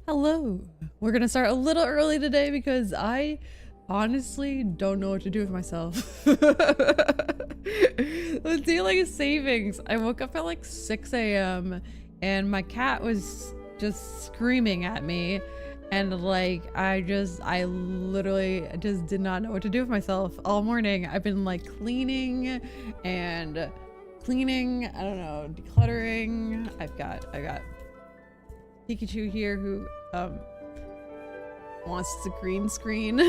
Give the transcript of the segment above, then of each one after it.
Hello. We're gonna start a little early today because I honestly don't know what to do with myself. With daily savings, I woke up at like 6 a.m. and my cat was just screaming at me, and like I literally just did not know what to do with myself all morning. I've been like cleaning, I don't know, decluttering. I've got Pikachu here who wants to green screen.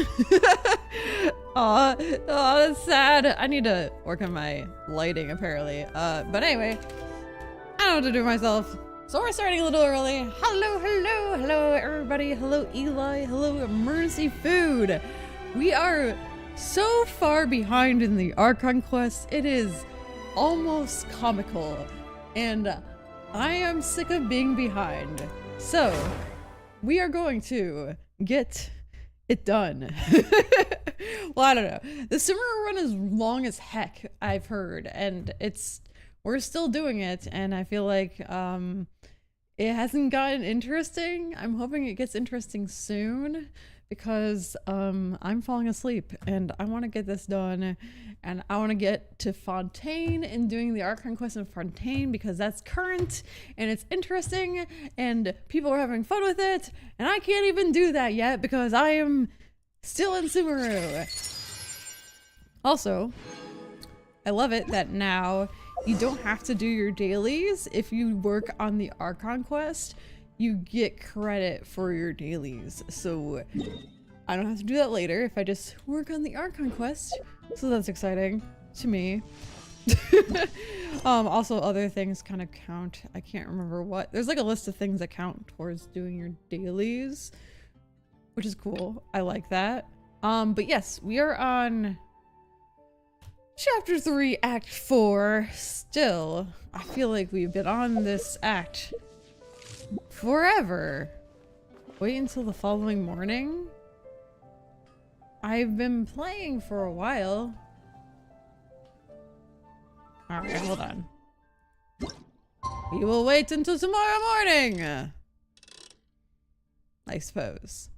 Oh, that's sad. I need to work on my lighting apparently. But anyway, I don't know what to do with myself. So we're starting a little early. Hello everybody. Hello Eli. Hello Mercy Food. We are so far behind in the Archon quest. It is almost comical. And I am sick of being behind. So, we are going to get it done. Well, I don't know. The Sumeru run is long as heck, I've heard, and we're still doing it, and I feel like it hasn't gotten interesting. I'm hoping it gets interesting soon because I'm falling asleep and I want to get this done, and I want to get to Fontaine and doing the Archon quest in Fontaine because that's current and it's interesting and people are having fun with it, and I can't even do that yet because I am still in Sumeru. Also, I love it that now you don't have to do your dailies. If you work on the Archon quest, you get credit for your dailies, so I don't have to do that later if I just work on the Archon quest, so that's exciting to me. Also other things kind of count. I can't remember what. There's like a list of things that count towards doing your dailies, which is cool. I like that. But yes, we are on Chapter 3, Act 4. Still, I feel like we've been on this act forever. Wait until the following morning? I've been playing for a while. Alright, hold on. We will wait until tomorrow morning! I suppose.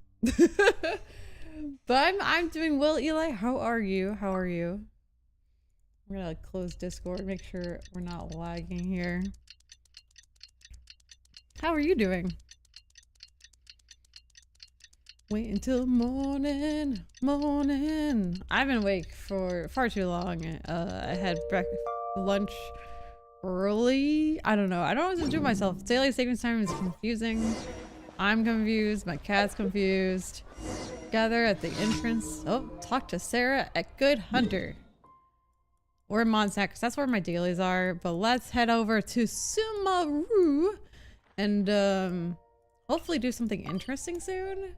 But I'm doing well, Eli. How are you? How are you? I'm gonna close Discord, make sure we're not lagging here. How are you doing? Wait until morning. I've been awake for far too long. I had lunch early. I don't know. I don't know what to do myself. Daily savings time is confusing. I'm confused. My cat's confused. Gather at the entrance. Oh, talk to Sarah at Good Hunter. We're in Mondstadt because that's where my dailies are. But let's head over to Sumeru and hopefully do something interesting soon.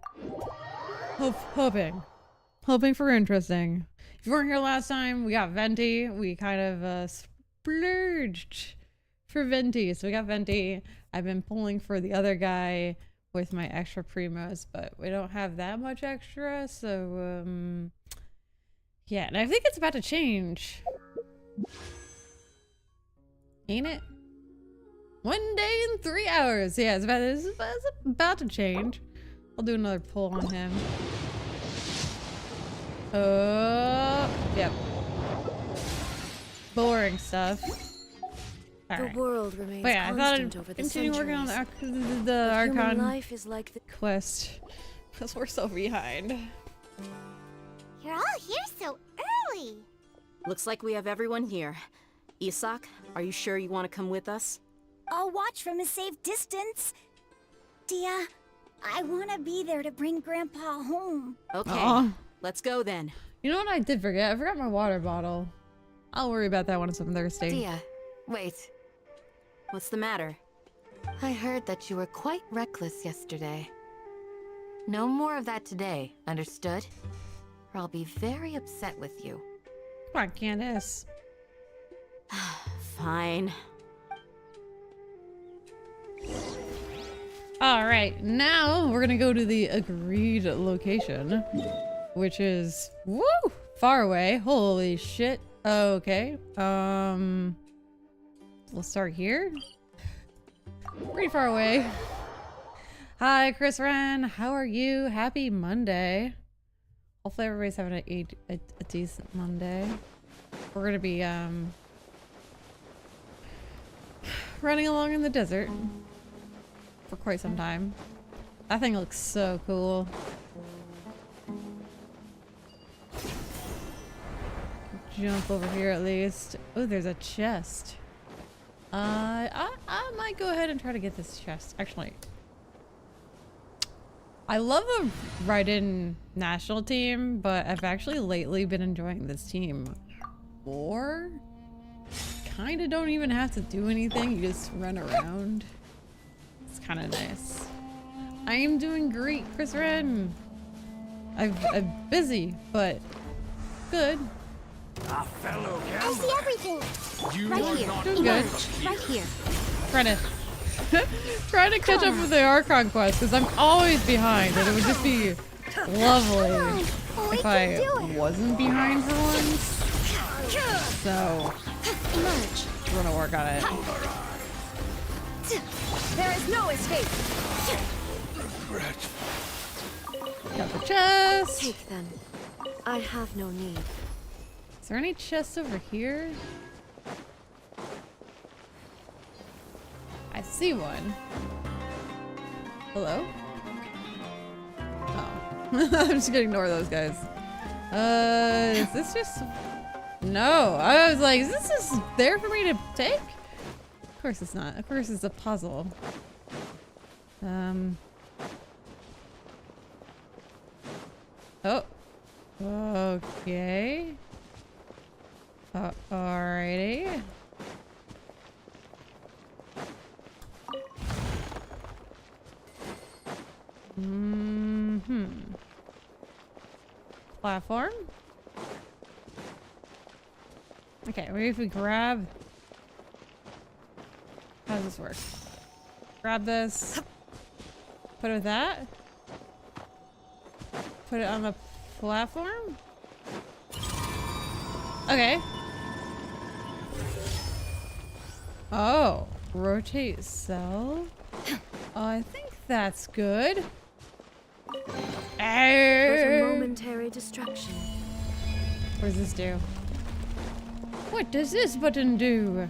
Hoping for interesting. If you weren't here last time, we got Venti. We kind of splurged for Venti, so we got Venti. I've been pulling for the other guy with my extra primos, but we don't have that much extra, so yeah. And I think it's about to change, ain't it? 1 day and 3 hours. Yeah, it's about to change. I'll do another pull on him. Yep. Boring stuff. All right. The world remains yeah, constant over the continue working on the Archon life is like the quest because we're so behind. You're all here so early. Looks like we have everyone here. Isak, are you sure you want to come with us? I'll watch from a safe distance. Dia, I want to be there to bring Grandpa home. Okay, let's go then. You know what I did forget? I forgot my water bottle. I'll worry about that once I'm thirsty. Dia, wait. What's the matter? I heard that you were quite reckless yesterday. No more of that today, understood? Or I'll be very upset with you. Come on, Candace. Fine. Alright, now we're gonna go to the agreed location, which is, woo, far away. Holy shit. Okay, we'll start here. Pretty far away. Hi, Chris Wren. How are you? Happy Monday. Hopefully everybody's having a decent Monday. We're gonna be running along in the desert for quite some time. That thing looks so cool. Jump over here at least. Oh, there's a chest. I might go ahead and try to get this chest. Actually, I love the Raiden national team, but I've actually lately been enjoying this team more. Kinda don't even have to do anything, you just run around. It's kinda nice. I am doing great, Chris Wren. I'm busy, but good. Our fellow I gambler. see everything. You Right are here. not Doing good. Right here. Trying to catch up with the Archon quest because I'm always behind, and it would just be lovely We if can I do it. wasn't behind for once. So Emerge. we're gonna work on it. There is no escape. Got the chest. Take them. I have no need. Is there any chests over here? I see one. Hello? Oh. I'm just gonna ignore those guys. Is this just... No, I was like, is this just there for me to take? Of course it's not. Of course it's a puzzle. Oh. Okay. Alrighty. Platform? Okay, maybe if we grab... How does this work? Grab this. Put it with that. Put it on the platform? Okay. Oh, rotate cell. Oh, I think that's good. But a What momentary distraction. does this do? What does this button do?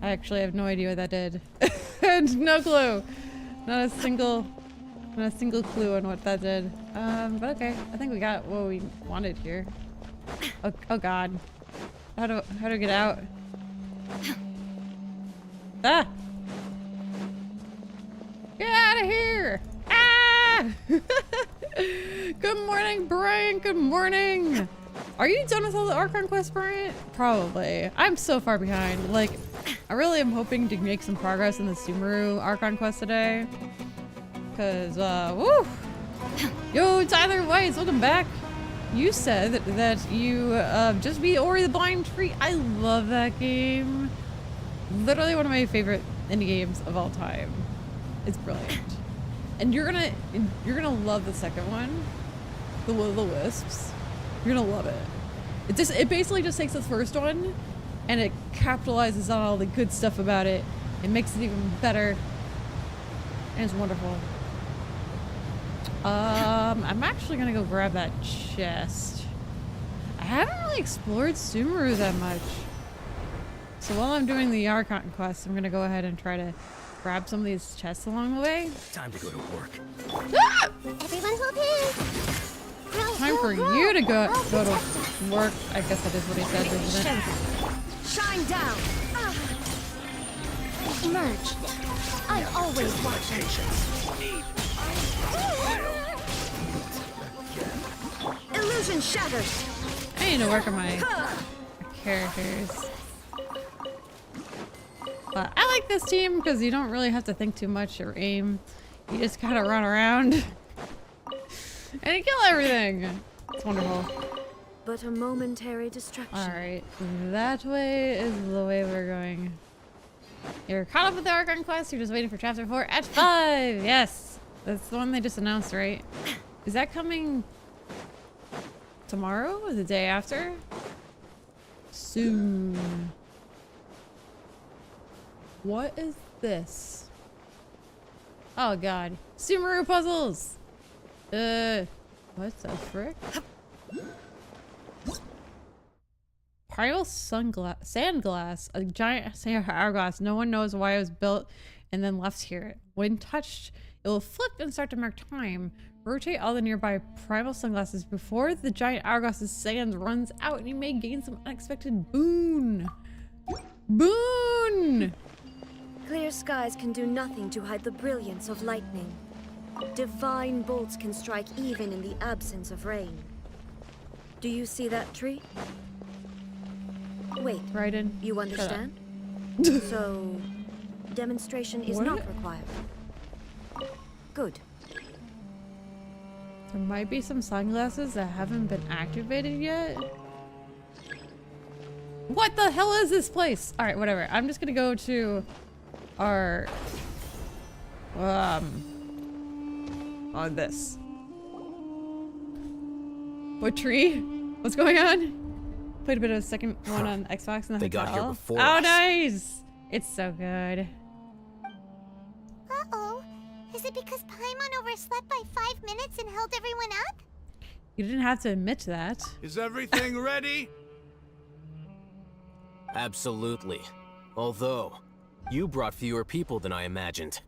I actually have no idea what that did. No clue. Not a single clue on what that did. But okay. I think we got what we wanted here. Oh god. How do I get out? Ah! Get out of here! Ah! Good morning, Brian. Good morning. Are you done with all the Archon quests, Brian? Probably. I'm so far behind. Like, I really am hoping to make some progress in the Sumeru Archon quest today. Cause, woo! Yo, Tyler Weiss, welcome back. You said that you just beat Ori the Blind Tree. I love that game. Literally one of my favorite indie games of all time. It's brilliant. And you're gonna love the second one, the Will of the Wisps. You're gonna love it. It basically just takes the first one, and it capitalizes on all the good stuff about it. It makes it even better, and it's wonderful. I'm actually gonna go grab that chest. I haven't really explored Sumeru that much. So while I'm doing the Archon quest, I'm gonna go ahead and try to grab some of these chests along the way. Time to go to work. Ah! Everyone hold hands. Grow, Time grow, for grow. you to go I'll to protect us. work. I guess that is what he said, isn't it? Shine down. Emerge. I'm always watching. Illusion shattered. I need to work on my characters. But I like this team because you don't really have to think too much or aim. You just kind of run around and you kill everything. It's wonderful. But a momentary distraction. Alright, that way is the way we're going. You're caught up with the Archon quest, you're just waiting for chapter 4 at 5! Yes! That's the one they just announced, right? Is that coming tomorrow or the day after? Soon. What is this? Oh god. Sumeru puzzles! What the frick? Primal sand glass. A giant hourglass. No one knows why it was built and then left here. When touched, it will flip and start to mark time. Rotate all the nearby primal sunglasses before the giant hourglass's sand runs out and you may gain some unexpected boon. Boon! Clear skies can do nothing to hide the brilliance of lightning. Divine bolts can strike even in the absence of rain. Do you see that tree? Wait, Raiden. you understand? So, demonstration is What? not required. Good. There might be some sunglasses that haven't been activated yet. What the hell is this place? All right, whatever. I'm just gonna go to our on this. What tree? What's going on? Played a bit of a second one on Xbox in the They got here hotel. before Oh, us. nice! It's so good. Uh-oh. Is it because Paimon overslept by 5 minutes and held everyone up? You didn't have to admit to that. Is everything ready? Absolutely. Although, you brought fewer people than I imagined.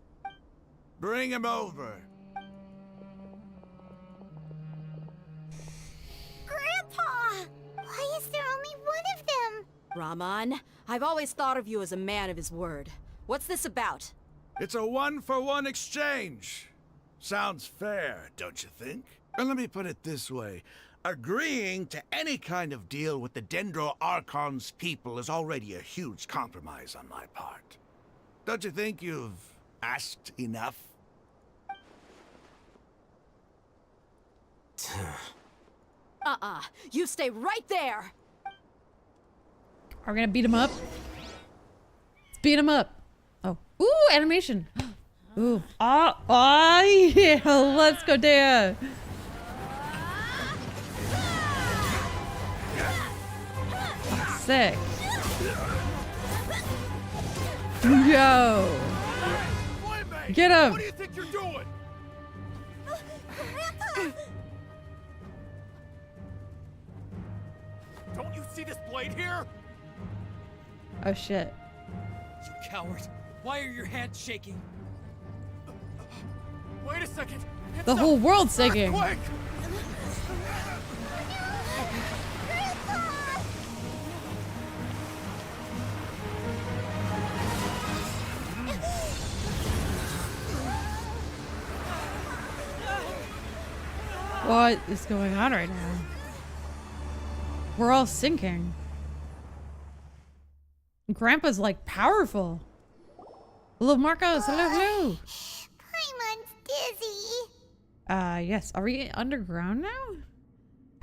Bring him over. Grandpa! Why is there only one of them? Raman, I've always thought of you as a man of his word. What's this about? It's a 1-for-1 exchange. Sounds fair, don't you think? And let me put it this way. Agreeing to any kind of deal with the Dendro Archon's people is already a huge compromise on my part. Don't you think you've asked enough? You stay right there! Are we gonna beat him up? Let's beat him up. Oh, ooh, animation. Ooh, yeah, let's go, Dea. Sick. Yo. Get him. What do you think you're doing? Don't you see this blade here? Oh shit. You coward! Why are your hands shaking? Wait a second! It's The whole world's sinking. Quick! What is going on right now? We're all sinking. Grandpa's like powerful. Hello, Marcos. Hello, hello. Paimon's dizzy. Yes. Are we underground now?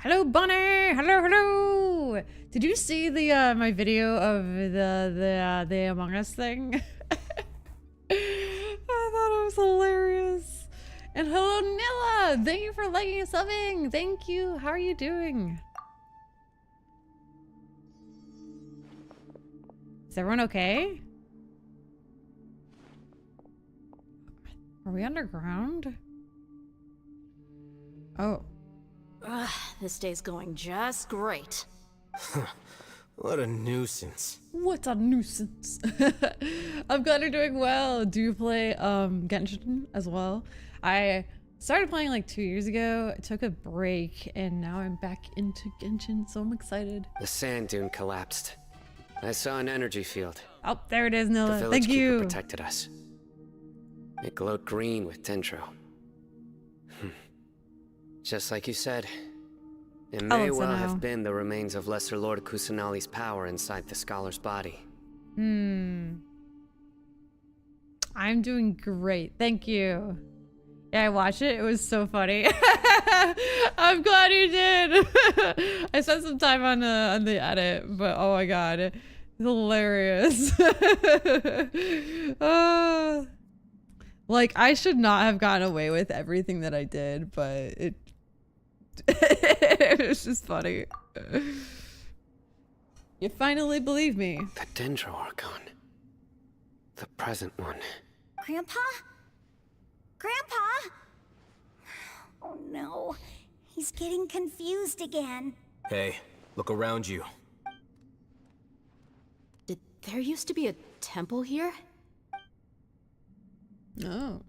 Hello, Bunny. Hello, hello. Did you see the my video of the Among Us thing? I thought it was hilarious. And hello, Nilla. Thank you for liking and subbing. Thank you. How are you doing? Is everyone okay? Are we underground? Oh. Ugh, this day's going just great. What a nuisance. What a nuisance. I'm glad you're doing well. Do you play Genshin as well? I started playing like 2 years ago. I took a break and now I'm back into Genshin, so I'm excited. The sand dune collapsed. I saw an energy field. Oh, there it is, The Nilla. village Thank keeper you. protected us. It glowed green with dendro. Just like you said. It may look so well now. have been the remains of Lesser Lord Kusanali's power inside the scholar's body. I'm doing great. Thank you. Yeah, I watched it. It was so funny. I'm glad you did. I spent some time on the edit, but oh my god, it's hilarious. Like I should not have gotten away with everything that I did, but it it was just funny. You finally believe me. The Dendro Archon. The present one. Grandpa? Grandpa! Oh no, he's getting confused again. Hey, look around you. Did there used to be a temple here? No.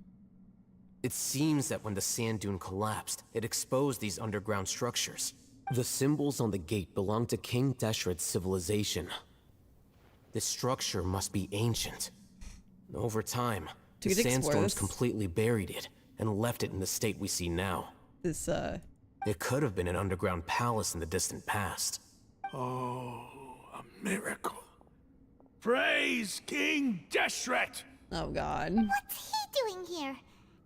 It seems that when the sand dune collapsed, it exposed these underground structures. The symbols on the gate belong to King Deshret's civilization. This structure must be ancient. Over time, Do the you explore sandstorms this? completely buried it and left it in the state we see now. This, It could have been an underground palace in the distant past. Oh, a miracle. Praise King Deshret! oh god. What's he doing here?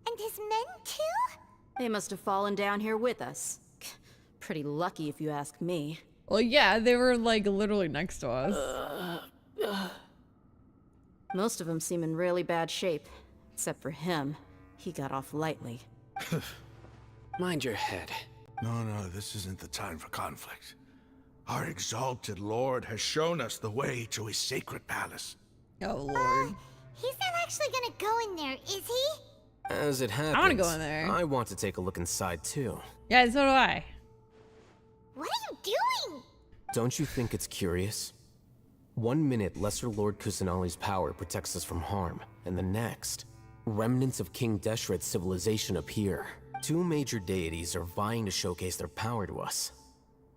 And his men too? They must have fallen down here with us. Pretty lucky if you ask me. Well, yeah, they were like literally next to us. Most of them seem in really bad shape. Except for him. He got off lightly. Mind your head. No, this isn't the time for conflict. Our exalted lord has shown us the way to his sacred palace. Oh lord. He's not actually gonna go in there, is he? As it happens, wanna go in there. I want to take a look inside too. Yeah, so do I. What are you doing? Don't you think it's curious? 1 minute, Lesser Lord Kusanali's power protects us from harm, and the next, remnants of King Deshret's civilization appear. 2 major deities are vying to showcase their power to us.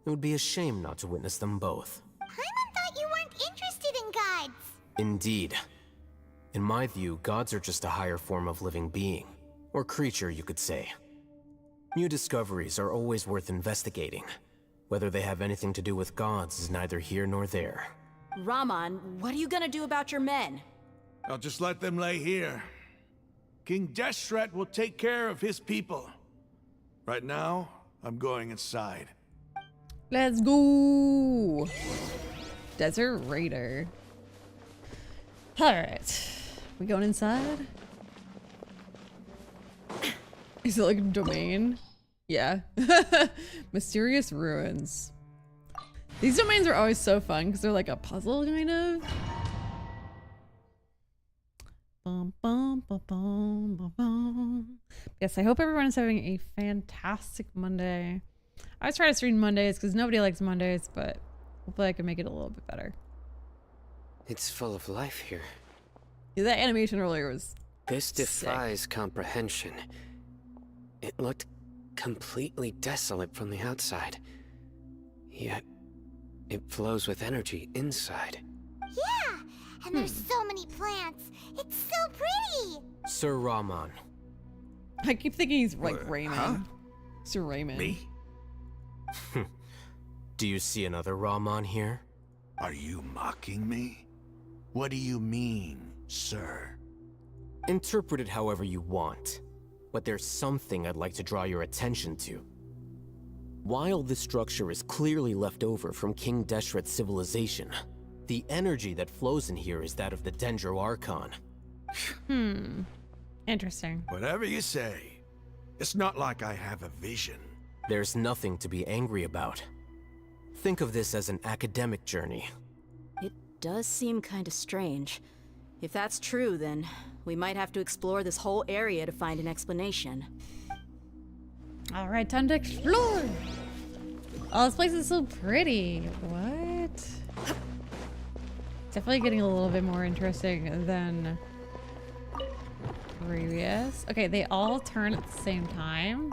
It would be a shame not to witness them both. Paimon thought you weren't interested in gods. Indeed. In my view, gods are just a higher form of living being, or creature, you could say. New discoveries are always worth investigating. Whether they have anything to do with gods is neither here nor there. Raman, what are you gonna do about your men? I'll just let them lay here. King Deshret will take care of his people. Right now, I'm going inside. Let's go. Desert Raider. Alright. We going inside? Is it like a domain? Yeah. Mysterious ruins. These domains are always so fun because they're like a puzzle kind of. Bum, bum, bum, bum, bum, bum. Yes, I hope everyone is having a fantastic Monday. I always try to stream Mondays because nobody likes Mondays, but hopefully I can make it a little bit better. It's full of life here. Yeah, that animation earlier was This defies comprehension. It looked completely desolate from the outside. Yet, it flows with energy inside. Yeah, and there's so many plants. It's so pretty. Sir Raman. I keep thinking he's like Raymond. Huh? Sir Raymond. Me? Do you see another Raman here? Are you mocking me? What do you mean, sir? Interpret it however you want, but there's something I'd like to draw your attention to. While this structure is clearly left over from King Deshret's civilization, the energy that flows in here is that of the Dendro Archon. Interesting. Whatever you say. It's not like I have a vision. There's nothing to be angry about. Think of this as an academic journey. It does seem kinda strange. If that's true, then we might have to explore this whole area to find an explanation. All right, time to explore. Oh, this place is so pretty. What? Definitely getting a little bit more interesting than previous. Okay, they all turn at the same time.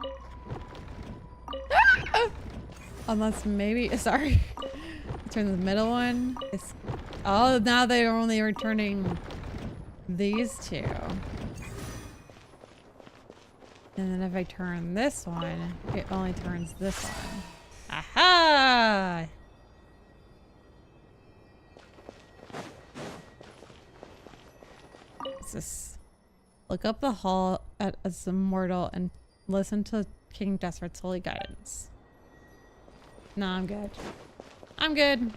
Ah! Unless maybe, sorry. Turn the middle one. Oh, now they're only returning these two. And then if I turn this one, it only turns this one. Aha! What's this? Look up the hall as a mortal and listen to King Deshret's holy guidance. No, I'm good. I'm good.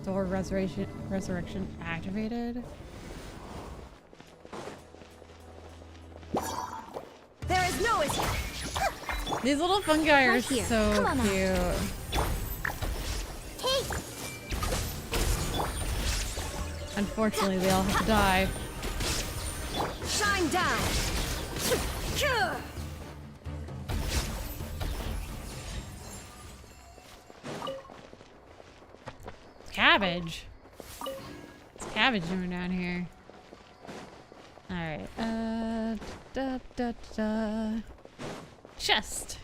Door resurrection activated. There is no escape. These little fungi are Right here. so Come on now. cute. Hey, Unfortunately, they all have to die. Shine down. Cabbage. What's Cabbage doing down here? Alright, chest.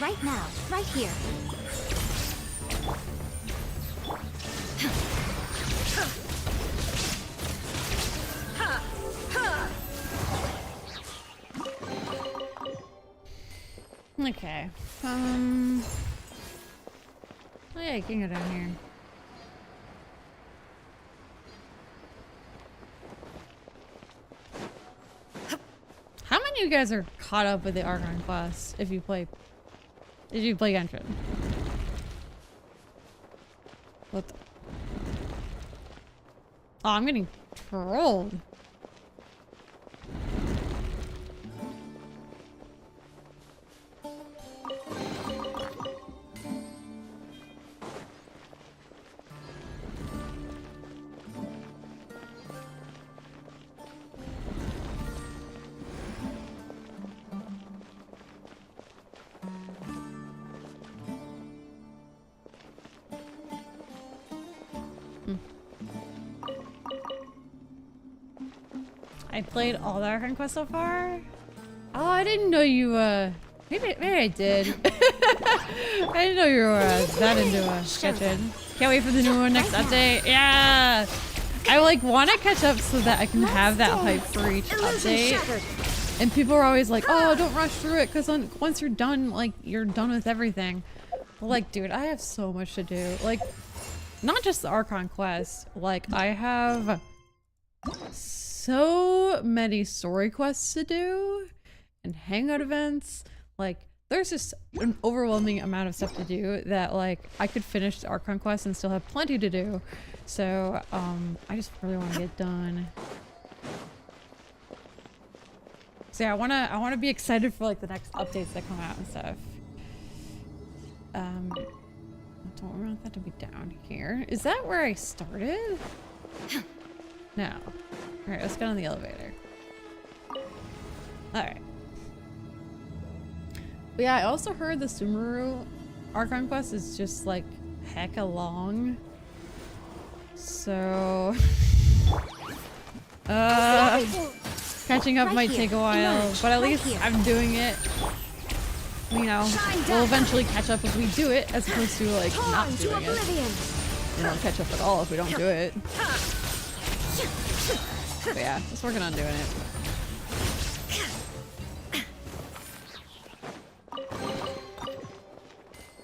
Right now, right here. Okay. Oh yeah, you can go down here. How many of you guys are caught up with the Archon quest if you play Genshin? What the? Oh, I'm getting trolled. I played all the Archon quests so far. Oh, I didn't know you, maybe I did. I didn't know you were that into Genshin. Can't wait for the new one next update. Yeah! I like want to catch up so that I can have that hype for each update. And people are always like, oh, don't rush through it because once you're done, like, you're done with everything. But like, dude, I have so much to do. Like, not just the Archon quest. Like, I have so many story quests to do and hangout events. Like, there's just an overwhelming amount of stuff to do that, like, I could finish the Archon quest and still have plenty to do. So, I just really want to get done. So yeah, I wanna be excited for like the next updates that come out and stuff. I don't want that to be down here. Is that where I started? No. Alright, let's get on the elevator. Alright. But yeah, I also heard the Sumeru Archon quest is just like hecka long. So catching up might take a while, but at least I'm doing it. You know, we'll eventually catch up if we do it, as opposed to like not doing it. We don't catch up at all if we don't do it. But yeah, just working on doing it.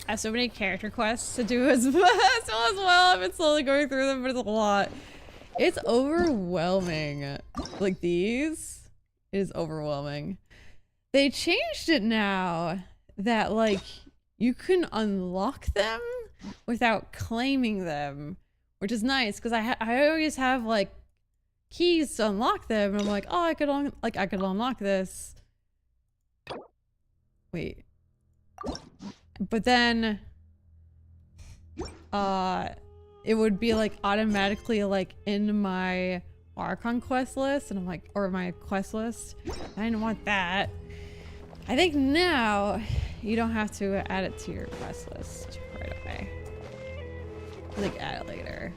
I have so many character quests to do as well. I've been slowly going through them, but it's a lot. It's overwhelming. Like these is overwhelming. They changed it now that like you can unlock them without claiming them, which is nice because I always have like keys to unlock them, and I'm like, oh, I could unlock this. Wait. But then it would be like automatically like in my Archon quest list, and I'm like, or my quest list. I didn't want that. I think now you don't have to add it to your quest list right away. Like add it later.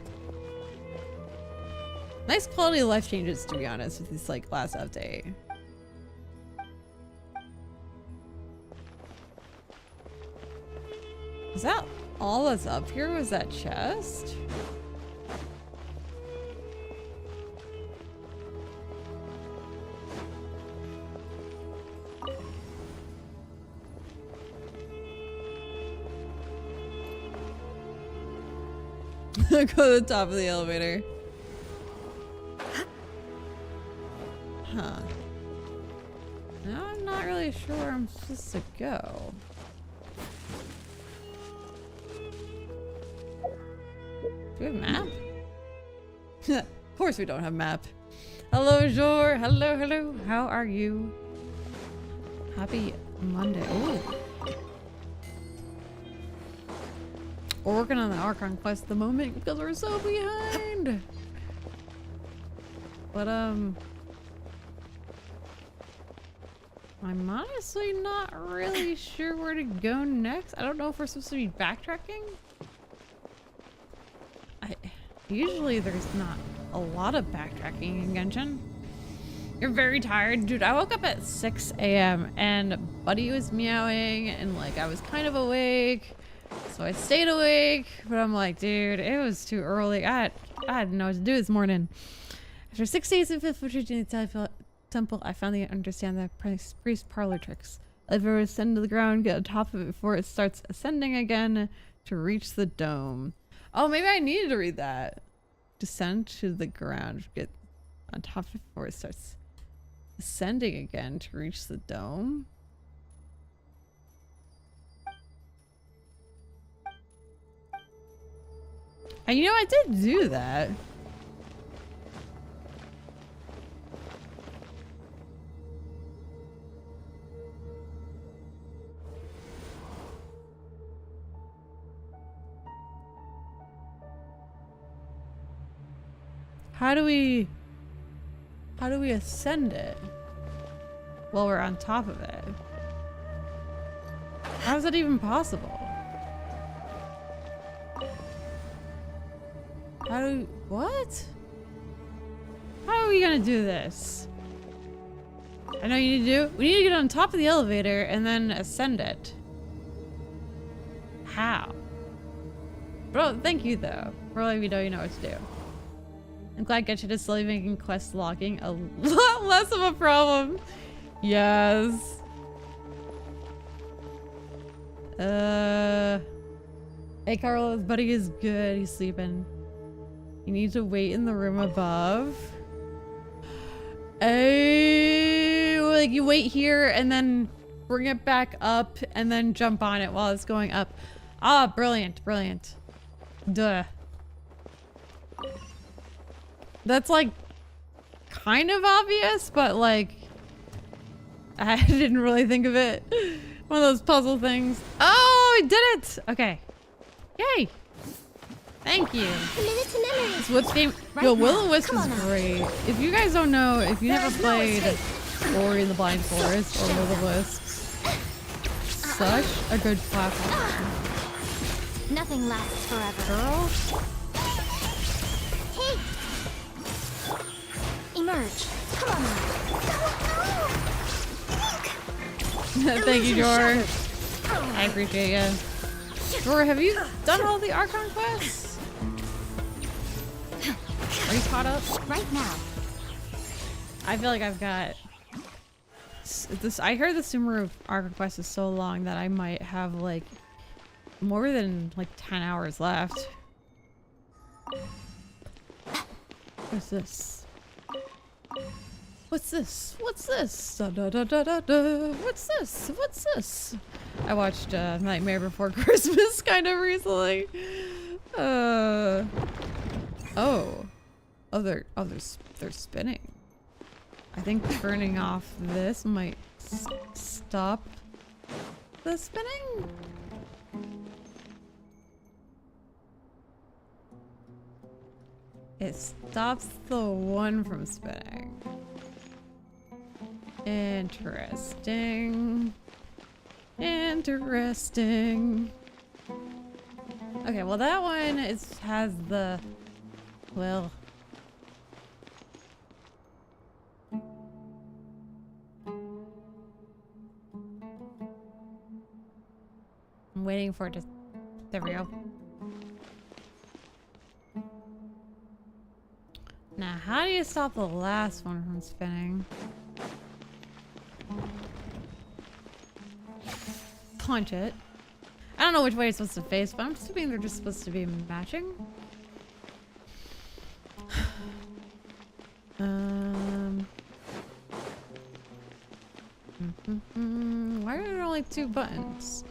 Nice quality of life changes, to be honest, with this like last update. Is that all that's up here? Was that chest? Go to the top of the elevator. Huh. Now I'm not really sure where I'm supposed to go. Do we have a map? Of course we don't have a map. Hello, Jor. Hello, hello. How are you? Happy Monday. Ooh. We're working on the Archon quest at the moment because we're so behind. But I'm honestly not really sure where to go next. I don't know if we're supposed to be backtracking. Usually there's not a lot of backtracking in Genshin. You're very tired. Dude, I woke up at 6 a.m. and Buddy was meowing and like I was kind of awake. So I stayed awake, but I'm like, dude, it was too early. I didn't know what to do this morning. After 6 days of infiltrating the temple, I finally understand the priest parlor tricks. Ever ascend to the ground, get on top of it before it starts ascending again to reach the dome. Oh, maybe I needed to read that. Descend to the ground, get on top of it before it starts ascending again to reach the dome. And you know, I did do that. How do we ascend it while we're on top of it? How is that even possible? What? How are we gonna do this? I know you need to do. We need to get on top of the elevator and then ascend it. How? Bro, thank you though for letting me know you know what to do. I'm glad Genshin is slowly making quest logging a lot less of a problem. Yes. Hey Carlos, buddy is good. He's sleeping. You need to wait in the room above. Like you wait here and then bring it back up and then jump on it while it's going up. Ah, brilliant, brilliant. Duh. That's like kind of obvious, but like I didn't really think of it. One of those puzzle things. Oh, I did it! Okay. Yay! Thank you. This What's game? Yo, Will-O-Wisp is great. If you guys don't know, if you never played Ori in the Blind Forest or Will-O-Wisp, such a good platform. Nothing lasts forever. Girl? Hey! Emerge. Come on now. Thank you, Jor. I appreciate you. Jor, have you done all the Archon quests? Are you caught up? Right now. I feel like I've got this. I heard the Sumeru Archon quest is so long that I might have like more than like 10 hours left. What's this? What's this? What's this? Da, da, da, da, da, da. What's this? What's this? I watched Nightmare Before Christmas kind of recently. They're spinning. I think turning off this might stop the spinning. It stops the one from spinning. Interesting. Interesting. Okay, well that one has the, well, I'm waiting for it to, there we go. Now, how do you stop the last one from spinning? Punch it. I don't know which way it's supposed to face, but I'm assuming they're just supposed to be matching. Why are there only 2 buttons?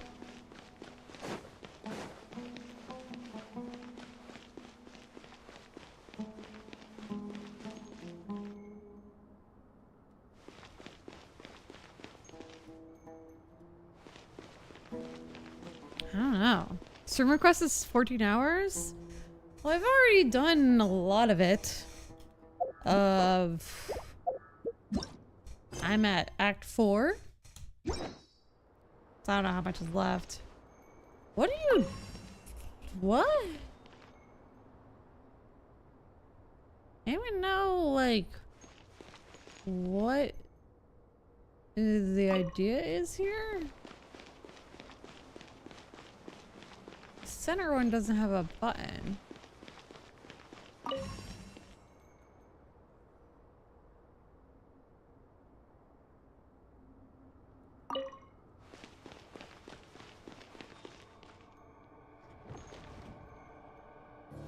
I don't know. Stream request is 14 hours? Well, I've already done a lot of it. I'm at Act 4. So I don't know how much is left. What are you... What? Anyone know, like, what the idea is here? The center one doesn't have a button.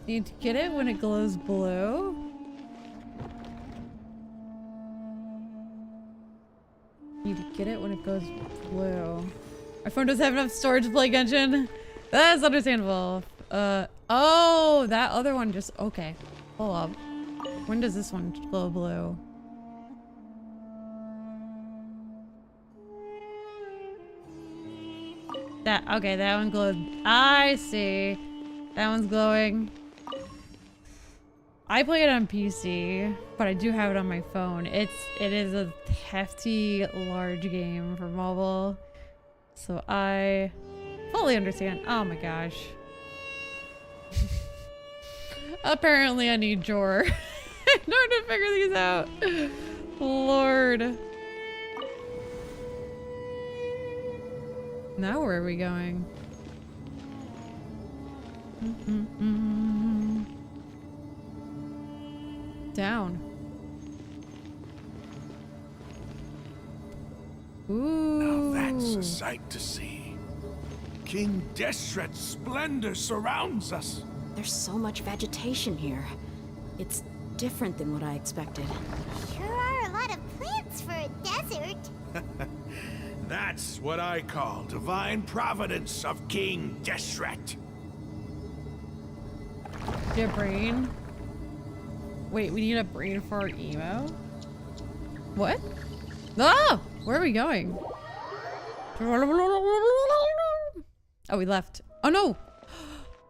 Need to get it when it glows blue. Need to get it when it goes blue. My phone doesn't have enough storage to play Genshin. That's understandable. Oh, that other one just, okay. Hold up. When does this one glow blue? Okay, that one glowed. I see. That one's glowing. I play it on PC, but I do have it on my phone. It is a hefty, large game for mobile. So I fully understand. Oh my gosh. Apparently I need Jor in order to figure these out. Lord. Now where are we going? Down. Ooh. Now that's a sight to see. King Deshret's splendor surrounds us. There's so much vegetation here. It's different than what I expected. Sure are a lot of plants for a desert. That's what I call divine providence of King Deshret. Your brain? Wait, we need a brain for our emo? What? Oh! Where are we going? Oh, we left. Oh no!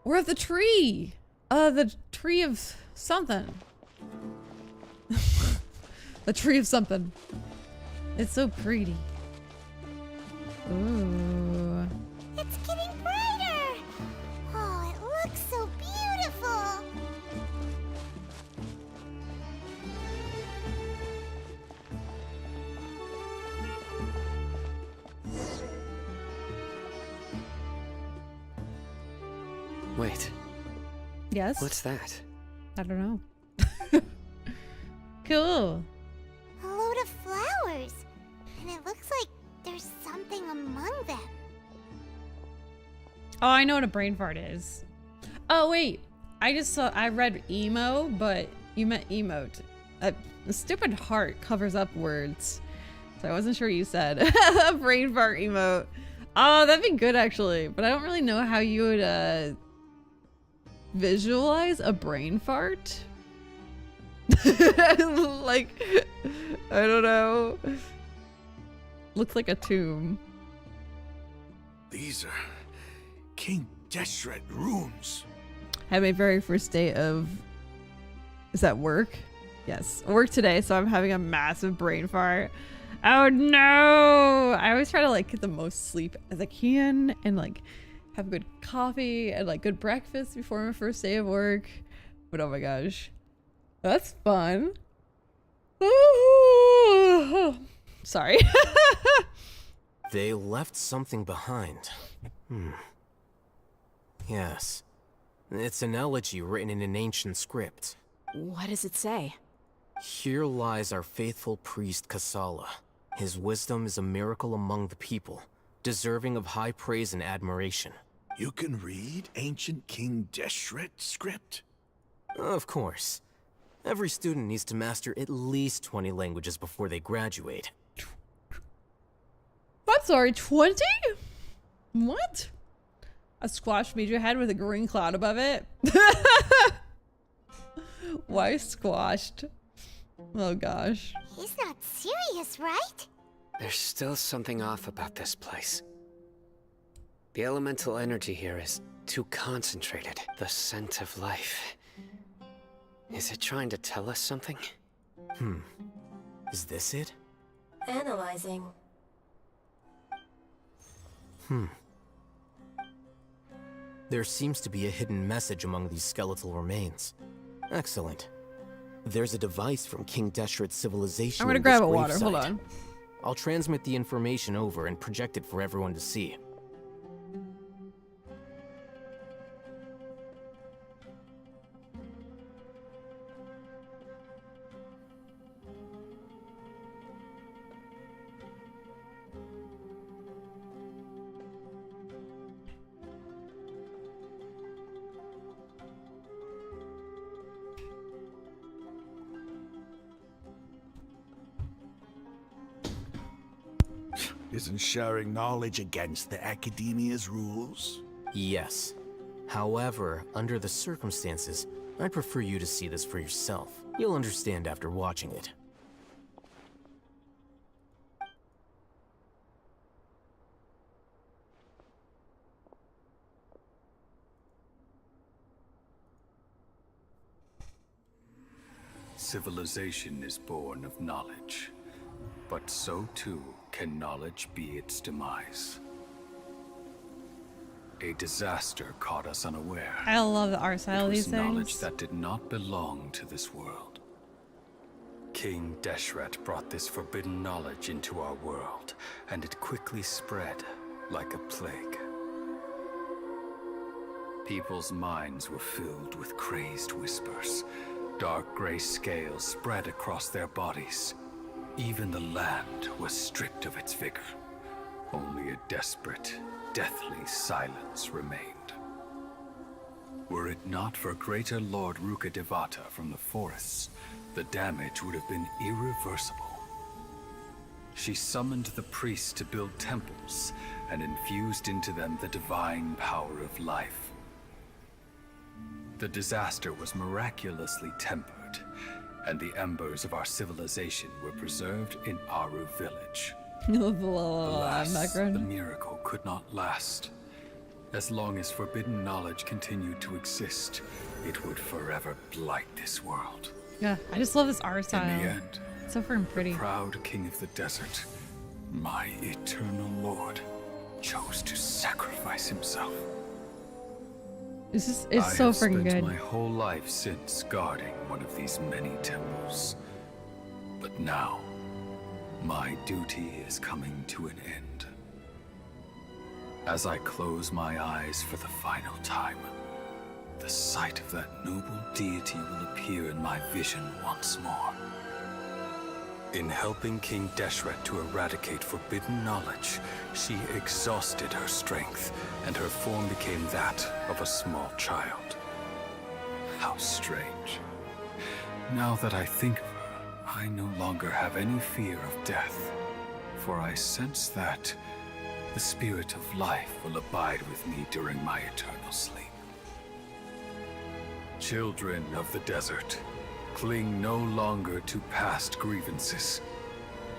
We're at the tree! The tree of something. The tree of something. It's so pretty. Ooh. It's getting brighter. Oh, it looks so beautiful. Wait, Yes? what's that? I don't know. Cool. A load of flowers. And it looks like there's something among them. Oh, I know what a brain fart is. Oh, wait. I read emo, but you meant emote. A stupid heart covers up words. So I wasn't sure you said a brain fart emote. Oh, that'd be good actually. But I don't really know how you would visualize a brain fart. Like, I don't know. Looks like a tomb. These are King Deshret runes. Had my very first day of, is that work? Yes, work today, so I'm having a massive brain fart. Oh no! I always try to like get the most sleep as I can and like have good coffee and like good breakfast before my first day of work. But oh my gosh, that's fun. Sorry. They left something behind. Yes. It's an elegy written in an ancient script. What does it say? Here lies our faithful priest Kasala. His wisdom is a miracle among the people, deserving of high praise and admiration. You can read ancient King Deshret script? Of course. Every student needs to master at least 20 languages before they graduate. I'm sorry, 20? What? A squash Mijou head with a green cloud above it? Why squashed? Oh gosh. He's not serious, right? There's still something off about this place. The elemental energy here is too concentrated. The scent of life. Is it trying to tell us something? Is this it? Analyzing. There seems to be a hidden message among these skeletal remains. Excellent. There's a device from King Deshret's civilization. I'm gonna in grab this a water. Hold gravesite. on. I'll transmit the information over and project it for everyone to see. Isn't sharing knowledge against the Academia's rules? Yes. However, under the circumstances, I'd prefer you to see this for yourself. You'll understand after watching it. Civilization is born of knowledge, but so too can knowledge be its demise. A disaster caught us unaware. I love the art style of It was these knowledge things. that did not belong to this world. King Deshret brought this forbidden knowledge into our world, and it quickly spread like a plague. People's minds were filled with crazed whispers. Dark gray scales spread across their bodies. Even the land was stripped of its vigor. Only a desperate, deathly silence remained. Were it not for greater Lord Rukkhadevata from the forests, the damage would have been irreversible. She summoned the priests to build temples and infused into them the divine power of life. The disaster was miraculously tempered, and the embers of our civilization were preserved in Aru village. Alas, the Background. miracle could not last. As long as forbidden knowledge continued to exist, it would forever blight this world. Yeah, I just love this art In style. the end, It's so freaking pretty. the proud king of the desert, my eternal lord, chose to sacrifice himself. It's just, I it's so have freaking spent good. my whole life since guarding one of these many temples. But now, my duty is coming to an end. As I close my eyes for the final time, the sight of that noble deity will appear in my vision once more. In helping King Deshret to eradicate forbidden knowledge, she exhausted her strength, and her form became that of a small child. How strange. Now that I think of her, I no longer have any fear of death, for I sense that the spirit of life will abide with me during my eternal sleep. Children of the desert, cling no longer to past grievances,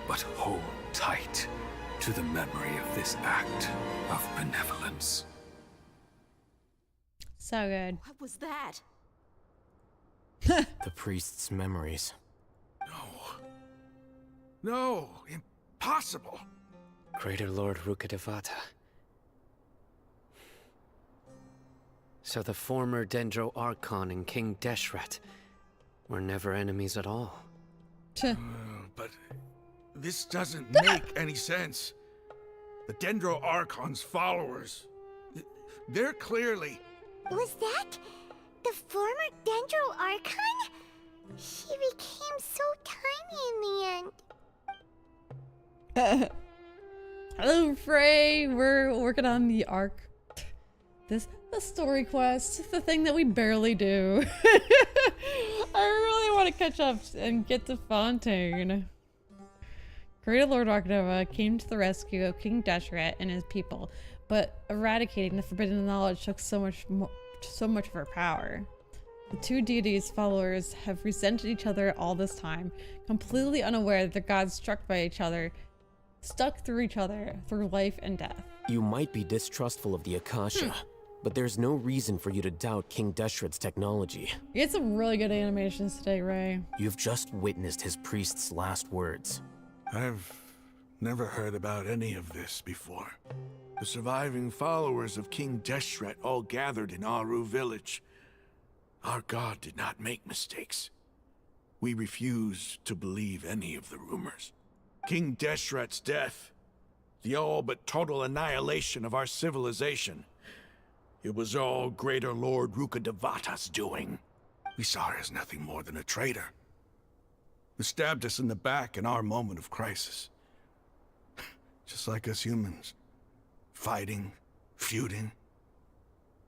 but hold tight to the memory of this act of benevolence. So good. What was that? The priest's memories. No, impossible. Greater Lord Rukkhadevata. So the former Dendro Archon and King Deshret were never enemies at all. But this doesn't make any sense. The Dendro Archon's followers, they're clearly... Was that the former Dendro Archon? She became so tiny in the end. Hello, Frey. We're working on the arc. The story quest, the thing that we barely do. I really want to catch up and get to Fontaine. Greater Lord Rukkhadeva came to the rescue of King Deshret and his people, but eradicating the forbidden knowledge took so much of her power. The two deities' followers have resented each other all this time, completely unaware that the gods struck by each other stuck through each other through life and death. You might be distrustful of the Akasha, but there's no reason for you to doubt King Deshret's technology. You had some really good animations today, Ray. You've just witnessed his priest's last words. I've never heard about any of this before. The surviving followers of King Deshret all gathered in Aru village. Our god did not make mistakes. We refused to believe any of the rumors. King Deshret's death, the all but total annihilation of our civilization, it was all Greater Lord Rukkhadevata's doing. We saw her as nothing more than a traitor, who stabbed us in the back in our moment of crisis. Just like us humans. Fighting, feuding,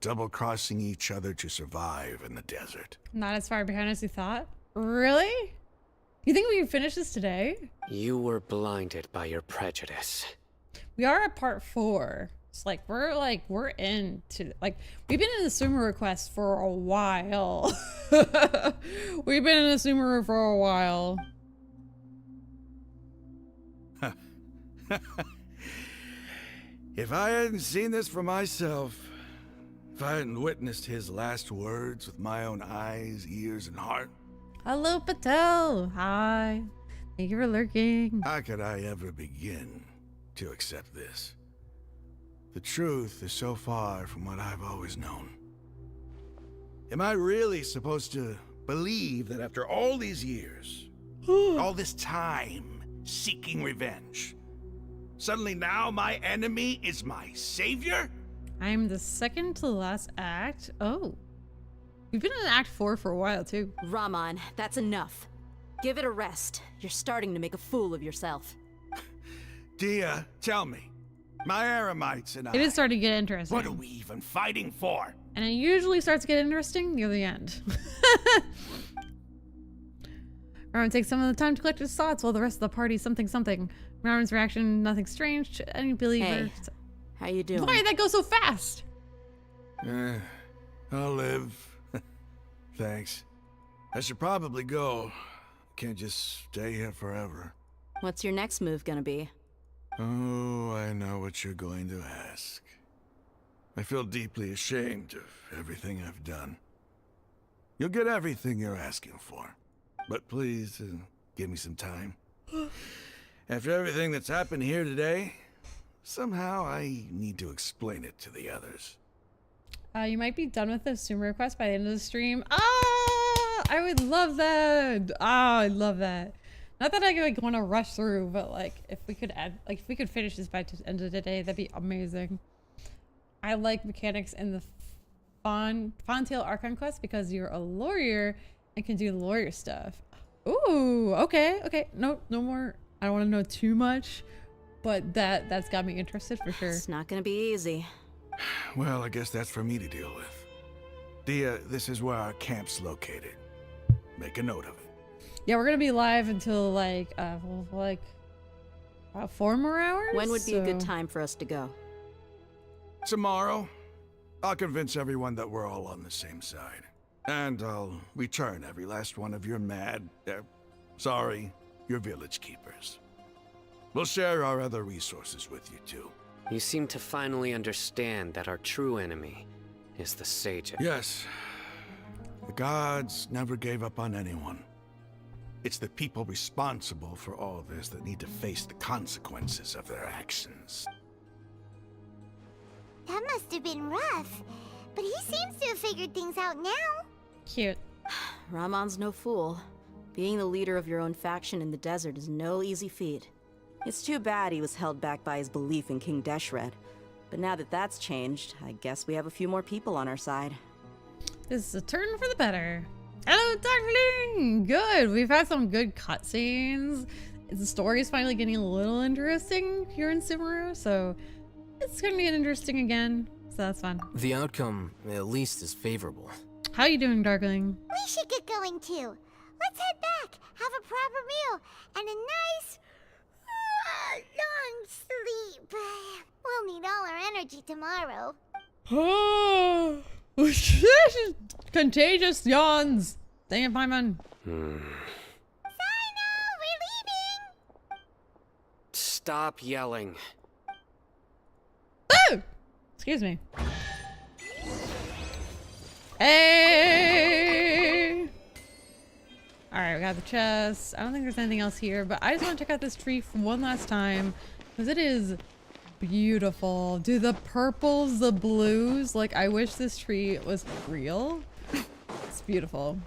double-crossing each other to survive in the desert. Not as far behind as you thought? Really? You think we can finish this today? You were blinded by your prejudice. We are at part 4. It's like we're into we've been in the Sumeru quest for a while. We've been in the Sumeru for a while. If I hadn't seen this for myself, if I hadn't witnessed his last words with my own eyes, ears, and heart. Hello, Patel. Hi. Thank you for lurking. How could I ever begin to accept this? The truth is so far from what I've always known. Am I really supposed to believe that after all these years, all this time seeking revenge, suddenly now my enemy is my savior? I'm the second to the last act. Oh. We've been in Act 4 for a while, too. Raman, that's enough. Give it a rest. You're starting to make a fool of yourself. Dia, tell me. My Aramites and I. It is starting to get interesting. What are we even fighting for? And it usually starts to get interesting near the end. Raman takes some of the time to collect his thoughts while the rest of the party something. Raman's reaction, nothing strange to any believer. Hey, how you doing? Why did that go so fast? I'll live. Thanks. I should probably go. Can't just stay here forever. What's your next move gonna be? Oh, I know what you're going to ask. I feel deeply ashamed of everything I've done. You'll get everything you're asking for. But please, give me some time. After everything that's happened here today, somehow I need to explain it to the others. You might be done with the Sumeru quest by the end of the stream. I would love that. I love that. Not that I want to rush through, but if we could finish this by the end of the day, that'd be amazing. I like mechanics in the Fontail Archon quest because you're a lawyer and can do lawyer stuff. Ooh, okay. No more. I don't want to know too much, but that's got me interested for sure. It's not gonna be easy. Well, I guess that's for me to deal with. Dia, this is where our camp's located. Make a note of it. Yeah, we're gonna be live until about 4 more hours. When would be a good time for us to go? Tomorrow, I'll convince everyone that we're all on the same side. And I'll return every last one of your your village keepers. We'll share our other resources with you too. You seem to finally understand that our true enemy is the Sage. Yes. The gods never gave up on anyone. It's the people responsible for all this that need to face the consequences of their actions. That must have been rough, but he seems to have figured things out now. Cute. Raman's no fool. Being the leader of your own faction in the desert is no easy feat. It's too bad he was held back by his belief in King Deshret. But now that that's changed, I guess we have a few more people on our side. This is a turn for the better. Hello, darling! Good. We've had some good cutscenes. The story is finally getting a little interesting here in Sumeru, so it's gonna get interesting again. So that's fun. The outcome, at least, is favorable. How you doing, darling? We should get going too. Let's head back, have a proper meal, and a nice, long sleep. We'll need all our energy tomorrow. Contagious yawns. Dang it, Paimon. Sino, we're leaving! Stop yelling. Boo! Excuse me. Hey! Alright, we got the chest. I don't think there's anything else here, but I just want to check out this tree for one last time because it is beautiful. Dude, the purples, the blues, like I wish this tree was real. It's beautiful.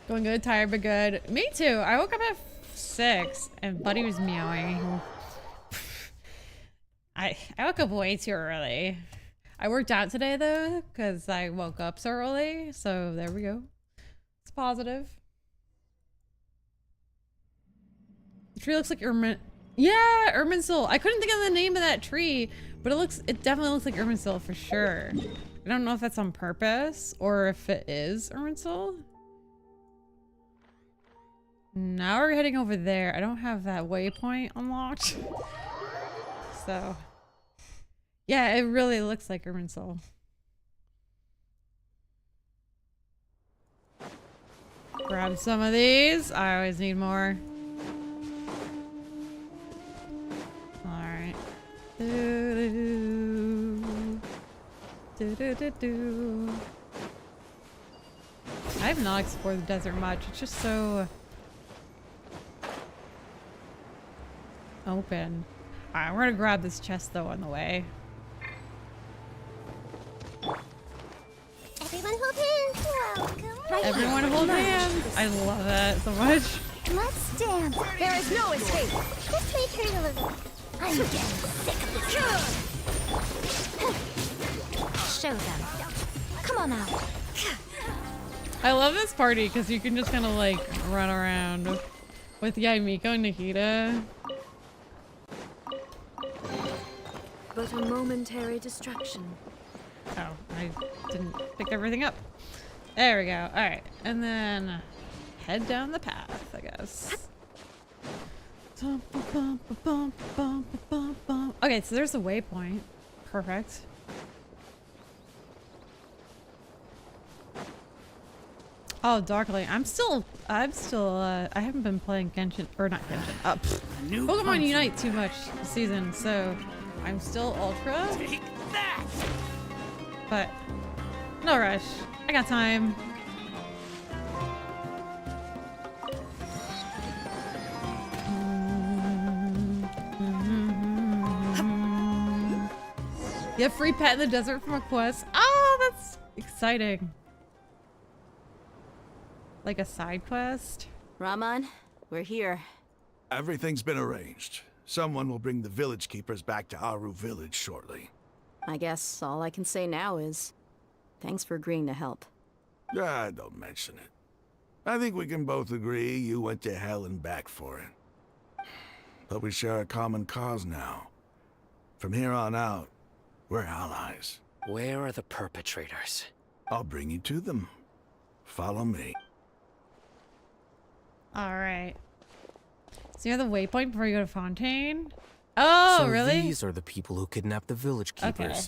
Going good, tired but good. Me too. I woke up at 6 and Buddy was meowing. I woke up way too early. I worked out today though because I woke up so early. So there we go. It's positive. The tree looks like yeah, Irminsul. I couldn't think of the name of that tree, but it definitely looks like Irminsul for sure. I don't know if that's on purpose or if it is Irminsul. Now we're heading over there. I don't have that waypoint unlocked. So, yeah, it really looks like Irminsul. Grab some of these. I always need more. Alright. I have not explored the desert much. It's just so open. Alright, we're gonna grab this chest though on the way. Everyone hold hands. Welcome. Everyone hold hands. I love that so much. Let's dance. There is no escape. Just make her a little. I'm getting sick of this. Show them. Come on out. I love this party because you can just kind of like run around with Miko and Nahida. But a momentary distraction. Oh, I didn't pick everything up. There we go. All right, and then head down the path, I guess. Okay, so there's a waypoint. Perfect. Oh, Darklight. I haven't been playing Genshin, or not Genshin. Pokemon Unite too much this season, so I'm still Ultra. Take that! But no rush. I got time. You have free pet in the desert from a quest. Oh, that's exciting. Like a side quest? Raman, we're here. Everything's been arranged. Someone will bring the village keepers back to Aru village shortly. I guess all I can say now is thanks for agreeing to help. Ah, don't mention it. I think we can both agree you went to hell and back for it. But we share a common cause now. From here on out, we're allies. Where are the perpetrators? I'll bring you to them. Follow me. Alright. So you're the waypoint before you go to Fontaine? Oh, so really? These are the people who kidnapped the village keepers. Okay.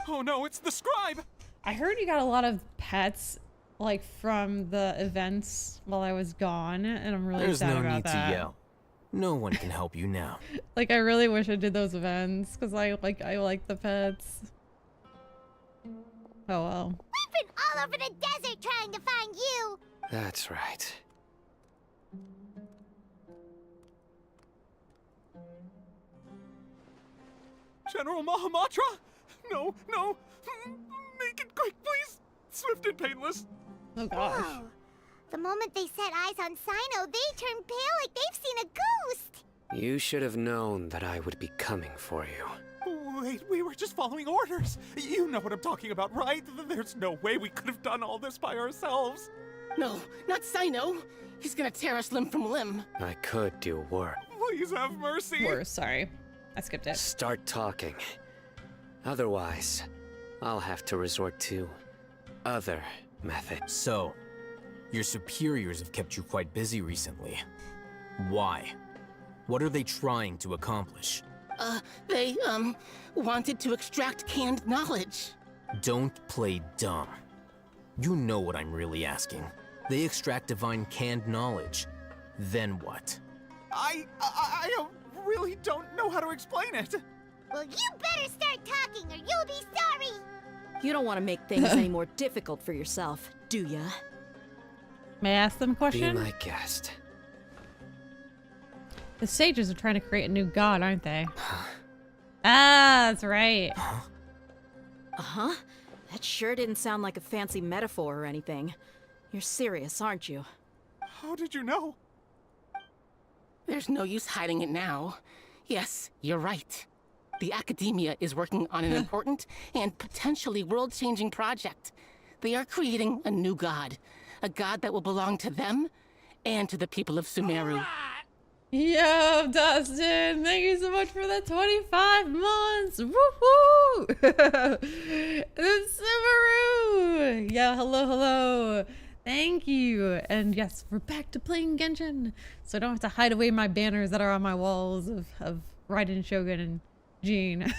Oh no, it's the scribe! I heard you got a lot of pets, like, from the events while I was gone, and I'm really There's sad no about need that. to yell. No one can help you now. Like, I really wish I did those events, because I like the pets. Oh well. We've been all over the desert trying to find you. That's right. General Mahamatra? No, no! Make it quick, please! Swift and painless! Oh gosh. Whoa. The moment they set eyes on Sino, they turn pale like they've seen a ghost. You should have known that I would be coming for you. Wait, we were just following orders. You know what I'm talking about, right? There's no way we could have done all this by ourselves. No, not Sino. He's gonna tear us limb from limb. I could do worse. Please have mercy. Worse, sorry. I skipped it. Start talking. Otherwise, I'll have to resort to other methods. So, your superiors have kept you quite busy recently. Why? What are they trying to accomplish? They, wanted to extract canned knowledge. Don't play dumb. You know what I'm really asking. They extract divine canned knowledge. Then what? I really don't know how to explain it. Well, you better start talking or you'll be sorry! You don't want to make things any more difficult for yourself, do ya? May I ask them a Be question? my guest. The sages are trying to create a new god, aren't they? Ah, that's right. Uh-huh. That sure didn't sound like a fancy metaphor or anything. You're serious, aren't you? How did you know? There's no use hiding it now. Yes, you're right. The Academia is working on an important and potentially world-changing project. They are creating a new god. A god that will belong to them and to the people of Sumeru. Yo, Dustin, thank you so much for the 25 months. Woohoo! The Sumeru! Yeah, hello. Thank you. And yes, we're back to playing Genshin. So I don't have to hide away my banners that are on my walls of Raiden, Shogun, and Jean.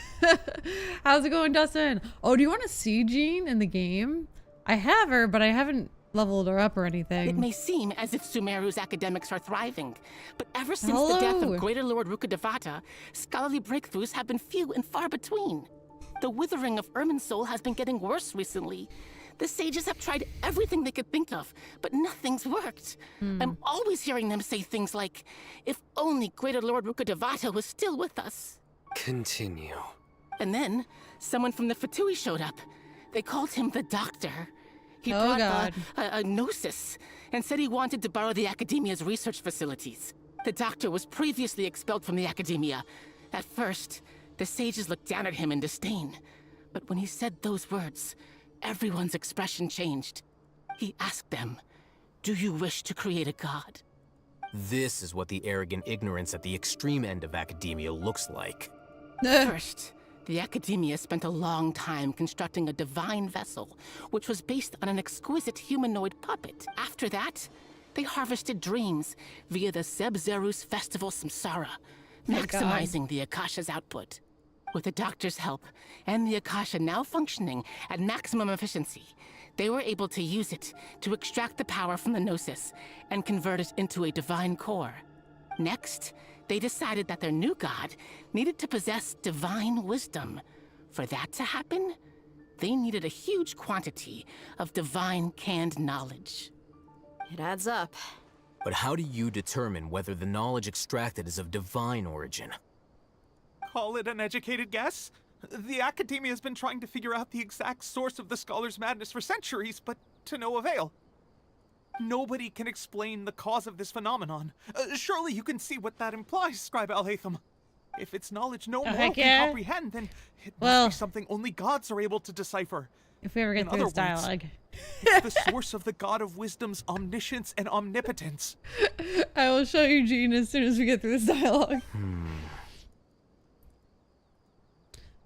How's it going, Dustin? Oh, do you want to see Jean in the game? I have her, but I haven't leveled her up or anything. It may seem as if Sumeru's academics are thriving, but ever since the death of Greater Lord Rukkhadevata, scholarly breakthroughs have been few and far between. The withering of Irminsul has been getting worse recently. The sages have tried everything they could think of, but nothing's worked. I'm always hearing them say things like, if only Greater Lord Rukkhadevata was still with us. Continue. And then, someone from the Fatui showed up. They called him the Doctor. He brought a gnosis and said he wanted to borrow the Academia's research facilities. The Doctor was previously expelled from the Academia. At first, the sages looked down at him in disdain. But when he said those words, everyone's expression changed. He asked them, "Do you wish to create a god?" This is what the arrogant ignorance at the extreme end of academia looks like. First, the Academia spent a long time constructing a divine vessel, which was based on an exquisite humanoid puppet. After that, they harvested dreams via the Zeb-Zerus Festival Samsara, maximizing the Akasha's output. With the Doctor's help, and the Akasha now functioning at maximum efficiency, they were able to use it to extract the power from the Gnosis and convert it into a divine core. Next, they decided that their new god needed to possess divine wisdom. For that to happen, they needed a huge quantity of divine canned knowledge. It adds up. But how do you determine whether the knowledge extracted is of divine origin? Call it an educated guess? The Academia has been trying to figure out the exact source of the scholar's madness for centuries, but to no avail. Nobody can explain the cause of this phenomenon. Surely you can see what that implies, Scribe Alhaitham. If it's knowledge no mortal can comprehend, then it must be something only gods are able to decipher. If we ever get through this dialogue. It's the source of the god of wisdom's omniscience and omnipotence. I will show you Jean as soon as we get through this dialogue.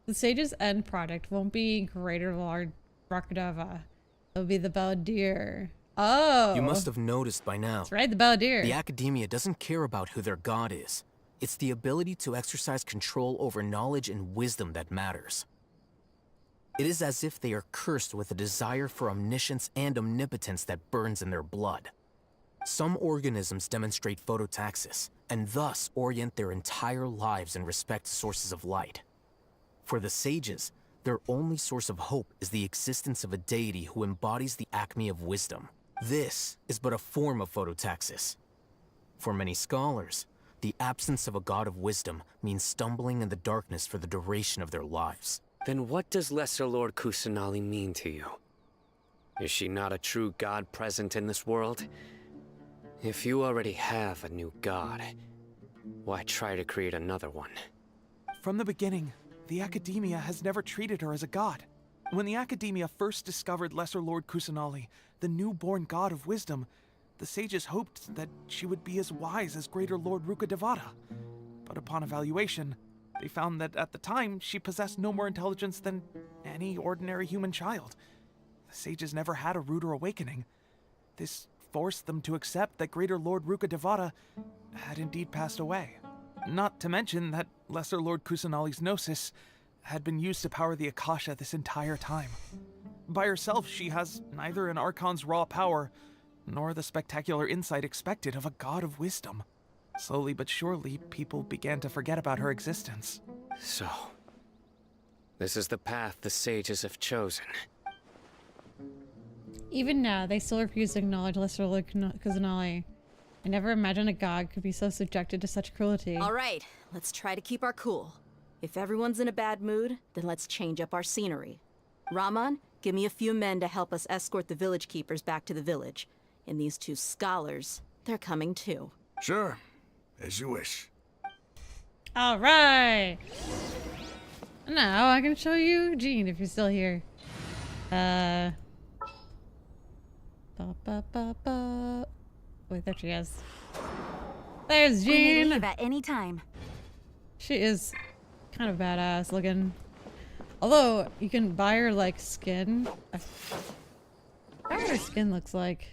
The Sage's end product won't be Greater Lord Rukkhadeva. It'll be the Balladeer. Oh. You must have noticed by now. That's right, the Balladeer. The Academia doesn't care about who their god is. It's the ability to exercise control over knowledge and wisdom that matters. It is as if they are cursed with a desire for omniscience and omnipotence that burns in their blood. Some organisms demonstrate phototaxis, and thus orient their entire lives in respect to sources of light. For the sages, their only source of hope is the existence of a deity who embodies the acme of wisdom. This is but a form of phototaxis. For many scholars, the absence of a god of wisdom means stumbling in the darkness for the duration of their lives. Then what does Lesser Lord Kusanali mean to you? Is she not a true god present in this world? If you already have a new god, why try to create another one? From the beginning, the Academia has never treated her as a god. When the Academia first discovered Lesser Lord Kusanali, the newborn god of wisdom, the sages hoped that she would be as wise as Greater Lord Rukkhadevata. But upon evaluation, they found that at the time, she possessed no more intelligence than any ordinary human child. The sages never had a ruder awakening. This forced them to accept that Greater Lord Rukkhadevata had indeed passed away. Not to mention that Lesser Lord Kusanali's Gnosis had been used to power the Akasha this entire time. By herself, she has neither an Archon's raw power, nor the spectacular insight expected of a god of wisdom. Slowly but surely, people began to forget about her existence. So, this is the path the sages have chosen. Even now, they still refuse to acknowledge Lesser Lord Kusanali. I never imagined a god could be so subjected to such cruelty. All right, let's try to keep our cool. If everyone's in a bad mood, then let's change up our scenery. Raman, give me a few men to help us escort the village keepers back to the village. And these 2 scholars, they're coming too. Sure. As you wish. All right. Now I can show you Jean if you're still here. Wait, there she is. There's Jean. Leave at any time. She is kind of badass looking. Although you can buy her like skin. I forgot what her skin looks like.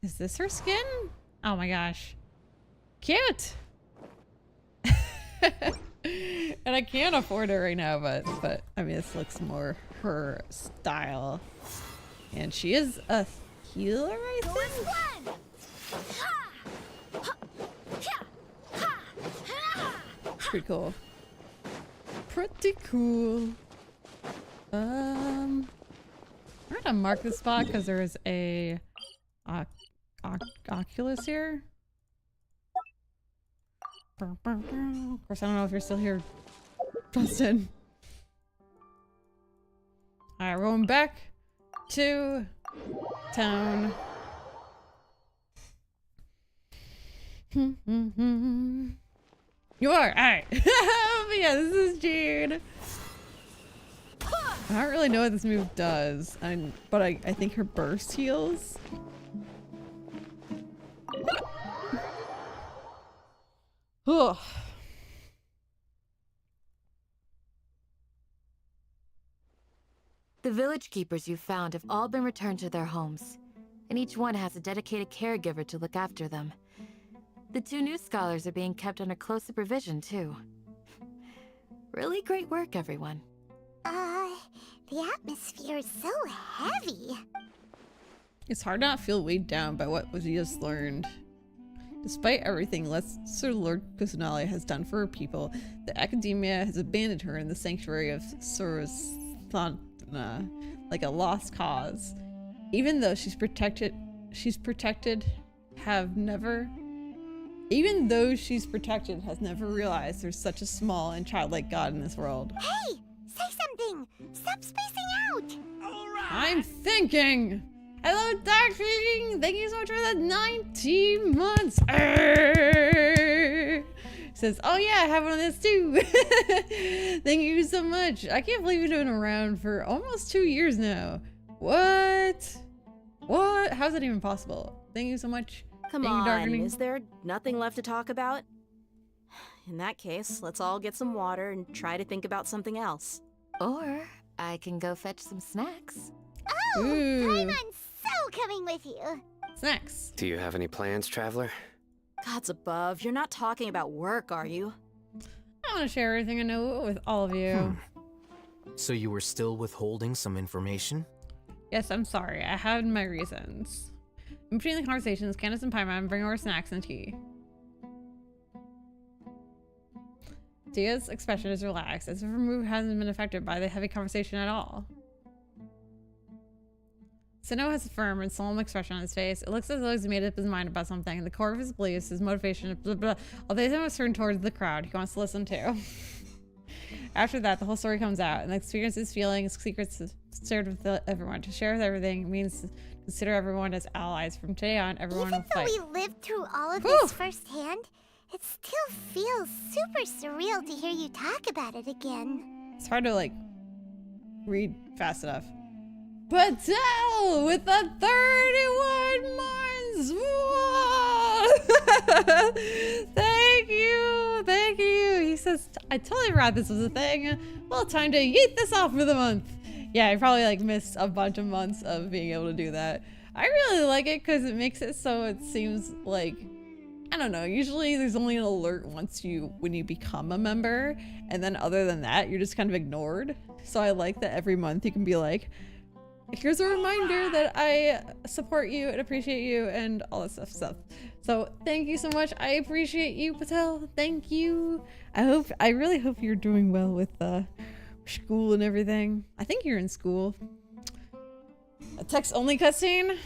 Is this her skin? Oh my gosh. Cute! And I can't afford it right now, but I mean, this looks more her style. And she is a healer, I think? Pretty cool. Pretty cool. I'm gonna mark this spot because there is a Oculus here. Of course, I don't know if you're still here, Justin. Alright, we're going back to town. You are? Alright. But yeah, this is Jean. I don't really know what this move does, but I think her burst heals. Ugh. The village keepers you found have all been returned to their homes, and each one has a dedicated caregiver to look after them. The 2 new scholars are being kept under close supervision, too. Really great work, everyone. The atmosphere is so heavy. It's hard not to feel weighed down by what we just learned. Despite everything Lesser Lord Kusanali has done for her people, the Academia has abandoned her in the sanctuary of Surasthana, like a lost cause. Even though she's protected, has never realized there's such a small and childlike god in this world. Hey! Say something! Stop spacing out! I'm thinking! Hello, Darkwing! Thank you so much for the 19 months! Says, oh yeah, I have one of this too! Thank you so much! I can't believe you've been around for almost 2 years now. What? What? How's that even possible? Thank you so much. Come on, is there nothing left to talk about? In that case, let's all get some water and try to think about something else. Or I can go fetch some snacks. Oh! Paimon's so coming with you! Snacks. Do you have any plans, traveler? Gods above, you're not talking about work, are you? I want to share everything I know with all of you. So you were still withholding some information? Yes, I'm sorry. I had my reasons. In between the conversations, Candace and Paimon bring over snacks and tea. Dia's expression is relaxed, as if her mood hasn't been affected by the heavy conversation at all. Sino has a firm and solemn expression on his face. It looks as though he's made up his mind about something. The core of his beliefs, his motivation, blah blah. Although he's almost turned towards the crowd, he wants to listen too. After that, the whole story comes out, and the experiences, feelings, secrets shared with everyone. To share with everything means to consider everyone as allies. From today on, everyone will fight. Even though we lived through all of this firsthand, it still feels super surreal to hear you talk about it again. It's hard to like read fast enough. Patel with the 31 months! Whoa! Thank you! He says, I totally forgot this was a thing. Well, time to yeet this off for the month. Yeah, I probably like missed a bunch of months of being able to do that. I really like it because it makes it so it seems like, I don't know, usually there's only an alert when you become a member, and then other than that, you're just kind of ignored. So I like that every month you can be like, here's a reminder that I support you and appreciate you and all that stuff. So thank you so much. I appreciate you, Patel. Thank you. I really hope you're doing well with school and everything. I think you're in school. A text only cutscene?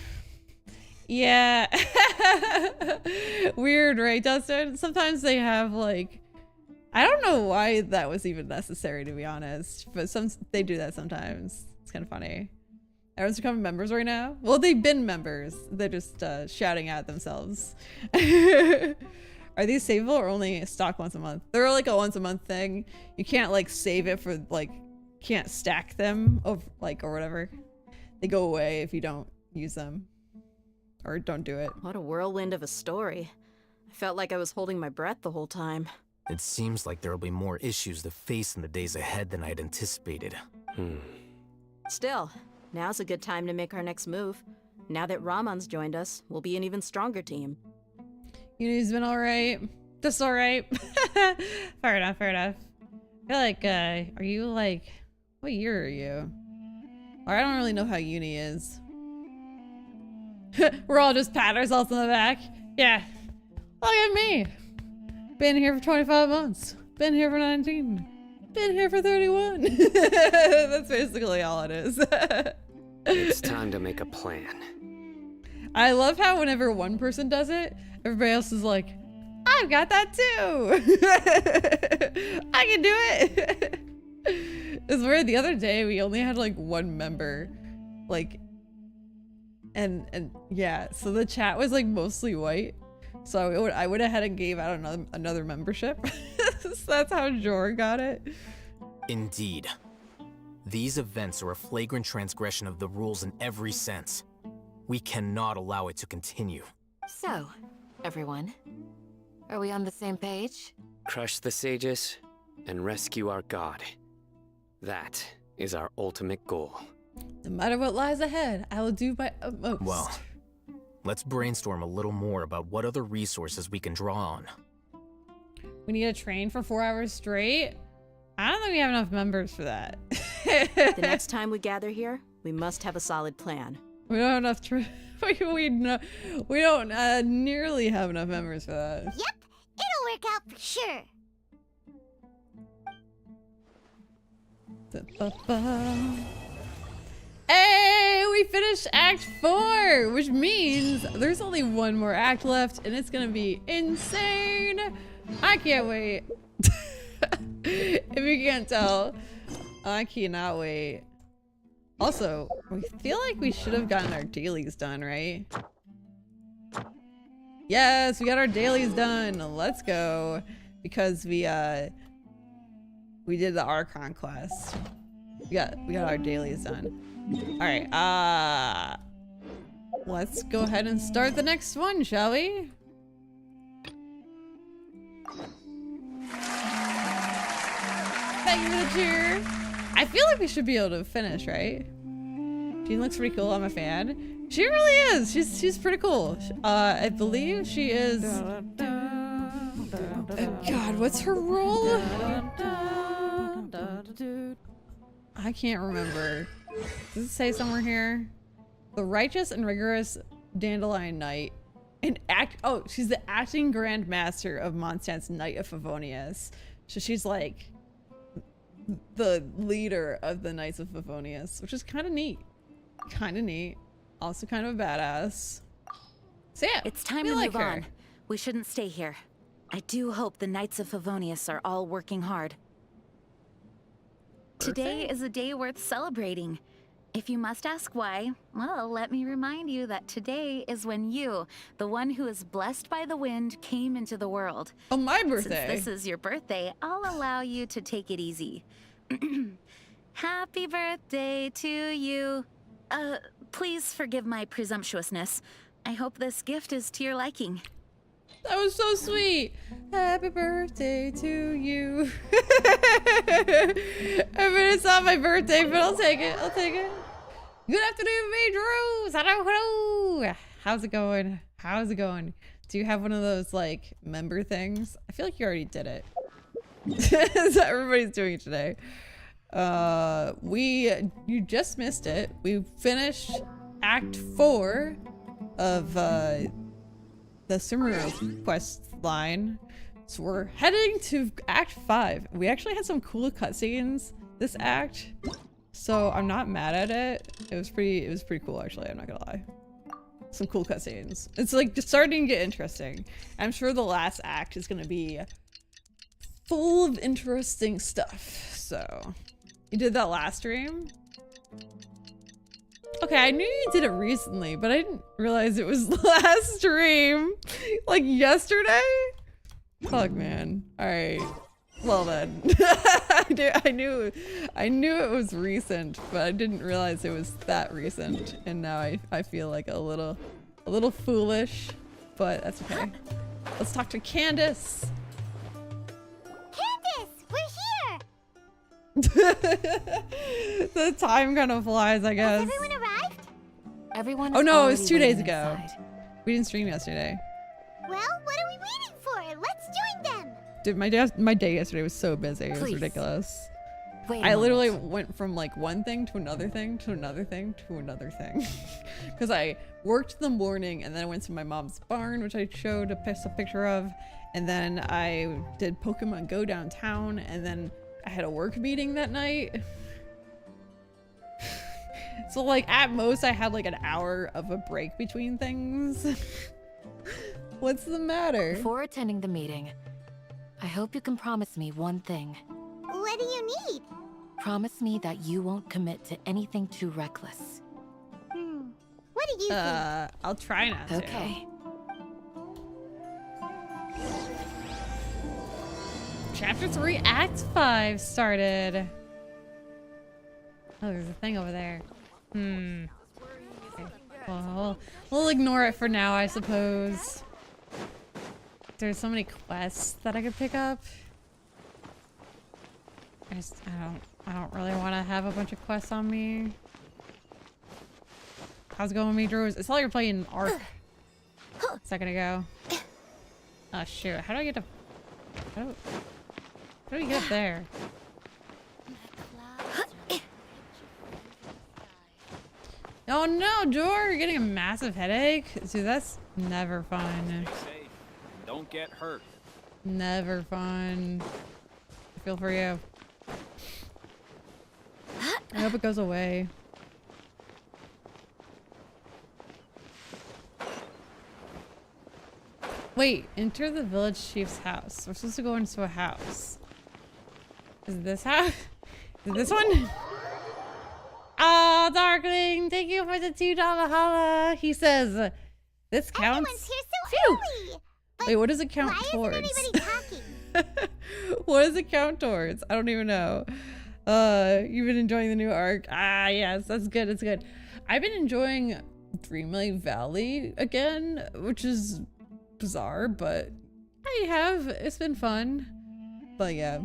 Yeah. Weird, right, Dustin? Sometimes they have like, I don't know why that was even necessary, to be honest, but they do that sometimes. It's kind of funny. Everyone's becoming members right now. Well, they've been members. They're just shouting at themselves. Are these savable or only stock once a month? They're like a once a month thing. You can't like save it for like, can't stack them over like or whatever. They go away if you don't use them or don't do it. What a whirlwind of a story. I felt like I was holding my breath the whole time. It seems like there will be more issues to face in the days ahead than I'd anticipated. Still, now's a good time to make our next move. Now that Raman's joined us, we'll be an even stronger team. Uni's been alright. Just alright. Fair enough, fair enough. I feel like, are you like, what year are you? Or I don't really know how uni is. We're all just patting ourselves on the back. Yeah. Look at me. Been here for 25 months. Been here for 19. Been here for 31. That's basically all it is. It's time to make a plan. I love how whenever one person does it, everybody else is like, I've got that too. I can do it. It's weird. The other day we only had like one member, like, and yeah, so the chat was like mostly white. So I went ahead and gave out another membership. So that's how Jor got it. Indeed. These events are a flagrant transgression of the rules in every sense. We cannot allow it to continue. So, everyone, are we on the same page? Crush the sages and rescue our god. That is our ultimate goal. No matter what lies ahead, I will do my utmost. Well, let's brainstorm a little more about what other resources we can draw on. We need to train for 4 hours straight? I don't think we have enough members for that. The next time we gather here, we must have a solid plan. We don't have enough we don't nearly have enough members for that. Yep, it'll work out for sure. Hey, we finished Act 4, which means there's only one more act left, and it's gonna be insane. I can't wait. If you can't tell, I cannot wait. Also, we feel like we should have gotten our dailies done, right? Yes, we got our dailies done. Let's go. Because we did the Archon quest. We got our dailies done. Alright, let's go ahead and start the next one, shall we? Thank you for the cheer. I feel like we should be able to finish, right? She looks pretty cool. I'm a fan. She really is. She's pretty cool. I believe she is. God, what's her role? I can't remember. Does it say somewhere here? The righteous and rigorous Dandelion Knight. Oh, she's the acting Grand Master of Mondstadt's Knight of Favonius. So she's like the leader of the Knights of Favonius, which is kind of neat. Kind of neat. Also kind of a badass. So yeah, it's time to move on. We shouldn't stay here. I do hope the Knights of Favonius are all working hard. Today is a day worth celebrating. If you must ask why, well, let me remind you that today is when you, the one who is blessed by the wind, came into the world. Oh, my birthday. Since this is your birthday, I'll allow you to take it easy. Happy birthday to you. Please forgive my presumptuousness. I hope this gift is to your liking. That was so sweet. Happy birthday to you. I mean, it's not my birthday, but I'll take it. I'll take it. Good afternoon, Mijou. Hello. How's it going? How's it going? Do you have one of those like member things? I feel like you already did it. Everybody's doing it today. You just missed it. We finished Act 4 of the Sumeru quest line. So we're heading to Act 5. We actually had some cool cutscenes this act, so I'm not mad at it. It was pretty cool actually, I'm not gonna lie. Some cool cutscenes. It's like just starting to get interesting. I'm sure the last act is gonna be full of interesting stuff. So, you did that last stream? Okay, I knew you did it recently, but I didn't realize it was last stream. Like yesterday? Fuck, man. Alright. Well then. I knew it was recent, but I didn't realize it was that recent. And now I feel like a little foolish, but that's okay. Let's talk to Candace. Candace, we're here! The time kind of flies, I guess. Has everyone arrived? Everyone. Oh no, it was already 2 days waiting ago. inside. We didn't stream yesterday. Well, what are we waiting for? Let's join them! Dude, my day yesterday was so busy. It was Please. ridiculous. Wait a I literally moment. went from like one thing to another thing to another thing to another thing. Because I worked in the morning and then I went to my mom's barn, which I showed a picture of. And then I did Pokemon Go downtown, and then I had a work meeting that night. So like at most I had like an hour of a break between things. What's the matter? Before attending the meeting, I hope you can promise me one thing. What do you need? Promise me that you won't commit to anything too reckless. What do you think? I'll try not to. Okay. Chapter 3, Act 5 started. Oh, there's a thing over there. Okay. Well, we'll ignore it for now, I suppose. There's so many quests that I could pick up. I don't really want to have a bunch of quests on me. How's it going, Mijou? It's like you're playing Ark a second ago. Oh shoot! How do I get to? How do you get up there? Oh no, Jor! You're getting a massive headache. Dude, that's never fun. Don't get hurt. Never fun. I feel for you. I hope it goes away. Wait, enter the village chief's house. We're supposed to go into a house. Is it this house? Is it this one? Oh, Darkling, thank you for the $2 holla. He says, this counts. Everyone's here so early. Wait, what does it count Why towards? isn't anybody talking? What does it count towards? I don't even know. You've been enjoying the new arc. Ah, yes, that's good. It's good. I've been enjoying Dreamlight Valley again, which is bizarre, but I have. It's been fun. But yeah,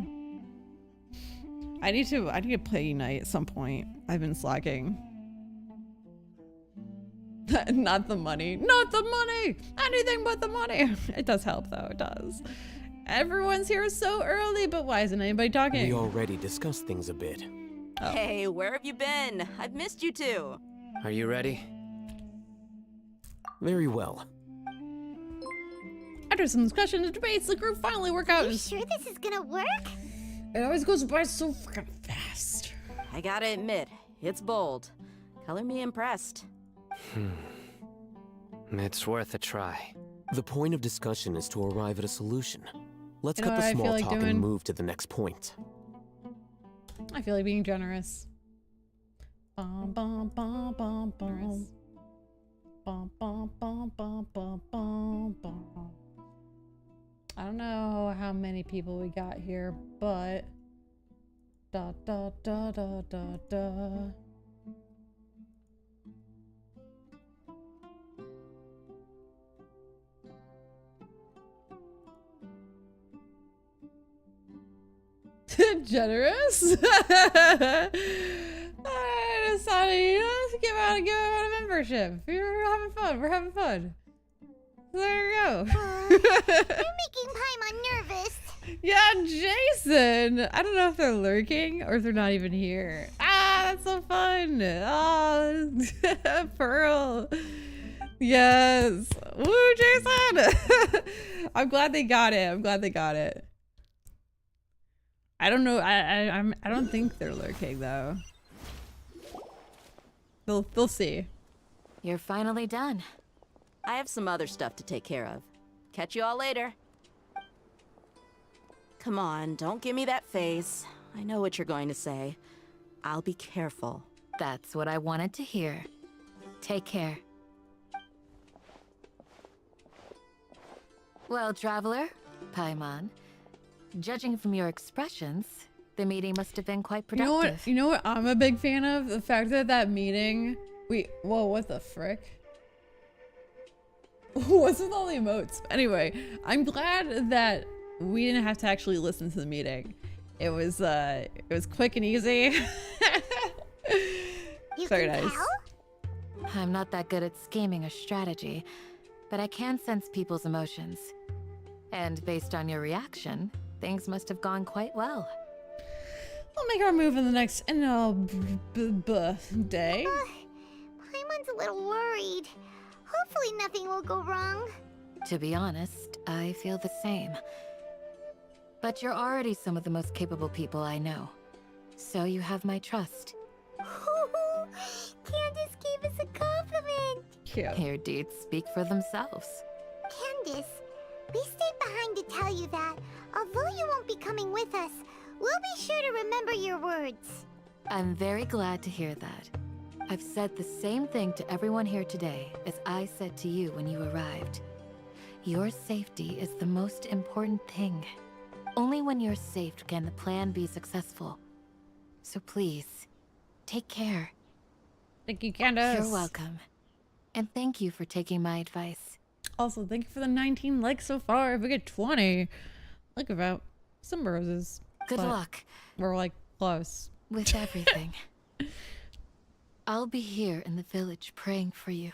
I need to play Unite at some point. I've been slacking. Not the money. Not the money. Anything but the money. It does help though. It does. Everyone's here so early, but why isn't anybody talking? We already discussed things a bit. Oh. Hey, where have you been? I've missed you too. Are you ready? Very well. After some discussion and debates, the group finally work out. You sure this is gonna work? It always goes by so freaking fast. I gotta admit, it's bold. Color me impressed. It's worth a try. The point of discussion is to arrive at a solution. Let's You know cut what the I feel small like talk doing? and move to the next point. I feel like being generous. Bum, bum, bum, bum, bum. Bum, bum, bum, bum, bum, bum, bum. I don't know how many people we got here, but da da da da da da. Generous? I decided, to give out a membership. We're having fun. We're having fun. There you go. You're making Paimon nervous. Yeah, Jason. I don't know if they're lurking or if they're not even here. Ah, that's so fun. Oh, Pearl. Yes. Woo, Jason. I'm glad they got it. I'm glad they got it. I don't know. I don't think they're lurking though. They'll see. You're finally done. I have some other stuff to take care of. Catch you all later. Come on, don't give me that face. I know what you're going to say. I'll be careful. That's what I wanted to hear. Take care. Well, Traveler, Paimon, judging from your expressions, the meeting must have been quite productive. You know what I'm a big fan of? The fact that that meeting... Whoa, what the frick? What's with all the emotes? Anyway, I'm glad that we didn't have to actually listen to the meeting. It was quick and easy. Very nice. I'm not that good at scheming or strategy, but I can sense people's emotions. And based on your reaction, things must have gone quite well. We'll make our move in the next day. Paimon's a little worried. Hopefully nothing will go wrong. To be honest, I feel the same. But you're already some of the most capable people I know. So you have my trust. Candace gave us a compliment. Cute. Your deeds speak for themselves. Candace, we stayed behind to tell you that, although you won't be coming with us, we'll be sure to remember your words. I'm very glad to hear that. I've said the same thing to everyone here today as I said to you when you arrived. Your safety is the most important thing. Only when you're safe can the plan be successful. So please, take care. Thank you, Candace. You're welcome. And thank you for taking my advice. Also, thank you for the 19 likes so far. If we get 20, look about some roses. Good luck. We're like close. With everything. I'll be here in the village praying for you.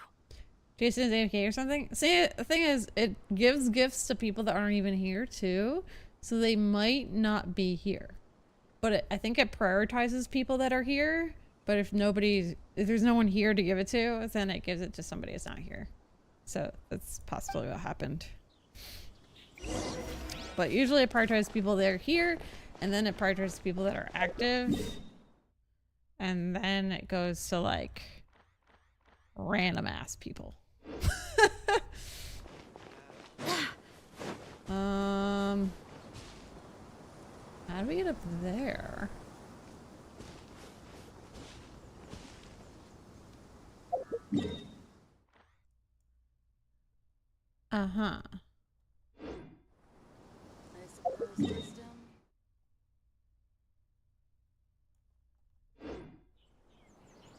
Jason's AFK or something? See, the thing is, it gives gifts to people that aren't even here too. So they might not be here. But I think it prioritizes people that are here. But if there's no one here to give it to, then it gives it to somebody that's not here. So that's possibly what happened. But usually it prioritizes people that are here, and then it prioritizes people that are active. And then it goes to like random ass people. How do we get up there? Uh-huh.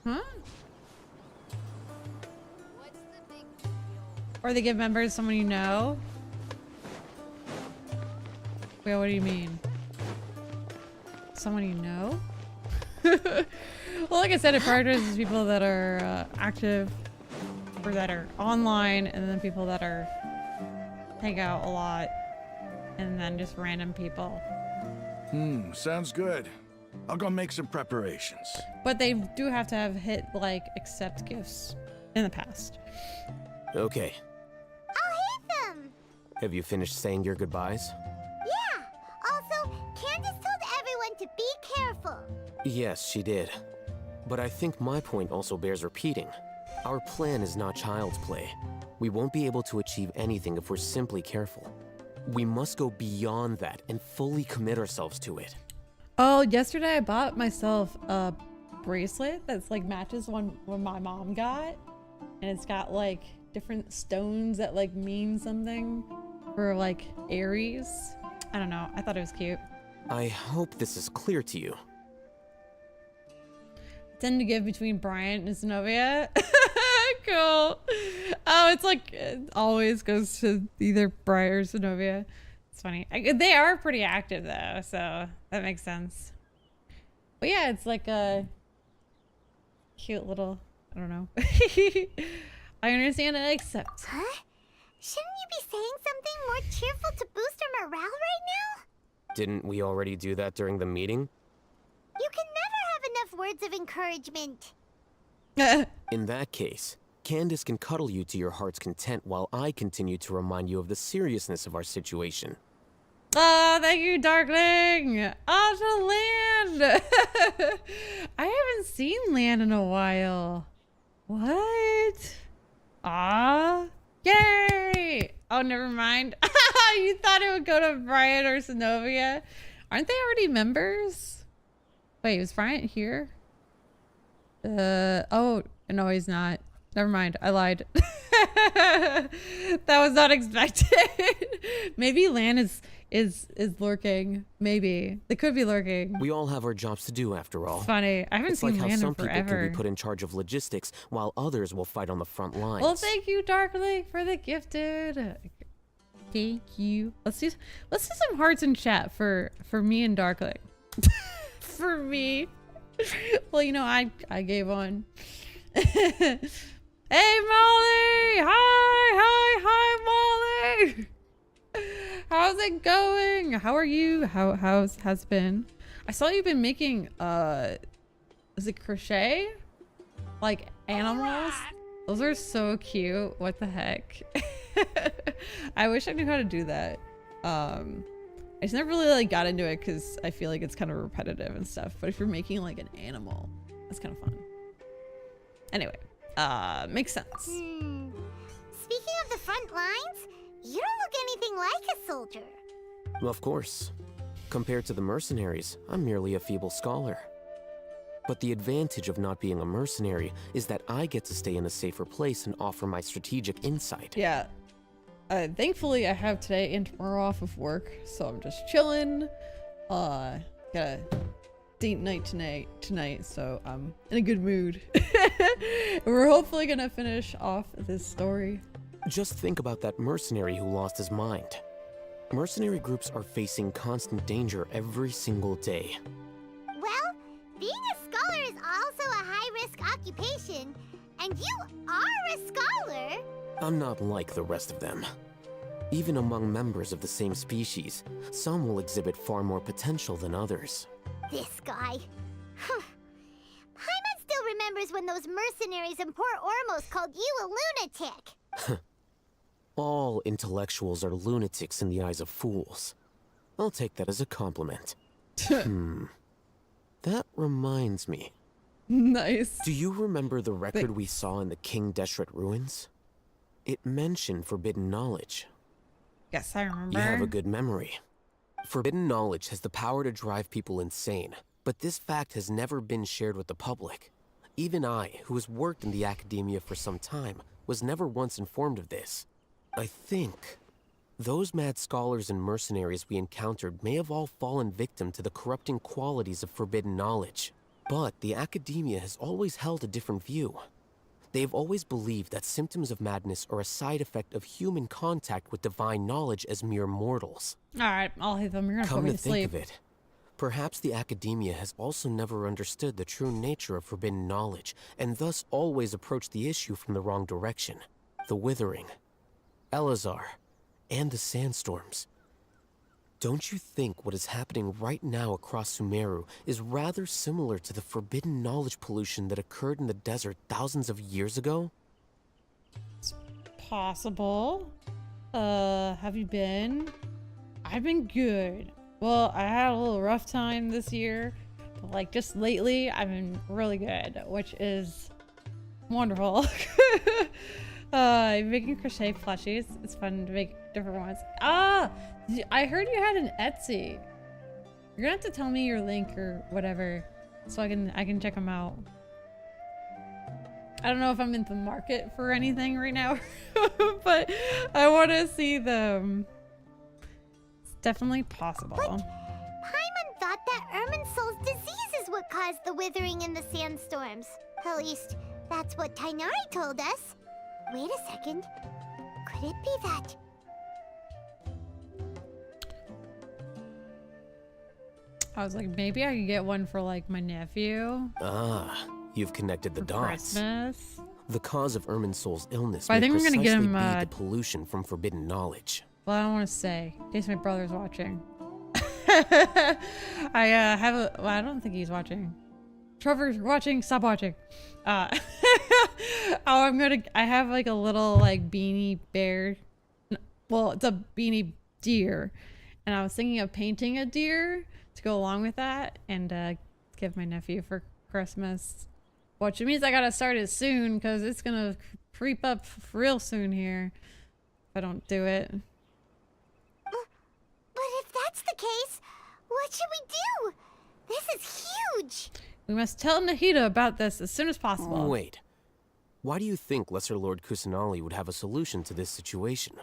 Huh? Or they give members someone you know? Wait, what do you mean? Someone you know? Well, like I said, it prioritizes people that are active or that are online, and then people that are hang out a lot, and then just random people. Sounds good. I'll go make some preparations. But they do have to have hit like accept gifts in the past. Okay. I'll hit them. Have you finished saying your goodbyes? Yeah. Also, Candace told everyone to be careful. Yes, she did. But I think my point also bears repeating. Our plan is not child's play. We won't be able to achieve anything if we're simply careful. We must go beyond that and fully commit ourselves to it. Oh, yesterday I bought myself a bracelet that's like matches one my mom got, and it's got like different stones that like mean something for like Aries. I don't know. I thought it was cute. I hope this is clear to you. Tend to give between Bryant and Zenobia. Cool. Oh, it's like it always goes to either Bryant or Zenobia. It's funny. They are pretty active though, so that makes sense. But yeah, it's like a cute little, I don't know. I understand and accept. Huh? Shouldn't you be saying something more cheerful to boost our morale right now? Didn't we already do that during the meeting? You can never have enough words of encouragement. In that case, Candace can cuddle you to your heart's content while I continue to remind you of the seriousness of our situation. Oh, thank you, Darkling! Oh, to Land! I haven't seen Land in a while. What? Ah, yay! Oh, never mind. You thought it would go to Bryant or Sinovia? Aren't they already members? Wait, was Bryant here? Oh, no, he's not. Never mind, I lied. That was not expected. Maybe Lan is lurking. Maybe. They could be lurking. We all have our jobs to do after all. It's funny. I haven't it's seen like Lan how some in people forever. can be put in charge of logistics while others will fight on the front lines. Well, thank you, Darkling, for the gifted. Thank you. Let's do some hearts in chat for me and Darkling. For me. Well, you know, I gave one. Hey, Molly! Hi, Molly! How's it going? How are you? How's it been? I saw you've been making is it crochet? Like animals? Those are so cute. What the heck? I wish I knew how to do that. I just never really like got into it because I feel like it's kind of repetitive and stuff. But if you're making like an animal, that's kind of fun. Anyway, makes sense. Speaking of the front lines, you don't look anything like a soldier. Of course. Compared to the mercenaries, I'm merely a feeble scholar. But the advantage of not being a mercenary is that I get to stay in a safer place and offer my strategic insight. Yeah. Thankfully, I have today and tomorrow off of work, so I'm just chilling. Got a date night tonight, so I'm in a good mood. We're hopefully gonna finish off this story. Just think about that mercenary who lost his mind. Mercenary groups are facing constant danger every single day. Well, being a scholar is also a high-risk occupation, and you are a scholar. I'm not like the rest of them. Even among members of the same species, some will exhibit far more potential than others. This guy. Paimon still remembers when those mercenaries in Port Ormos called you a lunatic. All intellectuals are lunatics in the eyes of fools. I'll take that as a compliment. That reminds me. Nice. Do you remember the record we saw in the King Deshret ruins? It mentioned forbidden knowledge. Yes, I remember. You have a good memory. Forbidden knowledge has the power to drive people insane, but this fact has never been shared with the public. Even I, who has worked in the academia for some time, was never once informed of this. I think those mad scholars and mercenaries we encountered may have all fallen victim to the corrupting qualities of forbidden knowledge. But the academia has always held a different view. They have always believed that symptoms of madness are a side effect of human contact with divine knowledge as mere mortals. Alright, I'll hit them. You're gonna put Come me to to think sleep. of it, perhaps the academia has also never understood the true nature of forbidden knowledge, and thus always approached the issue from the wrong direction. The Withering, Elazar, and the Sandstorms. Don't you think what is happening right now across Sumeru is rather similar to the forbidden knowledge pollution that occurred in the desert thousands of years ago? It's possible. Have you been? I've been good. Well, I had a little rough time this year, but like just lately, I've been really good, which is wonderful. Making crochet plushies. It's fun to make different ones. Ah, I heard you had an Etsy. You're gonna have to tell me your link or whatever, so I can check them out. I don't know if I'm in the market for anything right now, but I want to see them. It's definitely possible. But Paimon thought that Irminsul's disease is what caused the withering in the sandstorms. At least, that's what Tighnari told us. Wait a second. Could it be that? I was like, maybe I could get one for like my nephew. Ah, you've connected the for dots. Christmas. The cause of Irminsul's illness But I may think we're gonna get precisely him, be the pollution from forbidden knowledge. Well, I don't want to say, in case my brother's watching. I have a. Well, I don't think he's watching. Trevor's watching. Stop watching. Oh, I have like a little like beanie bear. Well, it's a beanie deer, and I was thinking of painting a deer to go along with that and give my nephew for Christmas. Which means I gotta start it soon because it's gonna creep up real soon here if I don't do it. But if that's the case, what should we do? This is huge! We must tell Nahida about this as soon as possible. Wait. Why do you think Lesser Lord Kusanali would have a solution to this situation?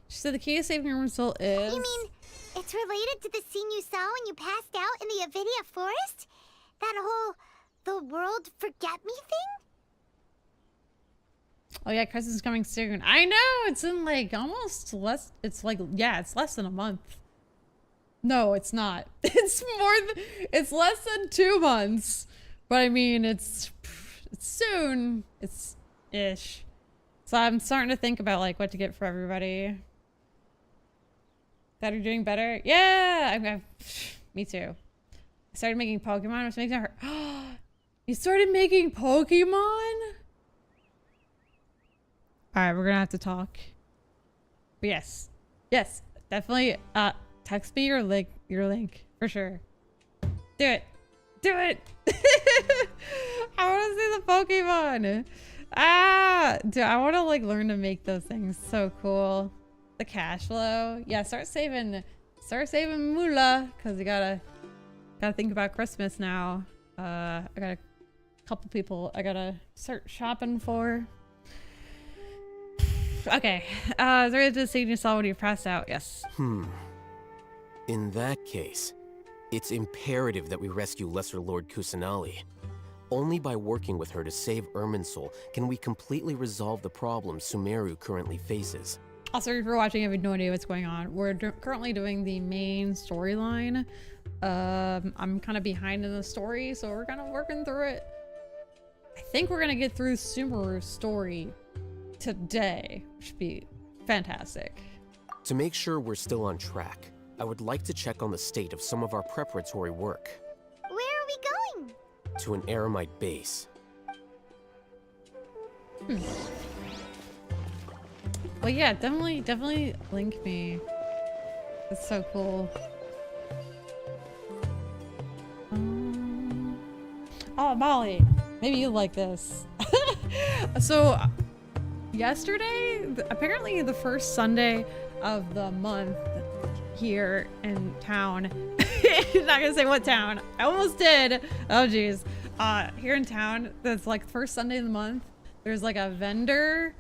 She said the key to saving her soul is... You mean it's related to the scene you saw when you passed out in the Avidia forest? That whole the world forget me thing? Oh yeah, Christmas is coming soon. I know, it's in like almost less, it's like, yeah, it's less than a month. No, it's not. It's it's less than 2 months. But I mean, it's soon. It's ish. So I'm starting to think about like what to get for everybody. That are doing better? Yeah, me too. I started making Pokemon, which makes it hurt. You started making Pokemon? Alright, we're gonna have to talk. But yes. Yes, definitely text me your link for sure. Do it. Do it. I want to see the Pokemon. Dude, I want to like learn to make those things. So cool. The cash flow. Yeah, start saving moolah because you gotta think about Christmas now. I got a couple people I gotta start shopping for. Okay. Is there a decision you saw when you passed out? Yes. In that case, it's imperative that we rescue Lesser Lord Kusanali. Only by working with her to save Irminsul can we completely resolve the problems Sumeru currently faces. Also, if you're watching, I have no idea what's going on. We're currently doing the main storyline. I'm kind of behind in the story, so we're kind of working through it. I think we're gonna get through Sumeru's story today, which would be fantastic. To make sure we're still on track, I would like to check on the state of some of our preparatory work. Where are we going? To an Aramite base. Well, yeah, definitely link me. It's so cool. Oh, Molly, maybe you like this. So, yesterday, apparently the first Sunday of the month here in town. Not gonna say what town. I almost did. Oh, geez. Here in town, that's like first Sunday of the month. There's like a vendor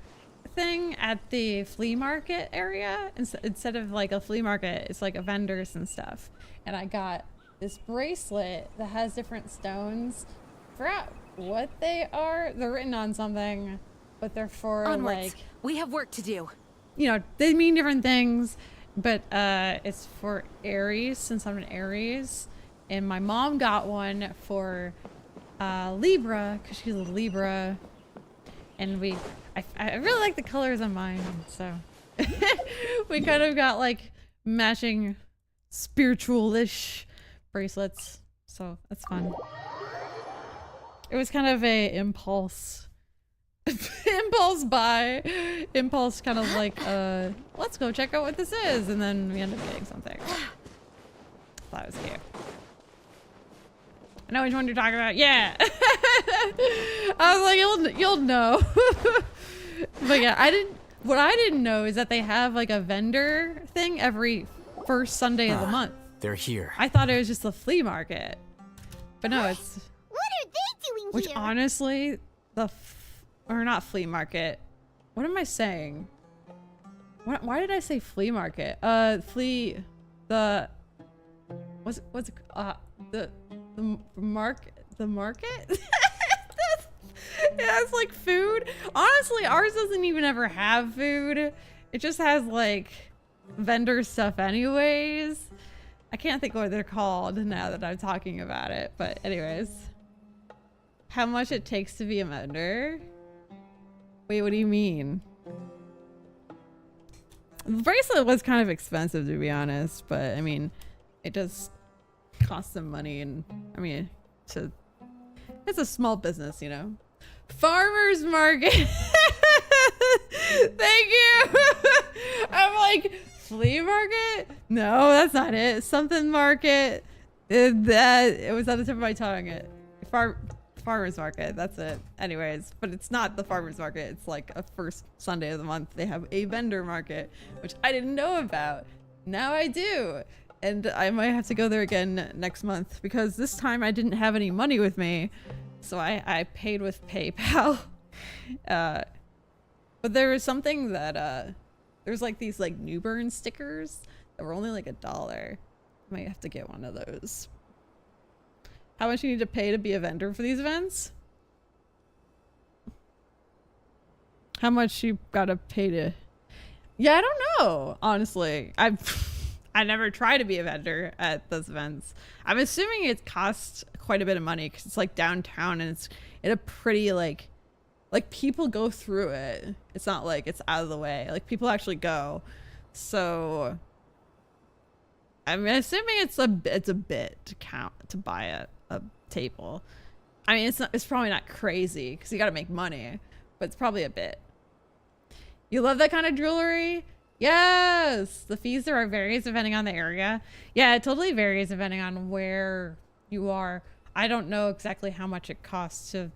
thing at the flea market area. Instead of like a flea market, it's like a vendors and stuff. And I got this bracelet that has different stones. I forgot what they are. They're written on something, but they're for Onwards. like, We have work to do. you know, they mean different things, but it's for Aries, since I'm an Aries. And my mom got one for Libra, because she's a Libra. And I really like the colors on mine, so we kind of got like matching spiritual-ish bracelets, so that's fun. It was kind of a impulse buy, impulse kind of like let's go check out what this is, and then we end up getting something. Thought it was cute. I know which one you're talking about. Yeah. I was like, you'll know. But yeah, what I didn't know is that they have like a vendor thing every first Sunday of the month. They're here. I thought it was just a flea market. But no, it's... What are they doing Which here? honestly, or not flea market. What am I saying? Why did I say flea market? The market? Yeah, it's like food. Honestly, ours doesn't even ever have food. It just has like vendor stuff anyways. I can't think what they're called now that I'm talking about it, but anyways. How much it takes to be a vendor? Wait, what do you mean? The bracelet was kind of expensive, to be honest, but I mean, it does cost some money, and I mean, it's a small business, you know. Farmers market. Thank you. I'm like, flea market? No, that's not it. Something market. It was at the tip of my tongue. Farmers market, that's it. Anyways, but it's not the farmers market. It's like a first Sunday of the month. They have a vendor market, which I didn't know about. Now I do. And I might have to go there again next month because this time I didn't have any money with me. So I paid with PayPal. But there was something that, there's like these like Newburn stickers that were only like $1. I might have to get one of those. How much you need to pay to be a vendor for these events? How much you gotta pay to... Yeah, I don't know, honestly. I never try to be a vendor at those events. I'm assuming it costs quite a bit of money because it's like downtown and it's in a pretty like people go through it. It's not like it's out of the way. Like people actually go. So I'm assuming it's a bit to buy a table. I mean, it's probably not crazy because you got to make money, but it's probably a bit. You love that kind of jewelry? Yes. The fees there are varies depending on the area. Yeah, it totally varies depending on where you are. I don't know exactly how much it costs to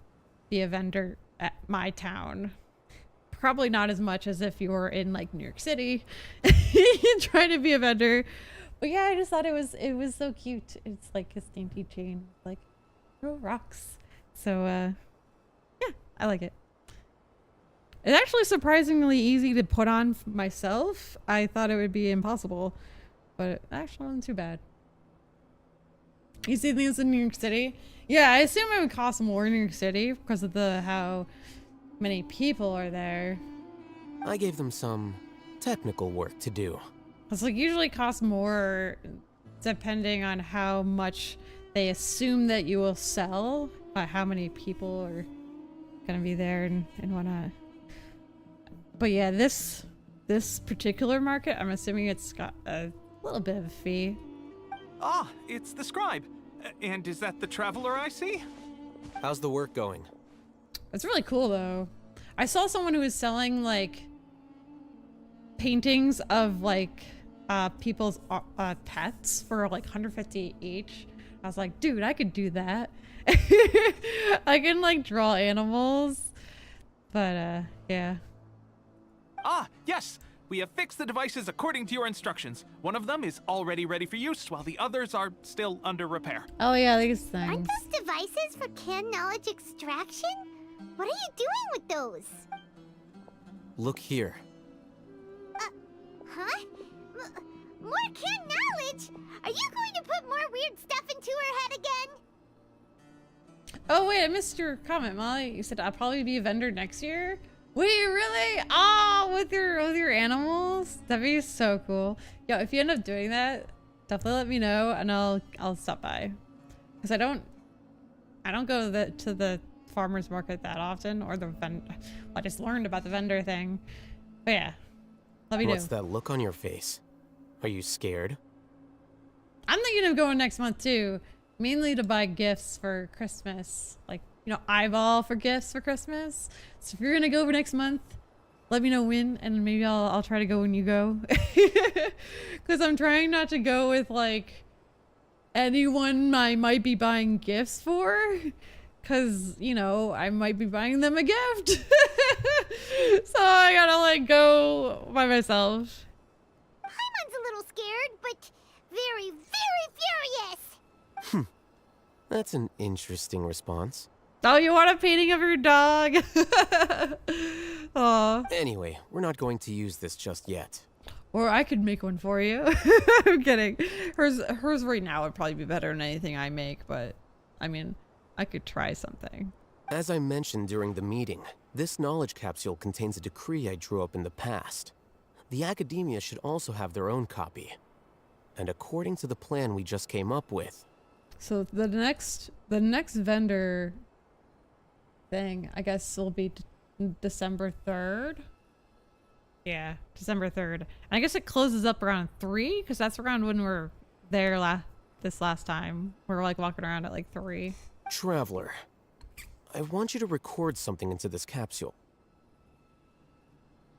be a vendor at my town. Probably not as much as if you were in like New York City trying to be a vendor. But yeah, I just thought it was so cute. It's like a dainty chain, like little rocks. So yeah, I like it. It's actually surprisingly easy to put on myself. I thought it would be impossible, but it actually wasn't too bad. You see things in New York City? Yeah, I assume it would cost more in New York City because of how many people are there. I gave them some technical work to do. It's like usually costs more depending on how much they assume that you will sell, by how many people are gonna be there and whatnot. But yeah, this particular market, I'm assuming it's got a little bit of a fee. Ah, it's the scribe. And is that the traveler I see? How's the work going? It's really cool though. I saw someone who was selling like paintings of like people's pets for like 150 each. I was like, dude, I could do that. I can like draw animals. But yeah. Ah, yes! We have fixed the devices according to your instructions. One of them is already ready for use, while the others are still under repair. Oh yeah, these things. Aren't those devices for canned knowledge extraction? What are you doing with those? Look here. Huh? More canned knowledge? Are you going to put more weird stuff into her head again? Oh wait, I missed your comment, Molly. You said I'll probably be a vendor next year. Wait, really? Oh, with your animals? That'd be so cool. Yo, if you end up doing that, definitely let me know and I'll stop by. Cause I don't go to the farmers market that often, or I just learned about the vendor thing. But yeah, let me know. What's that look on your face? Are you scared? I'm thinking of going next month too, mainly to buy gifts for Christmas, like, you know, eyeball for gifts for Christmas. So if you're gonna go for next month, let me know when, and maybe I'll try to go when you go. Because I'm trying not to go with like anyone I might be buying gifts for, because, you know, I might be buying them a gift. So I gotta like go by myself. Paimon's a little scared, but very, very furious. That's an interesting response. Oh, you want a painting of your dog? Aw. Anyway, we're not going to use this just yet. Or I could make one for you. I'm kidding. Hers right now would probably be better than anything I make, but I mean, I could try something. As I mentioned during the meeting, this knowledge capsule contains a decree I drew up in the past. The Academia should also have their own copy. And according to the plan we just came up with... So the next vendor thing, I guess, will be December 3rd. Yeah, December 3rd. And I guess it closes up around 3, because that's around when we're there this last time. We were like walking around at like 3. Traveler, I want you to record something into this capsule.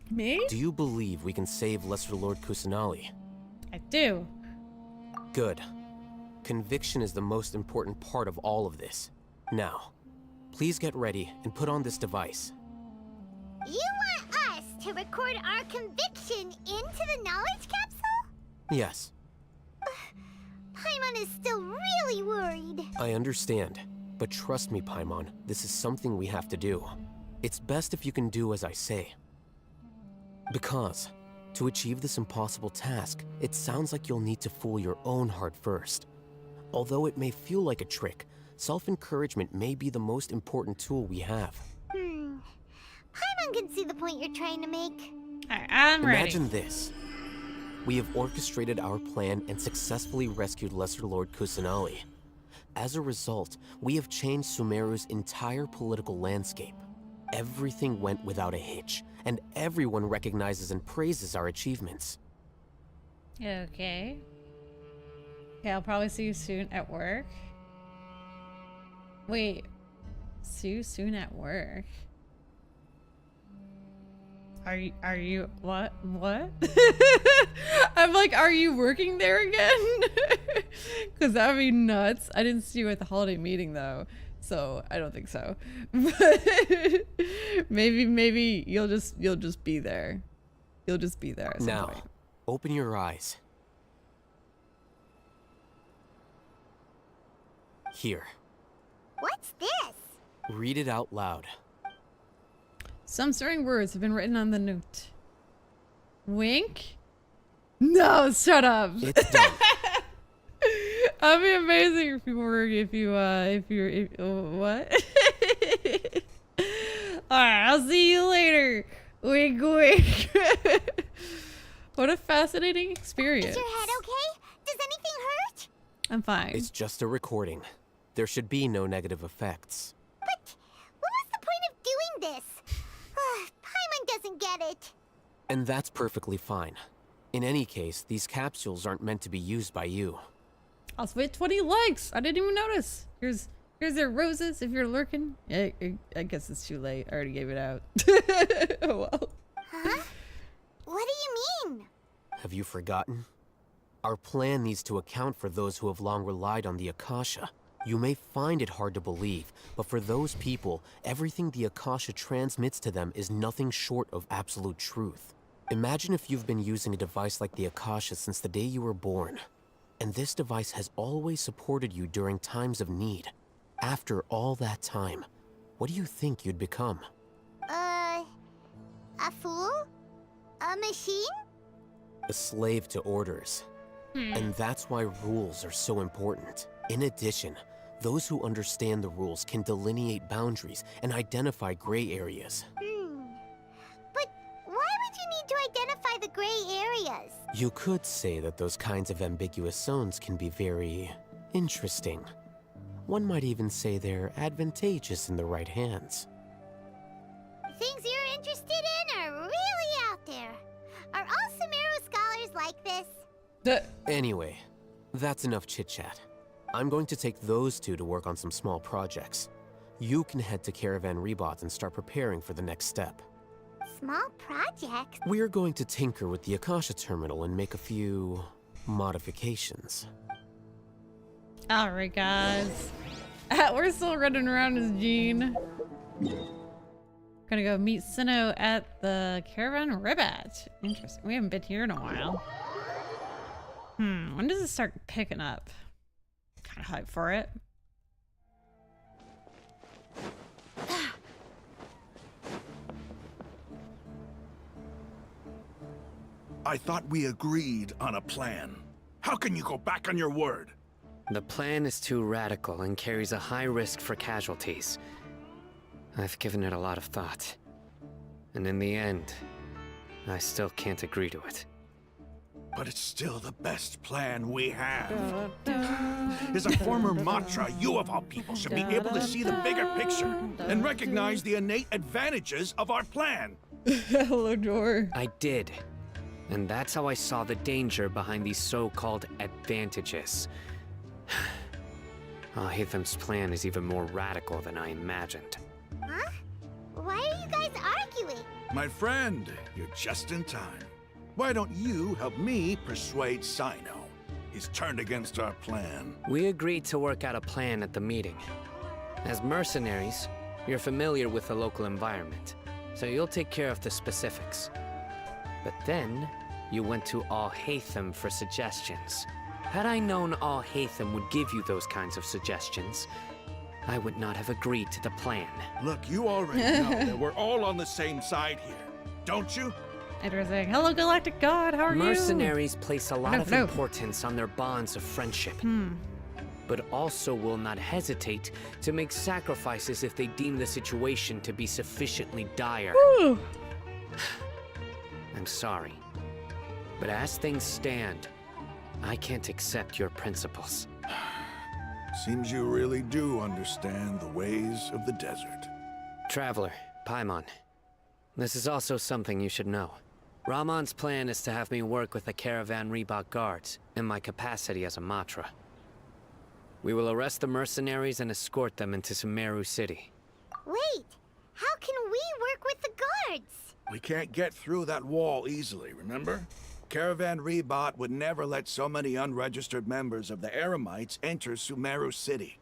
Me? Do you believe we can save Lesser Lord Kusanali? I do. Good. Conviction is the most important part of all of this. Now, please get ready and put on this device. You want us to record our conviction into the knowledge capsule? Yes, Paimon is still really worried. I understand. But trust me, Paimon, this is something we have to do. It's best if you can do as I say. Because, to achieve this impossible task, it sounds like you'll need to fool your own heart first. Although it may feel like a trick, self-encouragement may be the most important tool we have. Paimon can see the point you're trying to make. I'm ready. Imagine this. We have orchestrated our plan and successfully rescued Lesser Lord Kusanali. As a result, we have changed Sumeru's entire political landscape. Everything went without a hitch, and everyone recognizes and praises our achievements. Okay. Okay, I'll probably see you soon at work. Wait. See you soon at work? Are you what? I'm like, are you working there again? Cause that'd be nuts. I didn't see you at the holiday meeting though, so I don't think so. But maybe you'll just be there. You'll just be there at some Now, point. open your eyes. Here, What's this? read it out loud. Some stirring words have been written on the note. Wink? No, shut up. It's done. That'd be amazing if you were, what? Alright, I'll see you later. Wink, wink. What a fascinating experience. Is your head okay? Does anything hurt? I'm fine. It's just a recording. There should be no negative effects. But what was the point of doing this? Paimon doesn't get it. And that's perfectly fine. In any case, these capsules aren't meant to be used by you. I'll split 20 likes. I didn't even notice. Here's their roses if you're lurking. I guess it's too late. I already gave it out. Oh well. Huh? What do you mean? Have you forgotten? Our plan needs to account for those who have long relied on the Akasha. You may find it hard to believe, but for those people, everything the Akasha transmits to them is nothing short of absolute truth. Imagine if you've been using a device like the Akasha since the day you were born, and this device has always supported you during times of need. After all that time, what do you think you'd become? A fool? A machine? A slave to orders. And that's why rules are so important. In addition, those who understand the rules can delineate boundaries and identify gray areas. But why would you need to identify the gray areas? You could say that those kinds of ambiguous zones can be very interesting. One might even say they're advantageous in the right hands. Things you're interested in are really out there. Are all Sumeru scholars like this? Anyway, that's enough chit-chat. I'm going to take those two to work on some small projects. You can head to Caravan Ribat and start preparing for the next step. Small projects? We're going to tinker with the Akasha terminal and make a few modifications. Alright, guys. We're still running around as Jean. Gonna go meet Sino at the Caravan Ribat. Interesting. We haven't been here in a while. When does it start picking up? Kind of hyped for it. I thought we agreed on a plan. How can you go back on your word? The plan is too radical and carries a high risk for casualties. I've given it a lot of thought. And in the end, I still can't agree to it. But it's still the best plan we have. As a former Matra, you of all people should be able to see the bigger picture and recognize the innate advantages of our plan. Hello, Door. I did. And that's how I saw the danger behind these so-called advantages. Alhaitham's plan is even more radical than I imagined. Huh? Why are you guys arguing? My friend, you're just in time. Why don't you help me persuade Sino? He's turned against our plan. We agreed to work out a plan at the meeting. As mercenaries, you're familiar with the local environment, so you'll take care of the specifics. But then, you went to Alhaitham for suggestions. Had I known Alhaitham would give you those kinds of suggestions, I would not have agreed to the plan. Look, you already know that we're all on the same side here, don't you? Interesting. Hello, Galactic God. How are you? Mercenaries place a lot of importance on their bonds of friendship, but also will not hesitate to make sacrifices if they deem the situation to be sufficiently dire. Woo. I'm sorry, but as things stand, I can't accept your principles. Seems you really do understand the ways of the desert. Traveler, Paimon, this is also something you should know. Raman's plan is to have me work with the Caravan Ribat guards in my capacity as a Matra. We will arrest the mercenaries and escort them into Sumeru City. Wait, how can we work with the guards? We can't get through that wall easily, remember? Caravan Ribat would never let so many unregistered members of the Aramites enter Sumeru City.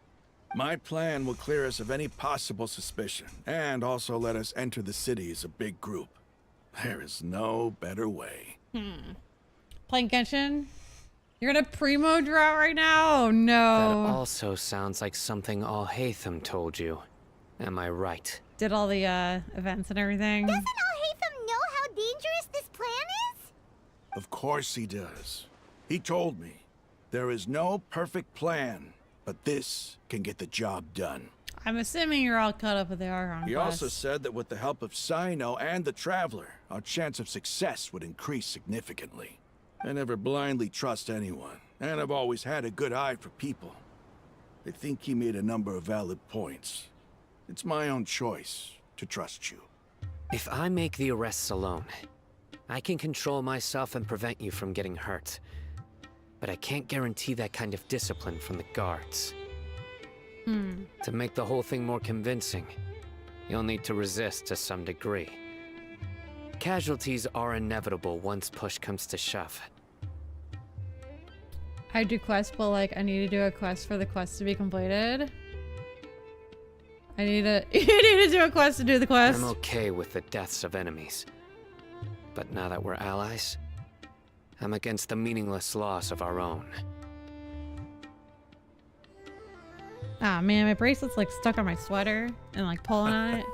My plan will clear us of any possible suspicion, and also let us enter the city as a big group. There is no better way. Playing Genshin? You're in a primo drought right now? Oh, no. That also sounds like something Alhaitham told you. Am I right? Did all the events and everything. Doesn't Alhaitham know how dangerous this plan is? Of course he does. He told me. There is no perfect plan, but this can get the job done. I'm assuming you're all caught up with the Archon. He also said that with the help of Sino and the Traveler, our chance of success would increase significantly. I never blindly trust anyone, and I've always had a good eye for people. I think he made a number of valid points. It's my own choice to trust you. If I make the arrests alone, I can control myself and prevent you from getting hurt. But I can't guarantee that kind of discipline from the guards. To make the whole thing more convincing, you'll need to resist to some degree. Casualties are inevitable once push comes to shove. I do quests, but like I need to do a quest for the quest to be completed. I need to you need to do a quest to do the quest. I'm okay with the deaths of enemies. But now that we're allies, I'm against the meaningless loss of our own. Ah man, my bracelet's like stuck on my sweater and like pulling on it.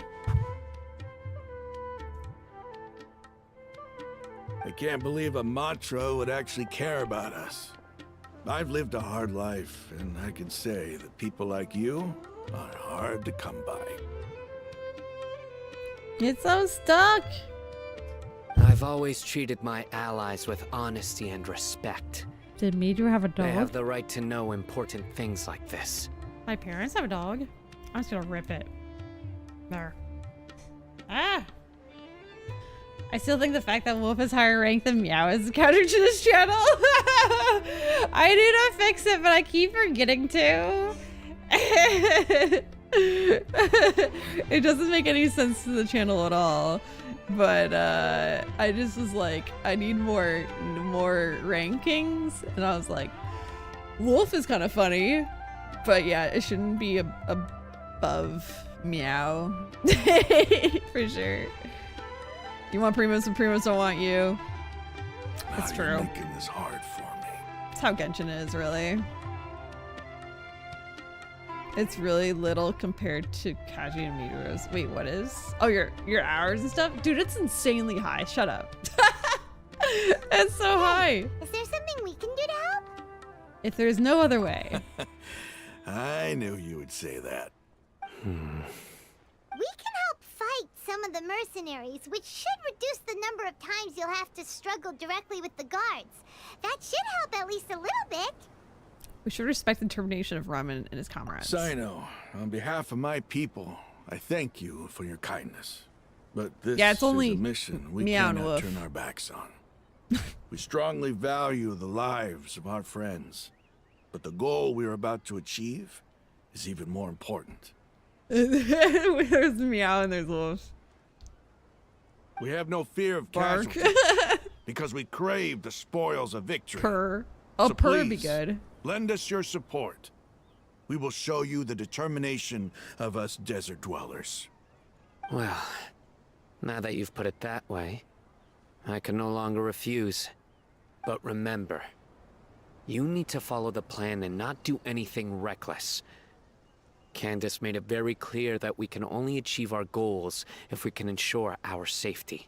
I can't believe a Matra would actually care about us. I've lived a hard life, and I can say that people like you are hard to come by. It's so stuck. I've always treated my allies with honesty and respect. Did Mijou have a dog? They have the right to know important things like this. My parents have a dog. I'm just gonna rip it. There. Ah! I still think the fact that Wolf is higher ranked than Meow is counter to this channel. I need to fix it, but I keep forgetting to. It doesn't make any sense to the channel at all. But I just was like, I need more rankings, and I was like, Wolf is kind of funny. But yeah, it shouldn't be above Meow. For sure. You want Primos and Primos don't want you. That's true. You're making this hard for me. That's how Genshin is, really. It's really little compared to Kaji and Miju's. Wait, what is? Oh, your hours and stuff? Dude, it's insanely high. Shut up. It's so high. Is there something we can do to help? If there's no other way. I knew you would say that. We can help fight some of the mercenaries, which should reduce the number of times you'll have to struggle directly with the guards. That should help at least a little bit. We should respect the determination of Raman and his comrades. Sino, on behalf of my people, I thank you for your kindness. But this it's only is a mission we Meow and cannot Wolf. turn our backs on. We strongly value the lives of our friends, but the goal we are about to achieve is even more important. There's meow and there's wolf. We have no fear of Bark. casualties because we crave the spoils of victory. Purr. Oh, So purr would be please, good. lend us your support. We will show you the determination of us desert dwellers. Well, now that you've put it that way, I can no longer refuse. But remember, you need to follow the plan and not do anything reckless. Candace made it very clear that we can only achieve our goals if we can ensure our safety.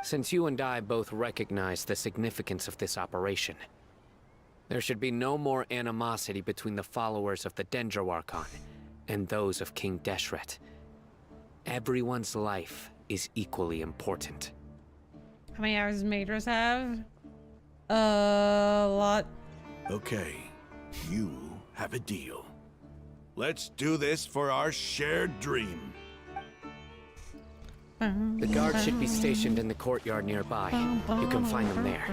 Since you and I both recognize the significance of this operation, there should be no more animosity between the followers of the Dendro Archon and those of King Deshret. Everyone's life is equally important. How many hours does Majors have? A lot. Okay, you have a deal. Let's do this for our shared dream. The guards should be stationed in the courtyard nearby. You can find them there.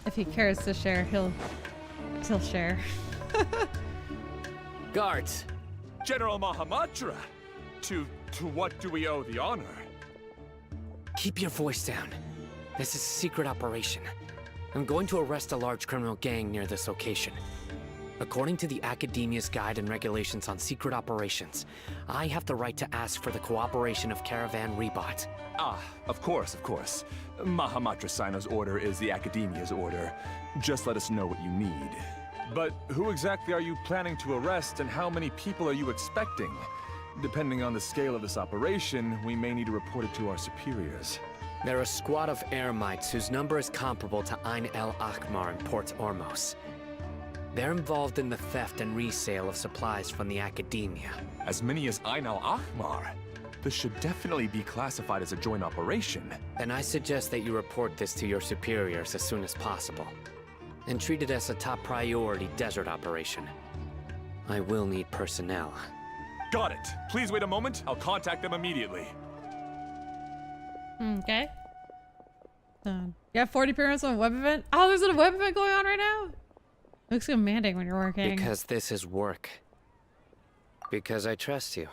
If he cares to share, he'll share. Guards! General Mahamatra! To what do we owe the honor? Keep your voice down. This is a secret operation. I'm going to arrest a large criminal gang near this location. According to the Academia's Guide and Regulations on Secret Operations, I have the right to ask for the cooperation of Caravan Ribat. Ah, of course, of course. Mahamatra Sino's order is the Academia's order. Just let us know what you need. But who exactly are you planning to arrest, and how many people are you expecting? Depending on the scale of this operation, we may need to report it to our superiors. They're a squad of Eremites whose number is comparable to Ain el Akhmar in Port Ormos. They're involved in the theft and resale of supplies from the Academia. As many as Ain el Akhmar? This should definitely be classified as a joint operation. Then I suggest that you report this to your superiors as soon as possible, and treat it as a top priority desert operation. I will need personnel. Got it. Please wait a moment. I'll contact them immediately. Okay. Done. You have 40 appearances on a web event? Oh, there's a web event going on right now? Looks demanding when you're working. Because this is work. Because I trust you.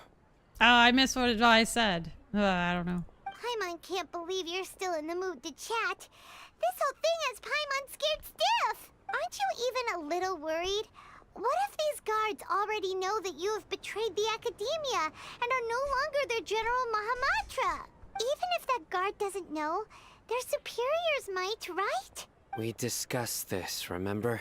Oh, I missed what I said. I don't know. Paimon can't believe you're still in the mood to chat. This whole thing has Paimon scared stiff. Aren't you even a little worried? What if these guards already know that you have betrayed the Academia and are no longer their General Mahamatra? Even if that guard doesn't know, their superiors might, right? We discussed this, remember?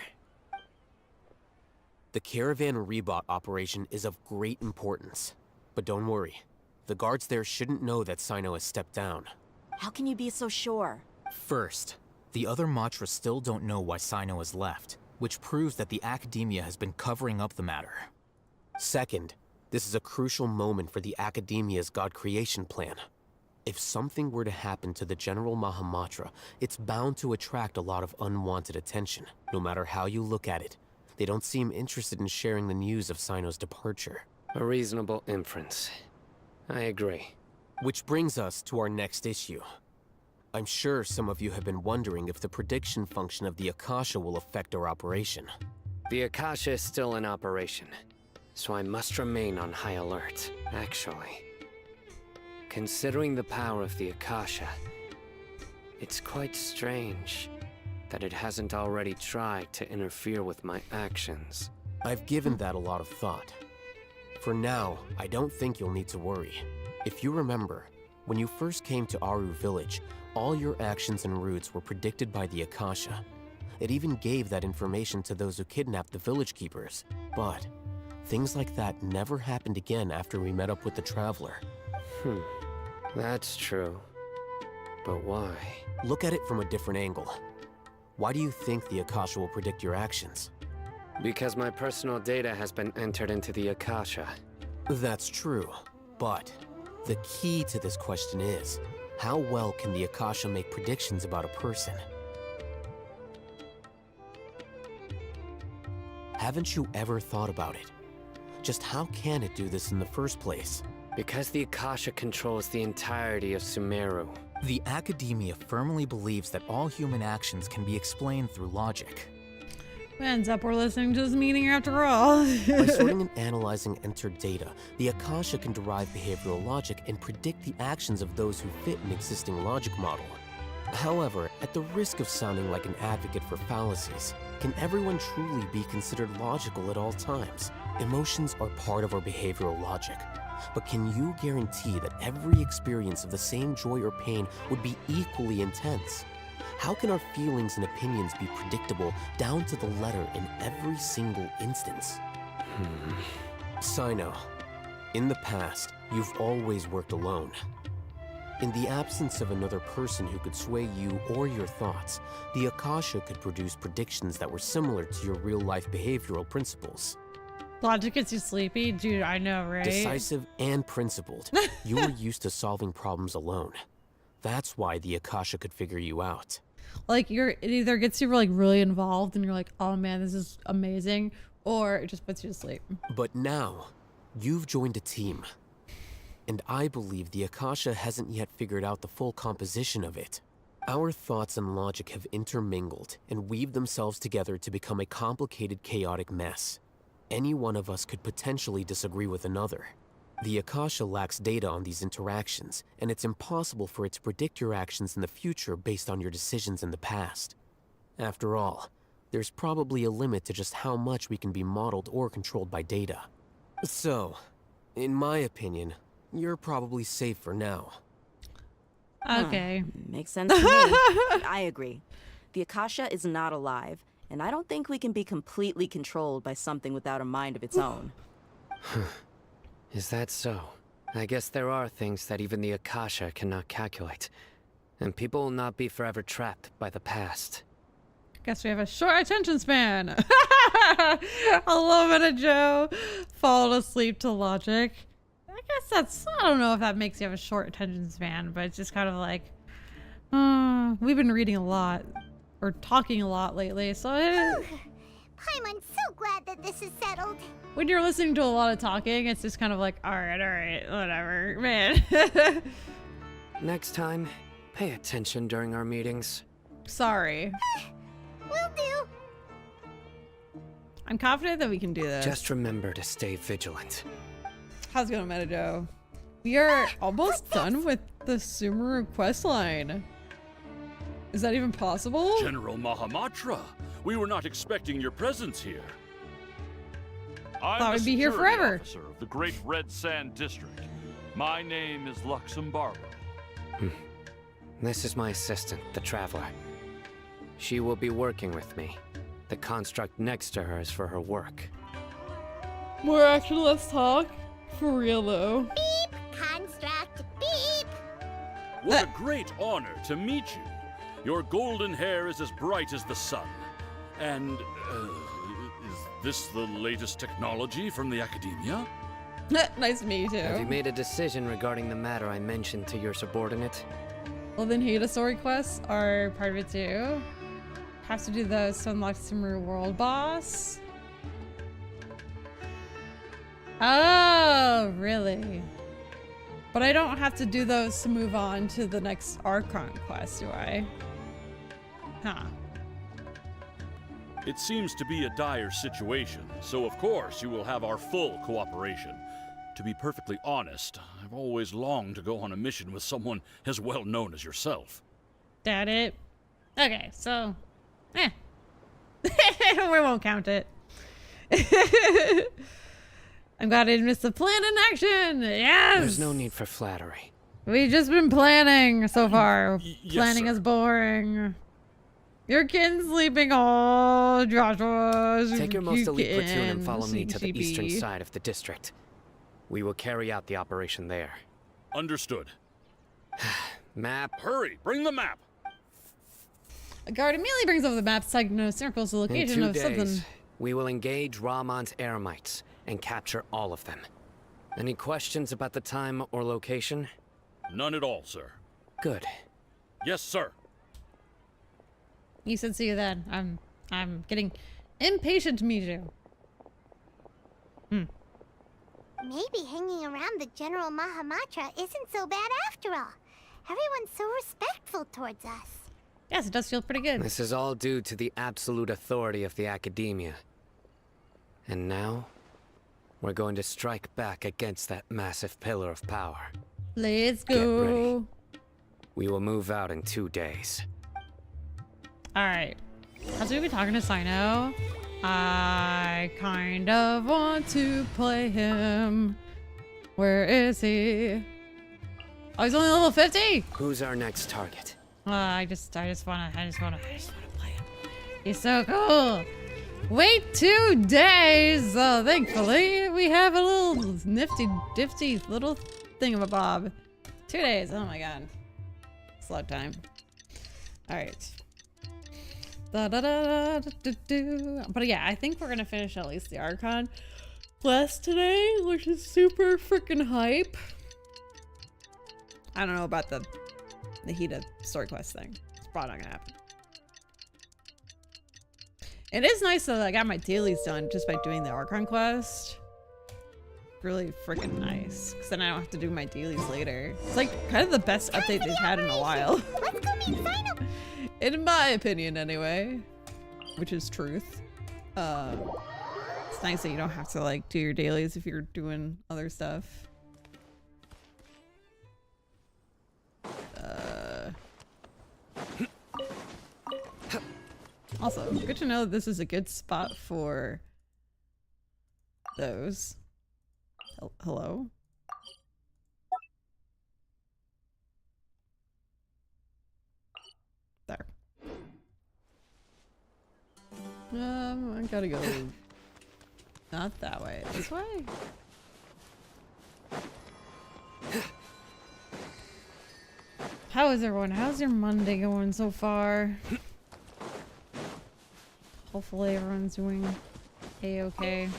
The Caravan Ribat operation is of great importance. But don't worry, the guards there shouldn't know that Sino has stepped down. How can you be so sure? First, the other Matras still don't know why Sino has left, which proves that the Academia has been covering up the matter. Second, this is a crucial moment for the Academia's God creation plan. If something were to happen to the General Mahamatra, it's bound to attract a lot of unwanted attention. No matter how you look at it, they don't seem interested in sharing the news of Sino's departure. A reasonable inference. I agree. Which brings us to our next issue. I'm sure some of you have been wondering if the prediction function of the Akasha will affect our operation. The Akasha is still in operation, so I must remain on high alert. Actually, considering the power of the Akasha, it's quite strange that it hasn't already tried to interfere with my actions. I've given that a lot of thought. For now, I don't think you'll need to worry. If you remember, when you first came to Aru village, all your actions and routes were predicted by the Akasha. It even gave that information to those who kidnapped the village keepers. But things like that never happened again after we met up with the Traveler. That's true. But why? Look at it from a different angle. Why do you think the Akasha will predict your actions? Because my personal data has been entered into the Akasha. That's true, but the key to this question is, how well can the Akasha make predictions about a person? Haven't you ever thought about it? just how can it do this in the first place? Because the Akasha controls the entirety of Sumeru. The Academia firmly believes that all human actions can be explained through logic. Ends up we're listening to this meeting after all. By sorting and analyzing entered data, the Akasha can derive behavioral logic and predict the actions of those who fit an existing logic model. However, at the risk of sounding like an advocate for fallacies, can everyone truly be considered logical at all times? Emotions are part of our behavioral logic. But can you guarantee that every experience of the same joy or pain would be equally intense? How can our feelings and opinions be predictable down to the letter in every single instance? Sino, in the past, you've always worked alone. In the absence of another person who could sway you or your thoughts, the Akasha could produce predictions that were similar to your real-life behavioral principles. Logic gets you sleepy? Dude, I know, right? Decisive and principled. You were used to solving problems alone. That's why the Akasha could figure you out. Like, it either gets you like really involved and you're like, oh man, this is amazing, or it just puts you to sleep. But now, you've joined a team. And I believe the Akasha hasn't yet figured out the full composition of it. Our thoughts and logic have intermingled and weaved themselves together to become a complicated, chaotic mess. Any one of us could potentially disagree with another. The Akasha lacks data on these interactions, and it's impossible for it to predict your actions in the future based on your decisions in the past. After all, there's probably a limit to just how much we can be modeled or controlled by data. So, in my opinion, you're probably safe for now. Okay. Makes sense to me. I agree. The Akasha is not alive, and I don't think we can be completely controlled by something without a mind of its own. Is that so? I guess there are things that even the Akasha cannot calculate. And people will not be forever trapped by the past. Guess we have a short attention span. I love it, Joe. Falling asleep to logic. I guess that's, I don't know if that makes you have a short attention span, but it's just kind of like, we've been reading a lot, or talking a lot lately, so Paimon's so glad that this is settled. when you're listening to a lot of talking, it's just kind of like, all right, whatever, man. Next time, pay attention during our meetings. Sorry. Will do. I'm confident that we can do this. Just remember to stay vigilant. How's it going, Mijou? We are almost done with the Sumeru questline. Is that even possible? General Mahamatra, we were not expecting your presence here. I'm Thought the we'd be here security forever. officer of the Great Red Sand District. My name is Luxembargo. This is my assistant, the Traveler. She will be working with me. The construct next to her is for her work. More action, less talk. For real, though. Beep, construct, beep. What a great honor to meet you. Your golden hair is as bright as the sun. And, is this the latest technology from the Academia? Nice to meet you, too. Have you made a decision regarding the matter I mentioned to your subordinate? Well, then Nahida story quests are part of it, too. Have to do those to unlock Sumeru World Boss. Oh, really? But I don't have to do those to move on to the next Archon quest, do I? Huh. It seems to be a dire situation, so of course you will have our full cooperation. To be perfectly honest, I've always longed to go on a mission with someone as well known as yourself. That it? Okay, so... we won't count it. I'm glad I didn't miss the plan in action! Yes! There's no need for flattery. We've just been planning so far. Yes, Planning sir. is boring. Your kid's sleeping. Oh, Joshua. Take your most elite platoon and kitten. follow me to the Sleepy. eastern side of the district. We will carry out the operation there. Understood. Map. Hurry, bring the map! A guard immediately brings over the map, taking circles the In location 2 of days, something. we will engage Raman's Eremites and capture all of them. Any questions about the time or location? None at all, sir. Good. Yes, sir. You said see you then. I'm getting impatient, Mijou. Maybe hanging around the General Mahamatra isn't so bad after all. Everyone's so respectful towards us. Yes, it does feel pretty good. This is all due to the absolute authority of the Academia. And now, we're going to strike back against that massive pillar of power. Let's go. Get ready. We will move out in 2 days. Alright. As we've been talking to Sino, I kind of want to play him. Where is he? Oh, he's only level 50? Who's our next target? I just wanna play him. He's so cool. Wait 2 days. Thankfully, we have a little nifty little thingamabob. 2 days. Oh my god. Slow time. Alright. But yeah, I think we're gonna finish at least the Archon quest today, which is super freaking hype. I don't know about the Nahida story quest thing. It's probably not gonna happen. It is nice that I got my dailies done just by doing the Archon quest. Really freaking nice, because then I don't have to do my dailies later. It's like kind of the best update they've had in a while. Let's go meet Sino. In my opinion, anyway. Which is truth. It's nice that you don't have to like do your dailies if you're doing other stuff. Also, good to know that this is a good spot for those. Hello? There. I gotta go not that way. This way? How is everyone? How's your Monday going so far? Hopefully everyone's doing a-okay.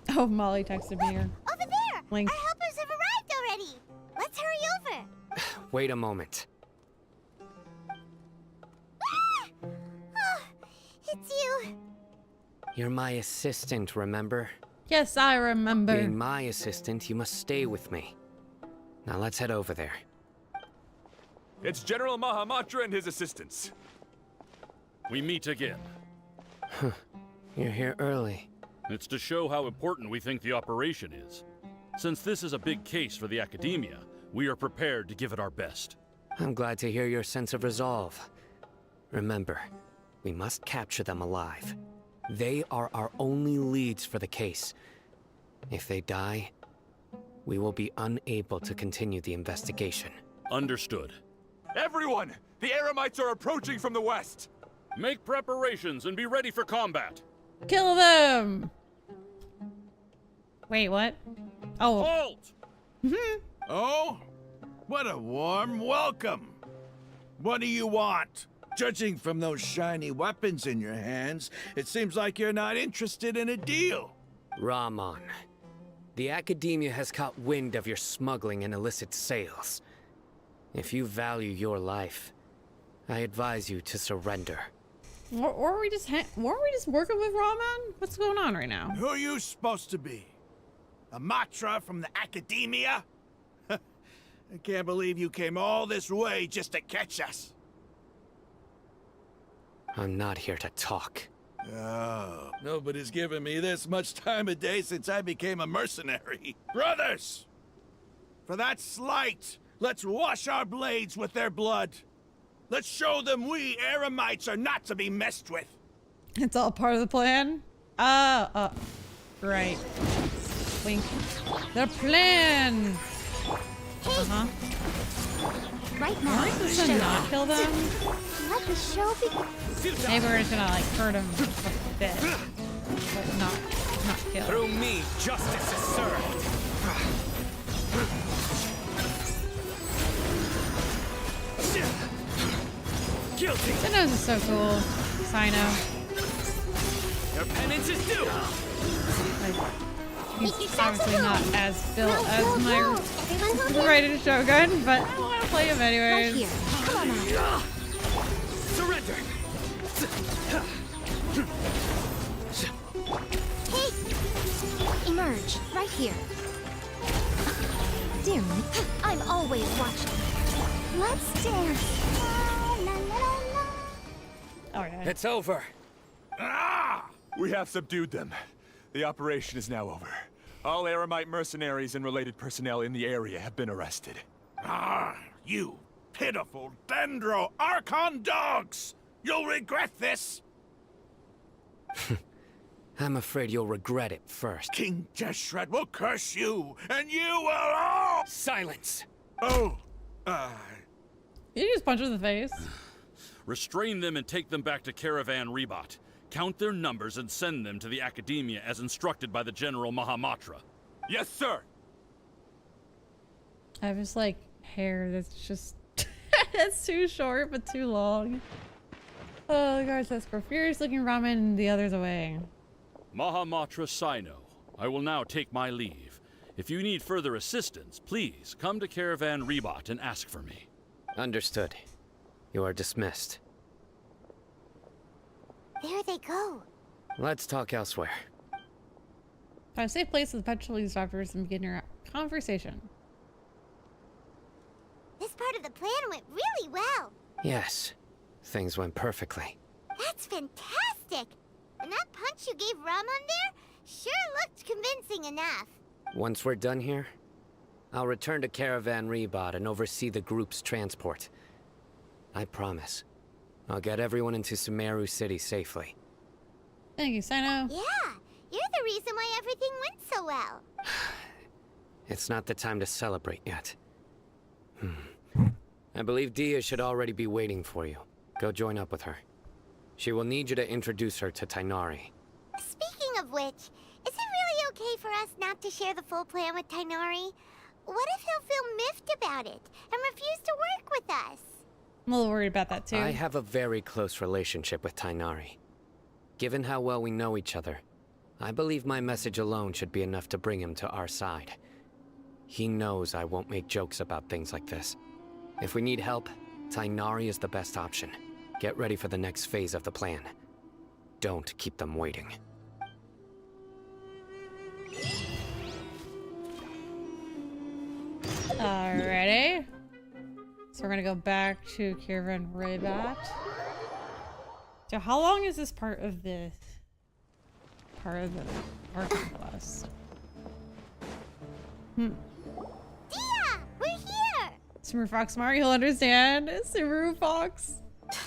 Oh, Molly texted me here. Over there! Link. Our helpers have arrived already! Let's hurry over! Wait a moment. Oh, it's you! You're my assistant, remember? Yes, I remember. Being my assistant, you must stay with me. Now let's head over there. It's General Mahamatra and his assistants. We meet again. You're here early. It's to show how important we think the operation is. Since this is a big case for the Academia, we are prepared to give it our best. I'm glad to hear your sense of resolve. Remember, we must capture them alive. They are our only leads for the case. If they die, we will be unable to continue the investigation. Understood. Everyone! The Aramites are approaching from the west! Make preparations and be ready for combat. Kill them! Wait, what? Oh. Halt! Oh? What a warm welcome. What do you want? Judging from those shiny weapons in your hands, it seems like you're not interested in a deal. Raman, the Academia has caught wind of your smuggling and illicit sales. If you value your life, I advise you to surrender. Or we just weren't we just working with Raman? What's going on right now? Who are you supposed to be? A Matra from the Academia? I can't believe you came all this way just to catch us. I'm not here to talk. Oh, nobody's given me this much time of day since I became a mercenary. Brothers! For that slight, let's wash our blades with their blood. Let's show them we Aramites are not to be messed with. It's all part of the plan? Right. Wink. The plan! Uh-huh. Right now, Why does it not kill them? let the show begin. Maybe we're just gonna like hurt them a bit. But not kill. Through me, justice is served. Guilty! Sino's is so cool. Sino. Your penance is due! He's obviously not as built as my rated Shogun, but I want to play him anyways. Right here. Come on now. Surrender! Hey! Emerge. Right here. Dear me, I'm always watching. Let's dance. La, la, la, la. Okay. It's over. We have subdued them. The operation is now over. All Aramite mercenaries and related personnel in the area have been arrested. Ah, you pitiful Dendro Archon dogs! You'll regret this! I'm afraid you'll regret it first. King Deshret will curse you, and you will all— Silence! Oh, You just punch him in the face. Restrain them and take them back to Caravan Ribat. Count their numbers and send them to the Academia as instructed by the General Mahamatra. Yes, sir! I have this like hair that's just it's too short but too long. Oh, the guard says for furious looking Raman and the others away. Mahamatra Sino, I will now take my leave. If you need further assistance, please come to Caravan Ribat and ask for me. Understood. You are dismissed. There they go. Let's talk elsewhere. Find a safe place with petrol stoppers and begin your conversation. This part of the plan went really well. Yes, things went perfectly. That's fantastic. And that punch you gave Raman there sure looked convincing enough. Once we're done here, I'll return to Caravan Ribat and oversee the group's transport. I promise. I'll get everyone into Sumeru City safely. Thank you, Sino. Yeah, you're the reason why everything went so well. It's not the time to celebrate yet. I believe Dia should already be waiting for you. Go join up with her. She will need you to introduce her to Tighnari. Speaking of which, is it really okay for us not to share the full plan with Tighnari? What if he'll feel miffed about it and refuse to work with us? I'm a little worried about that too. I have a very close relationship with Tighnari. Given how well we know each other, I believe my message alone should be enough to bring him to our side. He knows I won't make jokes about things like this. If we need help, Tighnari is the best option. Get ready for the next phase of the plan. Don't keep them waiting. Alrighty. So we're gonna go back to Caravan Ribat. So how long is this part of the Archon class? Dia! We're here! Sumeru Fox Smart, you'll understand. Sumeru Fox.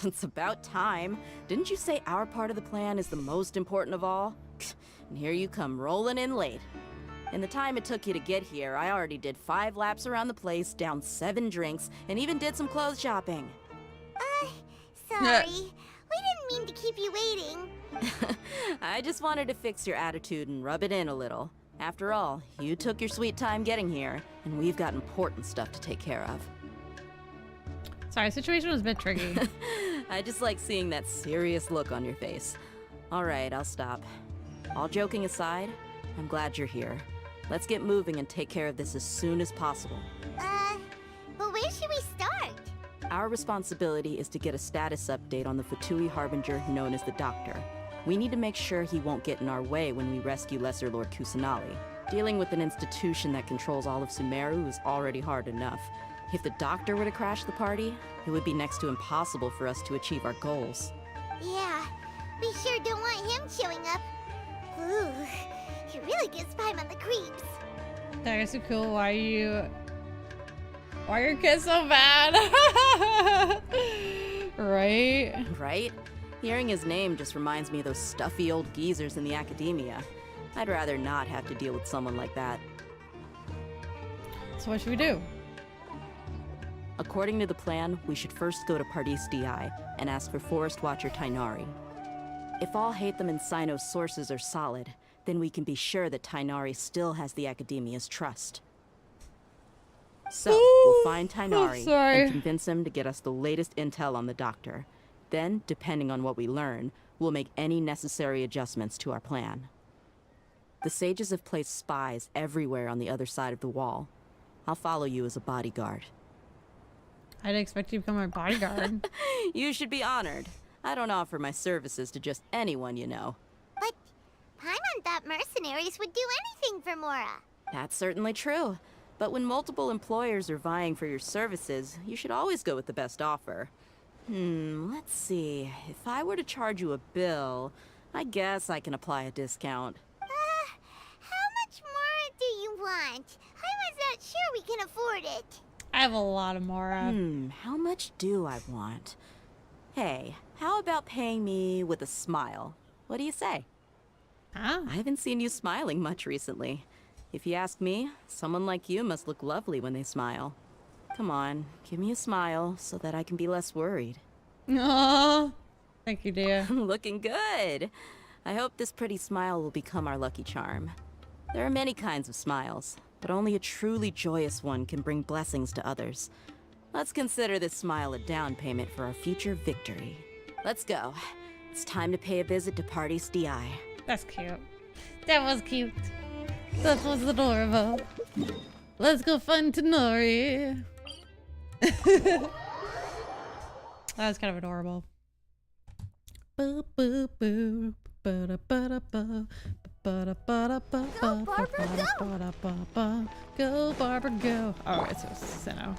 It's about time. Didn't you say our part of the plan is the most important of all? And here you come rolling in late. In the time it took you to get here, I already did 5 laps around the place, downed 7 drinks, and even did some clothes shopping. Sorry. We didn't mean to keep you waiting. I just wanted to fix your attitude and rub it in a little. After all, you took your sweet time getting here, and we've got important stuff to take care of. Sorry, situation was a bit tricky. I just like seeing that serious look on your face. All right, I'll stop. All joking aside, I'm glad you're here. Let's get moving and take care of this as soon as possible. But where should we start? Our responsibility is to get a status update on the Fatui Harbinger known as the Doctor. We need to make sure he won't get in our way when we rescue Lesser Lord Kusanali. Dealing with an institution that controls all of Sumeru is already hard enough. If the Doctor were to crash the party, it would be next to impossible for us to achieve our goals. Yeah, we sure don't want him showing up. Ooh, he really gives Paimon the creeps. That is so cool. Why are your kids so bad? Right? Right? Hearing his name just reminds me of those stuffy old geezers in the Academia. I'd rather not have to deal with someone like that. So what should we do? According to the plan, we should first go to Pardis DI and ask for Forest Watcher Tighnari. If all Hatham and Sino's sources are solid, then we can be sure that Tighnari still has the Academia's trust. So, we'll find Tighnari and convince him to get us the latest intel on the Doctor. Then, depending on what we learn, we'll make any necessary adjustments to our plan. The sages have placed spies everywhere on the other side of the wall. I'll follow you as a bodyguard. I'd expect you to become my bodyguard. You should be honored. I don't offer my services to just anyone you know. But Paimon thought mercenaries would do anything for Mora. That's certainly true. But when multiple employers are vying for your services, you should always go with the best offer. Let's see. If I were to charge you a bill, I guess I can apply a discount. How much Mora do you want? Paimon's not sure we can afford it. I have a lot of Mora. How much do I want? Hey, how about paying me with a smile? What do you say? Huh? I haven't seen you smiling much recently. If you ask me, someone like you must look lovely when they smile. Come on, give me a smile so that I can be less worried. Aww. Thank you, dear. Looking good. I hope this pretty smile will become our lucky charm. There are many kinds of smiles, but only a truly joyous one can bring blessings to others. Let's consider this smile a down payment for our future victory. Let's go. It's time to pay a visit to Party's DI. That's cute. That was cute. That was adorable. Let's go find Tighnari. That was kind of adorable. Boo boo boo. Go Barbara, go! Go Barbara, go! Oh, it's a Sino.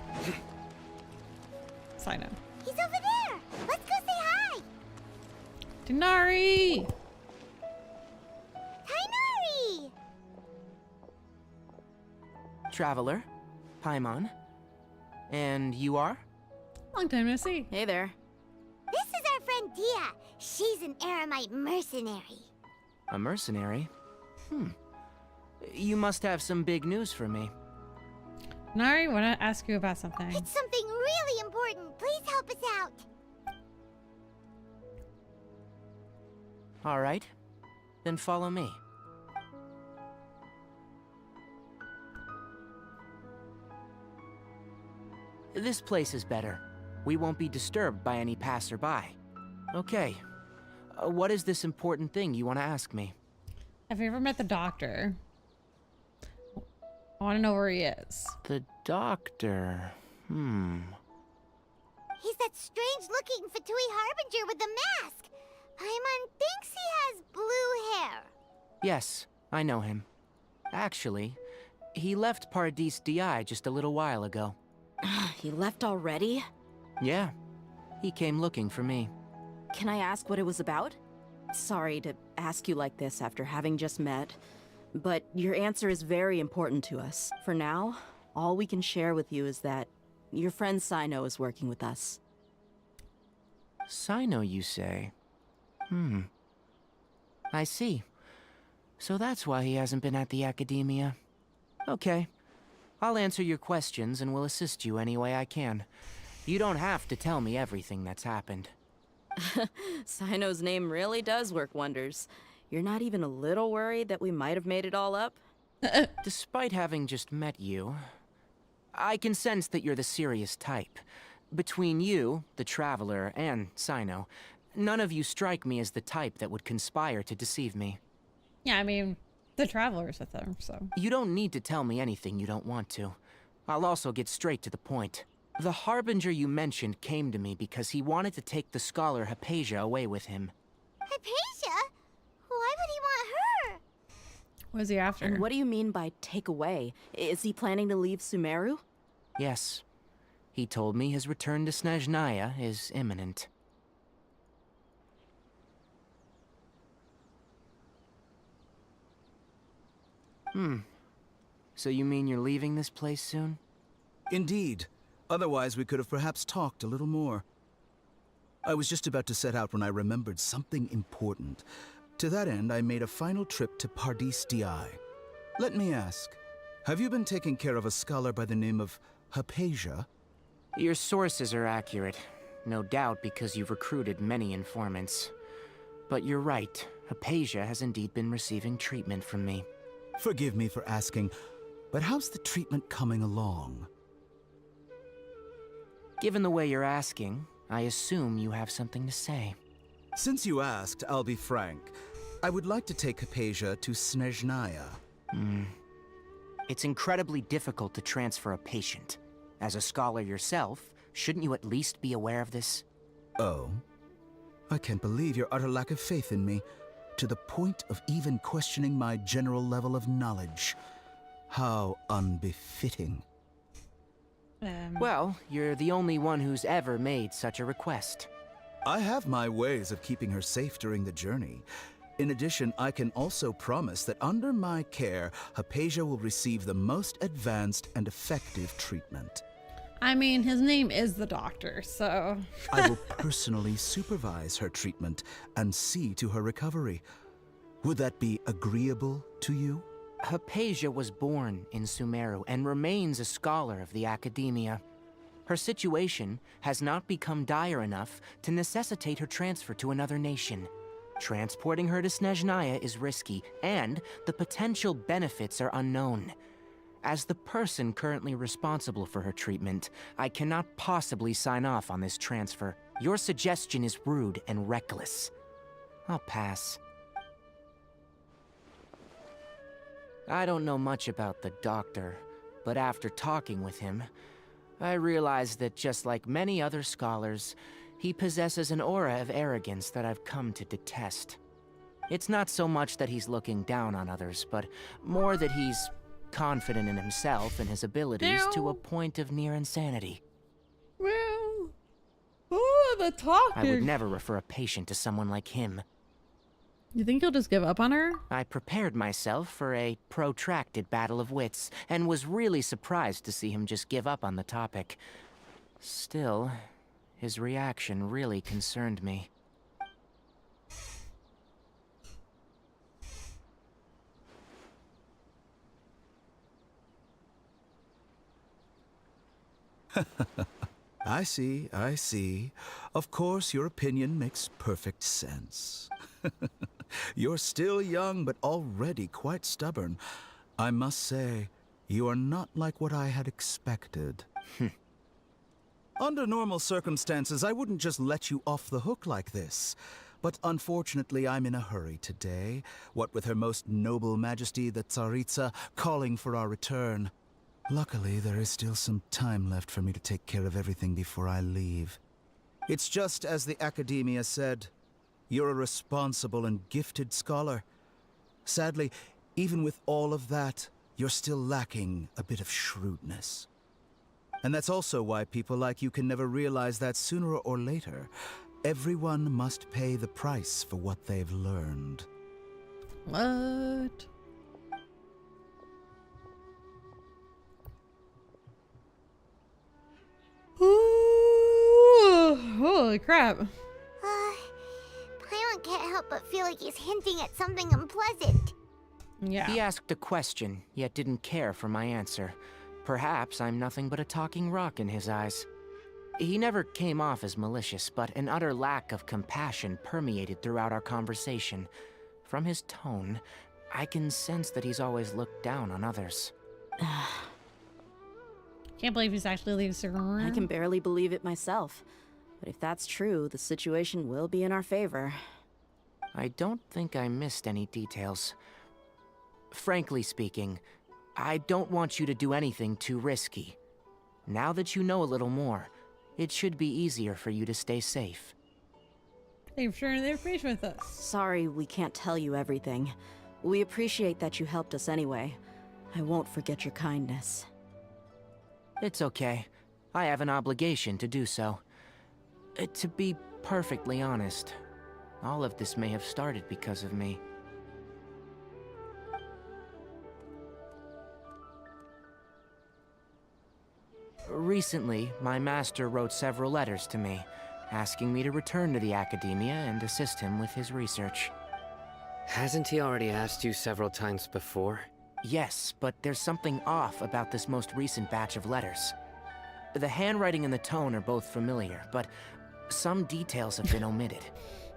Sino. He's over there. Let's go say hi. Tighnari! Tighnari! Traveler, Paimon. And you are? Long time no see. Hey there. This is our friend Dia. She's an Aramite mercenary. A mercenary? You must have some big news for me. Tighnari, I want to ask you about something. It's something really important. Please help us out. All right. Then follow me. This place is better. We won't be disturbed by any passerby. Okay. What is this important thing you want to ask me? Have you ever met the doctor? I want to know where he is. The doctor. He's that strange-looking Fatui Harbinger with the mask. Paimon thinks he has blue hair. Yes, I know him. Actually, he left Paradis DI just a little while ago. He left already? Yeah. He came looking for me. Can I ask what it was about? Sorry to ask you like this after having just met, but your answer is very important to us. For now, all we can share with you is that your friend Sino is working with us. Sino, you say? I see. So that's why he hasn't been at the Academia. Okay. I'll answer your questions and will assist you any way I can. You don't have to tell me everything that's happened. Sino's name really does work wonders. You're not even a little worried that we might have made it all up? Despite having just met you, I can sense that you're the serious type. Between you, the Traveler, and Sino, none of you strike me as the type that would conspire to deceive me. Yeah, I mean, the Traveler's with them, so. You don't need to tell me anything you don't want to. I'll also get straight to the point. The Harbinger you mentioned came to me because he wanted to take the scholar Hypatia away with him. Hypatia? Why would he want her? What is he after? And what do you mean by take away? Is he planning to leave Sumeru? Yes. He told me his return to Snezhnaya is imminent. So you mean you're leaving this place soon? Indeed. Otherwise, we could have perhaps talked a little more. I was just about to set out when I remembered something important. To that end, I made a final trip to Paradis DI. Let me ask, have you been taking care of a scholar by the name of Hypatia? Your sources are accurate. No doubt because you've recruited many informants. But you're right, Hypatia has indeed been receiving treatment from me. Forgive me for asking, but how's the treatment coming along? Given the way you're asking, I assume you have something to say. Since you asked, I'll be frank. I would like to take Hypatia to Snezhnaya. It's incredibly difficult to transfer a patient. As a scholar yourself, shouldn't you at least be aware of this? Oh? I can't believe your utter lack of faith in me, to the point of even questioning my general level of knowledge. How unbefitting. Well, you're the only one who's ever made such a request. I have my ways of keeping her safe during the journey. In addition, I can also promise that under my care, Hypatia will receive the most advanced and effective treatment. I mean, his name is the doctor, so... I will personally supervise her treatment and see to her recovery. Would that be agreeable to you? Hypatia was born in Sumeru and remains a scholar of the Academia. Her situation has not become dire enough to necessitate her transfer to another nation. Transporting her to Snezhnaya is risky, and the potential benefits are unknown. As the person currently responsible for her treatment, I cannot possibly sign off on this transfer. Your suggestion is rude and reckless. I'll pass. I don't know much about the doctor, but after talking with him, I realized that just like many other scholars, he possesses an aura of arrogance that I've come to detest. It's not so much that he's looking down on others, but more that he's confident in himself and his abilities to a point of near insanity. Well, oh, the talking. I would never refer a patient to someone like him. You think he'll just give up on her? I prepared myself for a protracted battle of wits, and was really surprised to see him just give up on the topic. Still, his reaction really concerned me. I see, I see. Of course, your opinion makes perfect sense. You're still young, but already quite stubborn. I must say, you are not like what I had expected. Under normal circumstances, I wouldn't just let you off the hook like this. But unfortunately, I'm in a hurry today, what with Her Most Noble Majesty the Tsaritsa calling for our return. Luckily, there is still some time left for me to take care of everything before I leave. It's just as the Academia said. You're a responsible and gifted scholar. Sadly, even with all of that, you're still lacking a bit of shrewdness. And that's also why people like you can never realize that sooner or later, everyone must pay the price for what they've learned. What? Ooh, holy crap. Paimon can't help but feel like he's hinting at something unpleasant. Yeah. He asked a question, yet didn't care for my answer. Perhaps I'm nothing but a talking rock in his eyes. He never came off as malicious, but an utter lack of compassion permeated throughout our conversation. From his tone, I can sense that he's always looked down on others. Can't believe he's actually leaving Scaramouche. I can barely believe it myself. But if that's true, the situation will be in our favor. I don't think I missed any details. Frankly speaking, I don't want you to do anything too risky. Now that you know a little more, it should be easier for you to stay safe. Thank you for sharing the information with us. Sorry we can't tell you everything. We appreciate that you helped us anyway. I won't forget your kindness. It's okay. I have an obligation to do so. To be perfectly honest, all of this may have started because of me. Recently, my master wrote several letters to me, asking me to return to the Academia and assist him with his research. Hasn't he already asked you several times before? Yes, but there's something off about this most recent batch of letters. The handwriting and the tone are both familiar, but some details have been omitted.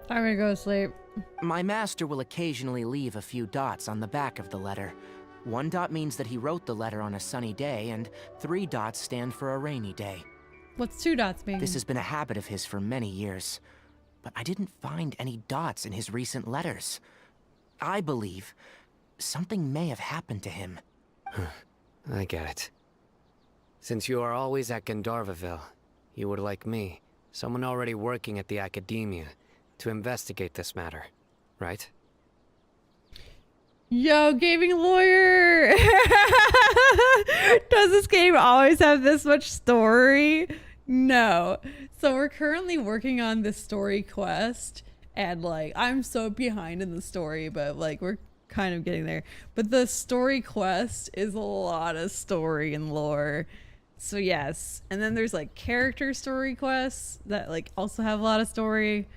I'm gonna go to sleep. My master will occasionally leave a few dots on the back of the letter. 1 dot means that he wrote the letter on a sunny day, and 3 dots stand for a rainy day. What's 2 dots mean? This has been a habit of his for many years, but I didn't find any dots in his recent letters. I believe something may have happened to him. I get it. Since you are always at Gandharvaville, you would like me, someone already working at the Academia, to investigate this matter, right? Yo, gaming lawyer! Does this game always have this much story? No. So we're currently working on this story quest, and like, I'm so behind in the story, but like, we're kind of getting there. But the story quest is a lot of story and lore. So yes. And then there's like character story quests that like also have a lot of story.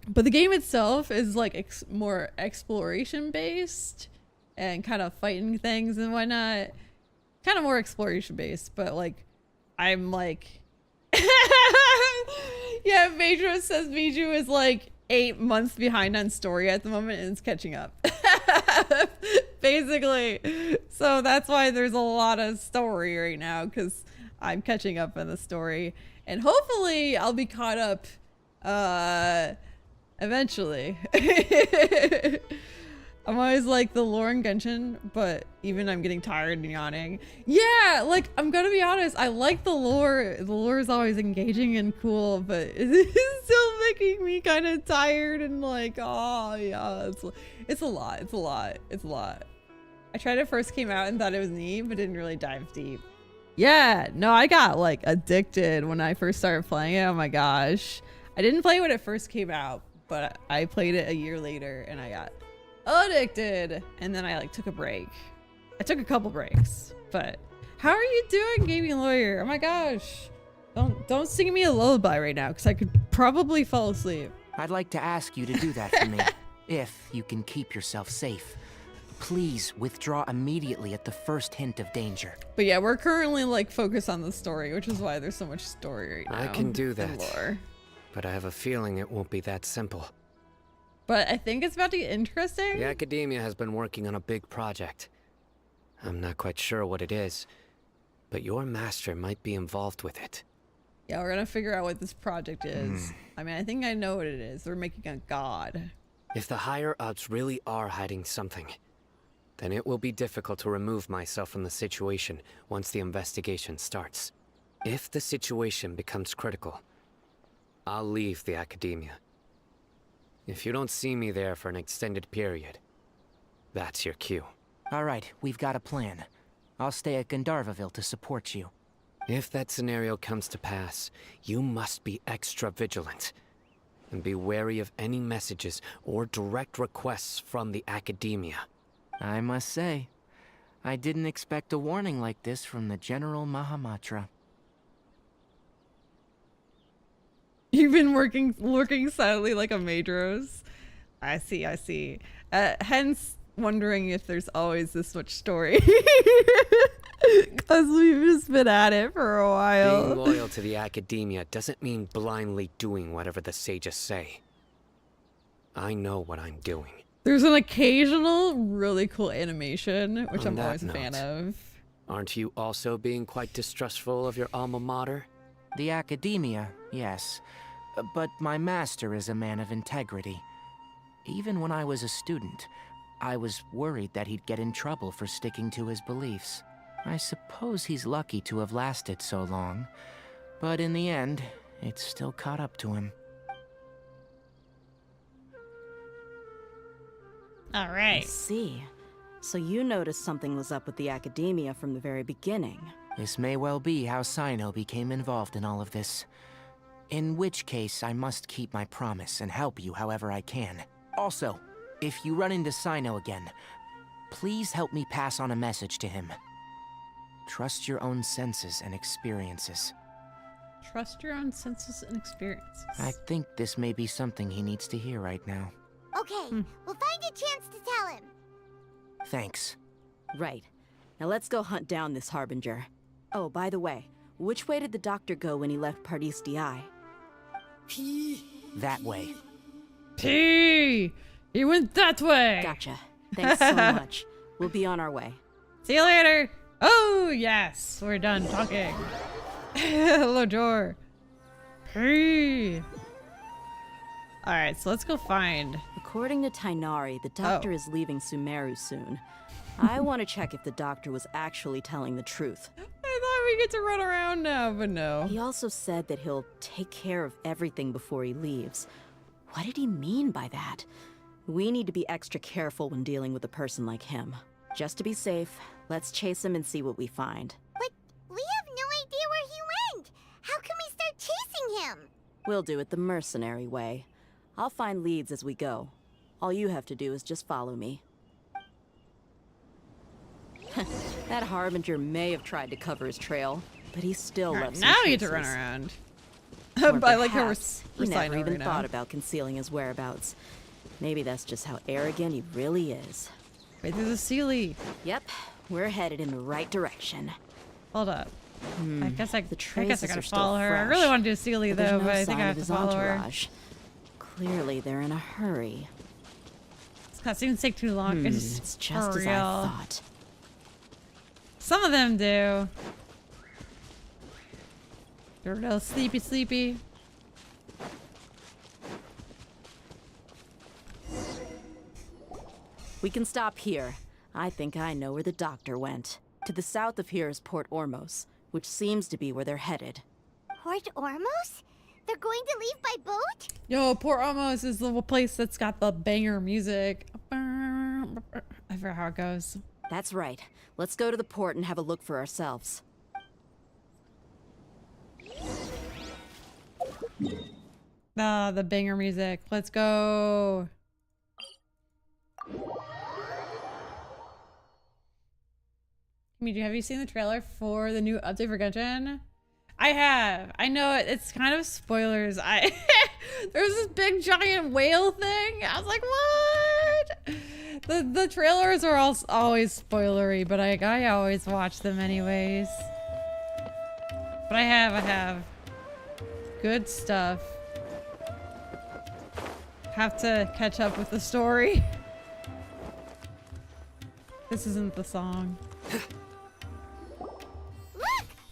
But the game itself is like more exploration based and kind of fighting things and whatnot. Kind of more exploration based, but like I'm like yeah, Mijou says Mijou is like 8 months behind on story at the moment and it's catching up. Basically. So that's why there's a lot of story right now, because I'm catching up on the story. And hopefully I'll be caught up eventually. I'm always like the lore in Genshin, but even I'm getting tired and yawning. Yeah, like I'm gonna be honest, I like the lore. The lore is always engaging and cool, but it's still making me kind of tired and like, oh yeah, it's a lot. It's a lot. It's a lot. I tried it first came out and thought it was neat, but didn't really dive deep. Yeah, no, I got like addicted when I first started playing it. Oh my gosh. I didn't play it when it first came out, but I played it a year later and I got addicted. And then I like took a break. I took a couple breaks, but how are you doing, gaming lawyer? Oh my gosh. Don't sing me a lullaby right now, because I could probably fall asleep. I'd like to ask you to do that for me, if you can keep yourself safe. Please withdraw immediately at the first hint of danger. But yeah, we're currently like focused on the story, which is why there's so much story right now. I can do that, lore. But I have a feeling it won't be that simple. But I think it's about to get interesting. The Academia has been working on a big project. I'm not quite sure what it is, but your master might be involved with it. Yeah, we're gonna figure out what this project is. I mean, I think I know what it is. They're making a god. If the higher-ups really are hiding something, then it will be difficult to remove myself from the situation once the investigation starts. If the situation becomes critical, I'll leave the Academia. If you don't see me there for an extended period, that's your cue. All right, we've got a plan. I'll stay at Gandharvaville to support you. If that scenario comes to pass, you must be extra vigilant. And be wary of any messages or direct requests from the Academia. I must say, I didn't expect a warning like this from the General Mahamatra. You've been lurking silently like a Madros. I see, I see. Hence, wondering if there's always this much story. Because we've just been at it for a while. Being loyal to the Academia doesn't mean blindly doing whatever the sages say. I know what I'm doing. There's an occasional really cool animation, which I'm always a fan of. Aren't you also being quite distrustful of your alma mater? The Academia, yes. But my master is a man of integrity. Even when I was a student, I was worried that he'd get in trouble for sticking to his beliefs. I suppose he's lucky to have lasted so long, but in the end, it's still caught up to him. All right. I see. So you noticed something was up with the Academia from the very beginning. This may well be how Sino became involved in all of this. In which case, I must keep my promise and help you however I can. Also, if you run into Sino again, please help me pass on a message to him. Trust your own senses and experiences. Trust your own senses and experiences. I think this may be something he needs to hear right now. Okay, we'll find a chance to tell him. Thanks. Right. Now let's go hunt down this Harbinger. Oh, by the way, which way did the doctor go when he left Pardis Di? That way. He went that way. Gotcha. Thanks so much. We'll be on our way. See you later. Oh, yes. We're done talking. Hello, door. Hey. All right, so let's go find the According to Tighnari, the doctor is leaving Sumeru soon. I want to check if the doctor was actually telling the truth. I thought we get to run around now, but no. He also said that he'll take care of everything before he leaves. What did he mean by that? We need to be extra careful when dealing with a person like him. Just to be safe, let's chase him and see what we find. But we have no idea where he went. How can we start chasing him? We'll do it the mercenary way. I'll find leads as we go. All you have to do is just follow me. That Harbinger may have tried to cover his trail, but he still left some now we get to traces. run around. Or I like how perhaps he never even thought about concealing his whereabouts. Maybe that's just how arrogant he really is. Wait, there's a Sealy. Yep, we're headed in the right direction. Hold up. I guess I traces gotta are still follow her. I fresh, really want to do Sealy but there's though, no but I think sign I of have to his follow her. entourage. Clearly, they're in a hurry. This cutscenes take too long. It's just for as real. I thought. Some of them do. They're a little sleepy. We can stop here. I think I know where the doctor went. To the south of here is Port Ormos, which seems to be where they're headed. Port Ormos? They're going to leave by boat? Yo, Port Ormos is the place that's got the banger music. I forgot how it goes. That's right. Let's go to the port and have a look for ourselves. Ah, the banger music. Let's go. Mijou, have you seen the trailer for the new update for Genshin? I have. I know it's kind of spoilers. There's this big giant whale thing. I was like, what? The trailers are always spoilery, but I always watch them anyways. But I have good stuff. Have to catch up with the story. This isn't the song. Look!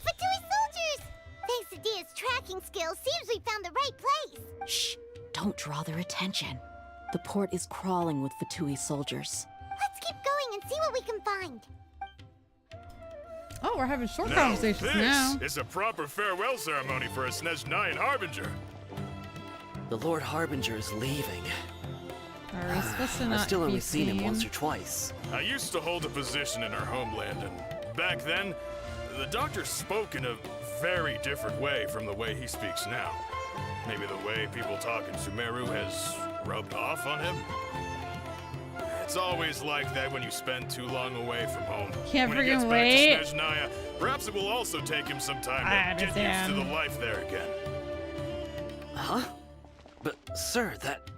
Fatui soldiers! Thanks to Dia's tracking skills, seems we found the right place. Shh! Don't draw their attention. The port is crawling with Fatui soldiers. Let's keep going and see what we can find. Oh, we're having short Now, conversations now. This is a proper farewell ceremony for a Snezhnayan Harbinger. The Lord Harbinger is leaving. Are we supposed to not I've still only be seen him seen? once or twice. I used to hold a position in our homeland, and back then, the doctor spoke in a very different way from the way he speaks now. Maybe the way people talk in Sumeru has rubbed off on him? It's always like that when you spend too long away from home. Can't when he gets freaking back wait. to Snezhnaya, perhaps it will also take him some time I to get used to understand. the life there again. Huh? But, sir, that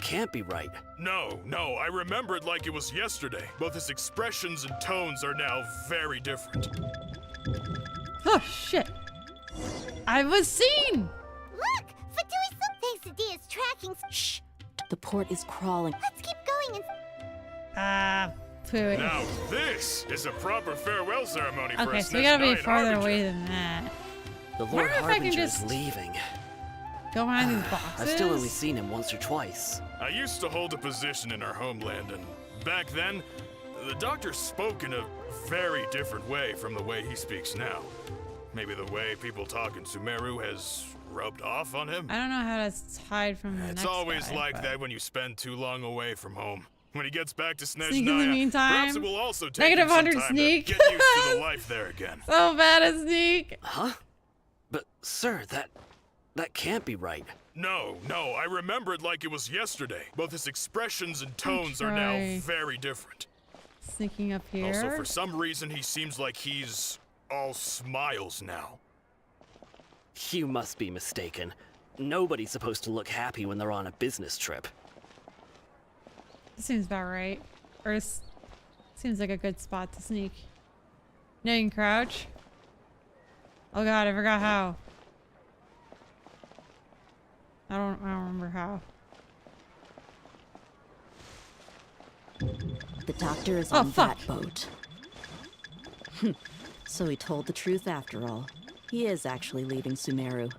can't be right. No, I remember it like it was yesterday. Both his expressions and tones are now very different. Oh, shit. I was seen. Look! Fatui thanks to Dia's tracking. Shh! The port is crawling. Let's keep going and... Wait. Now this is a proper farewell ceremony for Okay, a so we gotta be Snezhnayan farther Harbinger. away than that. The Wonder Lord if I can Harbinger just is leaving. Go behind these boxes. I've still only seen him once or twice. I used to hold a position in our homeland, and back then, the doctor spoke in a very different way from the way he speaks now. Maybe the way people talk in Sumeru has rubbed off on him? I don't know how to hide from the It's next always guy, like but- that when you spend too long away from home. When he gets back to Sneak in the Snezhnaya, meantime. perhaps it will also take Negative him some 100 time sneak. to get used to the life there again. So bad at sneak. Huh? But, sir, that can't be right. No, I remember it like it was yesterday. Both his expressions and tones are now try. very different. Sneaking up here. Also, for some reason, he seems like he's all smiles now. You must be mistaken. Nobody's supposed to look happy when they're on a business trip. Seems about right. Or seems like a good spot to sneak. Now you can crouch. Oh god, I forgot how. I don't remember how. The doctor is Oh, on fuck. that boat. So he told the truth after all. He is actually leaving Sumeru.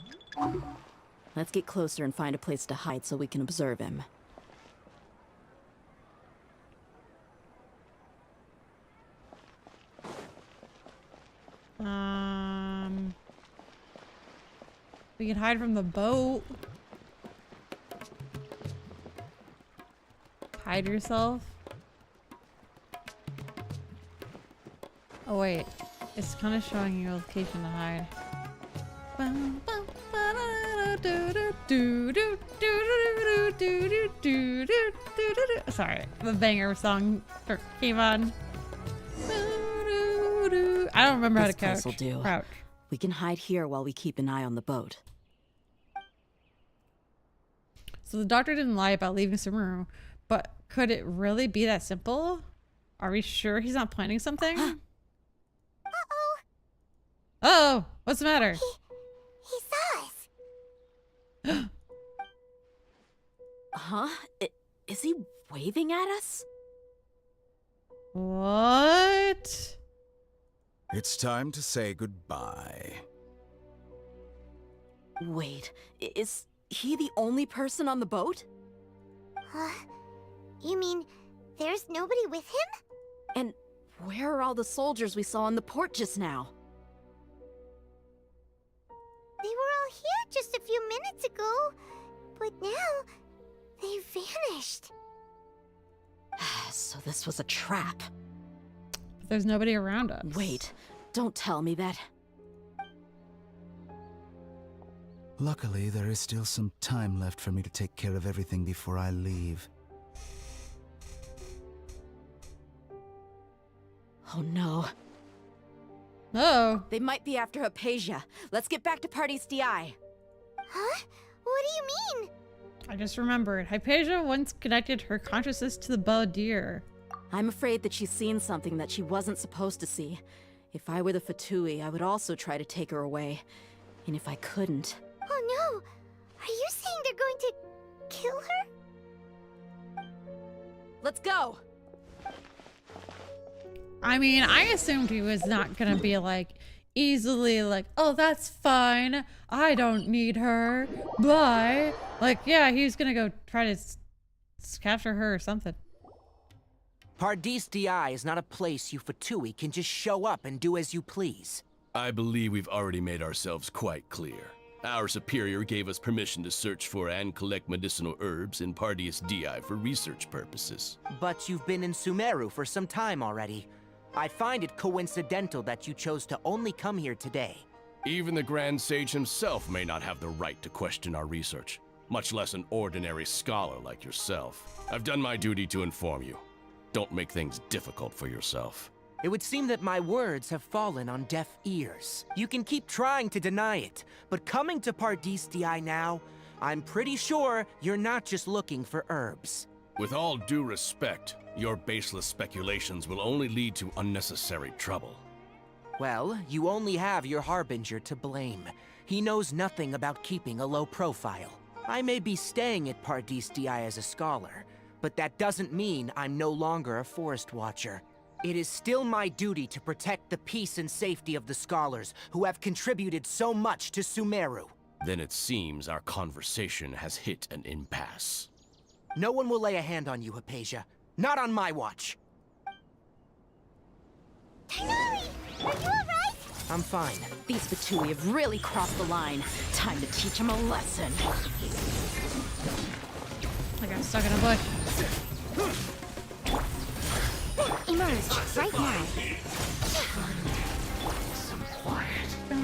Let's get closer and find a place to hide so we can observe him. can hide from the boat. Hide yourself. Oh wait, it's kind of showing your location to hide. Sorry, the banger song came on. I don't remember how to This place will do. crouch. We can hide here while we keep an eye on the boat. So the doctor didn't lie about leaving Sumeru, but could it really be that simple? Are we sure he's not planning something? Uh-oh. Oh, what's the matter? He saw us. Huh? Is he waving at us? What? It's time to say goodbye. Wait, is he the only person on the boat? You mean there's nobody with him? And where are all the soldiers we saw in the port just now? They were all here just a few minutes ago, but now they vanished. So this was a trap. There's nobody around us. Wait, don't tell me that. Luckily, there is still some time left for me to take care of everything before I leave. Oh no. Oh. They might be after Hypatia. Let's get back to Party's DI. Huh? What do you mean? I just remembered. Hypatia once connected her consciousness to the Beldir. I'm afraid that she's seen something that she wasn't supposed to see. If I were the Fatui, I would also try to take her away. And if I couldn't... Oh no! Are you saying they're going to kill her? Let's go! I mean, I assumed he was not gonna be like easily like, oh, that's fine. I don't need her. Bye. Like, yeah, he was gonna go try to capture her or something. Paradis DI is not a place you Fatui can just show up and do as you please. I believe we've already made ourselves quite clear. Our superior gave us permission to search for and collect medicinal herbs in Paradis DI for research purposes. But you've been in Sumeru for some time already. I find it coincidental that you chose to only come here today. Even the Grand Sage himself may not have the right to question our research, much less an ordinary scholar like yourself. I've done my duty to inform you. Don't make things difficult for yourself. It would seem that my words have fallen on deaf ears. You can keep trying to deny it, but coming to Paradis DI now, I'm pretty sure you're not just looking for herbs. With all due respect, your baseless speculations will only lead to unnecessary trouble. Well, you only have your Harbinger to blame. He knows nothing about keeping a low profile. I may be staying at Paradis DI as a scholar, but that doesn't mean I'm no longer a Forest Watcher. It is still my duty to protect the peace and safety of the scholars who have contributed so much to Sumeru. Then it seems our conversation has hit an impasse. No one will lay a hand on you, Hypatia. Not on my watch. Tighnari! Are you alright? I'm fine. These Fatui have really crossed the line. Time to teach them a lesson. I got stuck in a bush. Emerge right now.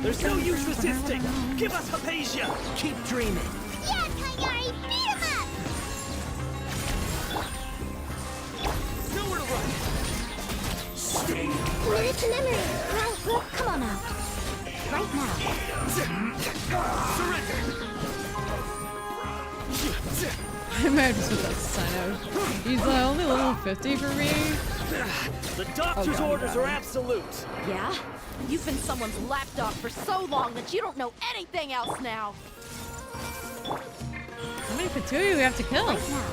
There's no use resisting! Give us Hypatia! Keep dreaming. Yeah, Tighnari! Beat him up! Nowhere to run! Minute to memory. Well, come on now. Right now. Surrender! I might have just put that Sino. He's only level 50 for me. The doctor's orders are absolute. Yeah? You've been someone's lapdog for so long that you don't know anything else now. How many Fatui do we have to kill? Right now.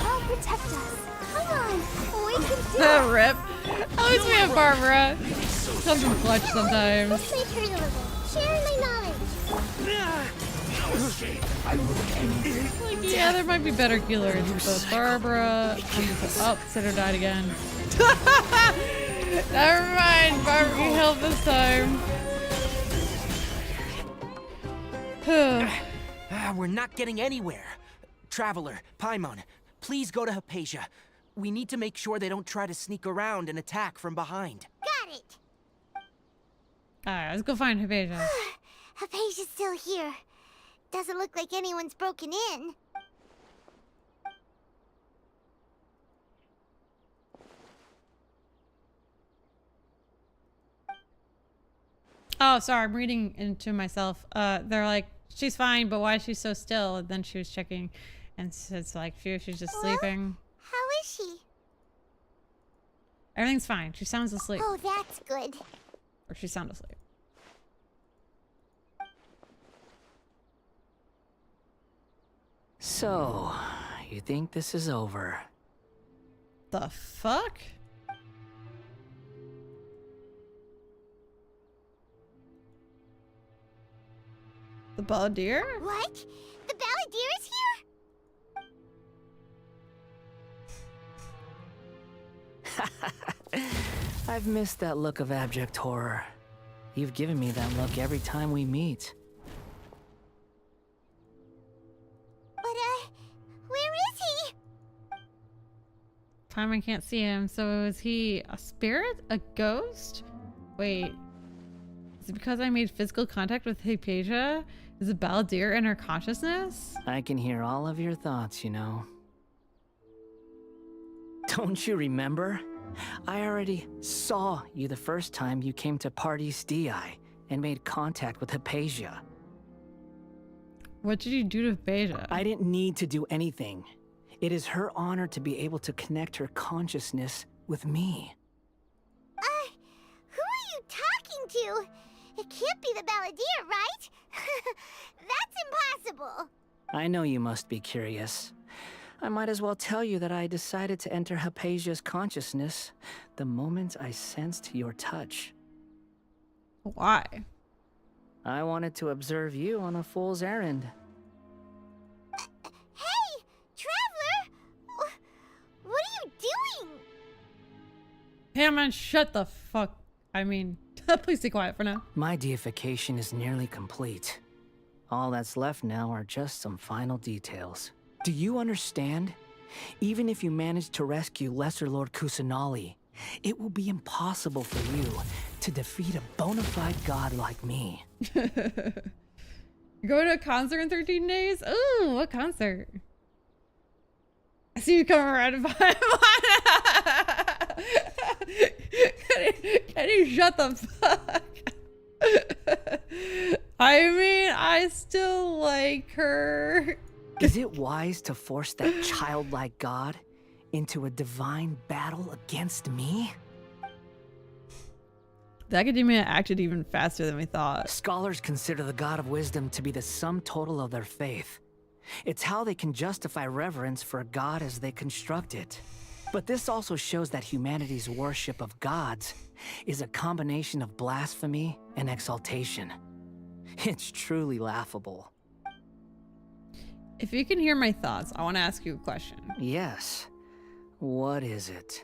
I'll protect us. Come on. We can do The it. rip. At least we have Barbara. Comes in clutch sometimes. Let's make her livable. Sharing my knowledge. Like, yeah, there might be better healers, but Barbara. Oh, Sitter died again. Never mind, Barbara can help this time. We're not getting anywhere. Traveler, Paimon, please go to Hypatia. We need to make sure they don't try to sneak around and attack from behind. Got it. Alright, let's go find Hypatia. Hypatia's still here. Doesn't look like anyone's broken in. Oh, sorry, I'm reading into myself. They're like, she's fine, but why is she so still? And then she was checking, and it's like, she's just sleeping. How is she? Everything's fine. She sounds asleep. Oh, that's good. Or she sound asleep. So, you think this is over? The fuck? The Balladeer? What? The Balladeer is here? I've missed that look of abject horror. You've given me that look every time we meet. But, where is he? Paimon can't see him, so is he a spirit? A ghost? Wait. Is it because I made physical contact with Hypatia? Is the Balladeer in her consciousness? I can hear all of your thoughts, you know. Don't you remember? I already saw you the first time you came to Party's DI and made contact with Hypatia. What did you do to Hypatia? I didn't need to do anything. It is her honor to be able to connect her consciousness with me. Who are you talking to? It can't be the Balladeer, right? That's impossible. I know you must be curious. I might as well tell you that I decided to enter Hypatia's consciousness the moment I sensed your touch. Why? I wanted to observe you on a fool's errand. Hey, Traveler! What are you doing? Paimon, shut the fuck. I mean, please stay quiet for now. My deification is nearly complete. All that's left now are just some final details. Do you understand? Even if you manage to rescue Lesser Lord Kusanali, it will be impossible for you to defeat a bona fide god like me. You're going to a concert in 13 days? Ooh, what concert? I see you coming around by Can you shut the fuck? I mean, I still like her. Is it wise to force that childlike god into a divine battle against me? The Academia acted even faster than we thought. Scholars consider the God of Wisdom to be the sum total of their faith. It's how they can justify reverence for a god as they construct it. But this also shows that humanity's worship of gods is a combination of blasphemy and exaltation. It's truly laughable. If you can hear my thoughts, I want to ask you a question. Yes. What is it?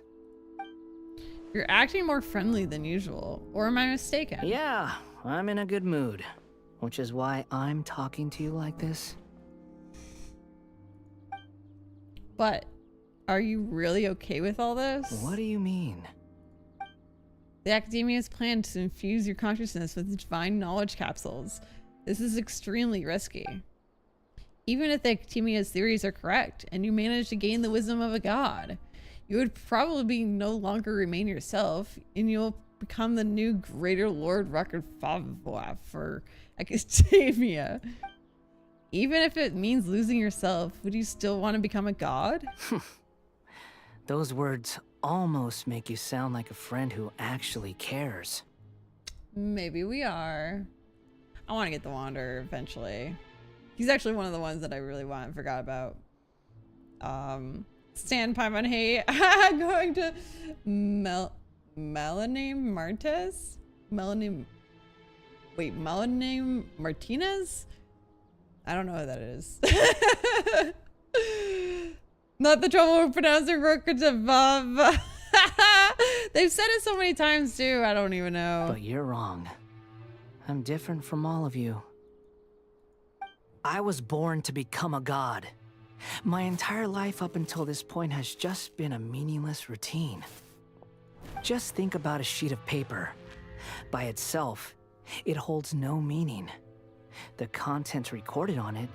You're acting more friendly than usual, or am I mistaken? Yeah, I'm in a good mood, which is why I'm talking to you like this. But are you really okay with all this? What do you mean? The Academia's plan to infuse your consciousness with divine knowledge capsules. This is extremely risky. Even if the Academia's theories are correct, and you manage to gain the wisdom of a god, you would probably no longer remain yourself, and you'll become the new Greater Lord Record for Academia. Even if it means losing yourself, would you still want to become a god? Those words almost make you sound like a friend who actually cares. Maybe we are. I want to get the Wanderer eventually. He's actually one of the ones that I really want and forgot about. Stan Paimon, hey, going to Melanie Martes? Melanie Martinez? I don't know who that is. Not the trouble with pronouncing records above. They've said it so many times too, I don't even know. But you're wrong. I'm different from all of you. I was born to become a god. My entire life up until this point has just been a meaningless routine. Just think about a sheet of paper. By itself, it holds no meaning. The content recorded on it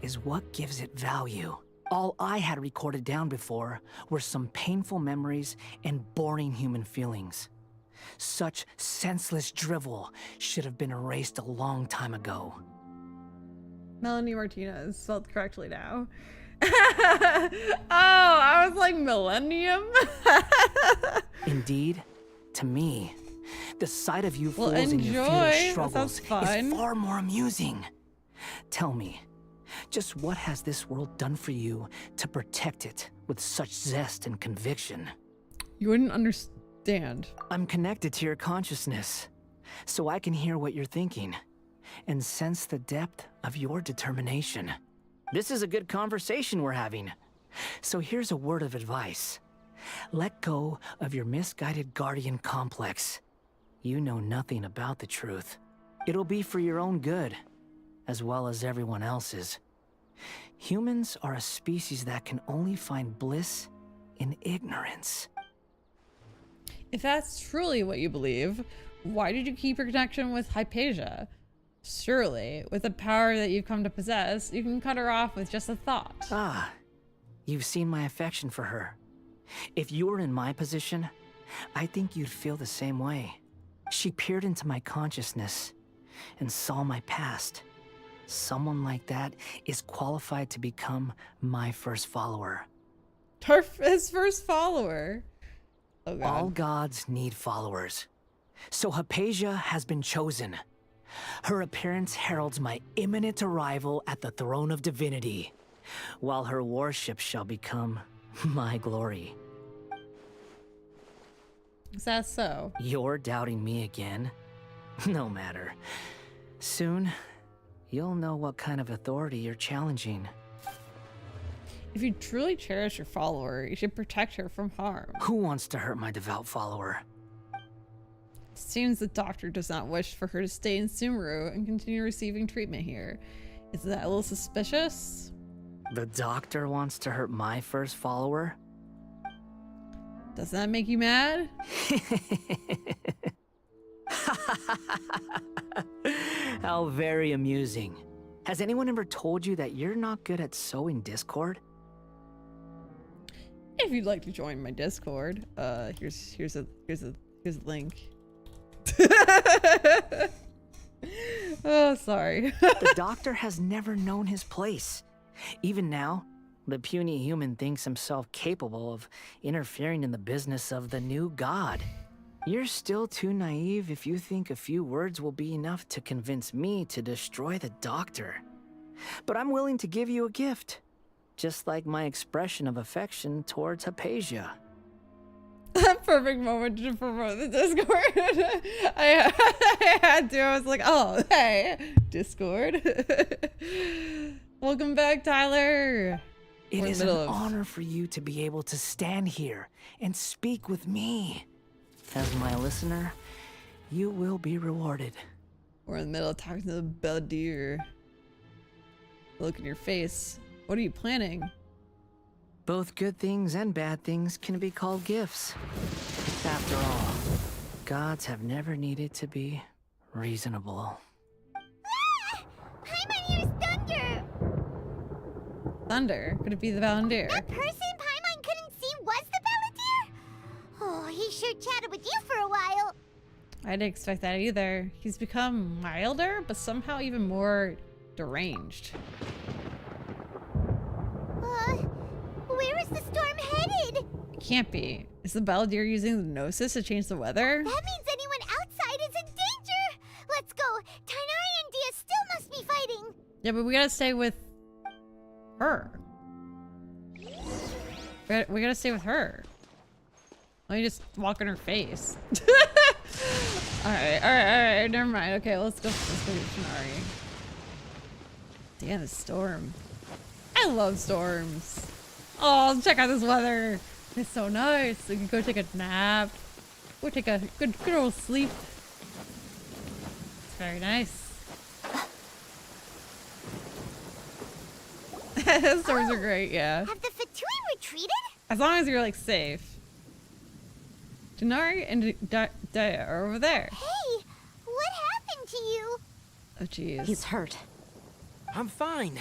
is what gives it value. All I had recorded down before were some painful memories and boring human feelings. Such senseless drivel should have been erased a long time ago. Melanie Martinez, spelled correctly now. Oh, I was like millennium. Indeed, to me, the sight of you Well, fools in your enjoy. futile struggles That sounds fun. is far more amusing. Tell me, just what has this world done for you to protect it with such zest and conviction? You wouldn't understand. I'm connected to your consciousness, so I can hear what you're thinking and sense the depth of your determination. This is a good conversation we're having. So here's a word of advice. Let go of your misguided guardian complex. You know nothing about the truth. It'll be for your own good, as well as everyone else's. Humans are a species that can only find bliss in ignorance. If that's truly what you believe, why did you keep your connection with Hypatia? Surely, with the power that you've come to possess, you can cut her off with just a thought. Ah, you've seen my affection for her. If you were in my position, I think you'd feel the same way. She peered into my consciousness and saw my past. Someone like that is qualified to become my first follower. His first follower? Oh God. All gods need followers. So Hypatia has been chosen. Her appearance heralds my imminent arrival at the throne of divinity, while her worship shall become my glory. Is that so? You're doubting me again? No matter. Soon, you'll know what kind of authority you're challenging. If you truly cherish your follower, you should protect her from harm. Who wants to hurt my devout follower? Seems the doctor does not wish for her to stay in Sumeru and continue receiving treatment here. Is that a little suspicious? The doctor wants to hurt my first follower? Does that make you mad? How very amusing. Has anyone ever told you that you're not good at sowing discord? If you'd like to join my Discord, here's a link. Oh, sorry. The doctor has never known his place. Even now, the puny human thinks himself capable of interfering in the business of the new god. You're still too naive if you think a few words will be enough to convince me to destroy the doctor. But I'm willing to give you a gift, just like my expression of affection towards Hypatia. Perfect moment to promote the Discord. I had to. I was like, oh, hey, Discord. Welcome back, Tyler. It is an honor for you to be able to stand here and speak with me. As my listener, you will be rewarded. We're in the middle of talking to the Belvedere. Look in your face. What are you planning? Both good things and bad things can be called gifts. After all, gods have never needed to be reasonable. Ah! Paimon hears thunder! Thunder? Could it be the Belvedere? That person Paimon couldn't see was the Belvedere? Oh, he sure chatted with you for a while. I didn't expect that either. He's become milder, but somehow even more deranged. Where is the storm headed? It can't be. Is the Belvedere using the Gnosis to change the weather? That means anyone outside is in danger! Let's go! Tighnari and Dia still must be fighting! Yeah, but we gotta stay with her. We gotta stay with her. Let me just walk in her face. Alright, never mind. Okay, let's go get Tighnari. Damn, the storm. I love storms. Oh, check out this weather. It's so nice. We can go take a nap. Go take a good old sleep. It's very nice. Storms are great, yeah. Have the Fatui retreated? As long as you're like safe. Tighnari and Daya are over there. Hey, what happened to you? Oh jeez. He's hurt. I'm fine.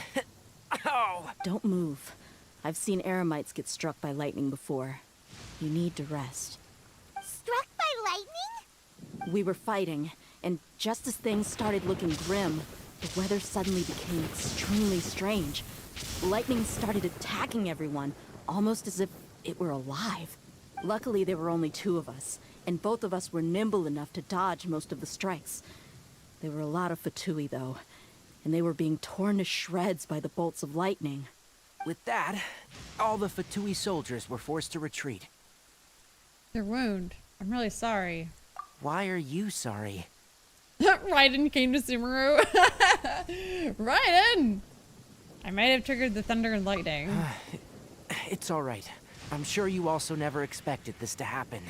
Ow! Don't move. I've seen Eremites get struck by lightning before. You need to rest. Struck by lightning? We were fighting, and just as things started looking grim, the weather suddenly became extremely strange. Lightning started attacking everyone, almost as if it were alive. Luckily, there were only 2 of us, and both of us were nimble enough to dodge most of the strikes. There were a lot of Fatui, though, and they were being torn to shreds by the bolts of lightning. With that, all the Fatui soldiers were forced to retreat. Their wound. I'm really sorry. Why are you sorry? Raiden came to Sumeru. Raiden! I might have triggered the thunder and lightning. It's all right. I'm sure you also never expected this to happen.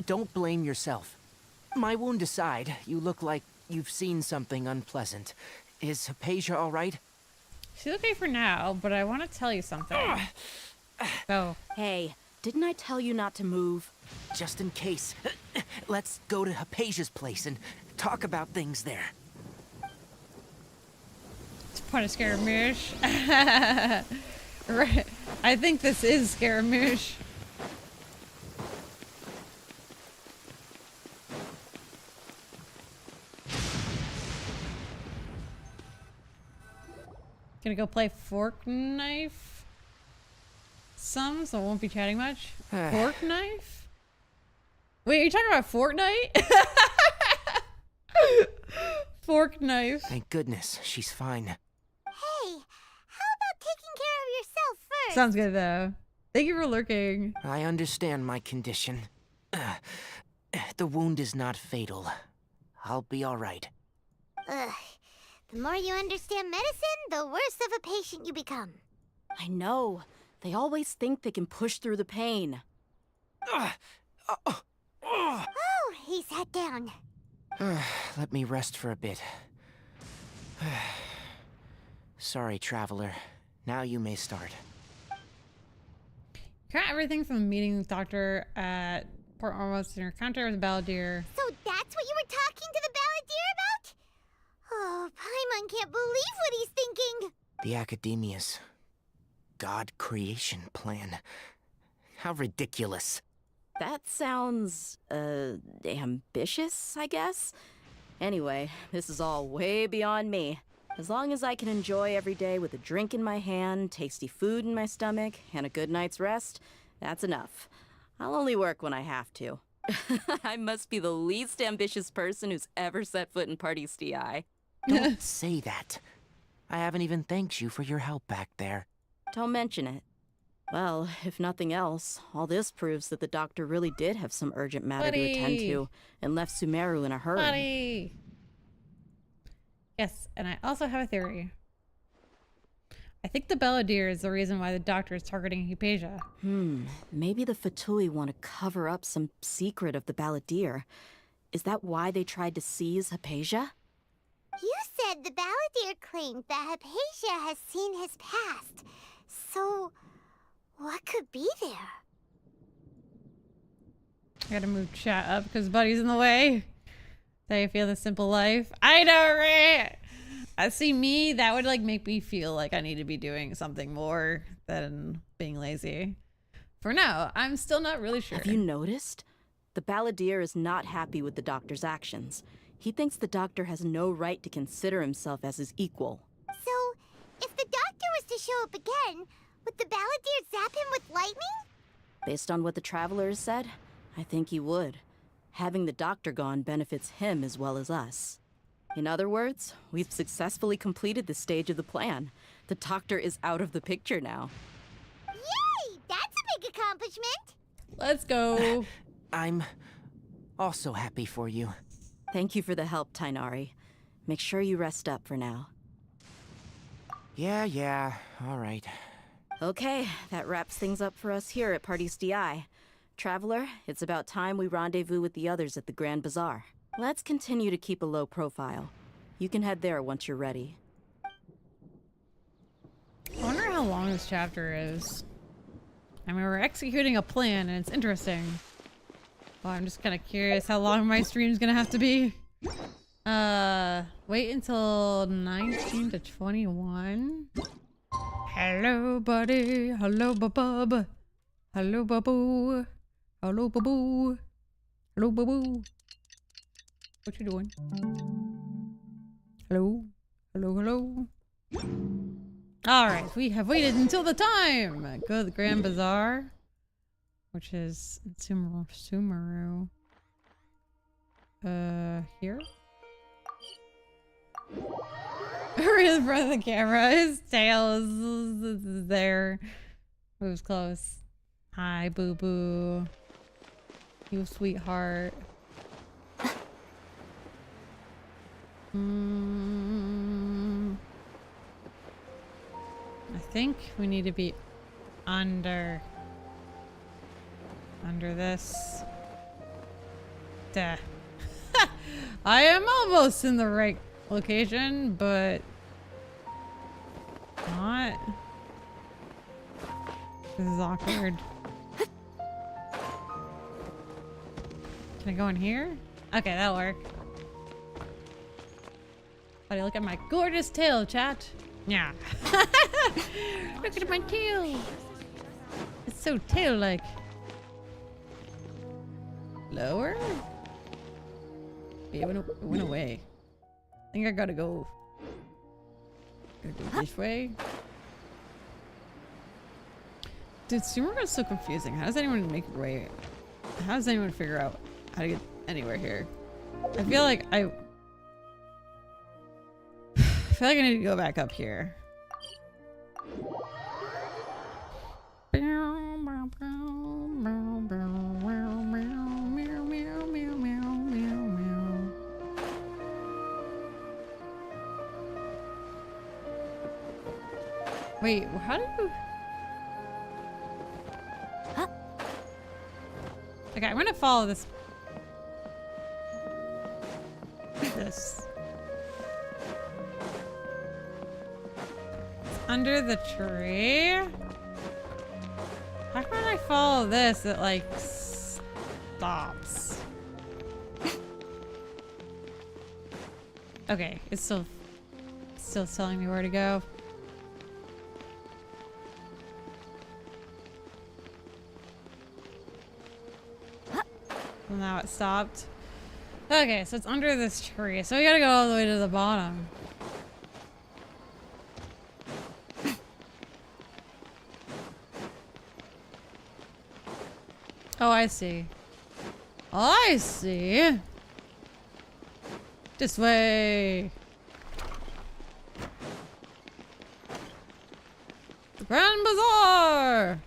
Don't blame yourself. My wound aside, you look like you've seen something unpleasant. Is Hypatia all right? She's okay for now, but I want to tell you something. Go. Hey, didn't I tell you not to move? Just in case. Let's go to Hypatia's place and talk about things there. It's part of Scaramouche. Right. I think this is Scaramouche. Gonna go play Fork Knife some, so I won't be chatting much. Fork Knife? Wait, are you talking about Fortnite? Fork Knife. Thank goodness, she's fine. Hey, how about taking care of yourself first? Sounds good though. Thank you for lurking. I understand my condition. The wound is not fatal. I'll be all right. Ugh. The more you understand medicine, the worse of a patient you become. I know. They always think they can push through the pain. Oh, he sat down. Let me rest for a bit. Sorry, traveler. Now you may start. Got everything from meeting the doctor at Port Ormos and your encounter with Balladeer. So that's what you were talking to the Balladeer about? Oh, Paimon can't believe what he's thinking. The Academia's God creation plan. How ridiculous. That sounds, ambitious, I guess? Anyway, this is all way beyond me. As long as I can enjoy every day with a drink in my hand, tasty food in my stomach, and a good night's rest, that's enough. I'll only work when I have to. I must be the least ambitious person who's ever set foot in Party's DI. Don't say that. I haven't even thanked you for your help back there. Don't mention it. Well, if nothing else, all this proves that the doctor really did have some urgent matter to attend to and left Sumeru in a hurry. Buddy. Yes, and I also have a theory. I think the Balladeer is the reason why the doctor is targeting Hypatia. Maybe the Fatui want to cover up some secret of the Balladeer. Is that why they tried to seize Hypatia? You said the Balladeer claimed that Hypatia has seen his past. So, what could be there? I gotta move chat up because Buddy's in the way. How you feel the simple life? I know, right? I see me, that would like make me feel like I need to be doing something more than being lazy. For now, I'm still not really sure. Have you noticed? The Balladeer is not happy with the doctor's actions. He thinks the doctor has no right to consider himself as his equal. So, if the doctor was to show up again, would the Balladeer zap him with lightning? Based on what the traveler has said, I think he would. Having the doctor gone benefits him as well as us. In other words, we've successfully completed this stage of the plan. The doctor is out of the picture now. Yay! That's a big accomplishment! Let's go. I'm also happy for you. Thank you for the help, Tighnari. Make sure you rest up for now. Yeah, all right. Okay, that wraps things up for us here at Party's DI. Traveler, it's about time we rendezvous with the others at the Grand Bazaar. Let's continue to keep a low profile. You can head there once you're ready. I wonder how long this chapter is. I mean, we're executing a plan and it's interesting. Well, I'm just kind of curious how long my stream's gonna have to be. Wait until 19 to 21. Hello, buddy. Hello, bub. Hello, babu. Hello, babu. Hello, babu. What you doing? Hello? Hello, hello? Alright, we have waited until the time! Go to the Grand Bazaar. Which is Sumeru. Here? Right in front of the camera. His tail is there. Moves close. Hi, boo-boo. You sweetheart. I think we need to be under this. Duh. I am almost in the right location, but not. This is awkward. Can I go in here? Okay, that'll work. Buddy, look at my gorgeous tail, chat. Yeah. Look at my tail. It's so tail-like. Lower? Yeah, it went away. I think I gotta go. Gotta go this way. Dude, Sumeru is so confusing. How does anyone make it way? How does anyone figure out how to get anywhere here? I feel like I need to go back up here. Wait, how do you... Huh? Okay, I'm gonna follow this. This. Under the tree? How can I follow this? It like stops. Okay, it's still telling me where to go. Well, now it stopped. Okay, so it's under this tree. So we gotta go all the way to the bottom. Oh, I see. I see. This way. The Grand Bazaar.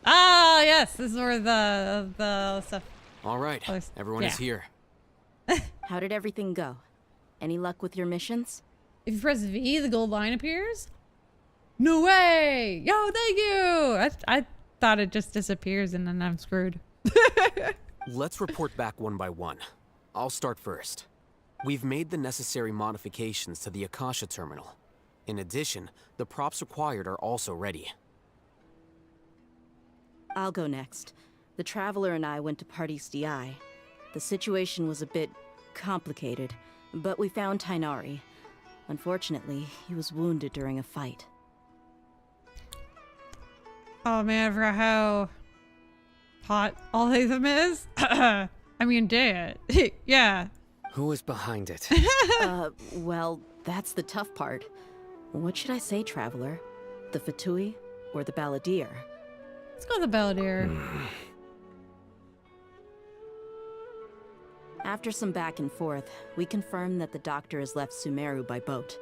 Ah, yes. This is where the stuff. All right. Everyone is here. How did everything go? Any luck with your missions? If you press V, the gold line appears. No way! Yo, thank you! I thought it just disappears and then I'm screwed. Let's report back one by one. I'll start first. We've made the necessary modifications to the Akasha terminal. In addition, the props required are also ready. I'll go next. The Traveler and I went to Party's DI. The situation was a bit complicated, but we found Tighnari. Unfortunately, he was wounded during a fight. Oh man, I forgot how hot all of them is. I mean, dang it. Yeah. Who is behind it? Well, that's the tough part. What should I say, Traveler? The Fatui or the Balladeer? Let's go with the Balladeer. After some back and forth, we confirmed that the doctor has left Sumeru by boat.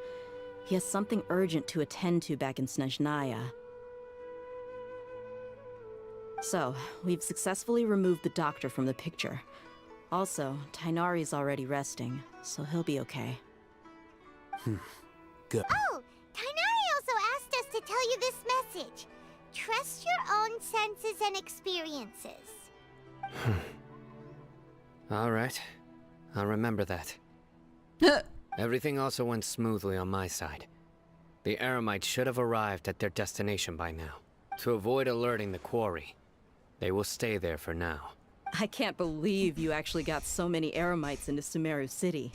He has something urgent to attend to back in Snezhnaya. So, we've successfully removed the doctor from the picture. Also, Tighnari's already resting, so he'll be okay. Good. Oh, Tighnari also asked us to tell you this message. Trust your own senses and experiences. All right. I'll remember that. Everything also went smoothly on my side. The Eremites should have arrived at their destination by now. To avoid alerting the quarry, they will stay there for now. I can't believe you actually got so many Eremites into Sumeru City.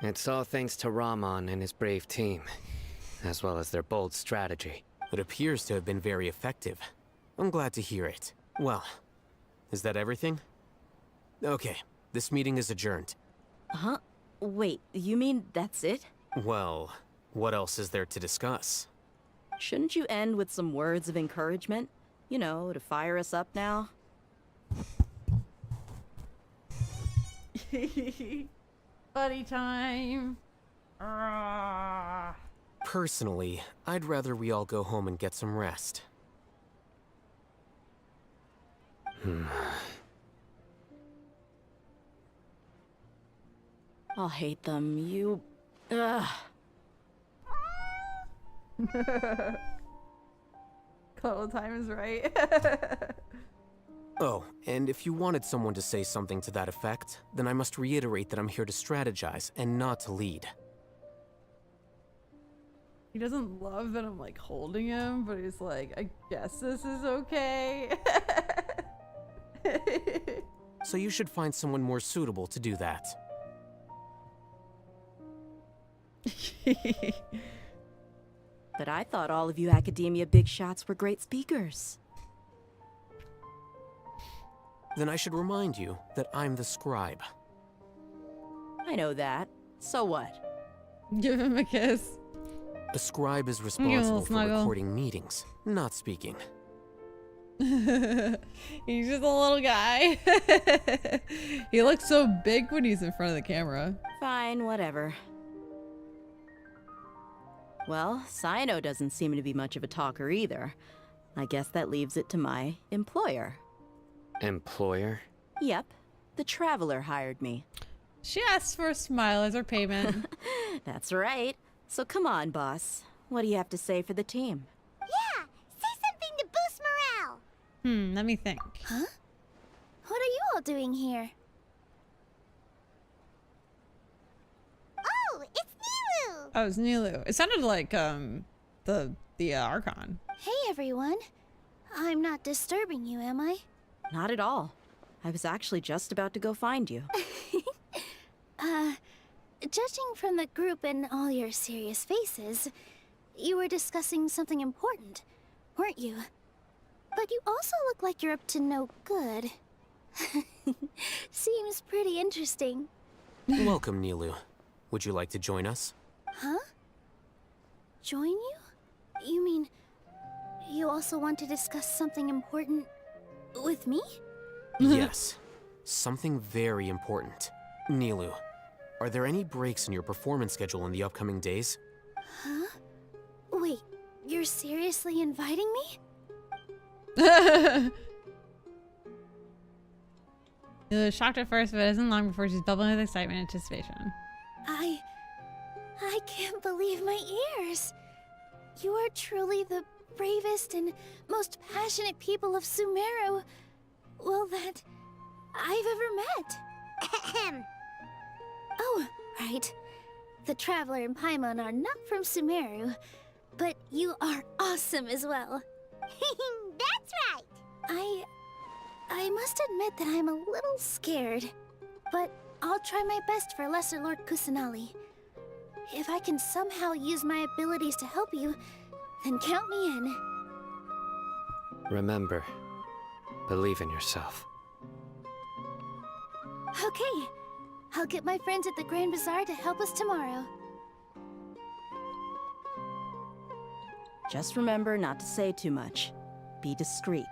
It's all thanks to Raman and his brave team, as well as their bold strategy. It appears to have been very effective. I'm glad to hear it. Well, is that everything? Okay, this meeting is adjourned. Huh? Wait, you mean that's it? Well, what else is there to discuss? Shouldn't you end with some words of encouragement? You know, to fire us up now? Buddy time. Personally, I'd rather we all go home and get some rest. I'll hate them. You... Ugh. Cuddle time is right. Oh, and if you wanted someone to say something to that effect, then I must reiterate that I'm here to strategize and not to lead. He doesn't love that I'm like holding him, but he's like, I guess this is okay. So you should find someone more suitable to do that. But I thought all of you Academia big shots were great speakers. Then I should remind you that I'm the scribe. I know that. So what? Give him a kiss. A scribe is responsible for recording meetings, not speaking. He's just a little guy. He looks so big when he's in front of the camera. Fine, whatever. Well, Sino doesn't seem to be much of a talker either. I guess that leaves it to my employer. Employer? Yep. The Traveler hired me. She asked for a smile as her payment. That's right. So come on, boss. What do you have to say for the team? Yeah, say something to boost morale. Let me think. Huh? What are you all doing here? Oh, it's Nilu! Oh, it's Nilu. It sounded like the Archon. Hey everyone. I'm not disturbing you, am I? Not at all. I was actually just about to go find you. Judging from the group and all your serious faces, you were discussing something important, weren't you? But you also look like you're up to no good. Seems pretty interesting. Welcome, Nilu. Would you like to join us? Huh? Join you? You mean, you also want to discuss something important with me? Yes. Something very important. Nilu, are there any breaks in your performance schedule in the upcoming days? Huh? Wait, you're seriously inviting me? Nilu was shocked at first, but it isn't long before she's bubbling with excitement and anticipation. I can't believe my ears. You are truly the bravest and most passionate people of Sumeru, well, that I've ever met. Oh, right. The Traveler and Paimon are not from Sumeru, but you are awesome as well. That's right! I must admit that I'm a little scared, but I'll try my best for Lesser Lord Kusanali. If I can somehow use my abilities to help you, then count me in. Remember, believe in yourself. Okay, I'll get my friends at the Grand Bazaar to help us tomorrow. Just remember not to say too much. Be discreet.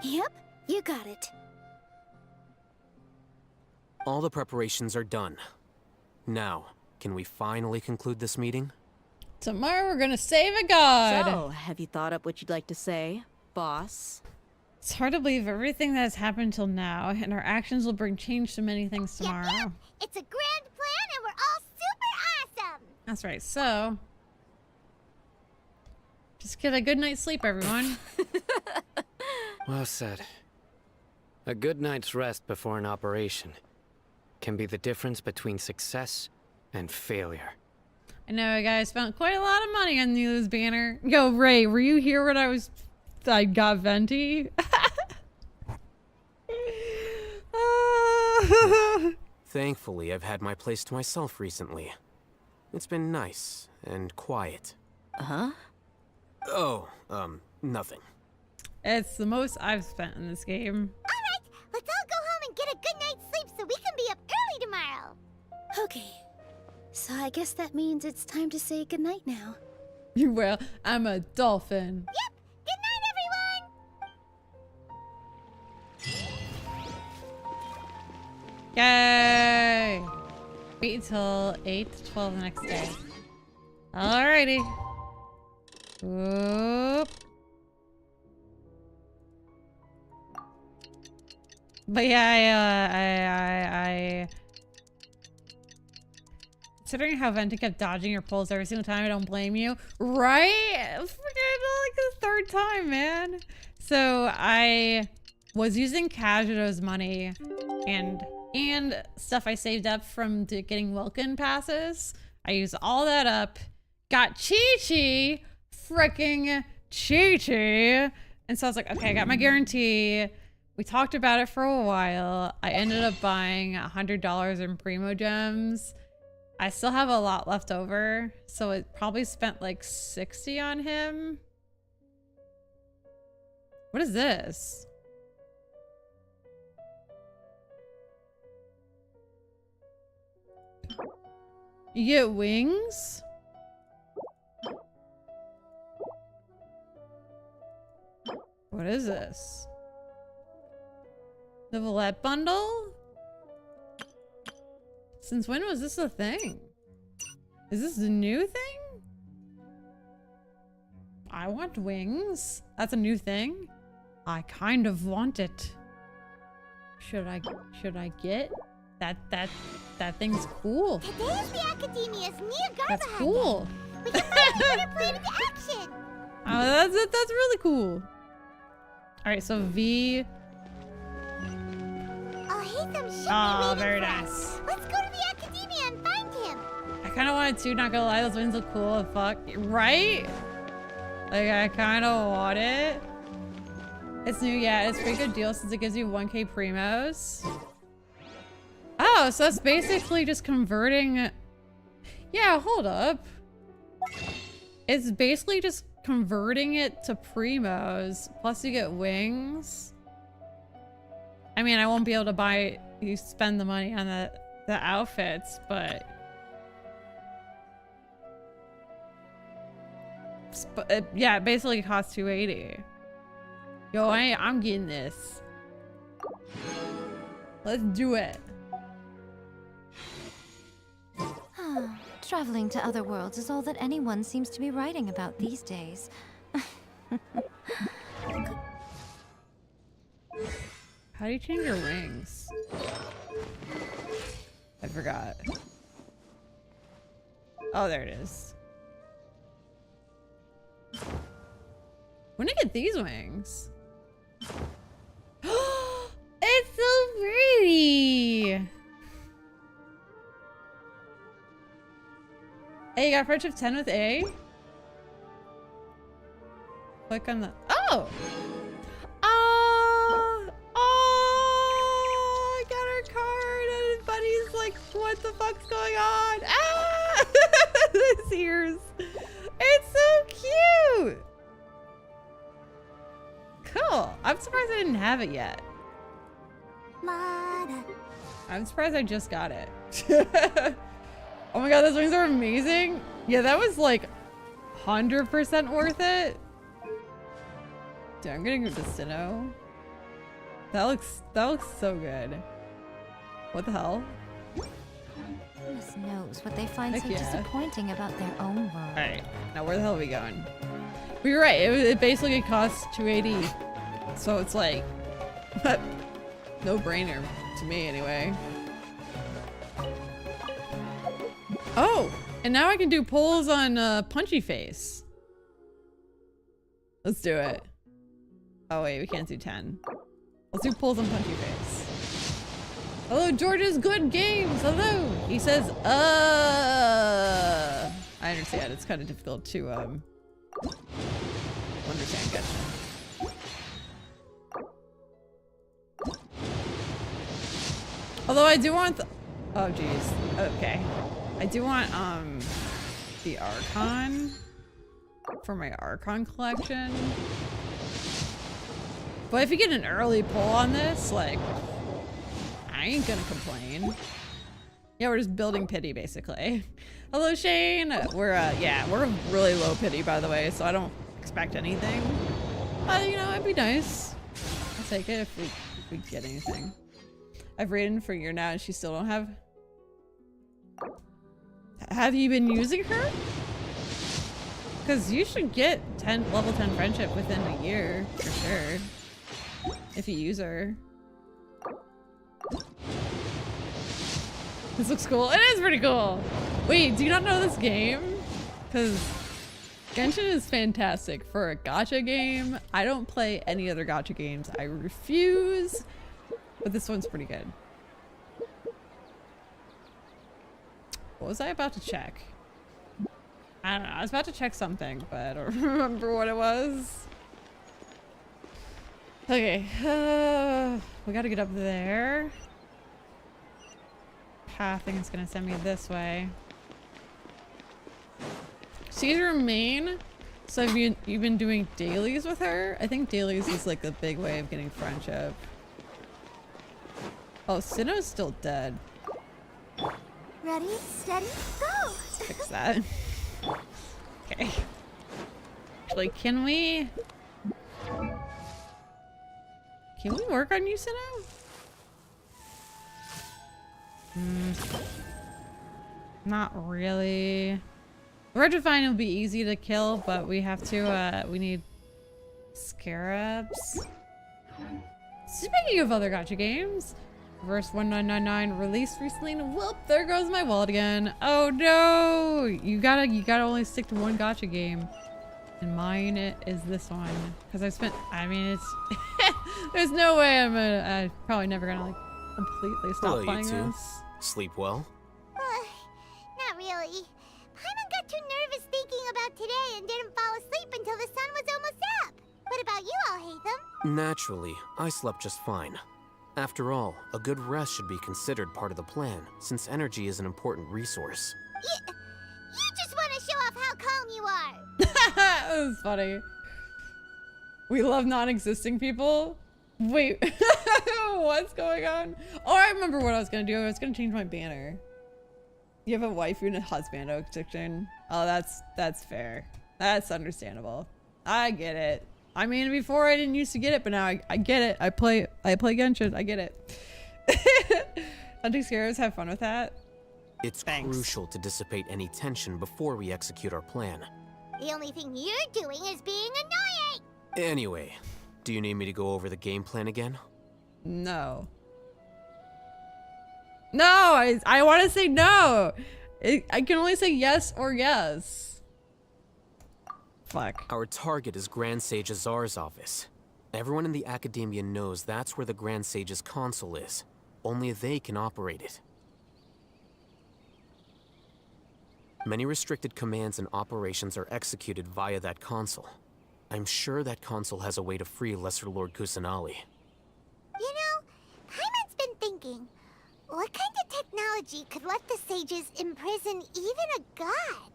Yep, you got it. All the preparations are done. Now, can we finally conclude this meeting? Tomorrow we're gonna save a god! So, have you thought up what you'd like to say, boss? It's hard to believe everything that has happened till now, and our actions will bring change to many things tomorrow. Yep. It's a grand plan and we're all super awesome! That's right, so... just get a good night's sleep, everyone. Well said. A good night's rest before an operation can be the difference between success and failure. I know a guy spent quite a lot of money on this banner. Yo, Ray, were you here when I got venti? Thankfully, I've had my place to myself recently. It's been nice and quiet. Huh? Oh, nothing. It's the most I've spent in this game. Alright, let's all go home and get a good night's sleep so we can be up early tomorrow. Okay. So I guess that means it's time to say goodnight now. Well, I'm a dolphin. Yep. Good night, everyone. Yay! Wait till 8 to 12 the next day. Alrighty. Whoop. But yeah, considering how Venti kept dodging your pulls every single time, I don't blame you. Right? Freaking like the third time, man. So I was using Kazuto's money and stuff I saved up from getting Wilkin passes. I used all that up, got Chi-Chi, freaking Chi-Chi. And so I was like, okay, I got my guarantee. We talked about it for a while. I ended up buying $100 in Primo Gems. I still have a lot left over, so it probably spent like 60 on him. What is this? You get wings? What is this? Novelette bundle? Since when was this a thing? Is this a new thing? I want wings. That's a new thing. I kind of want it. Should I get that thing's cool. Today's the Academia's near Garbahan. That's cool. We can finally put a plan into action. Oh, that's really cool. All right, so V. Oh, Haytham should Oh, be very waiting for nice. us. Let's go to the Academia and find him. I kind of wanted to, not gonna lie, those wings look cool as fuck. Right? Like, I kind of want it. It's new, yeah, it's a pretty good deal since it gives you 1k primos. Oh, so that's basically just converting. Yeah, hold up. It's basically just converting it to primos, plus you get wings. I mean, I won't be able to buy, you spend the money on the outfits, but yeah, it basically costs 280. Yo, I'm getting this. Let's do it. Traveling to other worlds is all that anyone seems to be writing about these days. How do you change your wings? I forgot. Oh, there it is. When did I get these wings? It's so pretty! Hey, you got friendship 10 with A? Click on the... Oh! I got her card and Buddy's like, what the fuck's going on? Ah! His ears. It's so cute! Cool. I'm surprised I didn't have it yet. I'm surprised I just got it. Oh my god, those wings are amazing. Yeah, that was like 100% worth it. Dude, I'm getting the Sino. That looks so good. What the hell? Goodness knows what they find Heck so yeah. disappointing about their own world. Alright, now where the hell are we going? But you're right, it basically costs 280. So it's like, no brainer to me anyway. Oh, and now I can do pulls on Punchy Face. Let's do it. Oh wait, we can't do 10. Let's do pulls on Punchy Face. Hello, George's Good Games. Hello. He says, I understand it's kind of difficult to understand Genshin. Although I do want oh geez. Okay. I do want the Archon for my Archon collection. But if you get an early pull on this, like, I ain't gonna complain. Yeah, we're just building pity basically. Hello Shane. We're yeah, we're really low pity by the way, so I don't expect anything. You know, it'd be nice. I'll take it if we get anything. I've raided for a year now and she still don't have. Have you been using her? Because you should get level 10 friendship within a year for sure. If you use her. This looks cool. It is pretty cool. Wait, do you not know this game? Because Genshin is fantastic for a gacha game. I don't play any other gacha games. I refuse. But this one's pretty good. What was I about to check? I don't know. I was about to check something, but I don't remember what it was. Okay. We gotta get up there. Pathing is gonna send me this way. She's Remain. So have you've been doing dailies with her? I think dailies is like the big way of getting friendship. Oh, Sino's still dead. Ready, steady, go! Let's fix that. Okay. Actually, can we work on you, Sino? Not really. Regifine will be easy to kill, but we have to, we need scarabs. Speaking of other gacha games, Verse 1999 released recently, and whoop, there goes my wallet again. Oh no! You gotta only stick to one gacha game. And mine is this one. Because I mean, it's there's no way I'm probably never gonna like completely stop Hello, playing you two. this. Sleep well? Not really. Paimon got too nervous thinking about today and didn't fall asleep until the sun was almost up. What about you all, Hatham? Naturally, I slept just fine. After all, a good rest should be considered part of the plan, since energy is an important resource. You just want to show off how calm you are. That was funny. We love non-existing people. Wait, what's going on? Oh, I remember what I was gonna do. I was gonna change my banner. You have a wife and a husband addiction. Oh, that's fair. That's understandable. I get it. I mean, before I didn't used to get it, but now I get it. I play Genshin. I get it. Hunting scarabs, have fun with that. It's crucial to dissipate any tension before we execute our plan. The only thing you're doing is being annoying. Anyway, do you need me to go over the game plan again? No. No, I want to say no. I can only say yes or yes. Fuck. Our target is Grand Sage Azar's office. Everyone in the Academia knows that's where the Grand Sage's console is. Only they can operate it. Many restricted commands and operations are executed via that console. I'm sure that console has a way to free Lesser Lord Kusanali. You know, Paimon's been thinking, what kind of technology could let the sages imprison even a god?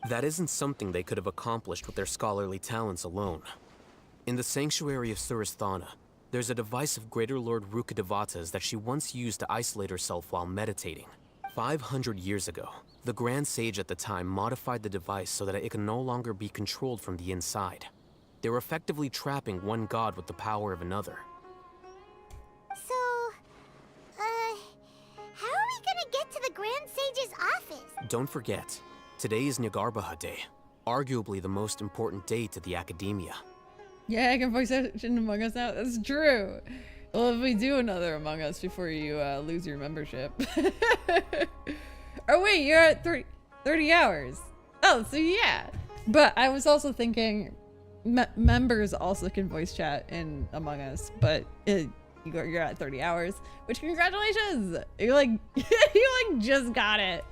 That isn't something they could have accomplished with their scholarly talents alone. In the Sanctuary of Surasthana, there's a device of Greater Lord Rukkhadevata's that she once used to isolate herself while meditating. 500 years ago, the Grand Sage at the time modified the device so that it can no longer be controlled from the inside. They were effectively trapping one god with the power of another. So, how are we gonna get to the Grand Sage's office? Don't forget, today is Nyargarbaha Day, arguably the most important day to the Academia. Yeah, I can voice action Among Us now. That's true. Well, if we do another Among Us before you lose your membership. Oh wait, you're at 30 hours. Oh, so yeah. But I was also thinking members also can voice chat in Among Us, but You're at 30 hours, which congratulations! You like, you like just got it.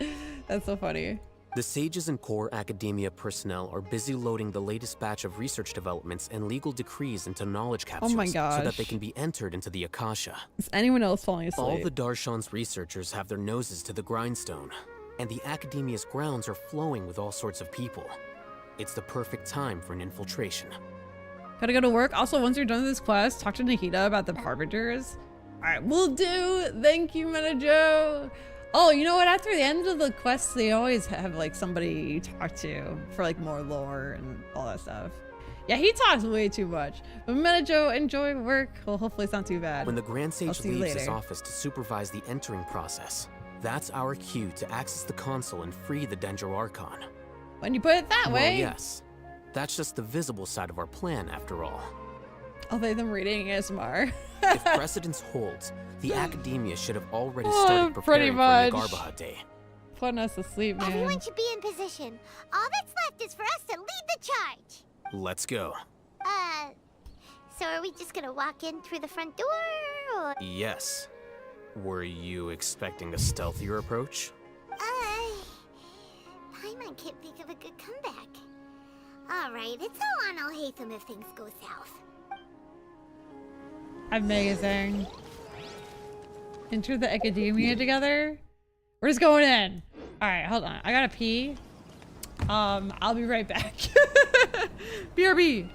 That's so funny. The Sages and core Academia personnel are busy loading the latest batch of research developments and legal decrees into knowledge capsules Oh my so gosh. that they can be entered into the Akasha. Is anyone else falling asleep? All the Darshan's researchers have their noses to the grindstone, and the Academia's grounds are flowing with all sorts of people. It's the perfect time for an infiltration. Gotta go to work. Also, once you're done with this quest, talk to Nahida about the Harbingers. Alright, will do. Thank you, Mijou. Oh, you know what? After the end of the quest, they always have like somebody you talk to for like more lore and all that stuff. Yeah, he talks way too much. But Mijou, enjoy work. Well, hopefully it's not too bad. When the Grand I'll Sage see you leaves his later. office to supervise the entering process, that's our cue to access the console and free the Dendro Archon. When you put it that way. Well, yes. That's just the visible side of our plan, after all. I'll play them reading ASMR. If precedence holds, the Academia should have already Oh, started pretty preparing for much. Nagarbaha Day. Putting us to sleep, man. Everyone should be in position. All that's left is for us to lead the charge. Let's go. So are we just gonna walk in through the front door, or? Yes. Were you expecting a stealthier approach? Paimon can't think of a good comeback. Alright, it's all on Alhaitham if things go south. Amazing. Enter the Academia together. We're just going in. All right, hold on. I gotta pee. I'll be right back. BRB.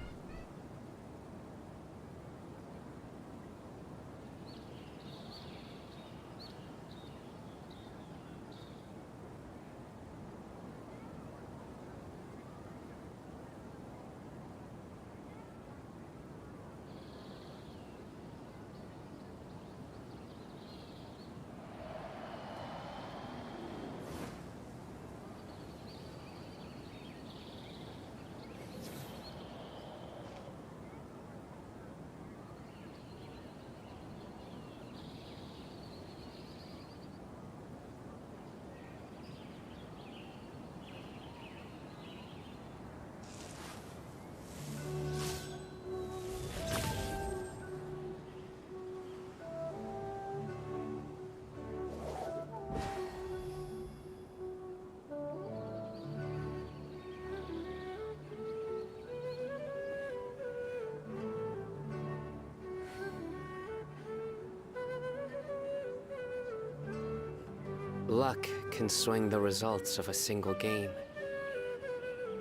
Luck can swing the results of a single game,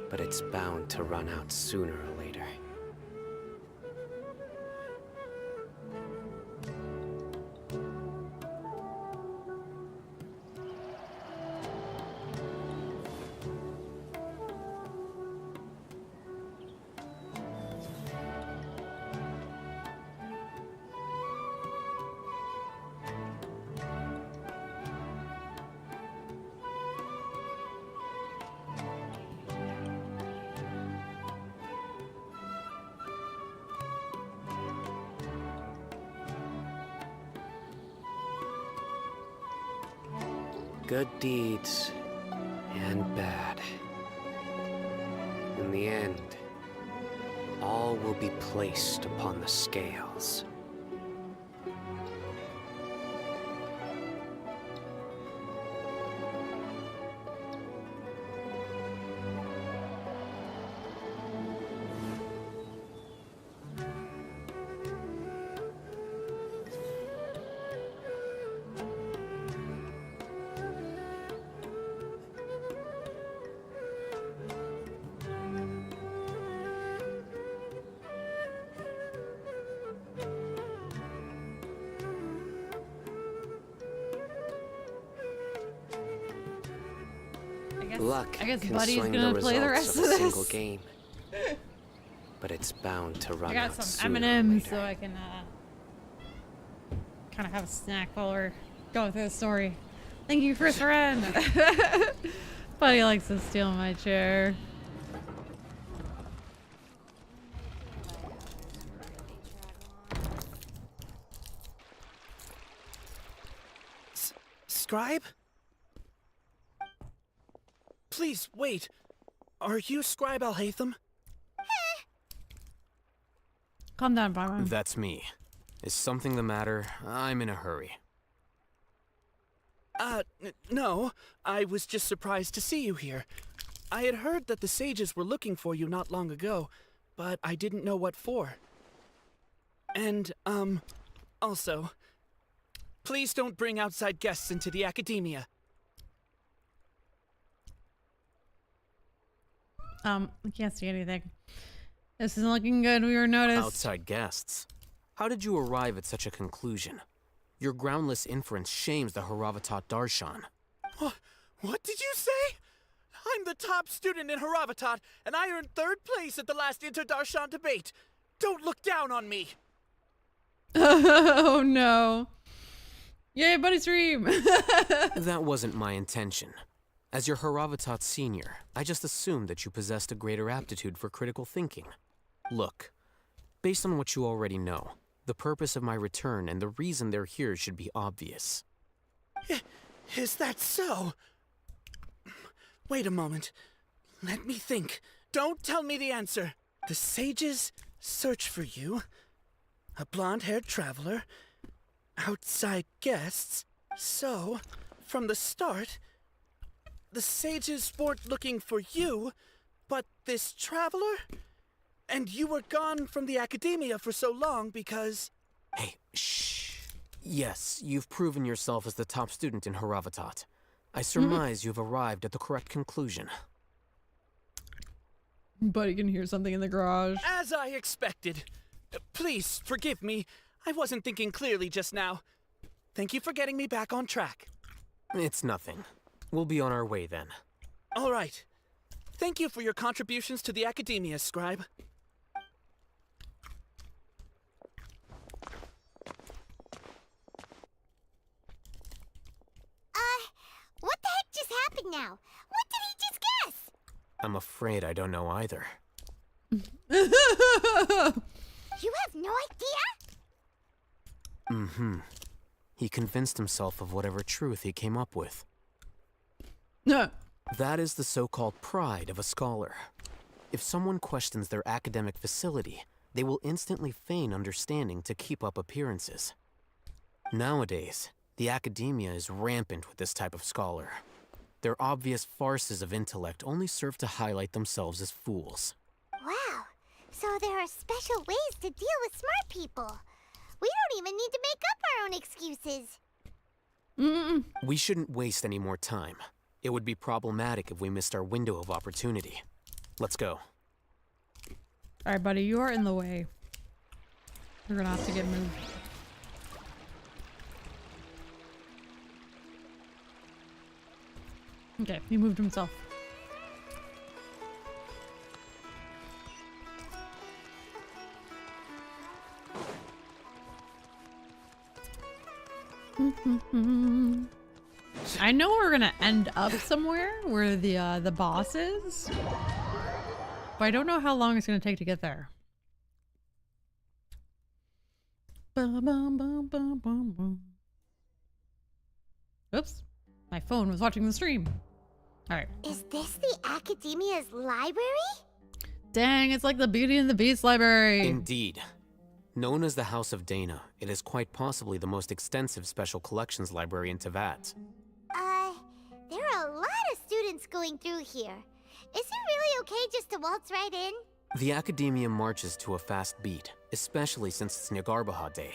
but it's bound to run out sooner or later. Good deeds and bad. In the end, all will be placed upon the scales. Luck I guess can Buddy's swing gonna the play the results rest of of a this. single game, but it's bound to run I got out some sooner or M&Ms later. so I can kind of have a snack while we're going through the story. Thank you, Chris Wren. Buddy likes to steal my chair. Scribe? Please, wait. Are you Scribe Alhaitham? Calm down, Byron. That's me. Is something the matter? I'm in a hurry. No. I was just surprised to see you here. I had heard that the sages were looking for you not long ago, but I didn't know what for. And, also, please don't bring outside guests into the Academia. I can't see anything. This isn't looking good. We were noticed. Outside guests? How did you arrive at such a conclusion? Your groundless inference shames the Haravatat Darshan. What did you say? I'm the top student in Haravatat, and I earned 3rd place at the last Inter-Darshan debate. Don't look down on me. Oh no. Yay, buddy stream. That wasn't my intention. As your Haravatat senior, I just assumed that you possessed a greater aptitude for critical thinking. Look, based on what you already know, the purpose of my return and the reason they're here should be obvious. Is that so? Wait a moment. Let me think. Don't tell me the answer. The sages search for you. A blonde-haired traveler. Outside guests. So, from the start, the sages weren't looking for you, but this traveler? And you were gone from the Academia for so long because... Hey, shh. Yes, you've proven yourself as the top student in Haravatat. I surmise you've arrived at the correct conclusion. Buddy can hear something in the garage. As I expected. Please, forgive me. I wasn't thinking clearly just now. Thank you for getting me back on track. It's nothing. We'll be on our way then. All right. Thank you for your contributions to the Academia, Scribe. What the heck just happened now? What did he just guess? I'm afraid I don't know either. You have no idea? Mm-hmm. He convinced himself of whatever truth he came up with. That is the so-called pride of a scholar. If someone questions their academic facility, they will instantly feign understanding to keep up appearances. Nowadays, the Academia is rampant with this type of scholar. Their obvious farces of intellect only serve to highlight themselves as fools. Wow. So there are special ways to deal with smart people. We don't even need to make up our own excuses. We shouldn't waste any more time. It would be problematic if we missed our window of opportunity. Let's go. Alright, buddy, you are in the way. You're gonna have to get moved. Okay, he moved himself. I know we're gonna end up somewhere where the boss is, but I don't know how long it's gonna take to get there. Oops, my phone was watching the stream. All right. Is this the Academia's library? Dang, it's like the Beauty and the Beast library. Indeed. Known as the House of Dana, it is quite possibly the most extensive special collections library in Teyvat. There are a lot of students going through here. Is it really okay just to waltz right in? The Academia marches to a fast beat, especially since it's Nyagarbaha Day.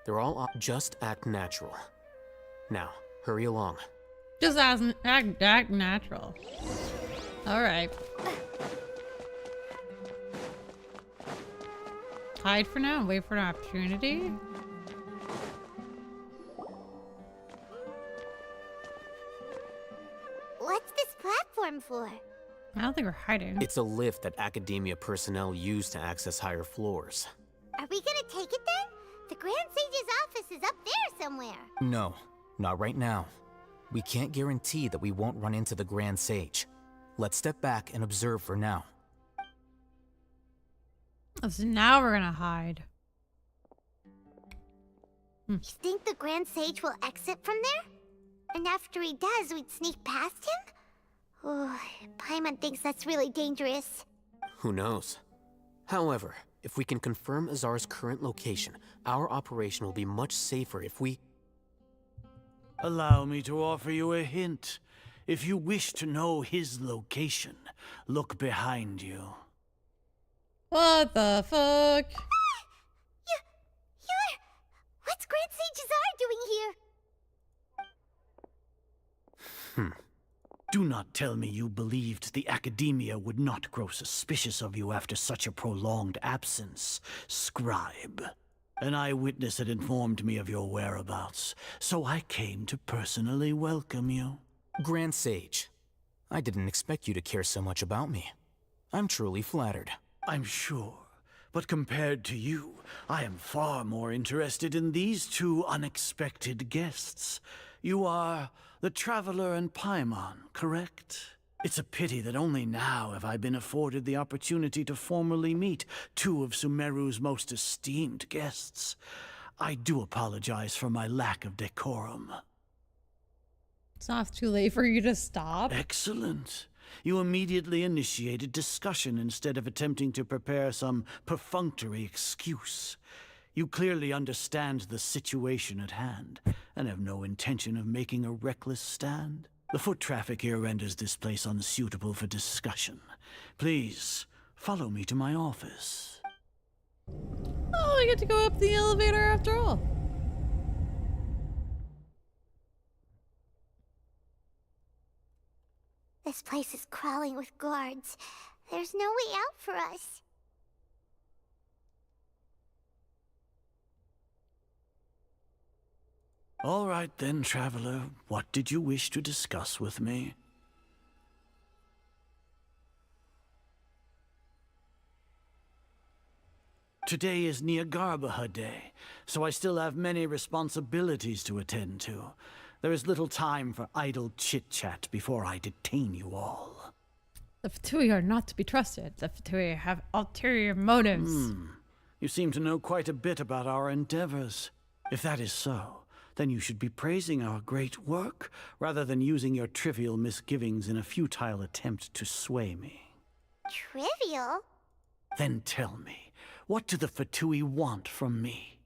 They're all just act natural. Now, hurry along. Just act natural. All right. Hide for now. Wait for an opportunity. What's this platform for? I don't think we're hiding. It's a lift that Academia personnel use to access higher floors. Are we gonna take it then? The Grand Sage's office is up there somewhere. No, not right now. We can't guarantee that we won't run into the Grand Sage. Let's step back and observe for now. So now we're gonna hide. You think the Grand Sage will exit from there? And after he does, we'd sneak past him? Oh, Paimon thinks that's really dangerous. Who knows? However, If we can confirm Azar's current location, our operation will be much safer if we... Allow me to offer you a hint. If you wish to know his location, look behind you. What the fuck? What's Grand Sage Azar doing here? Do not tell me you believed the Academia would not grow suspicious of you after such a prolonged absence, scribe. An eyewitness had informed me of your whereabouts, so I came to personally welcome you. Grand Sage, I didn't expect you to care so much about me. I'm truly flattered. I'm sure, but compared to you, I am far more interested in these two unexpected guests. You are the Traveler and Paimon, correct? It's a pity that only now have I been afforded the opportunity to formally meet two of Sumeru's most esteemed guests. I do apologize for my lack of decorum. It's not too late for you to stop. Excellent. You immediately initiated discussion instead of attempting to prepare some perfunctory excuse. You clearly understand the situation at hand, and have no intention of making a reckless stand. The foot traffic here renders this place unsuitable for discussion. Please, follow me to my office. Oh, I get to go up the elevator after all. This place is crawling with guards. There's no way out for us. All right then, Traveler. What did you wish to discuss with me? Today is Niagarbaha Day, so I still have many responsibilities to attend to. There is little time for idle chit-chat before I detain you all. The Fatui are not to be trusted. The Fatui have ulterior motives. You seem to know quite a bit about our endeavors. If that is so, then you should be praising our great work, rather than using your trivial misgivings in a futile attempt to sway me. Trivial? Then tell me, what do the Fatui want from me?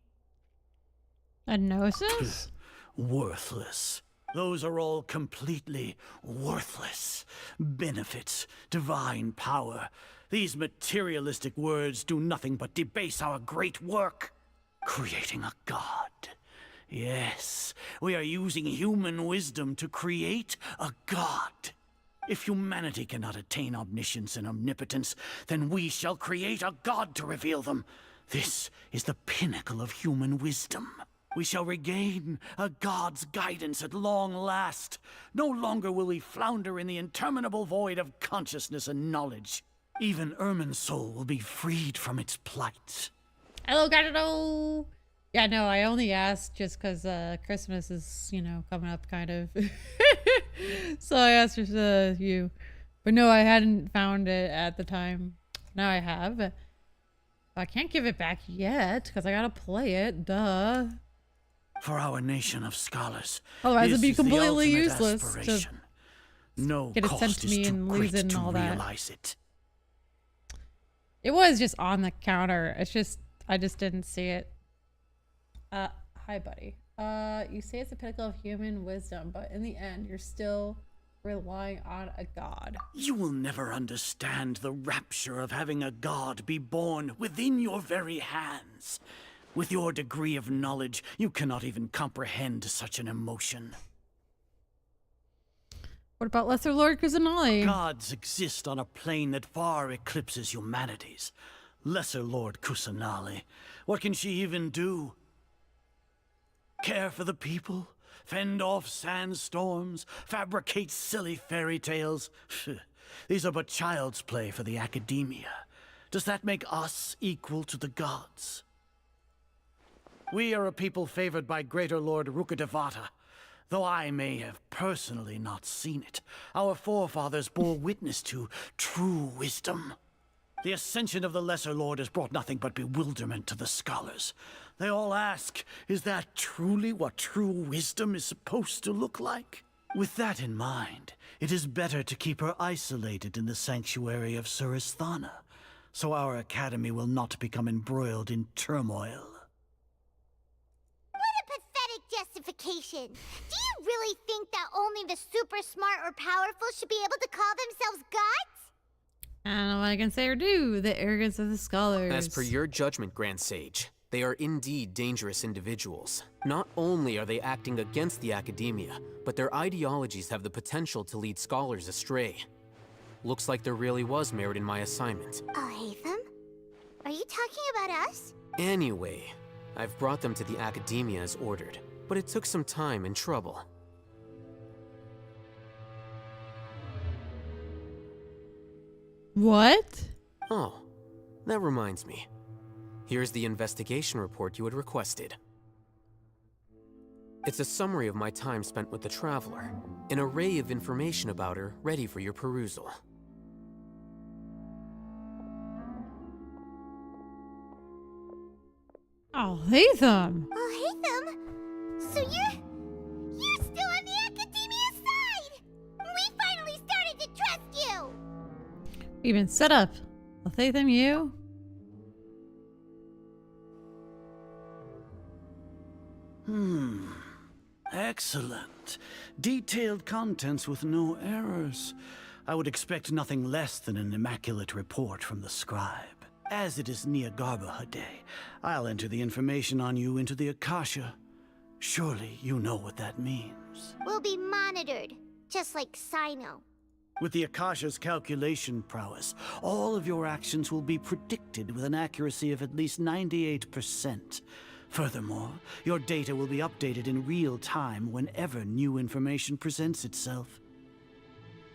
A gnosis? Worthless. Those are all completely worthless. Benefits, divine power. These materialistic words do nothing but debase our great work. Creating a god. Yes, we are using human wisdom to create a god. If humanity cannot attain omniscience and omnipotence, then we shall create a god to reveal them. This is the pinnacle of human wisdom. We shall regain a god's guidance at long last. No longer will we flounder in the interminable void of consciousness and knowledge. Even Ermin's soul will be freed from its plight. Hello, Gato. Yeah, no, I only asked just because Christmas is, you know, coming up kind of. So I asked you. But no, I hadn't found it at the time. Now I have. I can't give it back yet because I gotta play it. Duh. For our nation of scholars, otherwise it'd be this is the completely ultimate useless to aspiration. No get it sent cost to is me too and great lose it and to all that. realize it. It was just on the counter. It's just I just didn't see it. Hi, buddy. You say it's a pinnacle of human wisdom, but in the end, you're still relying on a god. You will never understand the rapture of having a god be born within your very hands. With your degree of knowledge, you cannot even comprehend such an emotion. What about Lesser Lord Kusanali? Gods exist on a plane that far eclipses humanity's. Lesser Lord Kusanali, what can she even do? Care for the people? Fend off sandstorms? Fabricate silly fairy tales? These are but child's play for the Academia. Does that make us equal to the gods? We are a people favored by Greater Lord Rukkhadevata. Though I may have personally not seen it, our forefathers bore witness to true wisdom. The ascension of the Lesser Lord has brought nothing but bewilderment to the scholars. They all ask, is that truly what true wisdom is supposed to look like? With that in mind, it is better to keep her isolated in the sanctuary of Surasthana. so our academy will not become embroiled in turmoil. What a pathetic justification! Do you really think that only the super smart or powerful should be able to call themselves gods? I don't know what I can say or do. The arrogance of the scholars. As per your judgment, Grand Sage, they are indeed dangerous individuals. Not only are they acting against the academia, but their ideologies have the potential to lead scholars astray. Looks like there really was merit in my assignment. Alhaitham? Are you talking about us? Anyway, I've brought them to the academia as ordered, but it took some time and trouble. What? Oh, that reminds me. Here's the investigation report you had requested. It's a summary of my time spent with the Traveler, an array of information about her ready for your perusal. Alhaitham! Alhaitham? So you're still on the academia side! We finally started to trust you! We've been set up. Alhaitham, you? Excellent. Detailed contents with no errors. I would expect nothing less than an immaculate report from the scribe. As it is Niagarbaha Day, I'll enter the information on you into the Akasha. Surely you know what that means. We'll be monitored, just like Sino. With the Akasha's calculation prowess, all of your actions will be predicted with an accuracy of at least 98%. Furthermore, your data will be updated in real time whenever new information presents itself.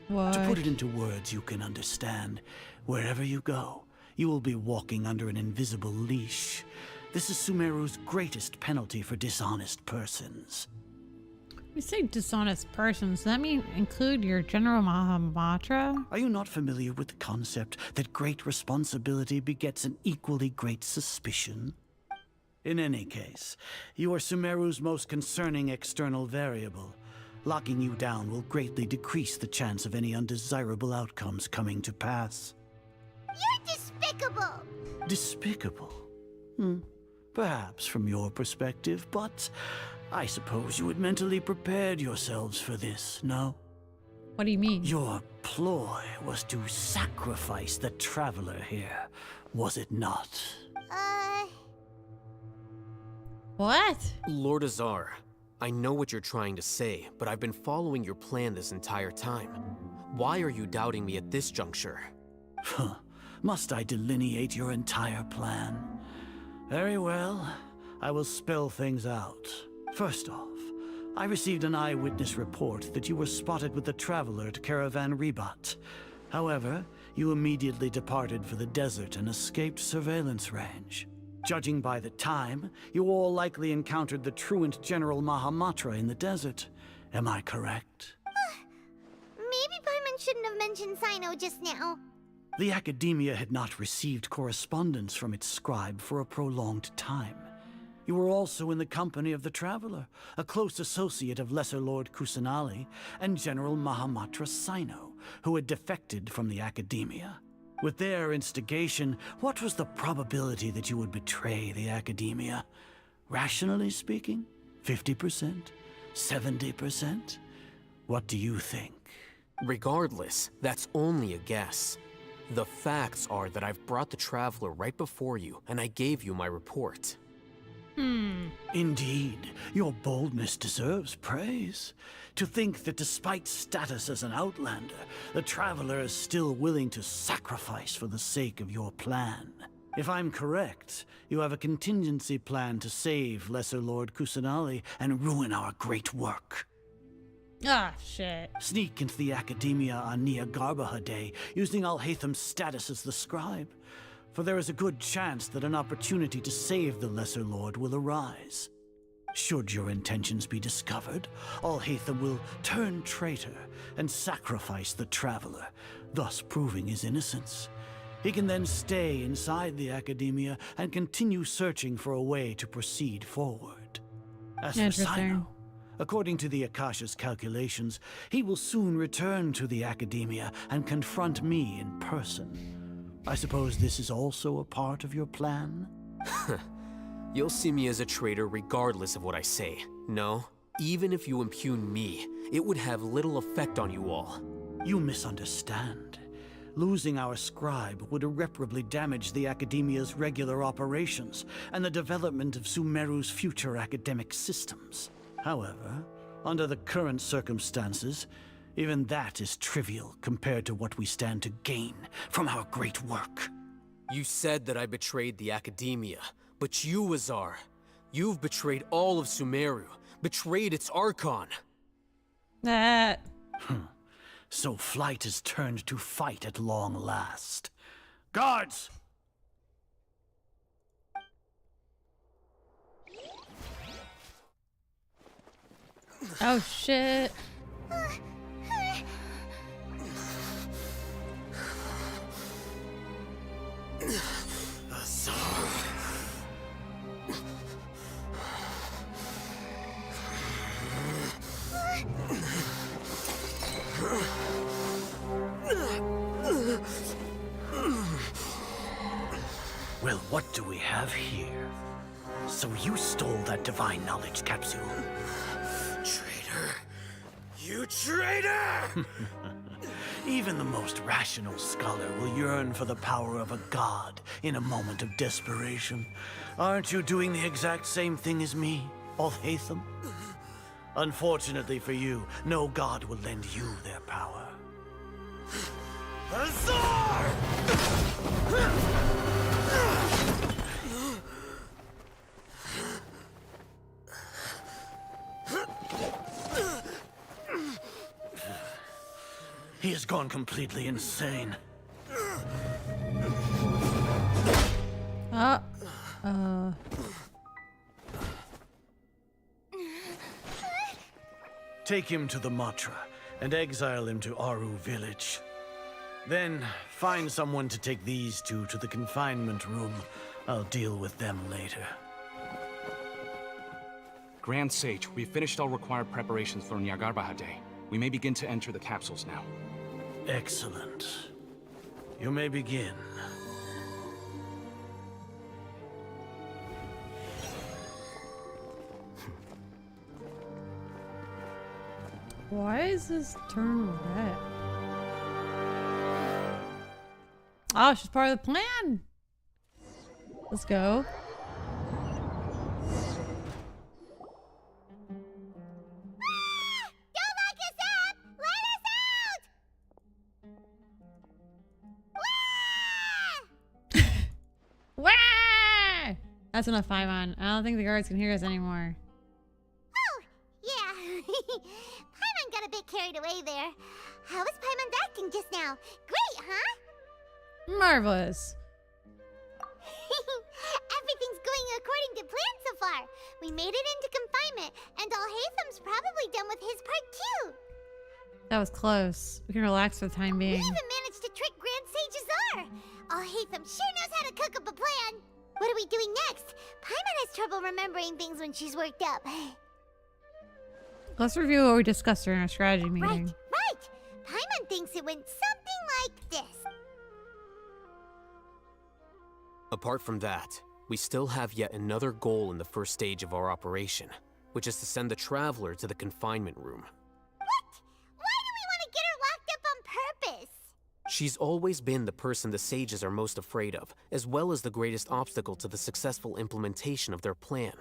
What? To put it into words you can understand, wherever you go, you will be walking under an invisible leash. This is Sumeru's greatest penalty for dishonest persons. You say dishonest persons, does that mean include your General Mahamatra? Are you not familiar with the concept that great responsibility begets an equally great suspicion? In any case, you are Sumeru's most concerning external variable. Locking you down will greatly decrease the chance of any undesirable outcomes coming to pass. You're despicable! Despicable? Perhaps from your perspective, but I suppose you had mentally prepared yourselves for this, no? What do you mean? Your ploy was to sacrifice the Traveler here, was it not? What? Lord Azar, I know what you're trying to say, but I've been following your plan this entire time. Why are you doubting me at this juncture? Must I delineate your entire plan? Very well. I will spell things out. First off, I received an eyewitness report that you were spotted with the Traveler at Caravan Ribat. However, you immediately departed for the desert and escaped surveillance range. Judging by the time, you all likely encountered the truant General Mahamatra in the desert. Am I correct? Maybe Paimon shouldn't have mentioned Sino just now. The Academia had not received correspondence from its scribe for a prolonged time. You were also in the company of the Traveler, a close associate of Lesser Lord Kusanali and General Mahamatra Sino, who had defected from the Academia. With their instigation, what was the probability that you would betray the Academia? Rationally speaking, 50%? 70%? What do you think? Regardless, that's only a guess. The facts are that I've brought the Traveler right before you, and I gave you my report. Indeed, your boldness deserves praise. To think that despite status as an outlander, the Traveler is still willing to sacrifice for the sake of your plan. If I'm correct, you have a contingency plan to save Lesser Lord Kusanali and ruin our great work. Ah, shit. Sneak into the Academia on Niagarbaha Day, using Alhaitham's status as the scribe. For there is a good chance that an opportunity to save the Lesser Lord will arise. Should your intentions be discovered, Alhaitham will turn traitor and sacrifice the Traveler, thus proving his innocence. He can then stay inside the Academia and continue searching for a way to proceed forward. As for Sino, according to the Akasha's calculations, he will soon return to the Academia and confront me in person. I suppose this is also a part of your plan? You'll see me as a traitor regardless of what I say. No, even if you impugn me, it would have little effect on you all. You misunderstand. Losing our scribe would irreparably damage the Academia's regular operations and the development of Sumeru's future academic systems. However, under the current circumstances, even that is trivial compared to what we stand to gain from our great work. You said that I betrayed the Academia, but you, Azar, you've betrayed all of Sumeru, betrayed its Archon. That. So flight is turned to fight at long last. Guards! Oh shit. Well, what do we have here? So you stole that divine knowledge capsule? Traitor! You traitor! Even the most rational scholar will yearn for the power of a god in a moment of desperation. Aren't you doing the exact same thing as me, Alhaitham? Unfortunately for you, no god will lend you their power. Azar! He has gone completely insane. Take him to the Matra and exile him to Aru village. Then find someone to take these two to the confinement room. I'll deal with them later. Grand Sage, we've finished all required preparations for Nyagarbha Day. We may begin to enter the capsules now. Excellent. You may begin. Why is this turn red? Oh, she's part of the plan. Let's go. That's enough 5 on. I don't think the guards can hear us anymore. Oh, yeah. Paimon got a bit carried away there. How was Paimon acting just now? Great, huh? Marvelous. Everything's going according to plan so far. We made it into confinement, and Alhaitham's probably done with his part too. That was close. We can relax for the time being. We even managed to trick Grand Sage Azar. Alhaitham sure knows how to cook up a plan. What are we doing next? Paimon has trouble remembering things when she's worked up. Let's review what we discussed during our strategy meeting. Right! Paimon thinks it went something like this. Apart from that, we still have yet another goal in the first stage of our operation, which is to send the Traveler to the confinement room. What? Why do we want to get her locked up on purpose? She's always been the person the sages are most afraid of, as well as the greatest obstacle to the successful implementation of their plan.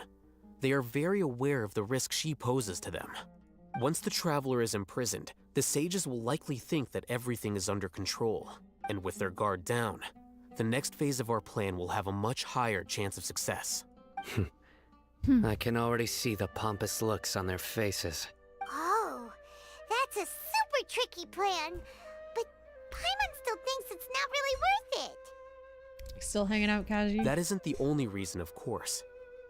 They are very aware of the risk she poses to them. Once the Traveler is imprisoned, the sages will likely think that everything is under control, and with their guard down, the next phase of our plan will have a much higher chance of success. I can already see the pompous looks on their faces. Oh, that's a super tricky plan. But Paimon still thinks it's not really worth it. Still hanging out, Kaji? That isn't the only reason, of course.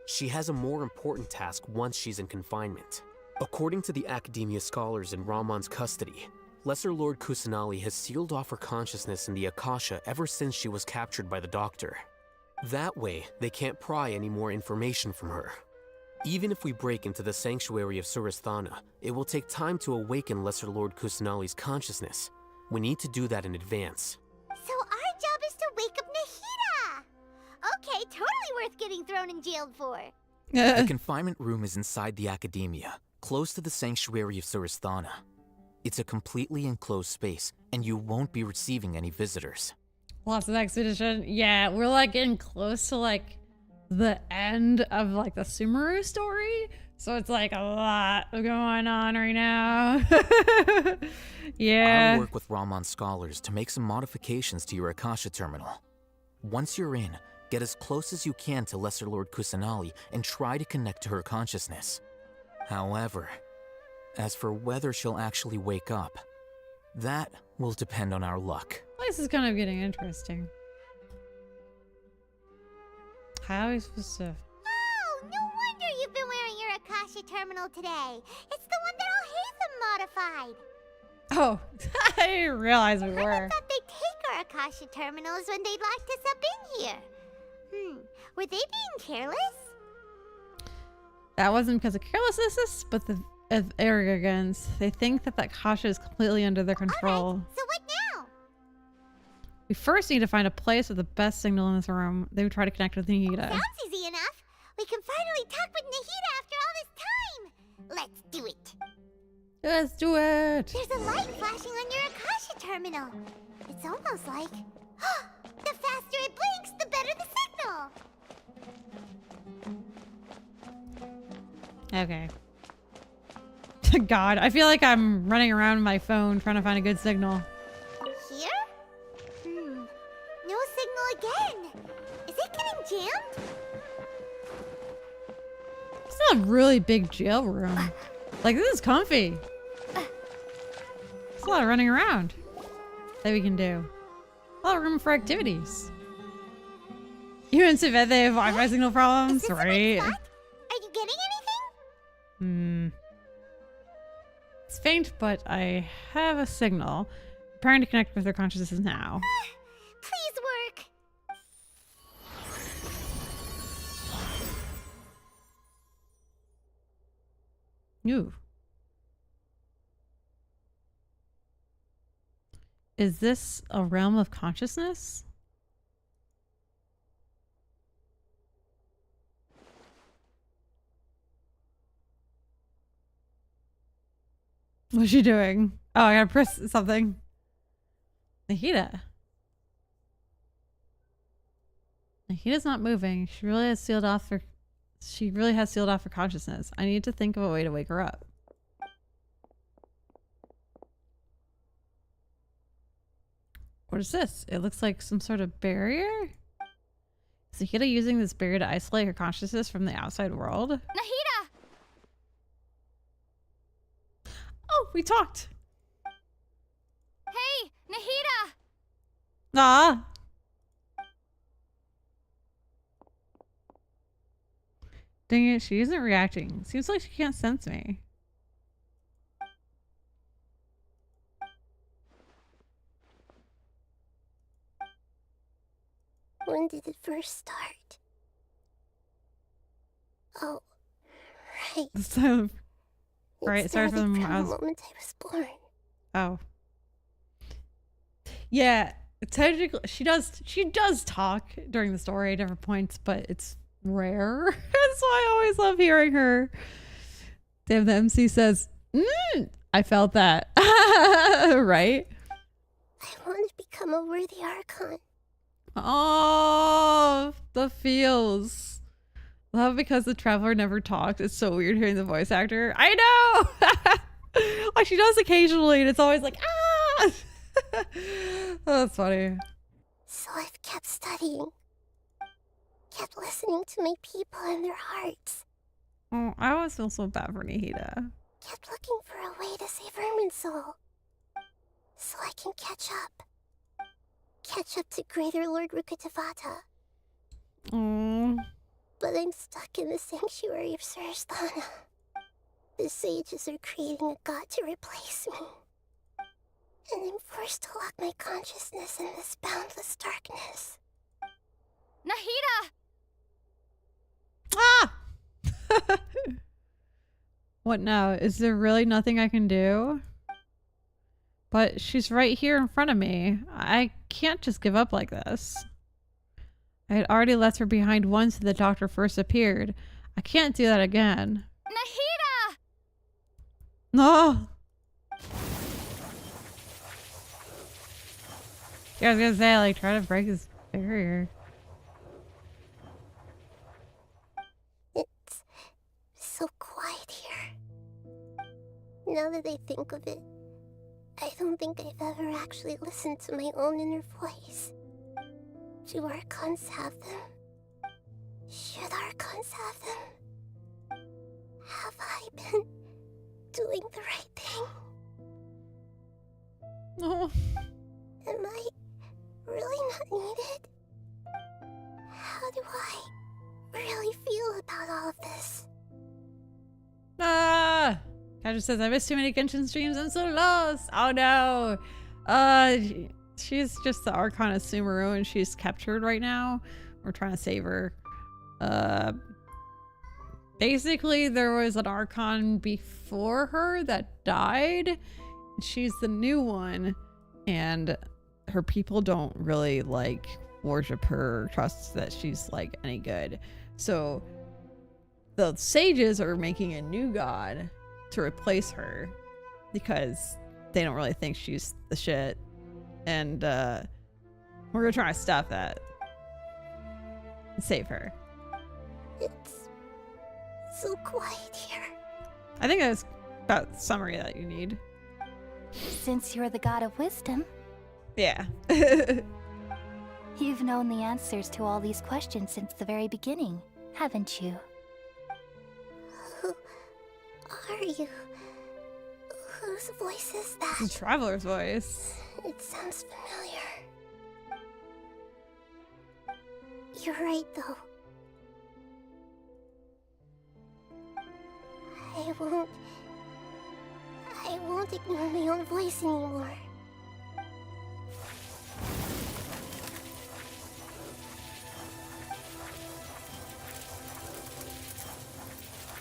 She has a more important task once she's in confinement. According to the Academia scholars in Raman's custody, Lesser Lord Kusanali has sealed off her consciousness in the Akasha ever since she was captured by the Doctor. That way, they can't pry any more information from her. Even if we break into the sanctuary of Surasthana, it will take time to awaken Lesser Lord Kusanali's consciousness. We need to do that in advance. So our job is to wake worth getting thrown in jail for. The confinement room is inside the Academia, close to the sanctuary of Surasthana. It's a completely enclosed space, and you won't be receiving any visitors. Lots of expedition. Yeah, we're like getting close to like the end of like the Sumeru story. So it's like a lot going on right now. Yeah. I'll work with Raman scholars to make some modifications to your Akasha terminal. Once you're in, get as close as you can to Lesser Lord Kusanali and try to connect to her consciousness. However, as for whether she'll actually wake up, that will depend on our luck. This is kind of getting interesting. How are we supposed to... Oh, no wonder you've been wearing your Akasha terminal today. It's the one that Al-Haytham modified. Oh, I didn't realize we were. I thought they'd take our Akasha terminals when they locked us up in here. Were they being careless? That wasn't because of carelessness, but of arrogance. They think that Akasha is completely under their control. Right, so what now? We first need to find a place with the best signal in this room. They would try to connect with Nahida. Sounds easy enough. We can finally talk with Nahida after all this time. Let's do it. Let's do it. There's a light flashing on your Akasha terminal. It's almost like... the faster it blinks, the better the signal. Okay. God, I feel like I'm running around my phone trying to find a good signal. Here? No signal again. Is it getting jammed? It's not a really big jail room. Like, this is comfy. There's a lot of running around that we can do. A lot of room for activities. You and Saved, they have Wi-Fi signal problems, right? Are you getting anything? It's faint, but I have a signal. Preparing to connect with their consciousness now. Please work. Ooh. Is this a realm of consciousness? What's she doing? Oh, I gotta press something. Nahida. Nahida's not moving. She really has sealed off her consciousness. I need to think of a way to wake her up. What is this? It looks like some sort of barrier? Is Nahida using this barrier to isolate her consciousness from the outside world? Nahida! Oh, we talked. Hey, Nahida! Ah. Dang it, she isn't reacting. Seems like she can't sense me. When did it first start? Oh, right. So, right, It sorry for the from the moment I was born. Oh. Yeah, technically she does talk during the story at different points, but it's rare. That's why I always love hearing her. Damn, the MC says, I felt that. Right? I want to become a worthy Archon. Oh, the feels. Love because the traveler never talks. It's so weird hearing the voice actor. I know. Like she does occasionally, and it's always like, ah. Oh, that's funny. So I've kept studying. Kept listening to my people and their hearts. Oh, I always feel so bad for Nahida. Kept looking for a way to save Irminsul. So I can catch up. Catch up to Greater Lord Rukkhadevata. But I'm stuck in the sanctuary of Surasthana. The sages are creating a god to replace me. And I'm forced to lock my consciousness in this boundless darkness. Nahida! Ah! What now? Is there really nothing I can do? But she's right here in front of me. I can't just give up like this. I had already left her behind once when the doctor first appeared. I can't do that again. Nahida! No! Yeah, I was gonna say, like, try to break his barrier. It's so quiet here. Now that I think of it, I don't think I've ever actually listened to my own inner voice. Do Archons have them? Should Archons have them? Have I been doing the right thing? No. Am I really not needed? How do I really feel about all of this? Ah! Kaja says, I missed too many Genshin streams. I'm so lost. Oh no. She's just the Archon of Sumeru and she's captured right now. We're trying to save her. Basically, there was an Archon before her that died. She's the new one, and her people don't really like worship her or trust that she's like any good. So the sages are making a new god to replace her because they don't really think she's the shit. And we're gonna try to stop that and save her. It's so quiet here. I think that's about the summary that you need. Since you're the god of wisdom, Yeah. you've known the answers to all these questions since the very beginning, haven't you? Who are you? Whose voice is that? The traveler's voice. It sounds familiar. You're right, though. I won't ignore my own voice anymore.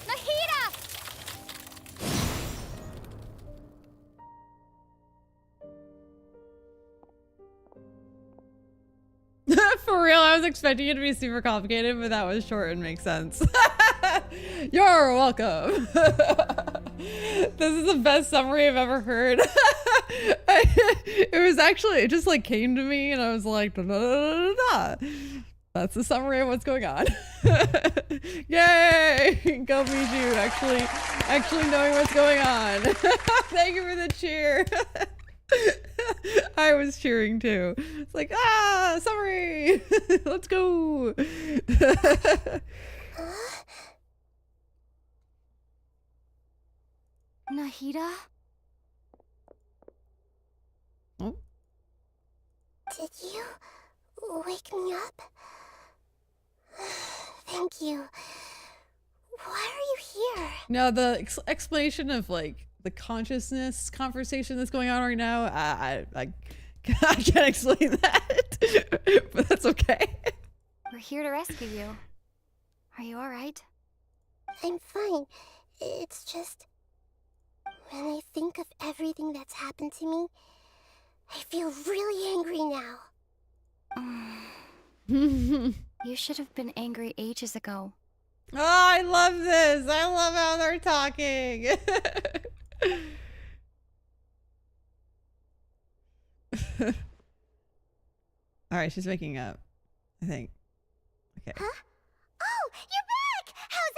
Nahida! For real, I was expecting it to be super complicated, but that was short and makes sense. You're welcome. This is the best summary I've ever heard. It was actually, it just like came to me and I was like, da, da, da, da, da. That's the summary of what's going on. Yay! Go Mijou, actually knowing what's going on. Thank you for the cheer. I was cheering too. It's like, ah, summary. Let's go. Nahida? Oh. Did you wake me up? Thank you. Why are you here? No, the explanation of like the consciousness conversation that's going on right now, I can't explain that, but that's okay. We're here to rescue you. Are you alright? I'm fine. It's just... when I think of everything that's happened to me, I feel really angry now. You should have been angry ages ago. Oh, I love this. I love how they're talking. All right, she's waking up, I think. Okay. Huh? Oh, you're back! How's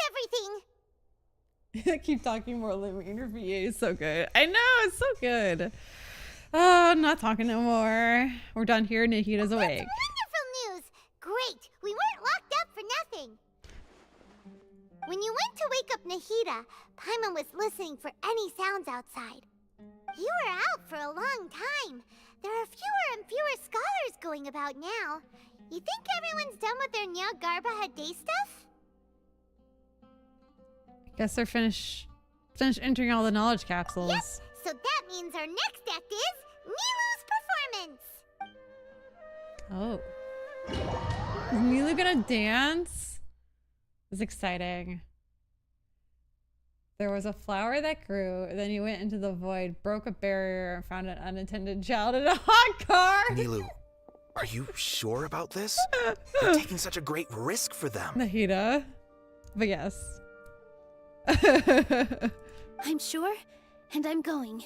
everything? Keep talking more. Let me interview you. It's so good. I know, it's so good. Oh, I'm not talking no more. We're done here. Nahida's awake. Wonderful news! Great! We weren't locked up for nothing. When you went to wake up Nahida, Paimon was listening for any sounds outside. You were out for a long time. There are fewer and fewer scholars going about now. You think everyone's done with their Nyagarbahad day stuff? Guess they're finished entering all the knowledge capsules. Yep, so that means our next act is Milu's performance! Oh. Is Milu gonna dance? It's exciting. There was a flower that grew, then he went into the void, broke a barrier, and found an unattended child in a hot car. Milu, Are you sure about this? You're taking such a great risk for them. Nahida. But yes. I'm sure, and I'm going.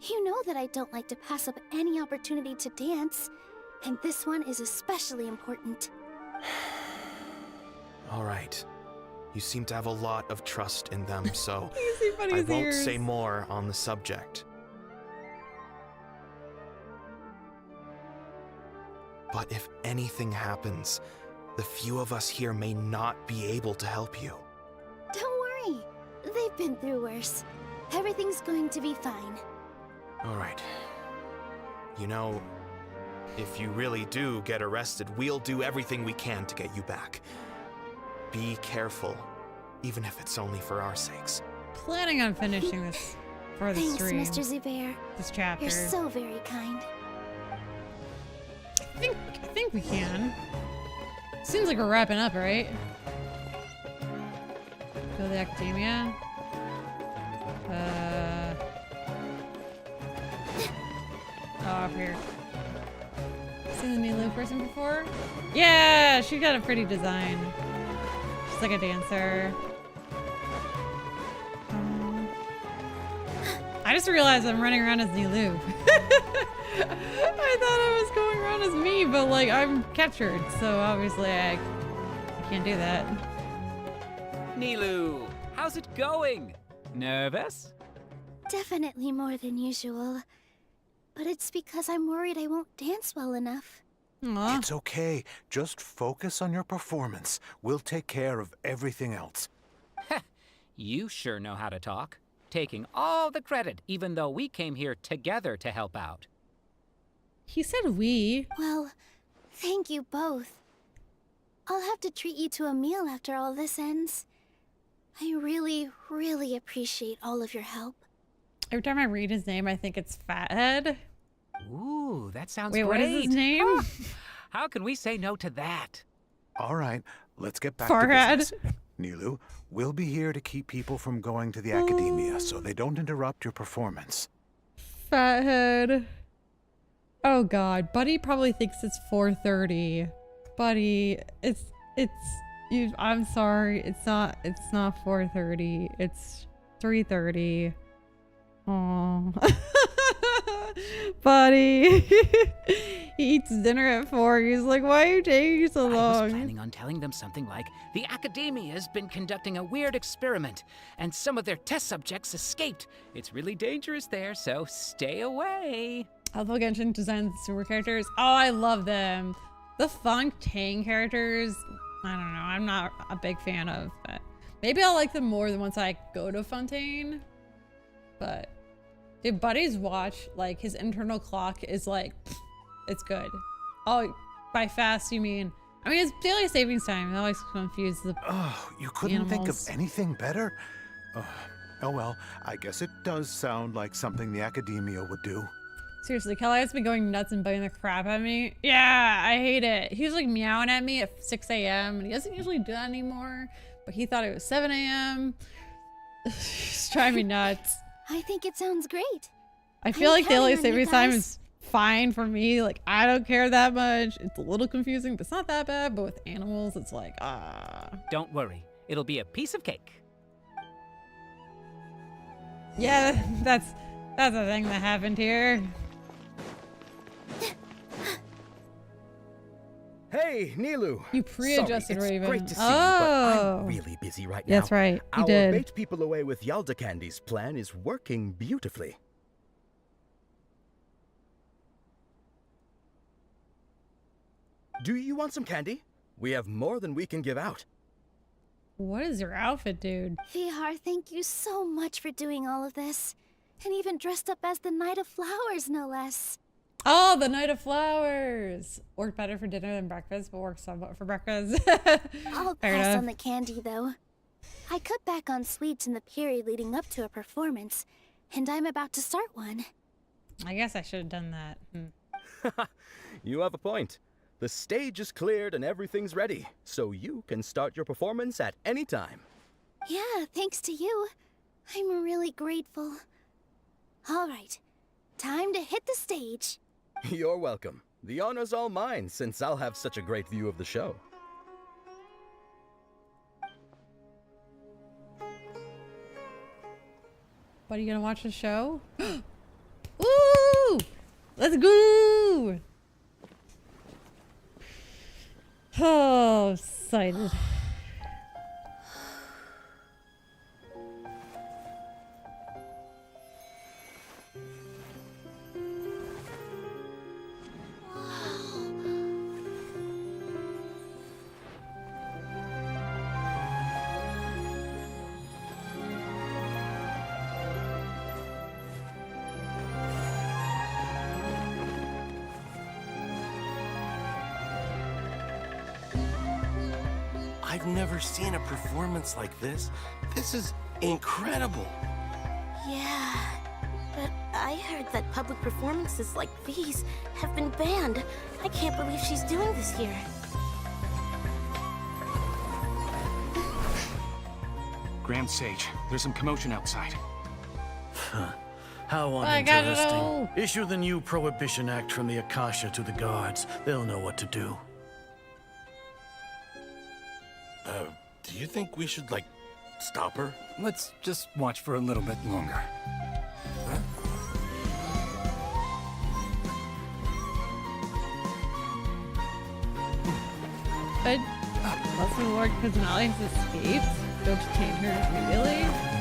You know that I don't like to pass up any opportunity to dance, and this one is especially important. All right. You seem to have a lot of trust in them, so I won't say more on the subject. But if anything happens, the few of us here may not be able to help you. Don't worry. They've been through worse. Everything's going to be fine. All right. You know, if you really do get arrested, we'll do everything we can to get you back. Be careful, even if it's only for our sakes. Planning on finishing this for the Thanks, stream. Mr. Zubair. This chapter. You're so very kind. I think we can. Seems like we're wrapping up, right? Go to the Academia. Oh, up here. Seen the Nihlu person before? Yeah, she got a pretty design. She's like a dancer. I just realized I'm running around as Nihlu. I thought I was going around as me, but like I'm captured, so obviously I can't do that. Nihlu, how's it going? Nervous? Definitely more than usual. But it's because I'm worried I won't dance well enough. Aww. It's okay. Just focus on your performance. We'll take care of everything else. You sure know how to talk. Taking all the credit, even though we came here together to help out. He said we. Well, thank you both. I'll have to treat you to a meal after all this ends. I really, really appreciate all of your help. Every time I read his name, I think it's Fathead. Ooh, that sounds Wait, great. what is his name? How can we say no to that? All right, let's get back Farhad. to business. Nihlu, we'll be here to keep people from going to the Academia so they don't interrupt your performance. Fathead. Oh god, Buddy probably thinks it's 4:30. Buddy, I'm sorry, it's not 4:30. It's 3:30. Oh. Buddy. He eats dinner at 4. He's like, why are you taking so long? I was planning on telling them something like, the Academia has been conducting a weird experiment, and some of their test subjects escaped. It's really dangerous there, so stay away. Although Genshin designed the super characters. Oh, I love them. The Fontaine characters, I don't know. I'm not a big fan of, but maybe I'll like them more than once I go to Fontaine. But dude, Buddy's watch, like his internal clock is like, it's good. Oh, by fast you mean? I mean, it's daily savings time. I always confuse the Oh, you couldn't think of animals. anything better? Oh well, I guess it does sound like something the Academia would do. Seriously, Kelly has been going nuts and biting the crap out of me. Yeah, I hate it. He was like meowing at me at 6 a.m. and he doesn't usually do that anymore, but he thought it was 7 a.m. He's driving me nuts. I think it sounds great. I feel like daily counting on you savings time guys. is fine for me. Like, I don't care that much. It's a little confusing, but it's not that bad. But with animals, it's like, Don't worry, it'll be a piece of cake. yeah, that's a thing that happened here. Hey, Nihlu. You pre-adjusted Sorry, Raven. It's great to see you, Oh. but I'm really busy right now. That's right, you Our did. bait people away with Yalda Candy's plan is working beautifully. Do you want some candy? We have more than we can give out. What is your outfit, dude? VR, thank you so much for doing all of this. And even dressed up as the Knight of Flowers, no less. Oh, the Night of Flowers. Worked better for dinner than breakfast, but works somewhat for breakfast. I'll Fair pass enough. on the candy, though. I cut back on sweets in the period leading up to a performance, and I'm about to start one. I guess I should have done that. You have a point. The stage is cleared and everything's ready, so you can start your performance at any time. Yeah, thanks to you. I'm really grateful. All right, time to hit the stage. You're welcome. The honor's all mine, since I'll have such a great view of the show. What, are you gonna watch the show? Woo! Let's go! Oh, excited. I've never seen a performance like this. This is incredible. Yeah, but I heard that public performances like these have been banned. I can't believe she's doing this here. Grand Sage, there's some commotion outside. How I gotta uninteresting. know. Issue the new Prohibition Act from the Akasha to the guards. They'll know what to do. Do you think we should, like, stop her? Let's just watch for a little bit longer. But also Lord Tighnari has escaped. Don't detain her immediately.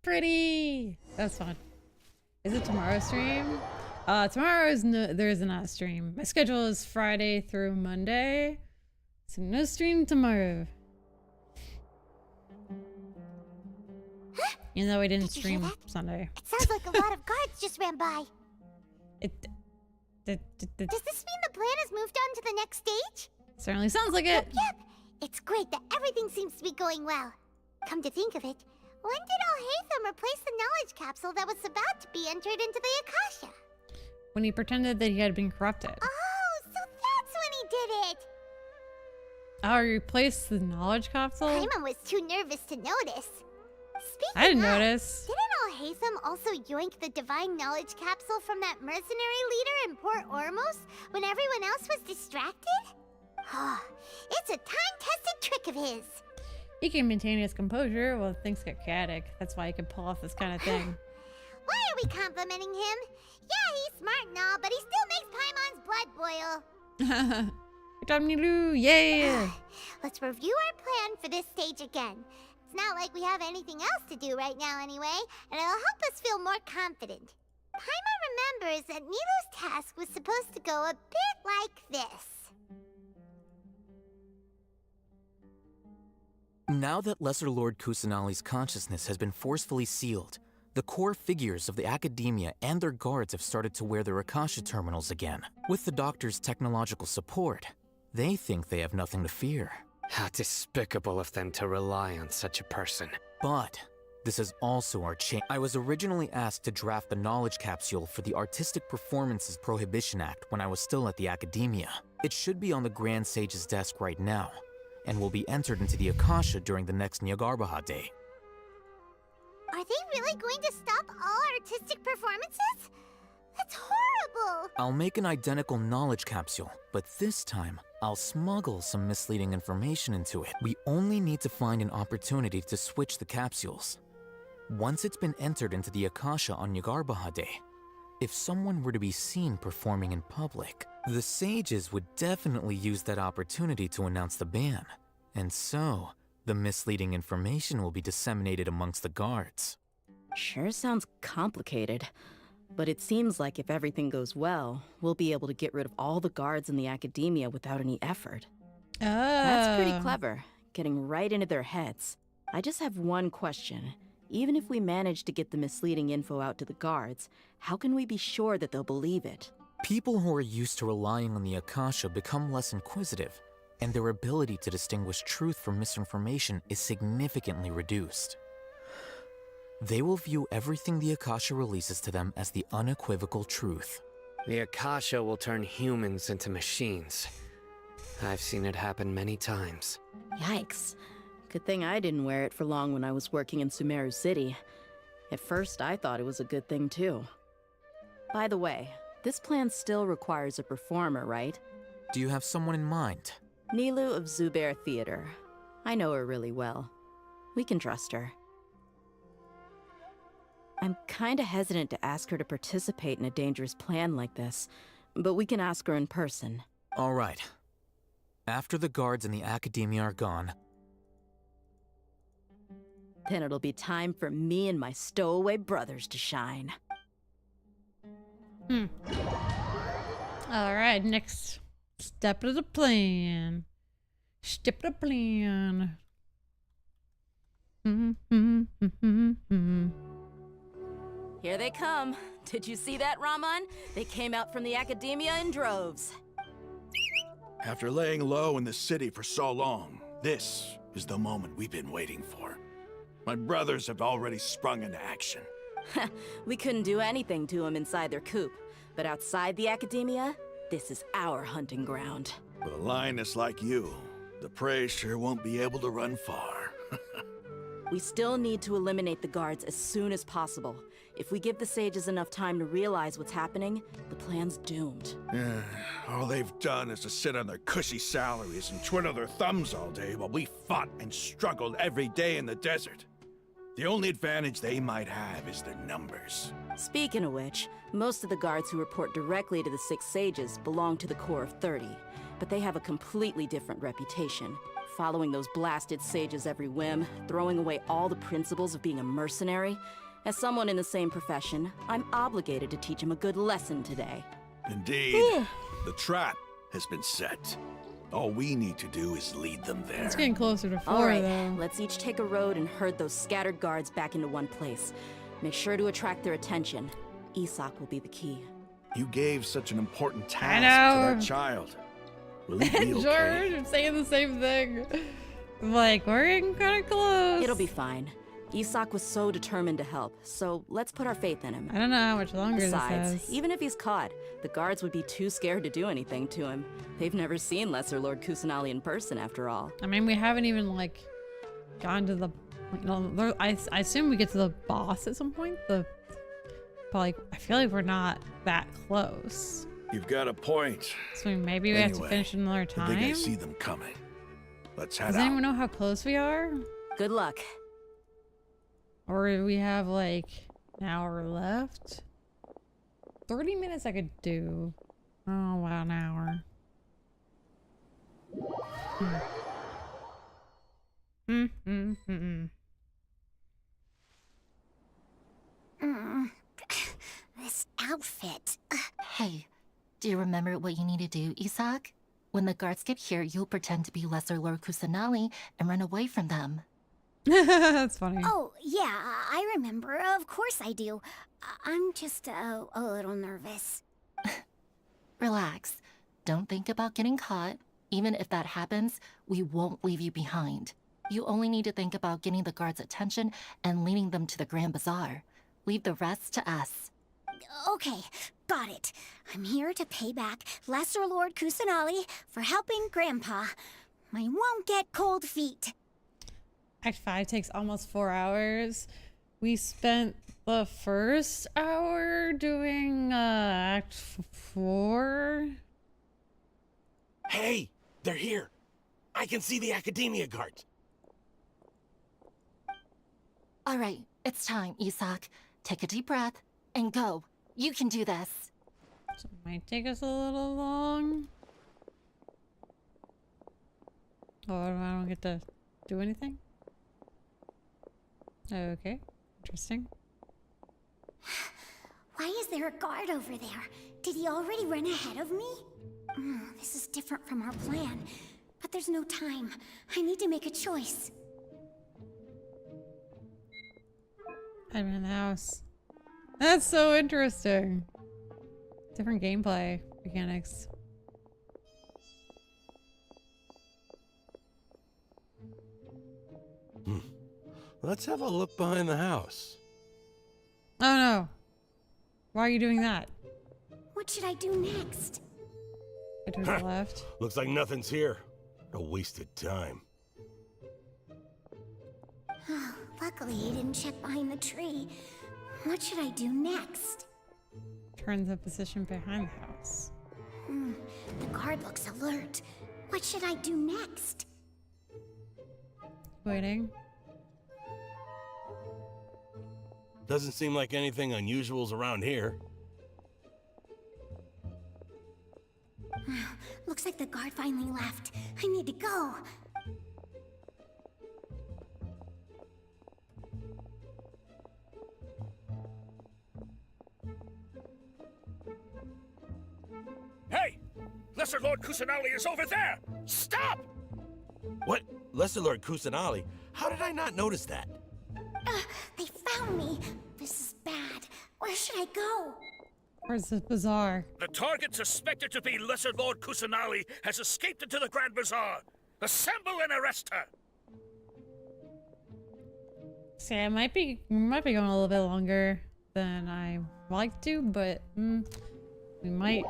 Pretty. That's fun. Is it tomorrow's stream? Tomorrow is there is not a stream. My schedule is Friday through Monday, so no stream tomorrow. Even though we didn't stream Sunday. It sounds like a lot of guards just ran by. Does this mean the plan has moved on to the next stage? Certainly sounds like it. Yep. It's great that everything seems to be going well. Come to think of it, when did Alhaitham replace the knowledge capsule that was about to be entered into the Akasha? When he pretended that he had been corrupted. Oh, so that's when he did it! Oh, he replaced the knowledge capsule? Paimon was too nervous to notice. Speaking I didn't of, notice. Didn't Alhaitham also yoink the divine knowledge capsule from that mercenary leader in Port Ormos when everyone else was distracted? Oh, it's a time-tested trick of his. He can maintain his composure while things get chaotic. That's why he can pull off this kind of thing. Why are we complimenting him? Yeah, he's smart and all, but he still makes Paimon's blood boil. Good job, Nilu. Yeah. Let's review our plan for this stage again. It's not like we have anything else to do right now anyway, and it'll help us feel more confident. Paimon remembers that Nilu's task was supposed to go a bit like this. Now that Lesser Lord Kusanali's consciousness has been forcefully sealed, the core figures of the Academia and their guards have started to wear their Akasha terminals again. With the Doctor's technological support, they think they have nothing to fear. How despicable of them to rely on such a person. But this is also our change. I was originally asked to draft the knowledge capsule for the Artistic Performances Prohibition Act when I was still at the Academia. It should be on the Grand Sage's desk right now, and will be entered into the Akasha during the next Nyagarbahad Day. Are they really going to stop all artistic performances? That's horrible! I'll make an identical knowledge capsule, but this time, I'll smuggle some misleading information into it. We only need to find an opportunity to switch the capsules. Once it's been entered into the Akasha on Nyagarbahad Day, if someone were to be seen performing in public, the sages would definitely use that opportunity to announce the ban. And so, the misleading information will be disseminated amongst the guards. Sure sounds complicated, but it seems like if everything goes well, we'll be able to get rid of all the guards in the Academia without any effort. Oh. That's pretty clever, getting right into their heads. I just have one question. Even if we manage to get the misleading info out to the guards, how can we be sure that they'll believe it? People who are used to relying on the Akasha become less inquisitive, and their ability to distinguish truth from misinformation is significantly reduced. They will view everything the Akasha releases to them as the unequivocal truth. The Akasha will turn humans into machines. I've seen it happen many times. Yikes. Good thing I didn't wear it for long when I was working in Sumeru City. At first, I thought it was a good thing too. By the way, this plan still requires a performer, right? Do you have someone in mind? Nilu of Zubair Theater. I know her really well. We can trust her. I'm kinda hesitant to ask her to participate in a dangerous plan like this, but we can ask her in person. All right. After the guards and the Academia are gone, then it'll be time for me and my stowaway brothers to shine. Alright, next step of the plan. Step of the plan. Here they come. Did you see that, Raman? They came out from the Academia in droves. After laying low in the city for so long, this is the moment we've been waiting for. My brothers have already sprung into action. We couldn't do anything to them inside their coop, but outside the Academia, this is our hunting ground. With a lioness like you, the prey sure won't be able to run far. We still need to eliminate the guards as soon as possible. If we give the sages enough time to realize what's happening, the plan's doomed. All they've done is to sit on their cushy salaries and twiddle their thumbs all day while we fought and struggled every day in the desert. The only advantage they might have is their numbers. Speaking of which, most of the guards who report directly to the 6 sages belong to the Corps of 30, but they have a completely different reputation. Following those blasted sages every whim, throwing away all the principles of being a mercenary. As someone in the same profession, I'm obligated to teach them a good lesson today. Indeed. The trap has been set. All we need to do is lead them there. It's getting closer to 4, All right, though. let's each take a road and herd those scattered guards back into one place. Make sure to attract their attention. Isak will be the key. You gave such an important task to know. that child. Will he be okay? George, I'm saying the same thing. I'm like, we're getting kind of close. It'll be fine. Isak was so determined to help, so let's put our faith in him. I don't know how much longer Besides, this is. even if he's caught, the guards would be too scared to do anything to him. They've never seen Lesser Lord Kusanali in person, after all. I mean, we haven't even, like, gone to the... You know, I assume we get to the boss at some point. But, like, I feel like we're not that close. You've got a point. So maybe we have to finish another time? I think I see them coming. Let's head Does out. anyone know how close we are? Good luck. Or do we have like an hour left? 30 minutes I could do. Oh, wow, an hour. This outfit. Hey, do you remember what you need to do, Isak? When the guards get here, you'll pretend to be Lesser Lord Kusanali and run away from them. That's funny. Oh, yeah, I remember. Of course I do. I'm just a little nervous. Relax. Don't think about getting caught. Even if that happens, we won't leave you behind. You only need to think about getting the guards' attention and leading them to the Grand Bazaar. Leave the rest to us. Okay, got it. I'm here to pay back Lesser Lord Kusanali for helping Grandpa. I won't get cold feet. Act 5 takes almost 4 hours. We spent the first hour doing Act 4. Hey, they're here. I can see the Academia guards. All right, it's time, Isak. Take a deep breath and go. You can do this. So it might take us a little long. Oh, I don't get to do anything? Okay, interesting. Why is there a guard over there? Did he already run ahead of me? This is different from our plan. But there's no time. I need to make a choice. I'm in the house. That's so interesting. Different gameplay mechanics. Let's have a look behind the house. Oh no. Why are you doing that? What should I do next? I to the left. Looks like nothing's here. A wasted time. Luckily, he didn't check behind the tree. What should I do next? Turn the position behind the house. The guard looks alert. What should I do next? Waiting. Doesn't seem like anything unusual's around here. Looks like the guard finally left. I need to go. Hey! Lesser Lord Kusanali is over there! Stop! What? Lesser Lord Kusanali? How did I not notice that? They found me. This is bad. Where should I go? Where's the bazaar? The target suspected to be Lesser Lord Kusanali has escaped into the Grand Bazaar. Assemble and arrest her! See, I might be going a little bit longer than I like to, but we might.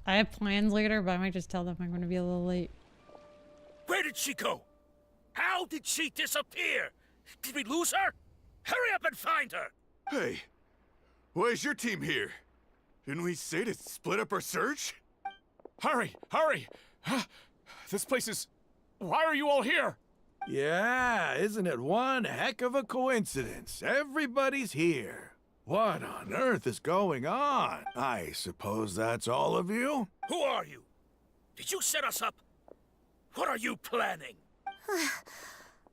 I have plans later, but I might just tell them I'm going to be a little late. Where did she go? How did she disappear? Did we lose her? Hurry up and find her! Hey, why is your team here? Didn't we say to split up our search? Hurry! Hurry! This place is... Why are you all here? Yeah, isn't it one heck of a coincidence? Everybody's here. What on earth is going on? I suppose that's all of you? Who are you? Did you set us up? What are you planning?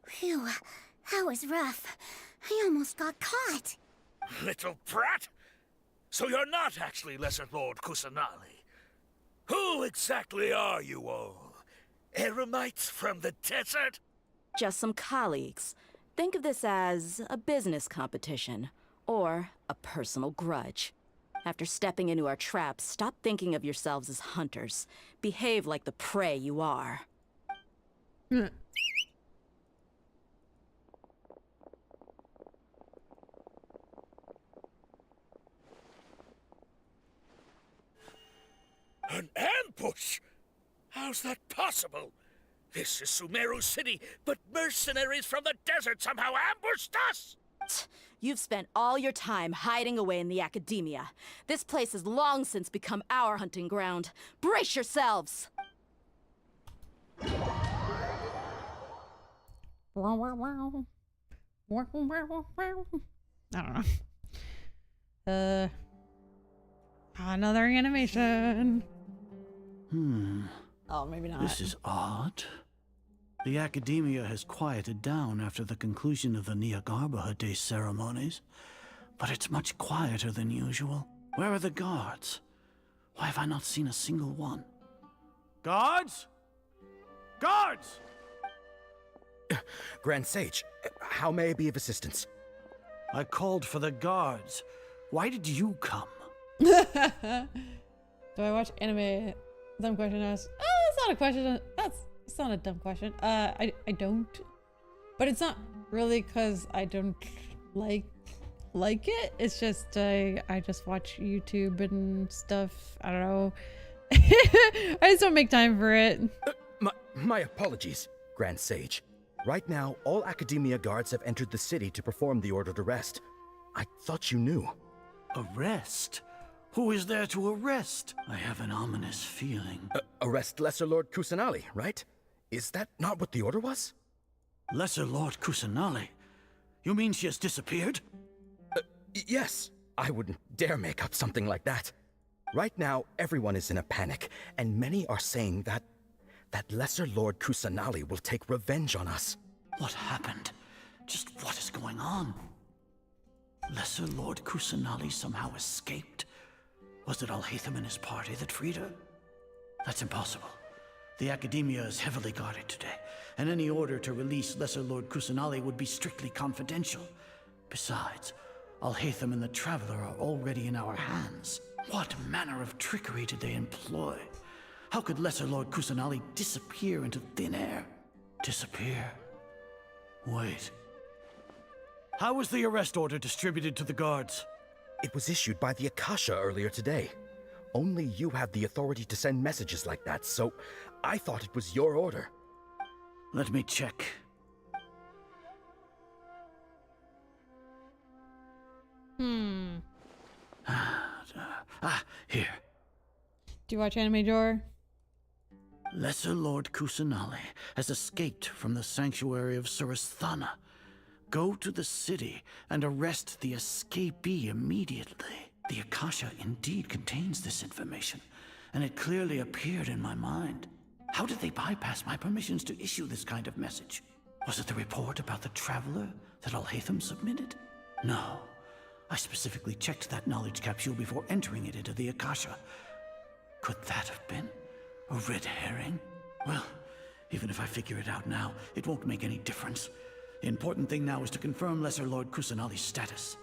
Phew, that was rough. I almost got caught. Little brat! So you're not actually Lesser Lord Kusanali. Who exactly are you all? Eremites from the desert? Just some colleagues. Think of this as a business competition, or a personal grudge. After stepping into our traps, stop thinking of yourselves as hunters. Behave like the prey you are. An ambush? How's that possible? This is Sumeru City, but mercenaries from the desert somehow ambushed us! You've spent all your time hiding away in the Academia. This place has long since become our hunting ground. Brace yourselves! I don't know. Another animation. Oh, maybe not. This is odd. The Academia has quieted down after the conclusion of the Nahida Day ceremonies, but it's much quieter than usual. Where are the guards? Why have I not seen a single one? Guards? Guards! Grand Sage, how may I be of assistance? I called for the guards. Why did you come? Do I watch anime? Dumb question asked. Oh, that's not a question. It's not a dumb question. I don't. But it's not really because I don't like it. It's just I just watch YouTube and stuff. I don't know. I just don't make time for it. My apologies, Grand Sage. Right now, all Academia guards have entered the city to perform the ordered arrest. I thought you knew. Arrest? Who is there to arrest? I have an ominous feeling. Arrest Lesser Lord Kusanali, right? Is that not what the order was? Lesser Lord Kusanali? You mean she has disappeared? Yes. I wouldn't dare make up something like that. Right now, everyone is in a panic, and many are saying that Lesser Lord Kusanali will take revenge on us. What happened? Just what is going on? Lesser Lord Kusanali somehow escaped? Was it Alhaitham and his party that freed her? That's impossible. The Academia is heavily guarded today, and any order to release Lesser Lord Kusanali would be strictly confidential. Besides, Alhaitham and the Traveler are already in our hands. What manner of trickery did they employ? How could Lesser Lord Kusanali disappear into thin air? Disappear? Wait. How was the arrest order distributed to the guards? It was issued by the Akasha earlier today. Only you have the authority to send messages like that, so I thought it was your order. Let me check. Here. Do you watch anime, Jor? Lesser Lord Kusanali has escaped from the sanctuary of Surasthana. Go to the city and arrest the escapee immediately. The Akasha indeed contains this information, and it clearly appeared in my mind. How did they bypass my permissions to issue this kind of message? Was it the report about the Traveler that Alhaitham submitted? No. I specifically checked that knowledge capsule before entering it into the Akasha. Could that have been a red herring? Well, even if I figure it out now, it won't make any difference. The important thing now is to confirm Lesser Lord Kusanali's status.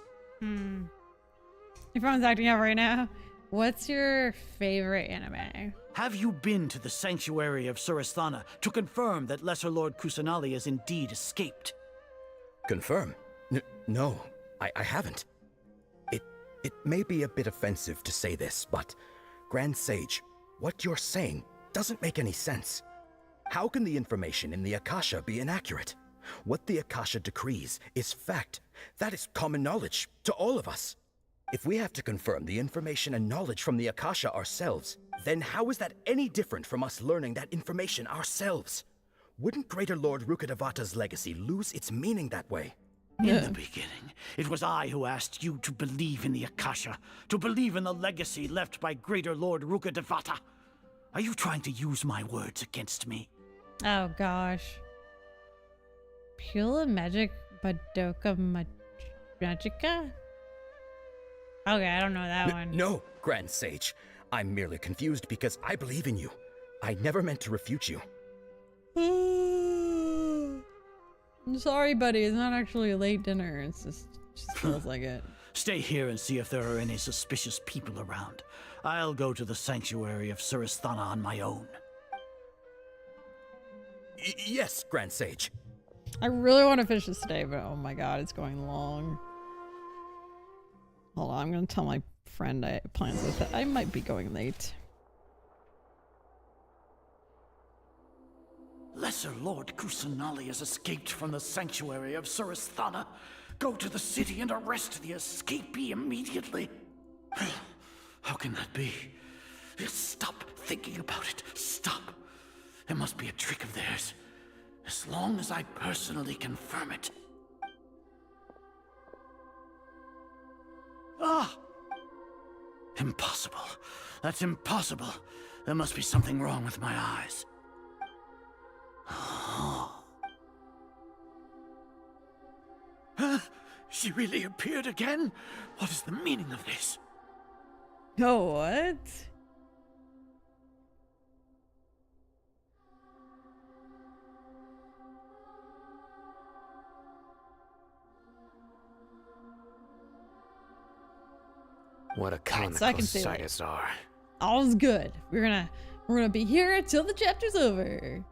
Everyone's acting out right now. What's your favorite anime? Have you been to the sanctuary of Surasthana to confirm that Lesser Lord Kusanali has indeed escaped? Confirm? No, I haven't. It may be a bit offensive to say this, but Grand Sage, what you're saying doesn't make any sense. How can the information in the Akasha be inaccurate? What the Akasha decrees is fact. That is common knowledge to all of us. If we have to confirm the information and knowledge from the Akasha ourselves, then how is that any different from us learning that information ourselves? Wouldn't Greater Lord Rukkhadevata's legacy lose its meaning that way? In the beginning, it was I who asked you to believe in the Akasha, to believe in the legacy left by Greater Lord Rukkhadevata. Are you trying to use my words against me? Oh gosh. Pula Magic Badoka Magica? Okay, I don't know that one. No, Grand Sage. I'm merely confused because I believe in you. I never meant to refute you. I'm sorry, buddy. It's not actually a late dinner. It just feels like it. Stay here and see if there are any suspicious people around. I'll go to the sanctuary of Surasthana on my own. Yes, Grand Sage. I really want to finish this today, but oh my god, it's going long. Hold on, I'm gonna tell my friend I have plans with it. I might be going late. Lesser Lord Kusanali has escaped from the sanctuary of Surasthana. Go to the city and arrest the escapee immediately. How can that be? Stop thinking about it. Stop. It must be a trick of theirs. As long as I personally confirm it. Ah! Impossible. That's impossible. There must be something wrong with my eyes. Huh? She really appeared again? What is the meaning of this? Oh, what? What a comical sights are. All's good. We're gonna be here until the chapter's over.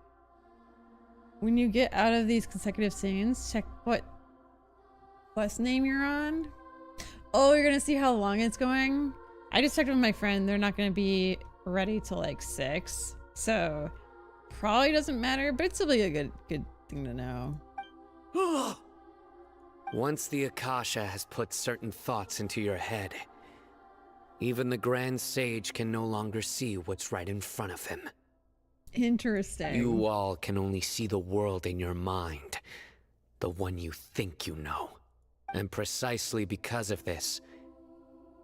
When you get out of these consecutive scenes, check what quest name you're on. Oh, you're gonna see how long it's going. I just checked with my friend. They're not gonna be ready till like 6, so probably doesn't matter. But it's still be a good thing to know. Once the Akasha has put certain thoughts into your head, even the Grand Sage can no longer see what's right in front of him. Interesting. You all can only see the world in your mind, the one you think you know. And precisely because of this,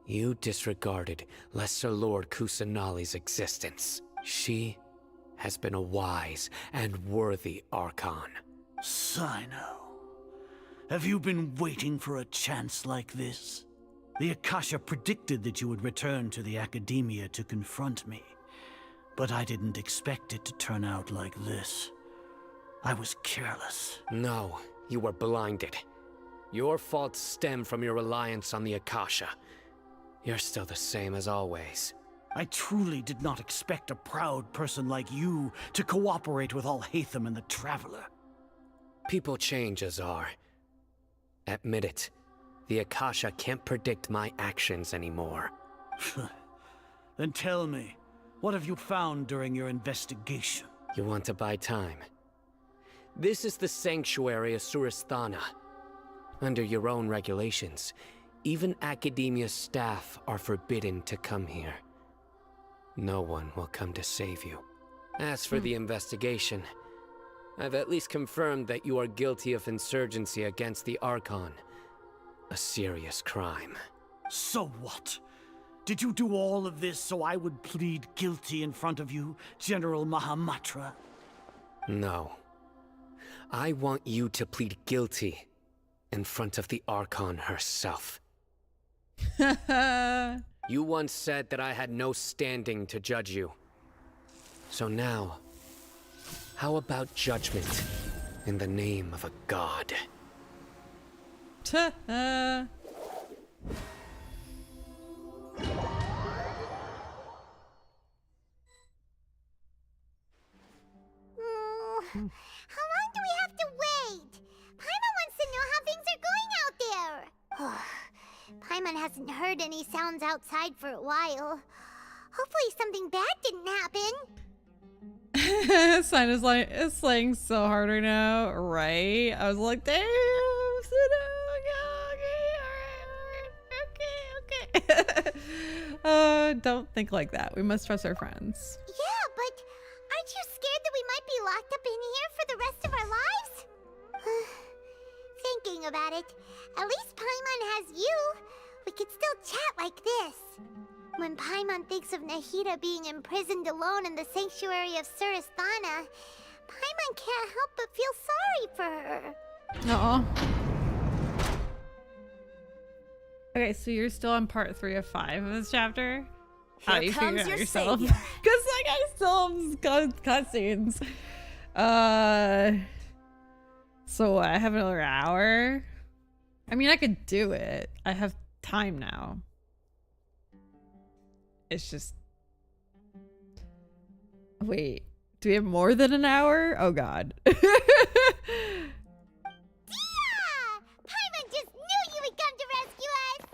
you disregarded Lesser Lord Kusanali's existence. She has been a wise and worthy Archon. Sino, have you been waiting for a chance like this? The Akasha predicted that you would return to the Academia to confront me. But I didn't expect it to turn out like this. I was careless. No, you were blinded. Your faults stem from your reliance on the Akasha. You're still the same as always. I truly did not expect a proud person like you to cooperate with Alhaitham and the Traveler. People change, Azar. Admit it. The Akasha can't predict my actions anymore. Then tell me, what have you found during your investigation? You want to buy time? This is the sanctuary of Surasthana. Under your own regulations, even Academia staff are forbidden to come here. No one will come to save you. As for the investigation, I've at least confirmed that you are guilty of insurgency against the Archon. A serious crime. So what? Did you do all of this so I would plead guilty in front of you, General Mahamatra? No. I want you to plead guilty in front of the Archon herself. You once said that I had no standing to judge you. So now, how about judgment in the name of a god? How long do we have to wait? Paimon wants to know how things are going out there. Paimon hasn't heard any sounds outside for a while. Hopefully something bad didn't happen. Sign is slaying so hard right now, right? I was like, damn, Sino, okay. Don't think like that. We must trust our friends. Yeah, but aren't you scared that we might be locked up in here for the rest of our lives? Thinking about it, at least Paimon has you. We could still chat like this. When Paimon thinks of Nahida being imprisoned alone in the sanctuary of Surasthana, Paimon can't help but feel sorry for her. Aw. Okay, so you're still on part 3 of 5 of this chapter? How you figure it out yourself? Because like I still have cutscenes. So I have another hour. I mean, I could do it. I have time now. It's just... Wait, do we have more than an hour? Oh god. Yeah! Paimon just knew you would come to rescue us!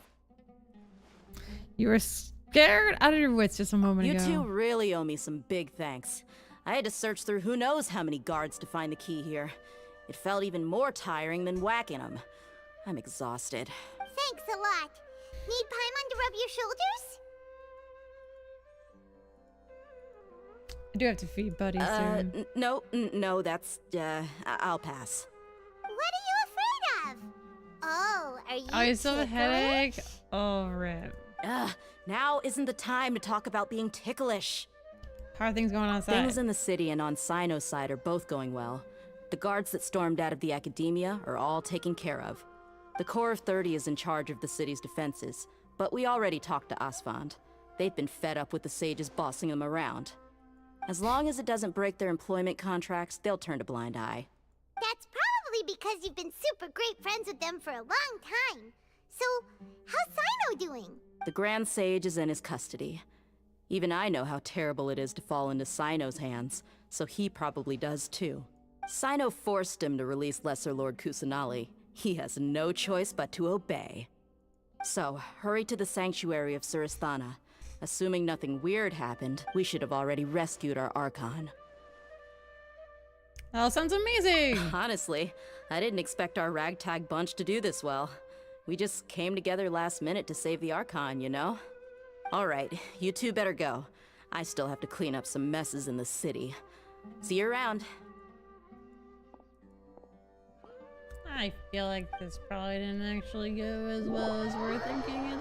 You were scared out of your wits just a moment ago. You two really owe me some big thanks. I had to search through who knows how many guards to find the key here. It felt even more tiring than whacking them. I'm exhausted. Thanks a lot. Need Paimon to rub your shoulders? I do have to feed Buddy soon. No, that's, I'll pass. What are you afraid of? Oh, are you Oh, you still have a ticklish? headache? Oh, rip. Now isn't the time to talk about being ticklish. How are things going outside? Things in the city and on Sino's side are both going well. The guards that stormed out of the Academia are all taken care of. The Corps of 30 is in charge of the city's defenses, but we already talked to Asfand. They've been fed up with the sages bossing them around. As long as it doesn't break their employment contracts, they'll turn a blind eye. That's probably because you've been super great friends with them for a long time. So, how's Sino doing? The Grand Sage is in his custody. Even I know how terrible it is to fall into Sino's hands, so he probably does too. Sino forced him to release Lesser Lord Kusanali. He has no choice but to obey. So, hurry to the sanctuary of Surasthana. Assuming nothing weird happened, we should have already rescued our Archon. That all sounds amazing! Honestly, I didn't expect our ragtag bunch to do this well. We just came together last minute to save the Archon, you know? Alright, you two better go. I still have to clean up some messes in the city. See you around. I feel like this probably didn't actually go as well as we're thinking it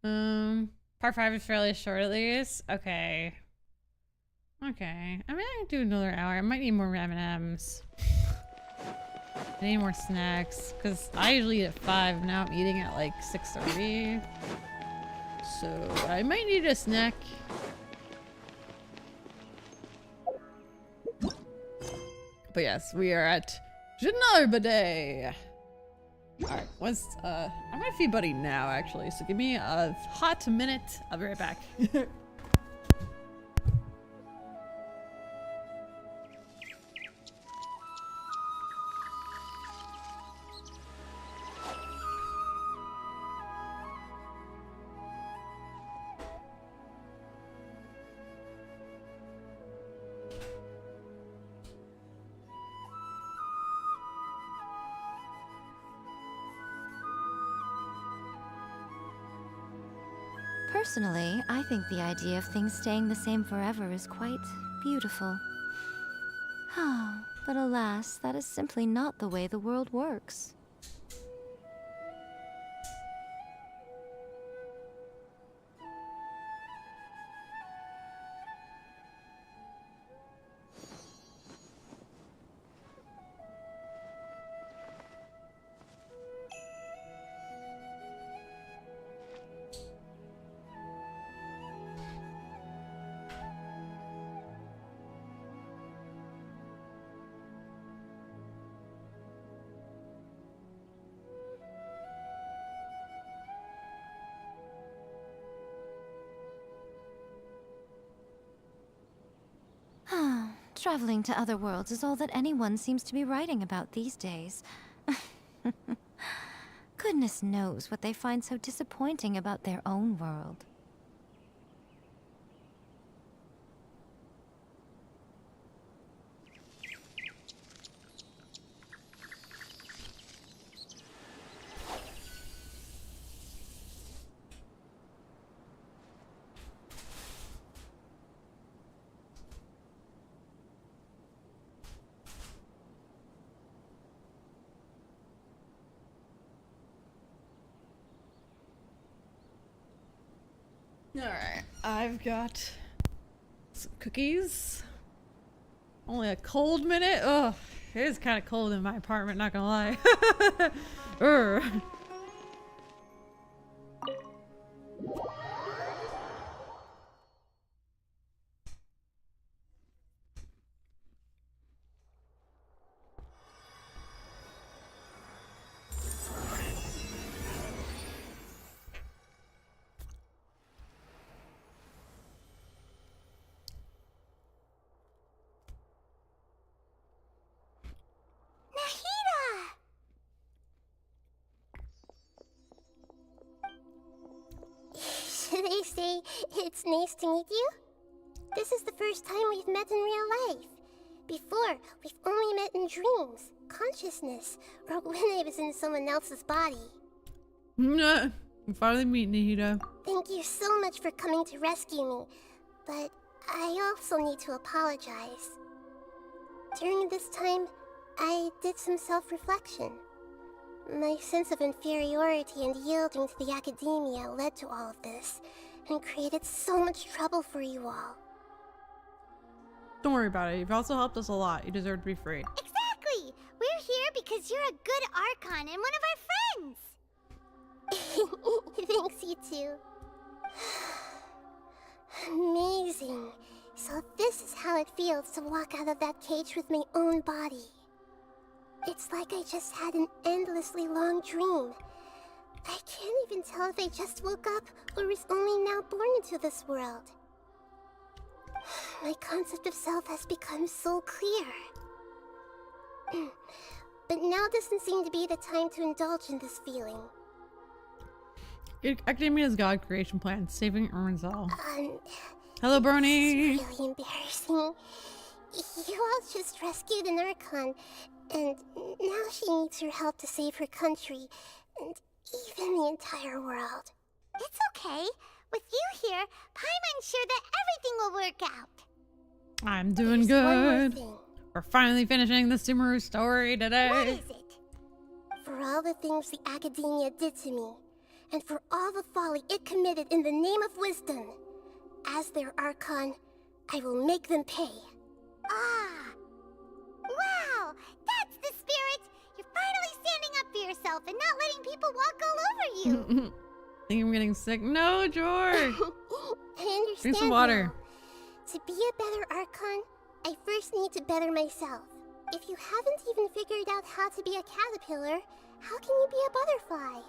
went. Part 5 is fairly short at least. Okay. Okay. I mean, I can do another hour. I might need more M&Ms. I need more snacks. Because I usually eat at 5. Now I'm eating at like 6:30. So I might need a snack. But yes, we are at Tighnari. Alright, I'm gonna feed Buddy now, actually, so give me a hot minute. I'll be right back. Personally, I think the idea of things staying the same forever is quite beautiful. But alas, that is simply not the way the world works. Traveling to other worlds is all that anyone seems to be writing about these days. Goodness knows what they find so disappointing about their own world. Alright, I've got some cookies. Only a cold minute? Ugh, it is kind of cold in my apartment, not gonna lie. Urgh. They say it's nice to meet you. This is the first time we've met in real life. Before, we've only met in dreams, consciousness, or when I was in someone else's body. You finally meet Nahida. Thank you so much for coming to rescue me, but I also need to apologize. During this time, I did some self-reflection. My sense of inferiority and yielding to the Academia led to all of this, and created so much trouble for you all. Don't worry about it. You've also helped us a lot. You deserve to be free. Exactly! We're here because you're a good Archon and one of our friends! Thanks, you two. Amazing. So this is how it feels to walk out of that cage with my own body. It's like I just had an endlessly long dream. I can't even tell if I just woke up or was only now born into this world. My concept of self has become so clear. But now doesn't seem to be the time to indulge in this feeling. Academia's God creation plan, saving Ermanzal. Hello, Bernie. It's really embarrassing. You all just rescued an Archon, and now she needs your help to save her country, and even the entire world. It's okay. With you here, Paimon's sure that everything will work out. I'm doing good. We're finally finishing the Sumeru story today. What is it? For all the things the Academia did to me, and for all the folly it committed in the name of wisdom, as their Archon, I will make them pay. Ah! Wow! That's the spirit! You're finally standing up for yourself and not letting people walk all over you! Think I'm getting sick? No, George! I understand. Drink some water. Now. To be a better Archon, I first need to better myself. If you haven't even figured out how to be a caterpillar, how can you be a butterfly?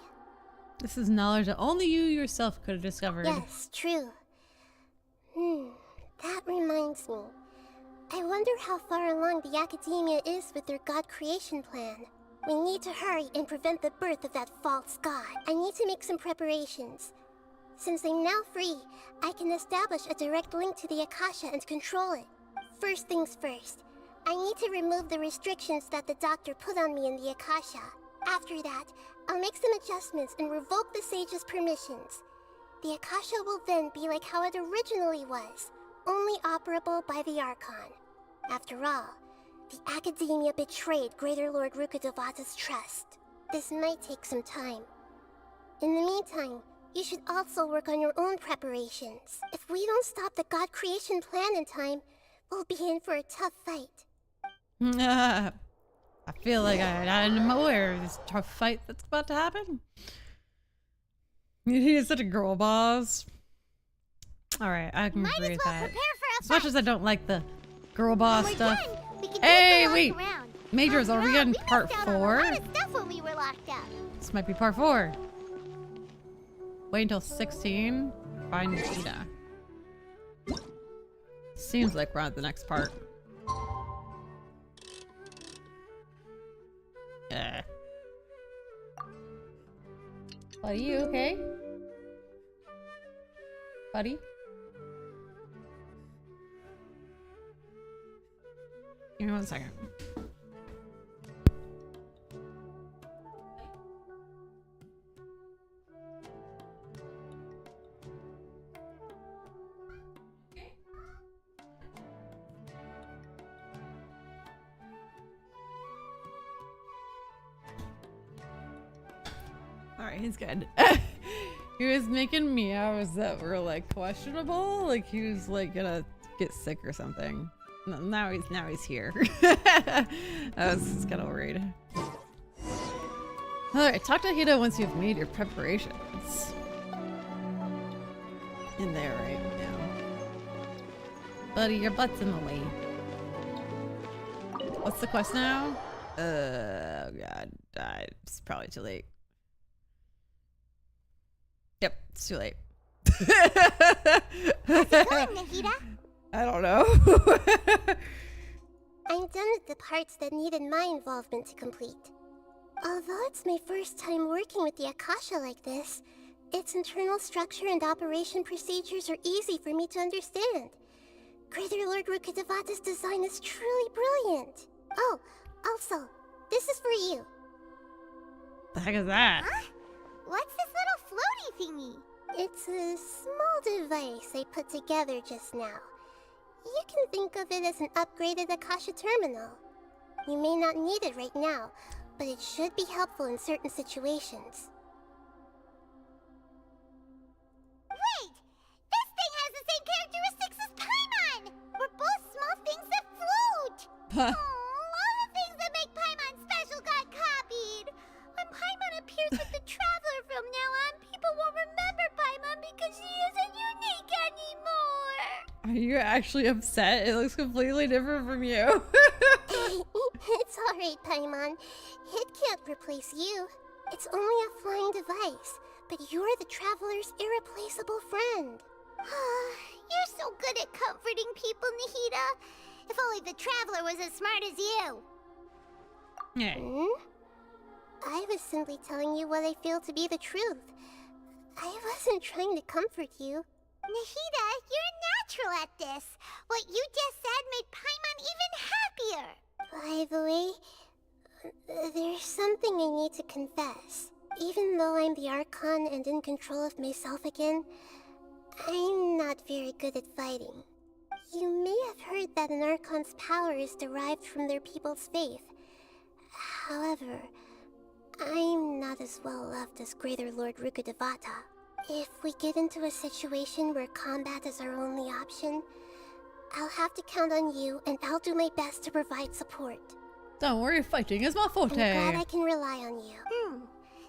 This is knowledge that only you yourself could have discovered. Yes, true. That reminds me. I wonder how far along the Academia is with their god creation plan. We need to hurry and prevent the birth of that false god. I need to make some preparations. Since I'm now free, I can establish a direct link to the Akasha and control it. First things first, I need to remove the restrictions that the doctor put on me in the Akasha. After that, I'll make some adjustments and revoke the Sage's permissions. The Akasha will then be like how it originally was, only operable by the Archon. After all, the Academia betrayed Greater Lord Rukkhadevata's trust. This might take some time. In the meantime, you should also work on your own preparations. If we don't stop the god creation plan in time, we'll be in for a tough fight. I feel like I'm aware of this tough fight that's about to happen. He is such a girl boss. Alright, I can agree with that. As much as I don't like the girl boss stuff. Hey, wait! Majors, are we on part 4? This might be part 4. Wait until 16. Find Nahida. Seems like we're on the next part. Yeah. Buddy, you okay? Buddy? Give me 1 second. Alright, he's good. He was making meows that were like questionable, like he was like gonna get sick or something. Now he's here. I was kind of worried. Alright, talk to Nahida once you've made your preparations. In there right now. Buddy, your butt's in the way. What's the quest now? Oh god, it's probably too late. Yep, it's too late. How's it going, Nahida? I don't know. I'm done with the parts that needed my involvement to complete. Although it's my first time working with the Akasha like this, its internal structure and operation procedures are easy for me to understand. Greater Lord Rukkhadevata's design is truly brilliant. Oh, also, this is for you. The heck is that? Huh? What's this little floaty thingy? It's a small device I put together just now. You can think of it as an upgraded Akasha terminal. You may not need it right now, but it should be helpful in certain situations. Wait! This thing has the same characteristics as Paimon! We're both small things that float! All the things that make Paimon special got copied! When Paimon appears with the Traveler from now on, people won't remember Paimon because she isn't unique anymore! Are you actually upset? It looks completely different from you. It's alright, Paimon. It can't replace you. It's only a flying device, but you're the Traveler's irreplaceable friend. You're so good at comforting people, Nahida. If only the Traveler was as smart as you. Yeah. I was simply telling you what I feel to be the truth. I wasn't trying to comfort you. Nahida, you're natural at this. What you just said made Paimon even happier. By the way, there's something I need to confess. Even though I'm the Archon and in control of myself again, I'm not very good at fighting. You may have heard that an Archon's power is derived from their people's faith. However, I'm not as well loved as Greater Lord Rukkhadevata. If we get into a situation where combat is our only option, I'll have to count on you, and I'll do my best to provide support. Don't worry, fighting is my forte. I'm glad I can rely on you.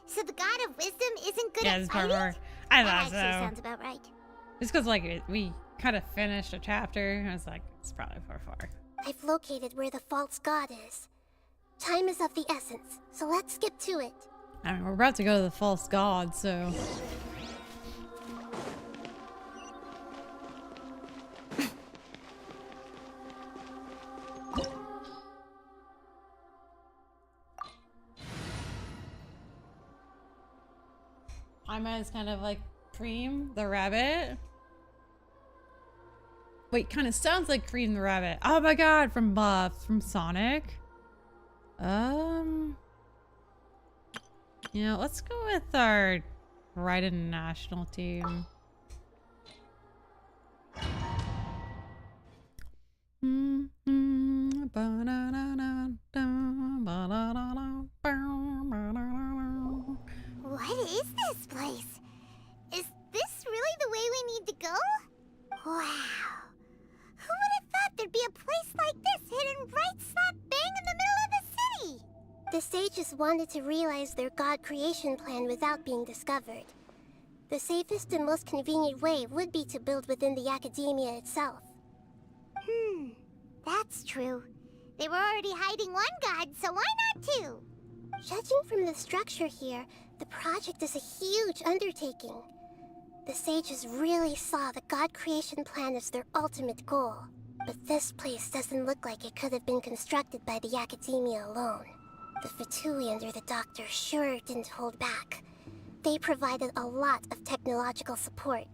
So the God of Wisdom isn't good at fighting? I That thought actually so. sounds about right. Just because, like, we kind of finished a chapter, I was like, it's probably 4-4. I've located where the false god is. Time is of the essence, so let's skip to it. I mean, we're about to go to the false god, so... Paimon is kind of like Cream the rabbit. Wait, kind of sounds like Cream the rabbit. Oh my god, from Sonic. You know, let's go with our Raiden national team. What is this place? Is this really the way we need to go? Wow. Who would have thought there'd be a place like this hidden right slap bang in the middle of the city? The sages wanted to realize their god creation plan without being discovered. The safest and most convenient way would be to build within the Academia itself. That's true. They were already hiding one god, so why not two? Judging from the structure here, the project is a huge undertaking. The sages really saw the god creation plan as their ultimate goal. But this place doesn't look like it could have been constructed by the Academia alone. The Fatui under the Doctor sure didn't hold back. They provided a lot of technological support.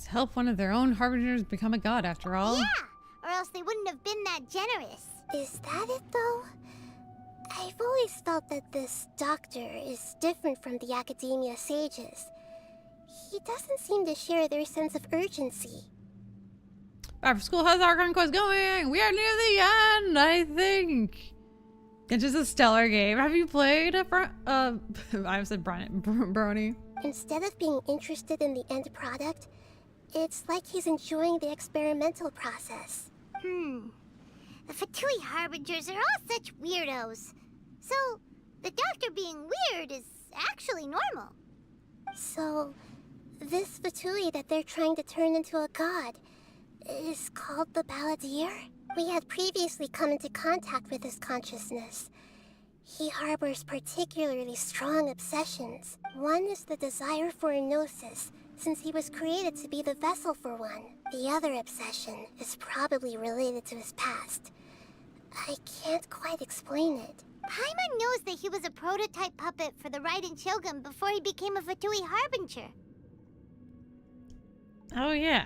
To help one of their own harbingers become a god, after all. Yeah, or else they wouldn't have been that generous. Is that it, though? I've always felt that this Doctor is different from the Academia sages. He doesn't seem to share their sense of urgency. Our school has our conquest going. We are near the end, I think. It's just a stellar game. Have you played I said Brony. Instead of being interested in the end product, it's like he's enjoying the experimental process. The Fatui Harbingers are all such weirdos. So, the Doctor being weird is actually normal. So, this Fatui that they're trying to turn into a god is called the Balladeer? We had previously come into contact with his consciousness. He harbors particularly strong obsessions. One is the desire for a gnosis, since he was created to be the vessel for one. The other obsession is probably related to his past. I can't quite explain it. Paimon knows that he was a prototype puppet for the Raiden Shogun before he became a Fatui Harbinger. Oh yeah.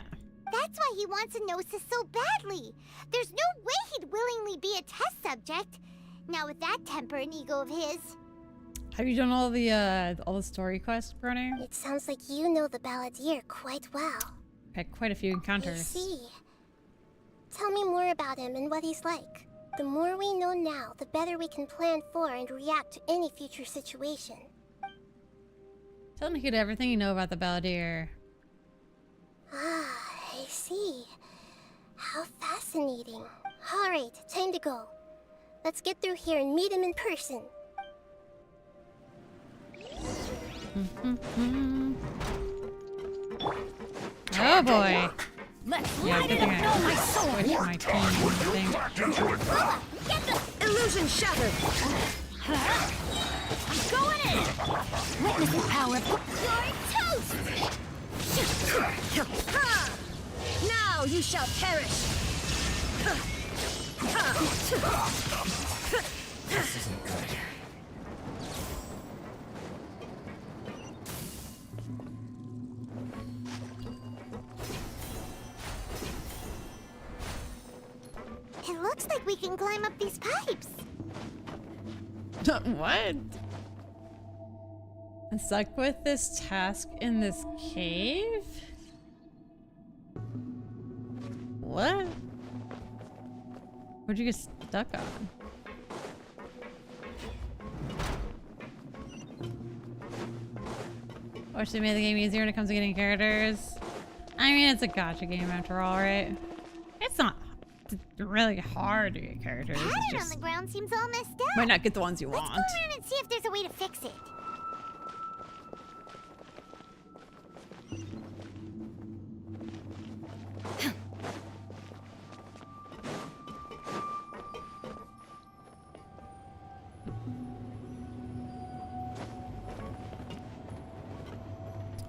That's why he wants a gnosis so badly. There's no way he'd willingly be a test subject. Now with that temper and ego of his. Have you done all the story quests, Brony? It sounds like you know the Balladeer quite well. Had quite a few encounters. I see. Tell me more about him and what he's like. The more we know now, the better we can plan for and react to any future situation. Tell Nahida everything you know about the Balladeer. Ah, I see. How fascinating. Alright, time to go. Let's get through here and meet him in person. Oh boy. Let's Yeah, light good it thing up, I know my sword. switched my team thing. Get the illusion shattered. I'm going in. Witness the power of you're toast. Now you shall perish. This isn't good. It looks like we can climb up these pipes. What? I'm stuck with this task in this cave? What? What'd you get stuck on? Wish they made the game easier when it comes to getting characters. I mean, it's a gacha game after all, right? It's not really hard to get characters. The pattern It's on just the ground seems all messed up. might not get the ones you Let's want. go around and see if there's a way to fix it.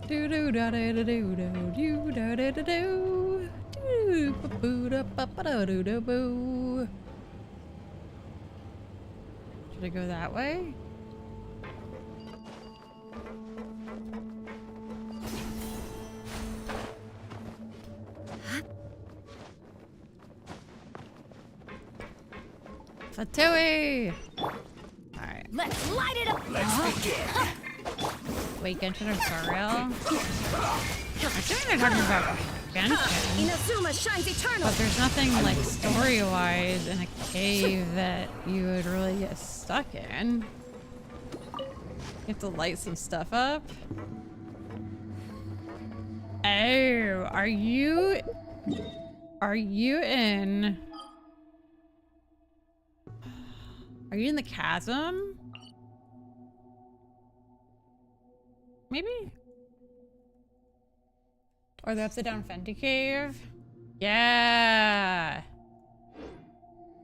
Do do da da da do do do da da da do do boo da ba ba da do do boo. Should I go that way? Fatui! Alright. Let's light it up! Let's begin! Wait, Genshin or Sariel? I think they're talking about Genshin. Inazuma shines eternal! But there's nothing like story-wise in a cave that you would really get stuck in. You have to light some stuff up. Oh, are you in? Are you in the chasm? Maybe? Or the upside down Fenty cave? Yeah!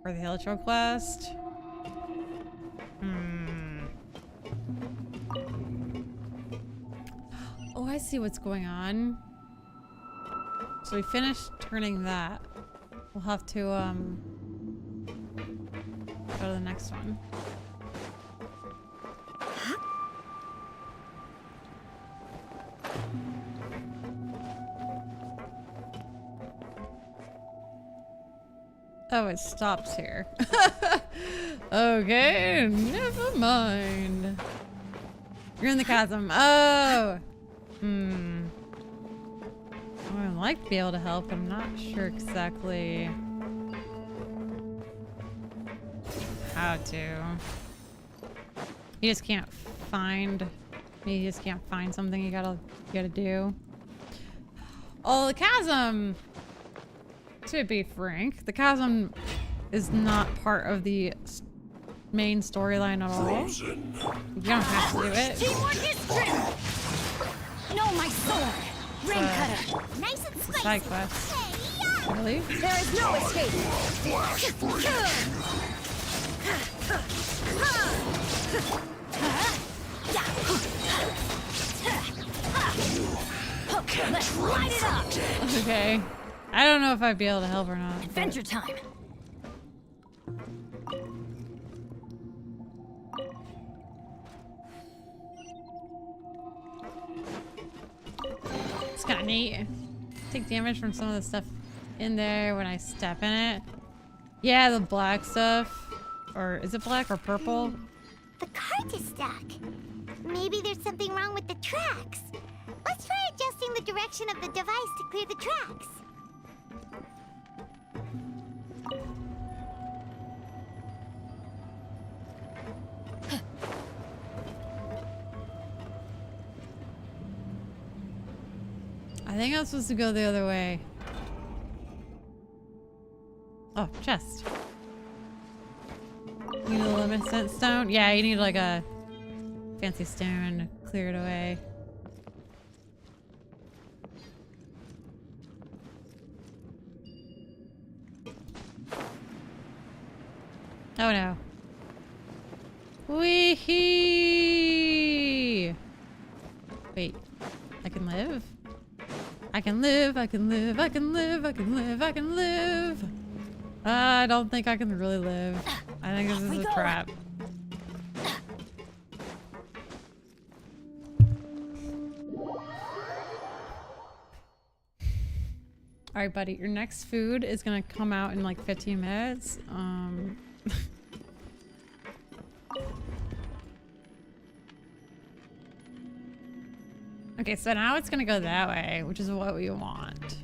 Or the Hilichurl quest? Oh, I see what's going on. So we finished turning that. We'll have to, go to the next one. Oh, it stops here. Okay, never mind. You're in the chasm. Oh! I would like to be able to help, but I'm not sure exactly how to. You just can't find. You just can't find something. You gotta do. Oh, the chasm. To be frank, the chasm is not part of the main storyline at all. You don't have to do it. Teamwork is strength! No, my sword! Rain cutter! Nice and spicy! Side quest. Really? There is no escape! Let's light it up! Okay. I don't know if I'd be able to help or not. Adventure time! It's kind of neat. Take damage from some of the stuff in there when I step in it. Yeah, the black stuff. Or is it black or purple? The cart is stuck. Maybe there's something wrong with the tracks. Let's try adjusting the direction of the device to clear the tracks. I think I'm supposed to go the other way. Oh, chest. You need a luminescent stone? Yeah, you need like a fancy stone to clear it away. Oh no. Wee-hee! Wait, I can live? I can live, I can live, I can live, I can live, I can live. I don't think I can really live. I think this is a trap. Alright, buddy, your next food is gonna come out in like 15 minutes. Okay, so now it's gonna go that way, which is what we want.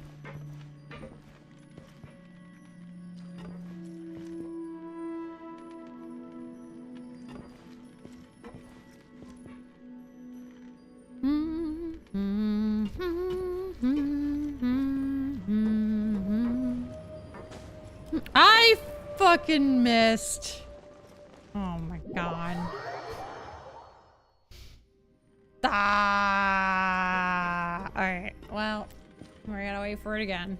I fucking missed. Oh my god. Alright, well, we're gonna wait for it again.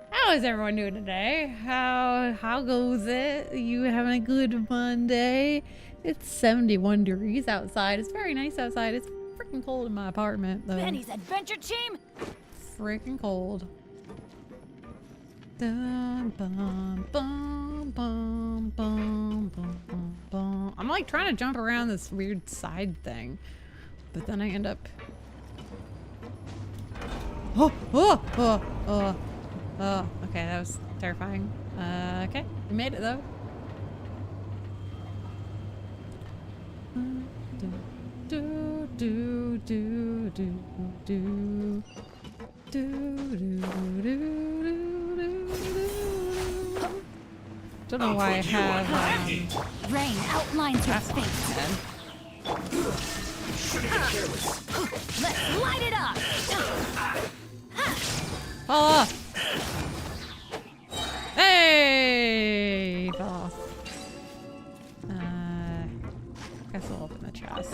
How is everyone doing today? How goes it? You having a good Monday? It's 71 degrees outside. It's very nice outside. It's freaking cold in my apartment, though. Benny's adventure team. Freaking cold. Dun, bum, bum, bum, bum, bum, bum, bum. I'm like trying to jump around this weird side thing, but then I end up. Oh, oh, oh, oh, oh. Okay, that was terrifying. Okay, we made it though. Do do do do do do do do. Don't know why I have Rain outlines your face. Let's light it up. Fall off. Hey, fell off. Guess I'll open the chest.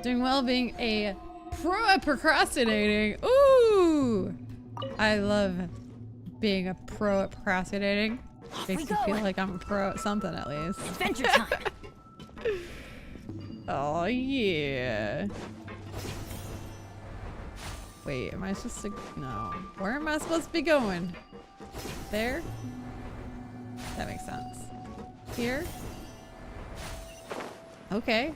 Doing well being a pro at procrastinating. Ooh! I love being a pro at procrastinating. Makes me feel like I'm a pro at something at least. Adventure time. Oh yeah. Wait, am I supposed to? No. Where am I supposed to be going? There? That makes sense. Here? Okay.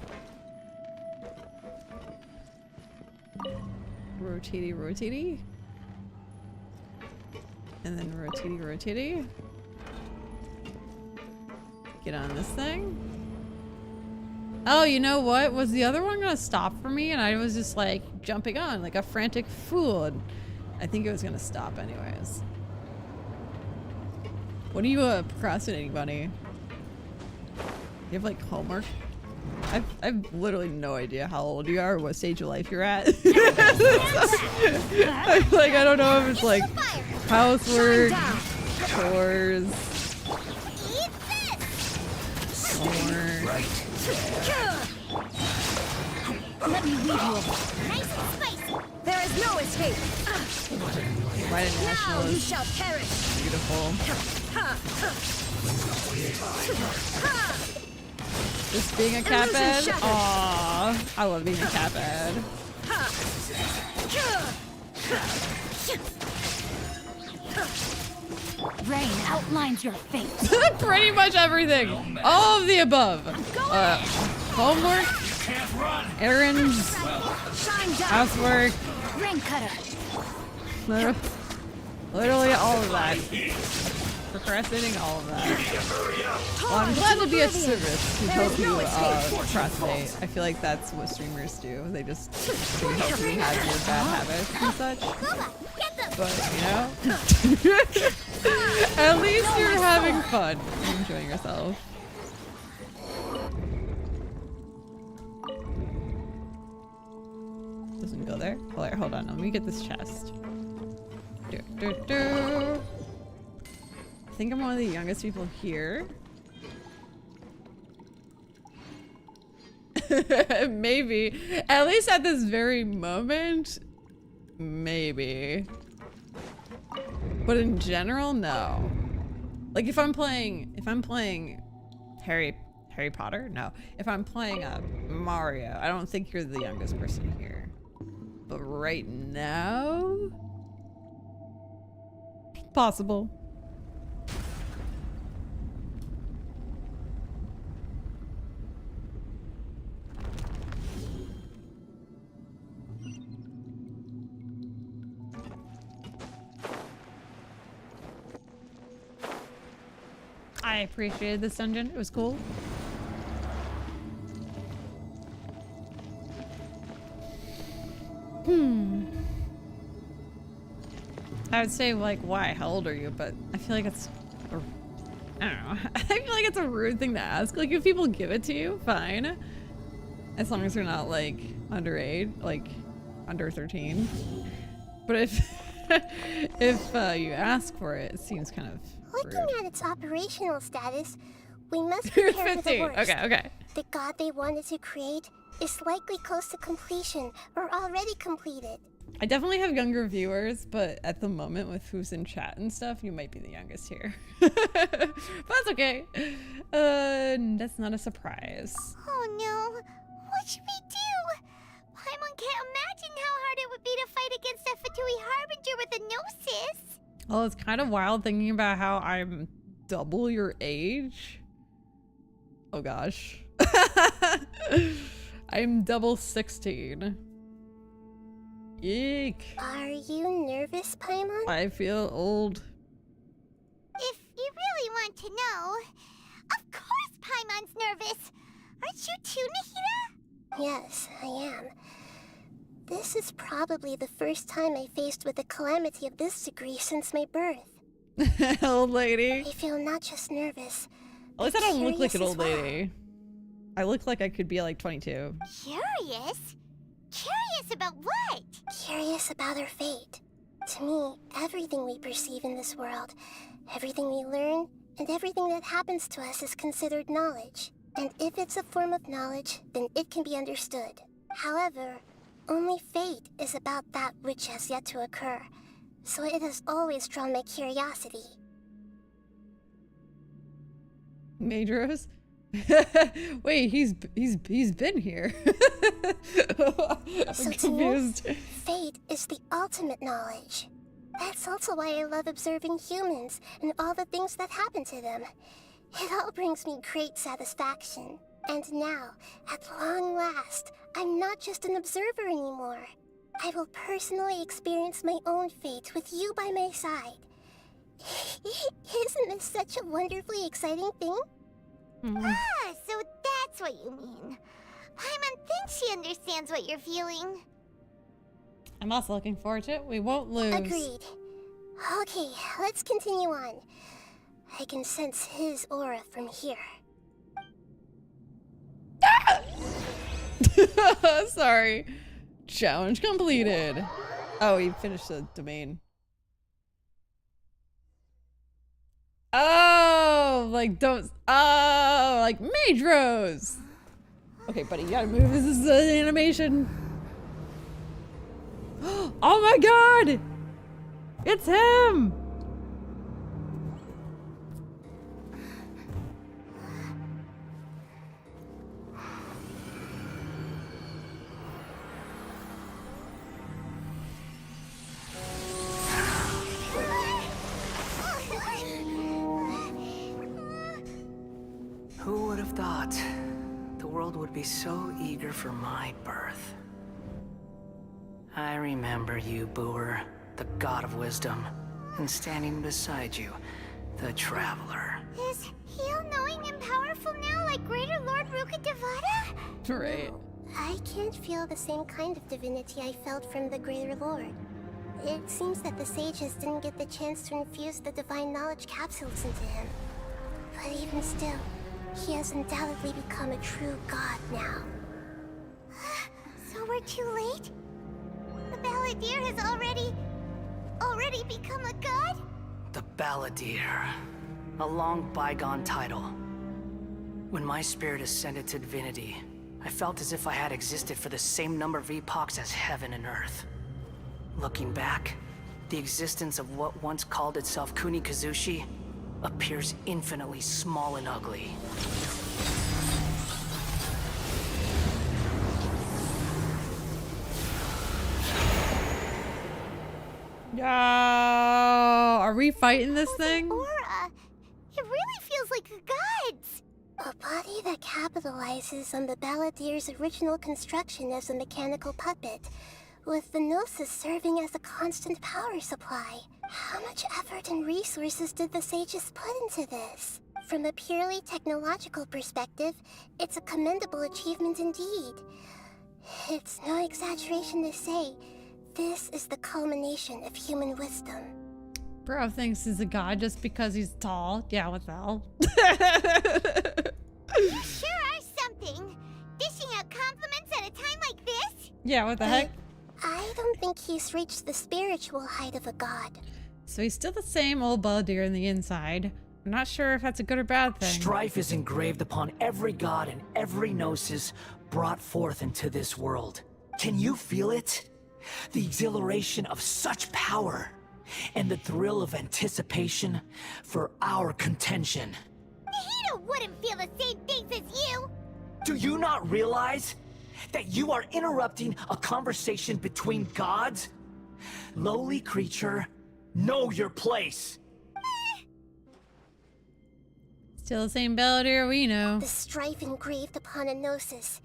Rotity, rotity. And then rotity, rotity. Get on this thing. Oh, you know what? Was the other one gonna stop for me? And I was just like jumping on like a frantic fool. And I think it was gonna stop anyways. What are you procrastinating, Bunny? You have like homework? I've literally no idea how old you are or what stage of life you're at. Like, I don't know if it's like housework, chores, homework. Let me lead you over. Nice and spicy. There is no escape. Right in national now you shall perish. Beautiful. Just being a craphead? Aww. I love being a craphead. Rain outlines your fate. Pretty much everything. All of the above. Homework, errands, housework, Rain cutter. Literally all of that. Procrastinating all of that. Well, I'm glad to be of service to help you procrastinate. I feel like that's what streamers do. They just help you have your bad habits and such. But, you know, at least you're having fun and enjoying yourself. Doesn't go there. Hold on, let me get this chest. I think I'm one of the youngest people here. Maybe. At least at this very moment. Maybe. But in general, no. Like if I'm playing Harry Potter? No. If I'm playing Mario, I don't think you're the youngest person here. But right now? Possible. I appreciated this dungeon. It was cool. I would say like, why? How old are you? But I feel like it's, I don't know. I feel like it's a rude thing to ask. Like if people give it to you, fine. As long as they're not like underage, like under 13. But if you ask for it, it seems kind of rude. Looking at its operational status, we must prepare for the worst. Okay. The god they wanted to create is likely close to completion or already completed. I definitely have younger viewers, but at the moment with who's in chat and stuff, you might be the youngest here. But that's okay. That's not a surprise. Oh no, what should we teenager with a gnosis. Well, it's kind of wild thinking about how I'm double your age. Oh gosh. I'm double 16. Eek. Are you nervous, Paimon? I feel old. If you really want to know, of course Paimon's nervous. Aren't you too, Nahida? Yes, I am. This is probably the first time I faced with a calamity of this degree since my birth. Old lady. I feel not just nervous. At least I don't look like curious an as old well. lady. I look like I could be like 22. Curious? Curious about what? Curious about our fate. To me, everything we perceive in this world, everything we learn, and everything that happens to us is considered knowledge. And if it's a form of knowledge, then it can be understood. However, only fate is about that which has yet to occur, so it has always drawn my curiosity. Majors? Wait, he's been here. I'm So confused. to me, fate is the ultimate knowledge. That's also why I love observing humans and all the things that happen to them. It all brings me great satisfaction. And now, at long last, I'm not just an observer anymore. I will personally experience my own fate with you by my side. Isn't this such a wonderfully exciting thing? Ah, so that's what you mean. Paimon thinks she understands what you're feeling. I'm also looking forward to it. We won't lose. Agreed. Okay, let's continue on. I can sense his aura from here. Sorry. Challenge completed. Oh, he finished the domain. Oh, like don't. Oh, like Majros. Okay, buddy, you gotta move. This is an animation. Oh my god! It's him! Who would have thought the world would be so eager for my birth? I remember you, Booer, the god of wisdom, and standing beside you, the traveler. Is he all-knowing and powerful now, like Greater Lord Rukkhadevata? Right. I can't feel the same kind of divinity I felt from the Greater Lord. It seems that the sages didn't get the chance to infuse the divine knowledge capsules into him. But even still, he has undoubtedly become a true god now. So we're too late? The Balladeer has already become a god? The Balladeer. A long bygone title. When my spirit ascended to divinity, I felt as if I had existed for the same number of epochs as heaven and earth. Looking back, the existence of what once called itself Kunikazushi appears infinitely small and ugly. Yo, are we fighting this thing? Aura. It really feels like the gods. A body that capitalizes on the Balladeer's original construction as a mechanical puppet, with the Gnosis serving as a constant power supply. How much effort and resources did the sages put into this? From a purely technological perspective, it's a commendable achievement indeed. It's no exaggeration to say, this is the culmination of human wisdom. Bro thinks he's a god just because he's tall. Yeah, what the hell? You sure are something. Dishing out compliments at a time like this? Yeah, what the heck? I don't think he's reached the spiritual height of a god. So he's still the same old Balladeer in the inside. I'm not sure if that's a good or bad thing. Strife is engraved upon every god and every gnosis brought forth into this world. Can you feel it? The exhilaration of such power, and the thrill of anticipation for our contention. Nahida wouldn't feel the same things as you! Do you not realize that you are interrupting a conversation between gods? Lowly creature, know your place. Still the same Balladeer we know. The strife engraved upon a gnosis.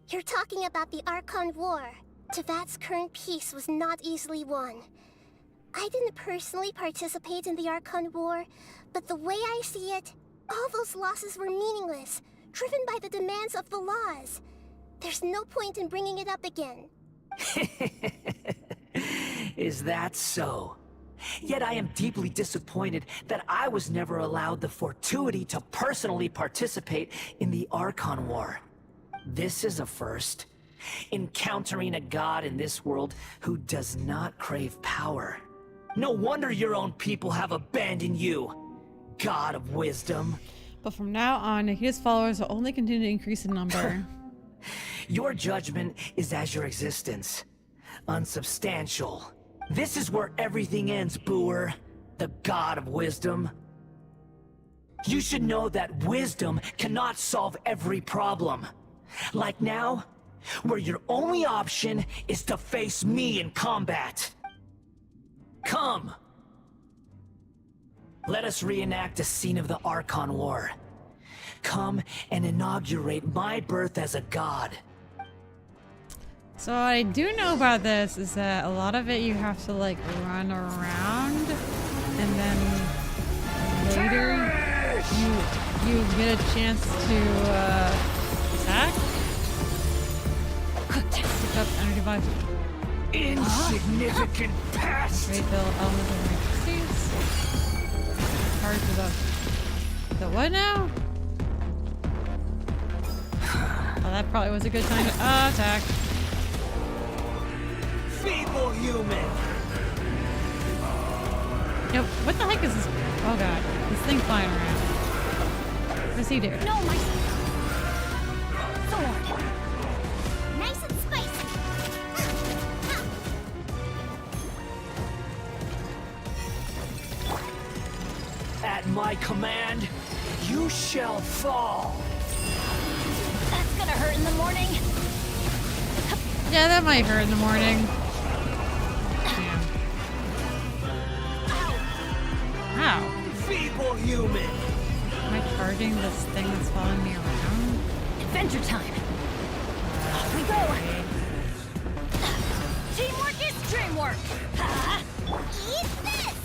You're talking about the Archon War. Tevat's current peace was not easily won. I didn't personally participate in the Archon War, but the way I see it, all those losses were meaningless, driven by the demands of the laws. There's no point in bringing it up again. Is that so? Yet I am deeply disappointed that I was never allowed the fortuity to personally participate in the Archon War. This is a first. Encountering a god in this world who does not crave power. No wonder your own people have abandoned you, God of Wisdom. But from now on, Nahida's followers will only continue to increase in number. Your judgment is as your existence. Unsubstantial. This is where everything ends, Booer. The God of Wisdom. You should know that wisdom cannot solve every problem. Like now, where your only option is to face me in combat. Come! Let us reenact a scene of the Archon War. Come and inaugurate my birth as a god. So what I do know about this is that a lot of it you have to like run around, and then later you get a chance to attack. Pick up energy vibes. Insignificant pest! Refill elements of emergencies. Hard for the what now? Well, that probably was a good time to attack. Feeble human! Yo, what the heck is this? Oh god, this thing flying around. What does he do? No, my sword. Nice and spicy. At my command, you shall fall. That's gonna hurt in the morning. Yeah, that might hurt in the morning. Damn. Ow. Feeble human. Am I charging this thing that's following me around? Adventure time. Off we go. Teamwork is dreamwork. Eat this!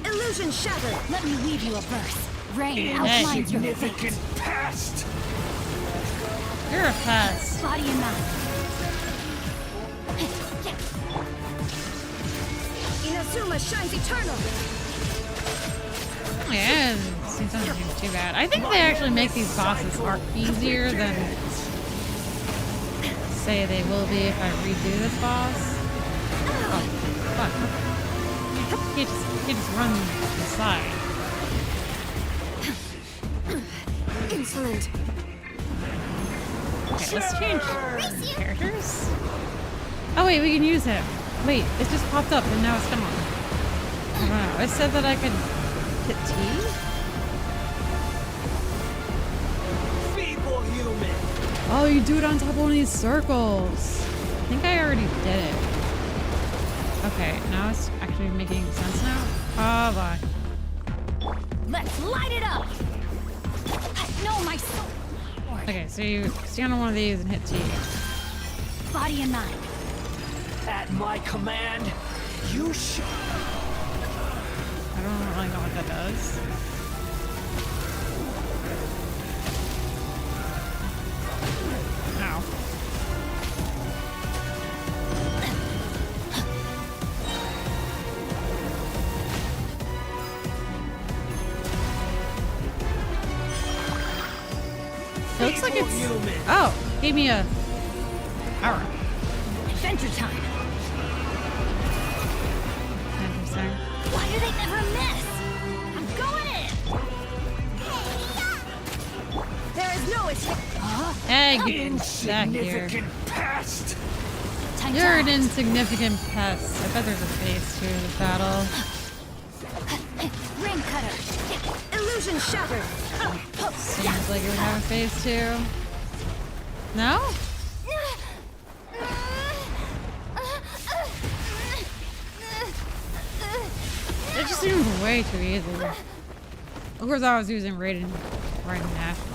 Illusion shattered. Let me weave you a verse. Rain outlines your fate. Insignificant pest. You're a pest. Body and mind. Inazuma shines eternal. Yeah, it seems not too bad. I think they actually make these bosses easier than say they will be if I redo this boss. Oh, fuck. You can't just run inside. Insolent. Okay, let's change characters. Oh wait, we can use him. Wait, it just popped up and now it's gone. I don't know. It said that I could hit T? Feeble human. Oh, you do it on top of one of these circles. I think I already did it. Okay, now it's actually making sense now. Oh, boy. Let's light it up. No, my soul. Okay, so you stand on one of these and hit T. Body and mind. At my command, you shall. I don't really know what that does. Ow. It looks like it's... Oh, gave me a... Aran. Adventure time. Interesting. Why do they never miss? I'm going in. There is no escape. Hey, get back here. Pest. You're an insignificant pest. I bet there's a phase 2 of this battle. Ring cutter. Illusion shattered. Seems like it would have a phase 2. No? just seems way too easy. Of course, I was using Raiden National.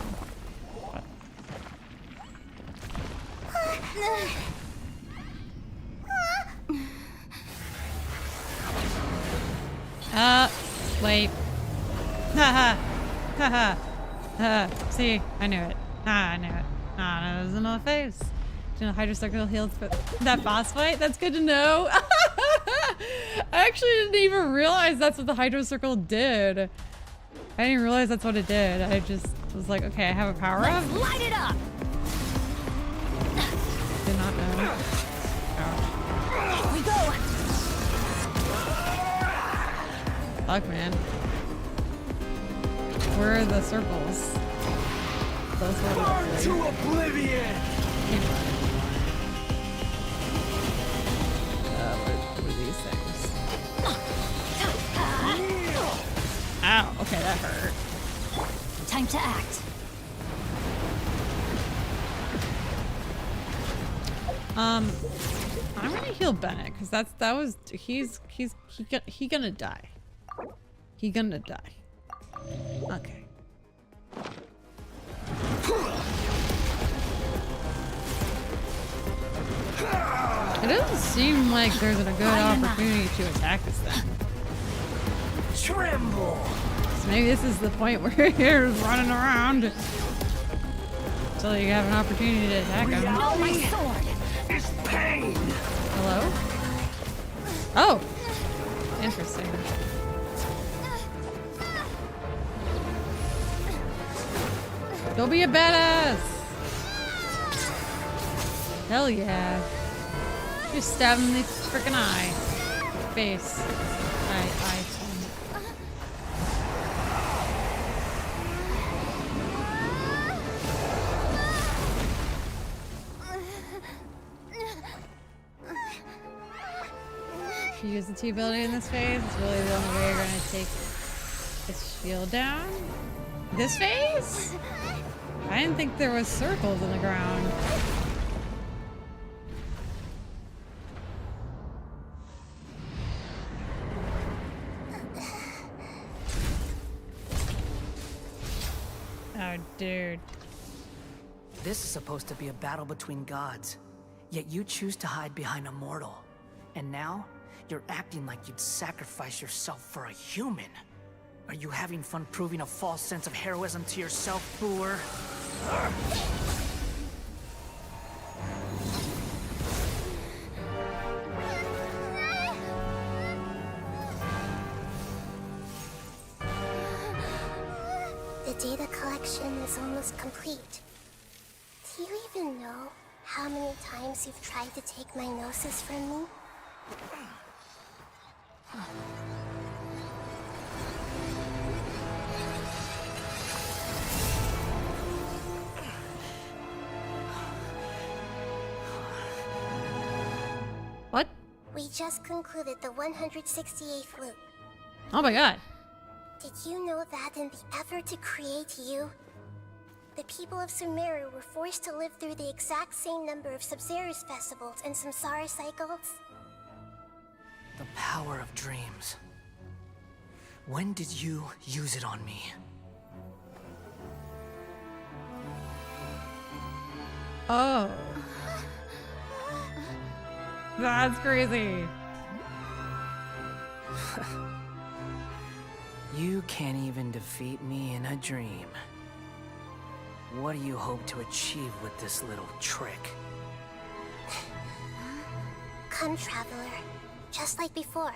Wait. Haha. Haha. See, I knew it. I knew it. No, there's another phase. You know, Hydro Circle healed for that boss fight? That's good to know. I actually didn't even realize that's what the Hydro Circle did. I didn't realize that's what it did. I just was like, okay, I have a power up. Light it up! Did not know. We go! Fuck, man. Where are the circles? Those were Burn to oblivion! What are these things? Ow, okay, that hurt. Time to act. I'm gonna heal Bennett because he's gonna die. He gonna die. Okay. It doesn't seem like there's a good opportunity to attack this thing. Tremble! So maybe this is the point where you're running around until you have an opportunity to attack him. No, my sword is pain! Hello? Oh! Interesting. Go be a badass! Hell yeah. Just stab him in the frickin' eye. Face. Eye. If you use the T ability in this phase, it's really the only way you're gonna take its shield down. This phase? I didn't think there was circles in the ground. Oh, dude. This is supposed to be a battle between gods, yet you choose to hide behind a mortal. And now, you're acting like you'd sacrifice yourself for a human. Are you having fun proving a false sense of heroism to yourself, Booer? The data collection is almost complete. Do you even know how many times you've tried to take my gnosis from me? What? We just concluded the 168th loop. Oh my god. Did you know that in the effort to create you, the people of Sumeru were forced to live through the exact same number of Sub-Zerus festivals and Samsara cycles? The power of dreams. When did you use it on me? Oh. That's crazy. You can't even defeat me in a dream. What do you hope to achieve with this little trick? Come, Traveler. Just like before.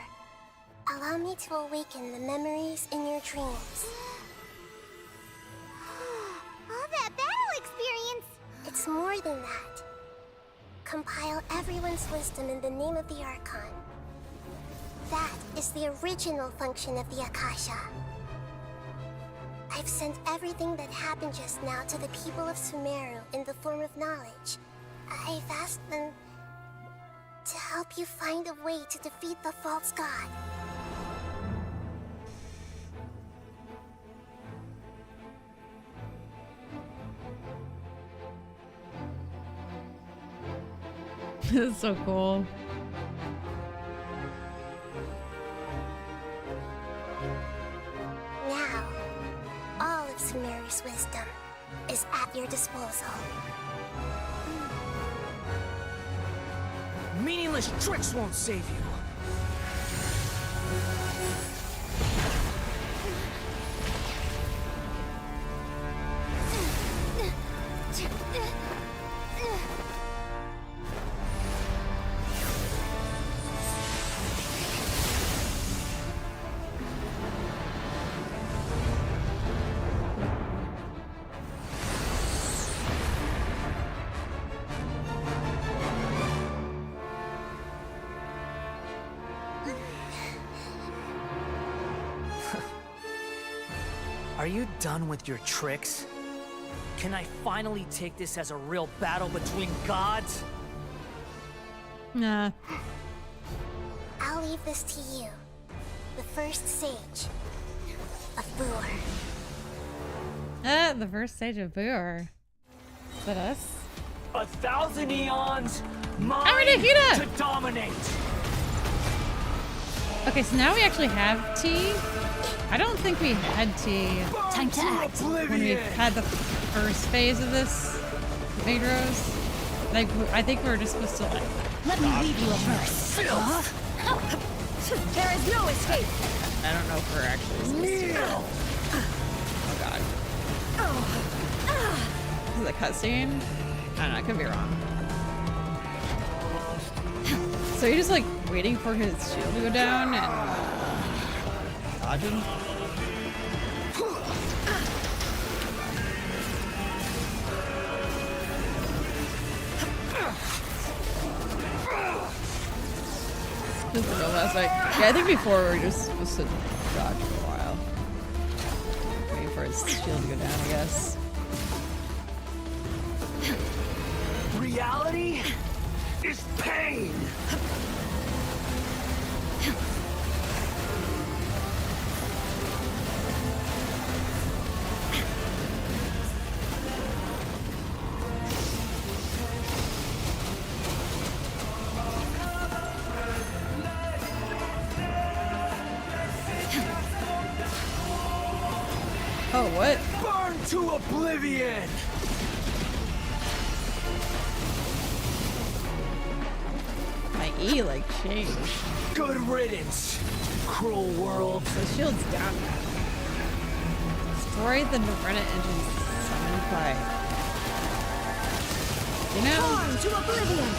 Allow me to awaken the memories in your dreams. All that battle experience! It's more than that. Compile everyone's wisdom in the name of the Archon. That is the original function of the Akasha. I've sent everything that happened just now to the people of Sumeru in the form of knowledge. I've asked them to help you find a way to defeat the false god. This is so cool. at your disposal. Meaningless tricks won't save you. Are you done with your tricks? Can I finally take this as a real battle between gods? Nah. I'll leave this to you. The first sage of Boor. The first stage of Boor. Is that us? 1,000 eons, mine Nahida! to dominate. Okay, so now we actually have tea. I don't think we had tea. Time to act. When we had the first phase of this Midros. Like, I think we were just supposed to like. Let me leave you a verse. There is no escape. I don't know if we're actually supposed to. Oh god. Is it a cutscene? I don't know, I could be wrong. So you're just like waiting for his shield to go down and dodge him? Just a real last night. Yeah, I think before we were just supposed to dodge for a while. Waiting for his shield to go down, I guess. Reality is pain. Oh, what? Burn to oblivion! My E like changed. Good riddance, cruel world. The shield's down now. Destroy the Nirvana engine summoned by. You know? Burn to oblivion!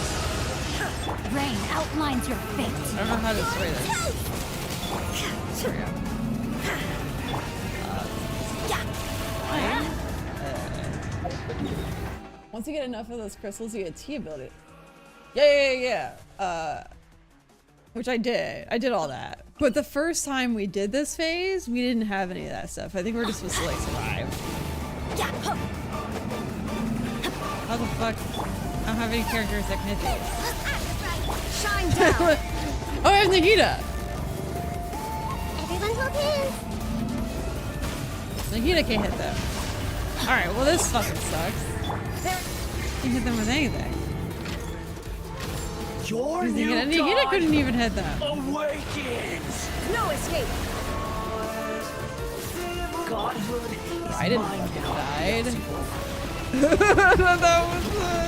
Rain outlines your fate. I don't know how to destroy this. There we go. Once you get enough of those crystals, you get T ability. Yeah. Which I did. I did all that. But the first time we did this phase, we didn't have any of that stuff. I think we're just supposed to like survive. How the fuck? I don't have any characters that can hit these. Shine down. Oh, I have Nahida. Everyone's okay. Nahida can't hit them. Alright, well this fucking sucks. You hit them with anything. Your new Nahida couldn't even hit them. Awakens. No escape. Godhood is I didn't mine fucking now. died.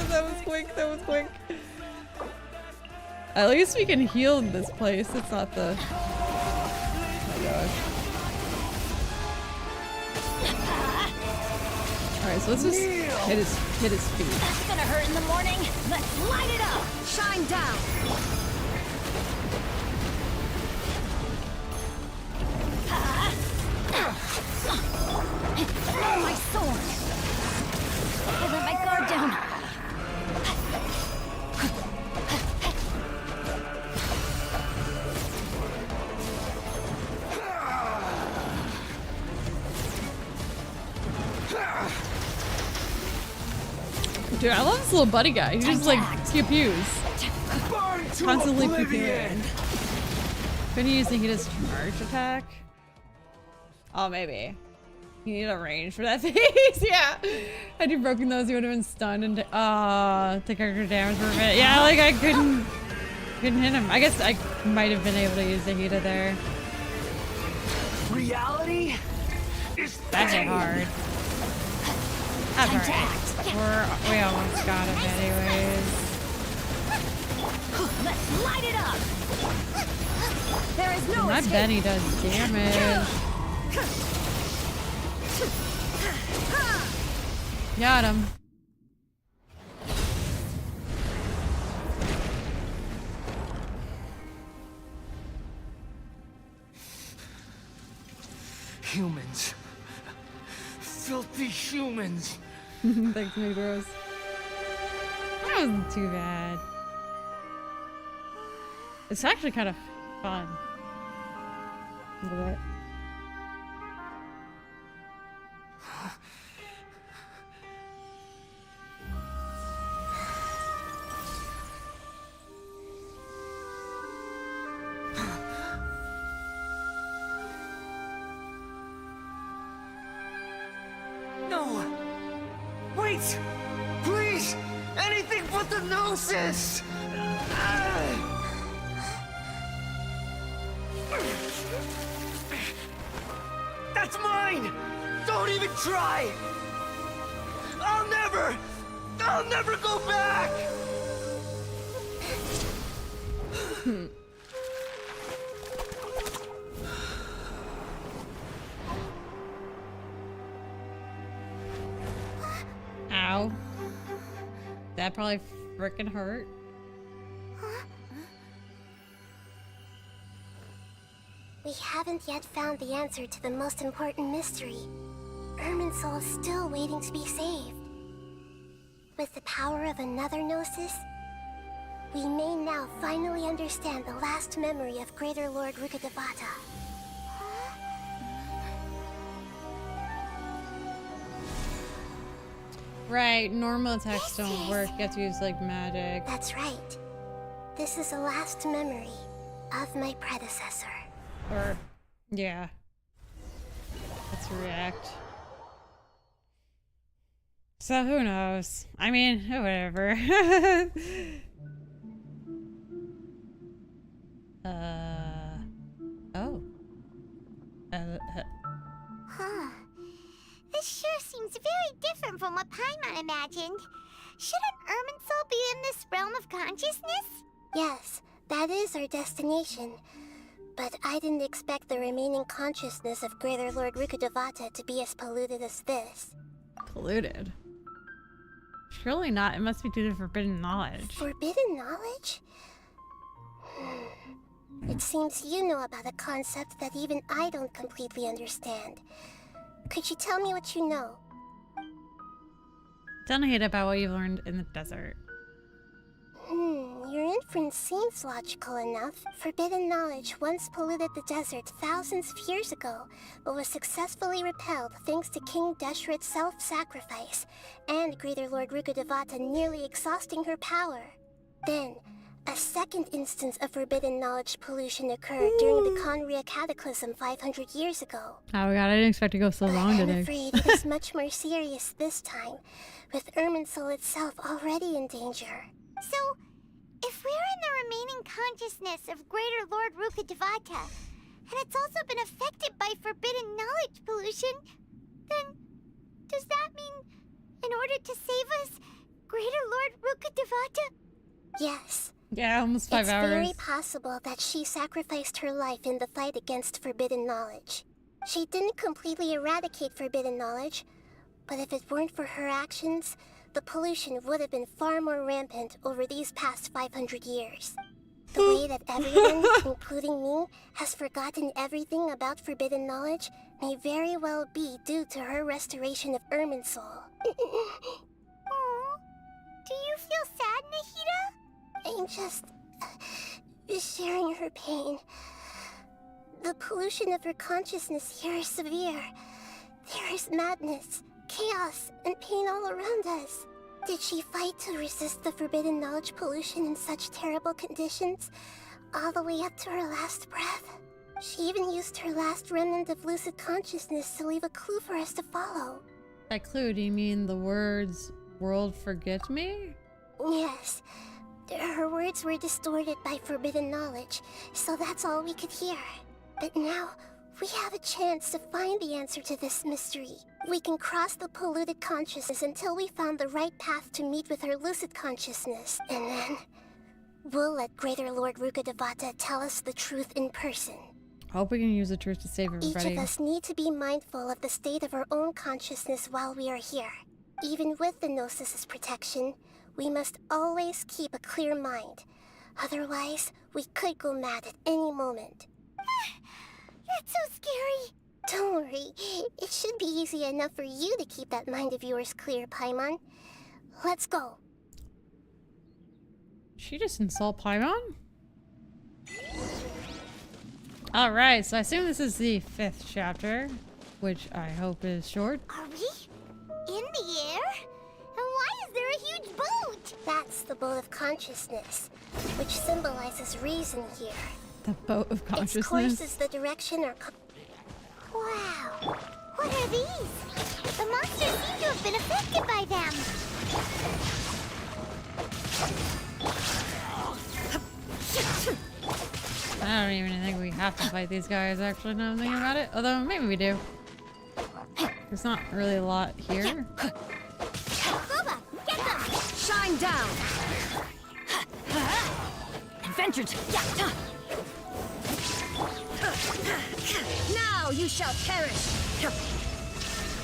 that was quick. That was quick. At least we can heal in this place. It's not the. Oh my gosh. Alright, so let's just hit his feet. That's gonna hurt in the morning. Let's light it up. Shine down. My sword. I let my guard down. Dude, I love this little buddy guy. He just like pew-pews. Constantly pew-pewing. Couldn't he use Nahida's charge attack? Oh, maybe. You need a range for that phase. Yeah. Had you broken those, you would have been stunned and take character damage for a bit. Yeah, like I couldn't hit him. I guess I might have been able to use Nahida there. Reality is that hit hard. That's alright. We almost got him anyways. Let's light it up. There is no My escape. Benny does damage. Got him. Humans. Filthy humans. Thanks, Mijou. That wasn't too bad. It's actually kind of fun. A little bit. No! Wait! Please! Anything but the gnosis! That's mine! Don't even try! I'll never go back! Ow. That probably frickin' hurt. We haven't yet found the answer to the most important mystery. Irminsul is still waiting to be saved. With the power of another Gnosis, we may now finally understand the last memory of Greater Lord Rukkhadevata. Right, normal attacks don't work. You have to use like magic. That's right. This is the last memory of my predecessor. Or, yeah. Let's react. So who knows? I mean, whatever. Oh. Huh. This sure seems very different from what Paimon imagined. Shouldn't Irminsul be in this realm of consciousness? Yes, that is our destination. But I didn't expect the remaining consciousness of Greater Lord Rukkhadevata to be as polluted as this. Polluted? Surely not. It must be due to forbidden knowledge. Forbidden knowledge? It seems you know about a concept that even I don't completely understand. Could you tell me what you know? Tell Nahida about what you've learned in the desert. Your inference seems logical enough. Forbidden knowledge once polluted the desert thousands of years ago, but was successfully repelled thanks to King Deshret's self-sacrifice, and Greater Lord Rukkhadevata nearly exhausting her power. Then, a second instance of forbidden knowledge pollution occurred during the Conria Cataclysm 500 years ago. Oh god, I didn't expect to go so long today. I'm afraid it is much more serious this time, with Irminsul itself already in danger. So, if we're in the remaining consciousness of Greater Lord Rukkhadevata, and it's also been affected by forbidden knowledge pollution, then does that mean, in order to save us, Greater Lord Rukkhadevata? Yes. Yeah, almost 5 hours. It's very possible that she sacrificed her life in the fight against forbidden knowledge. She didn't completely eradicate forbidden knowledge, but if it weren't for her actions, the pollution would have been far more rampant over these past 500 years. The way that everyone, including me, has forgotten everything about forbidden knowledge may very well be due to her restoration of Irminsul. Aww. Do you feel sad, Nahida? I'm just sharing her pain. The pollution of her consciousness here is severe. There is madness, chaos, and pain all around us. Did she fight to resist the forbidden knowledge pollution in such terrible conditions, all the way up to her last breath? She even used her last remnant of lucid consciousness to leave a clue for us to follow. By clue, do you mean the words, "World forget me"? Yes. Her words were distorted by forbidden knowledge, so that's all we could hear. But now, We have a chance to find the answer to this mystery. We can cross the polluted consciousness until we found the right path to meet with her lucid consciousness. And then, we'll let Greater Lord Rukkhadevata tell us the truth in person. I hope we can use the truth to save everybody. Each of us need to be mindful of the state of our own consciousness while we are here. Even with the Gnosis' protection, we must always keep a clear mind. Otherwise, we could go mad at any moment. That's so scary. Don't worry. It should be easy enough for you to keep that mind of yours clear, Paimon. Let's go. She just insult Paimon? Alright, so I assume this is the 5th chapter, which I hope is short. Are we in the air? And why is there a huge boat? That's the boat of consciousness, which symbolizes reason here. The boat of consciousness? Its course is the direction our... Wow! What are these? The monsters seem to have been affected by them. I don't even think we have to fight these guys, actually, now I'm thinking about it. Although, maybe we do. There's not really a lot here. Boba, get them! Shine down! Vengeance! Now you shall perish!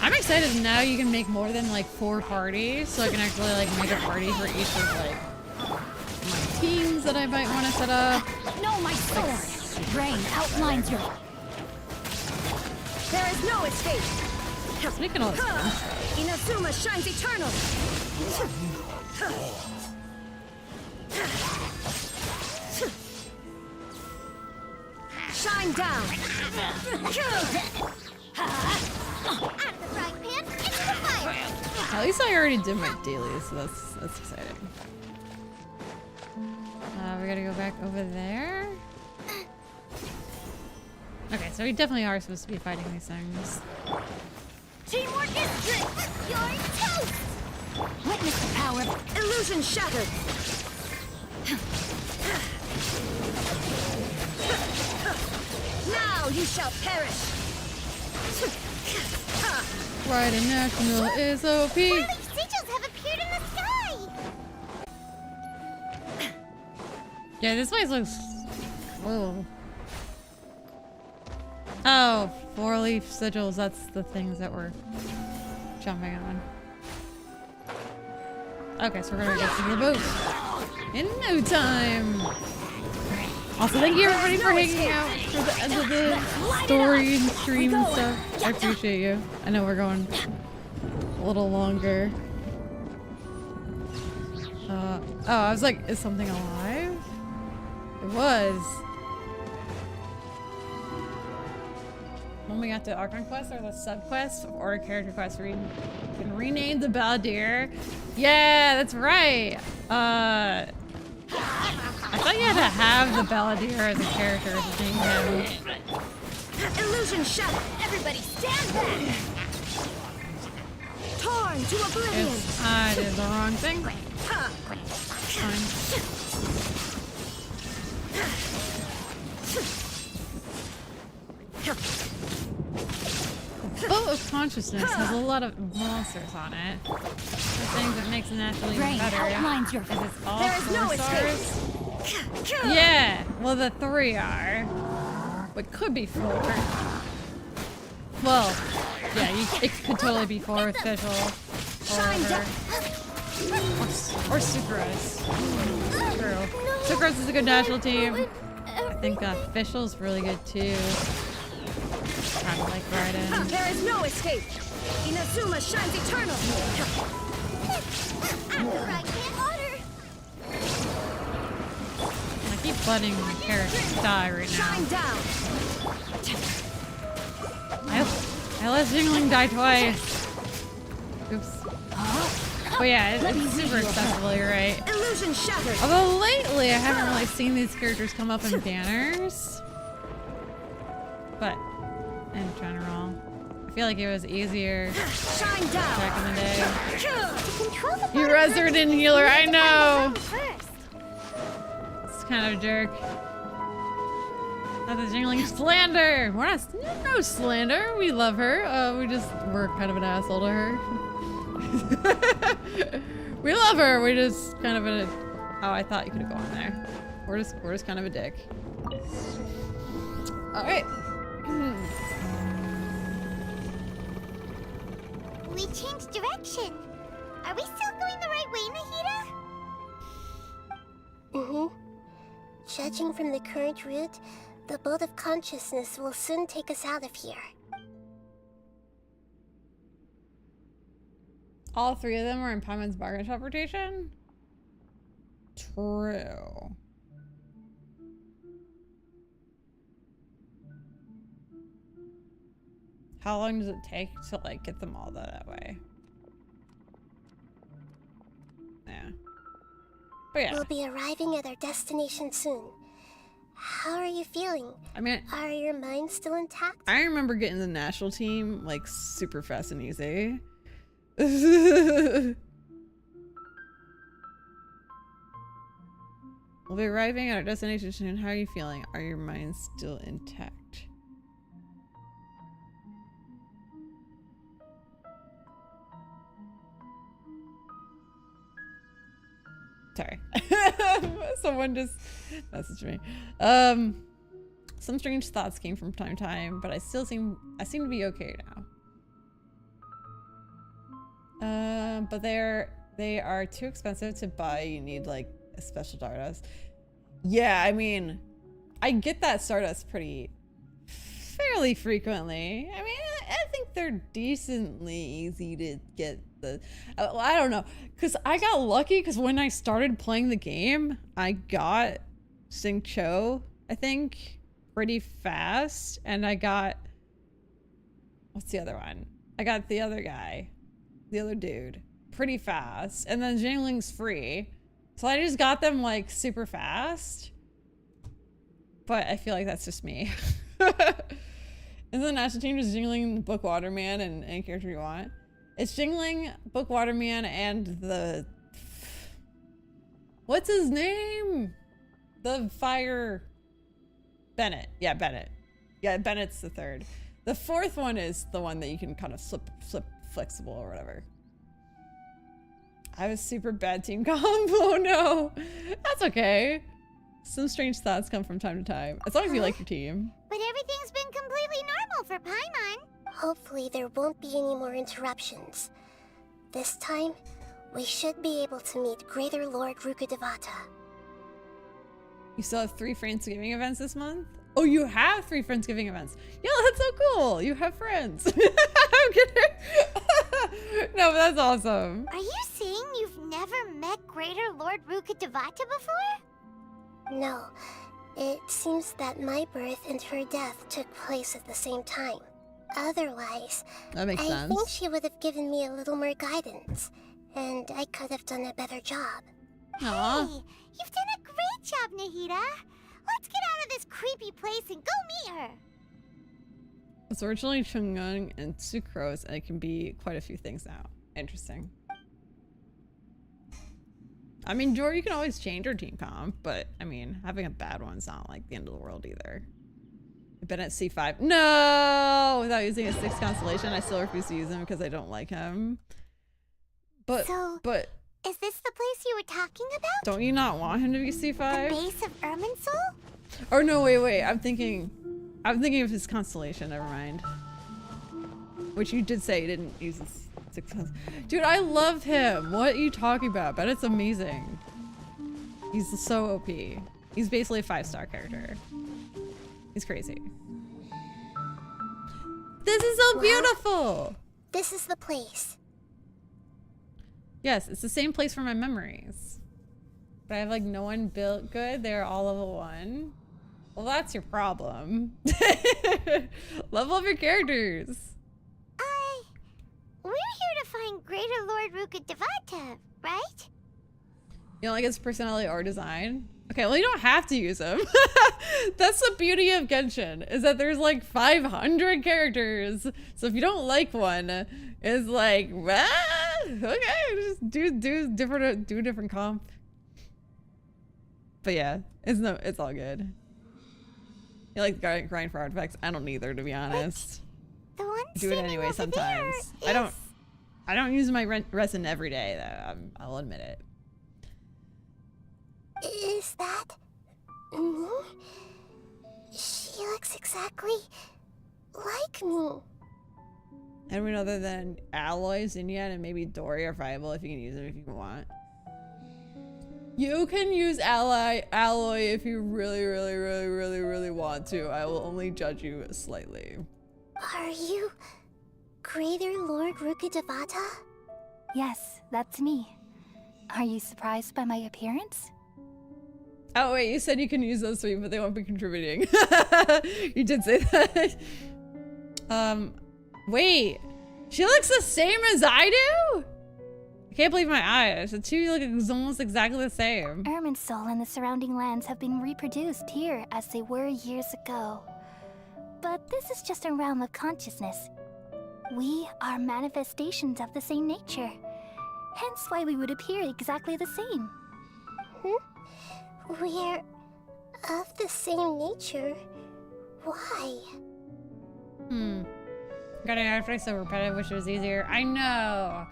I'm excited now you can make more than like 4 parties, so I can actually like make a party for each of like my teams that I might want to set up. No, my sword! Rain outlines your... There is no escape! Speaking of this, Inazuma shines eternal! Shine down! at least I already did my dailies, so that's exciting. We gotta go back over there. Okay, so we definitely are supposed to be fighting these things. Teamwork is strict! You're toast! Witness the power! Illusion shattered! Now you shall perish! Right, national is OP! Whirling sigils have appeared in the sky! Yeah, this place looks... Whoa. Oh, 4-leaf sigils, that's the things that we're jumping on. Okay, so we're gonna get to the boat in no time! Also, thank you everybody for hanging out for the end of the story and stream and stuff. I appreciate you. I know we're going a little longer. Oh, I was like, is something alive? It was. When we got to Archon quest or the sub quest or a character quest where you can rename the Baldir. Yeah, that's right. I thought you had to have the Baldir as a character to name him. Illusion shattered! Everybody stand back! Torn to oblivion! I did the wrong thing. The Boat of Consciousness has a lot of monsters on it. The things that makes it naturally better outlines your... is it's all There is 4 no stars. Yeah, well the 3 are. But could be 4. Well, yeah, it could totally be 4 with Visual. Or Sucrose. True. Sucrose is a good national team. I think Official's really good too. Kind of like Raiden. There is no escape! Inazuma shines eternal! I keep letting my characters die right now. Shine down! I let Jingling die twice. Oops. But yeah, it's super accessible, you're right. Illusion shattered! Although lately I haven't really seen these characters come up in banners. But in general, I feel like it was easier back in the day. You resident healer, I know! It's kind of a jerk. Not the jingling slander. We're not no slander. We love her. We're kind of an asshole to her. We love her. We're just kind of a. Oh, I thought you could have gone there. We're just kind of a dick. All right. We changed direction. Are we still going the right way, Nahida? Judging from the current route, the boat of consciousness will soon take us out of here. All three of them were in Paimon's bargain shop rotation? True. How long does it take to like get them all that way? Yeah. But yeah. We'll be arriving at our destination soon. How are you feeling? I mean, are your minds still intact? I remember getting the national team like super fast and easy. We'll be arriving at our destination soon. How are you feeling? Are your minds still intact? Sorry. Someone just messaged me. Some strange thoughts came from time to time, but I seem to be okay now. But they are too expensive to buy. You need like a special Stardust. Yeah, I mean, I get that Stardust fairly frequently. I mean, I think they're decently easy to get. I don't know, because I got lucky because when I started playing the game, I got Xingqiu, I think, pretty fast, and I got, what's the other one? I got the other guy, the other dude, pretty fast, and then Jingling's free, so I just got them like super fast, but I feel like that's just me. And the national team is Jingling, Book Waterman, and any character you want. It's Jingling, Book Waterman, and the... What's his name? The fire... Bennett. Yeah, Bennett. Yeah, Bennett's the third. The fourth one is the one that you can kind of slip flexible or whatever. I was super bad team comp. Oh no. That's okay. Some strange thoughts come from time to time. As long as you like your team. But everything's been completely normal for Paimon. Hopefully there won't be any more interruptions. This time, we should be able to meet Greater Lord Rukkhadevata. You still have 3 Friendsgiving events this month? Oh, you have 3 Friendsgiving events. Yeah, that's so cool. You have friends. I'm kidding. No, but that's awesome. Are you saying you've never met Greater Lord Rukkhadevata before? No. It seems that my birth and her death took place at the same time. Otherwise, that makes sense. I think she would have given me a little more guidance, and I could have done a better job. Aww. Hey, you've done a great job, Nahida. Let's get out of this creepy place and go meet her. It's originally Chungung and Sucrose, and it can be quite a few things now. Interesting. I mean, Jor, you can always change your team comp, but I mean, having a bad one's not like the end of the world either. I've been at C5. No! Without using a 6 constellation, I still refuse to use him because I don't like him. But is this the place you were talking about? Don't you not want him to be C5? The base of Irminsul? Or no, wait. I'm thinking of his constellation. Never mind. Which you did say you didn't use his 6 constellation. Dude, I love him. What are you talking about? But it's amazing. He's so OP. He's basically a 5-star character. He's crazy. This is so beautiful. This is the place. Yes, it's the same place for my memories. But I have like no one built good. They're all level 1. Well, that's your problem. Level up your characters. We're here to find Greater Lord Rukkhadevata, right? You don't like his personality or design? Okay, well, you don't have to use him. That's the beauty of Genshin, is that there's like 500 characters. So if you don't like one, it's like, okay, just do a different comp. But yeah, it's all good. You like grind for artifacts? I don't either, to be honest. The one Do it anyway sometimes. I don't use my resin every day though. I'll admit it. Is that me? She looks exactly like me. Anyone other than Alloy, Zinnia, and maybe Dory are viable if you can use them if you want. You can use Alloy if you really want to. I will only judge you slightly. Are you Greater Lord Rukkhadevata? Yes, that's me. Are you surprised by my appearance? Oh wait, you said you can use those three, but they won't be contributing. You did say that. Wait. She looks the same as I do? I can't believe my eyes. The two look almost exactly the same. Irminsul and the surrounding lands have been reproduced here as they were years ago. But this is just a realm of consciousness. We are manifestations of the same nature. Hence why we would appear exactly the same. We're of the same nature. Why? Got an artifact so repetitive, wish it was easier. I know.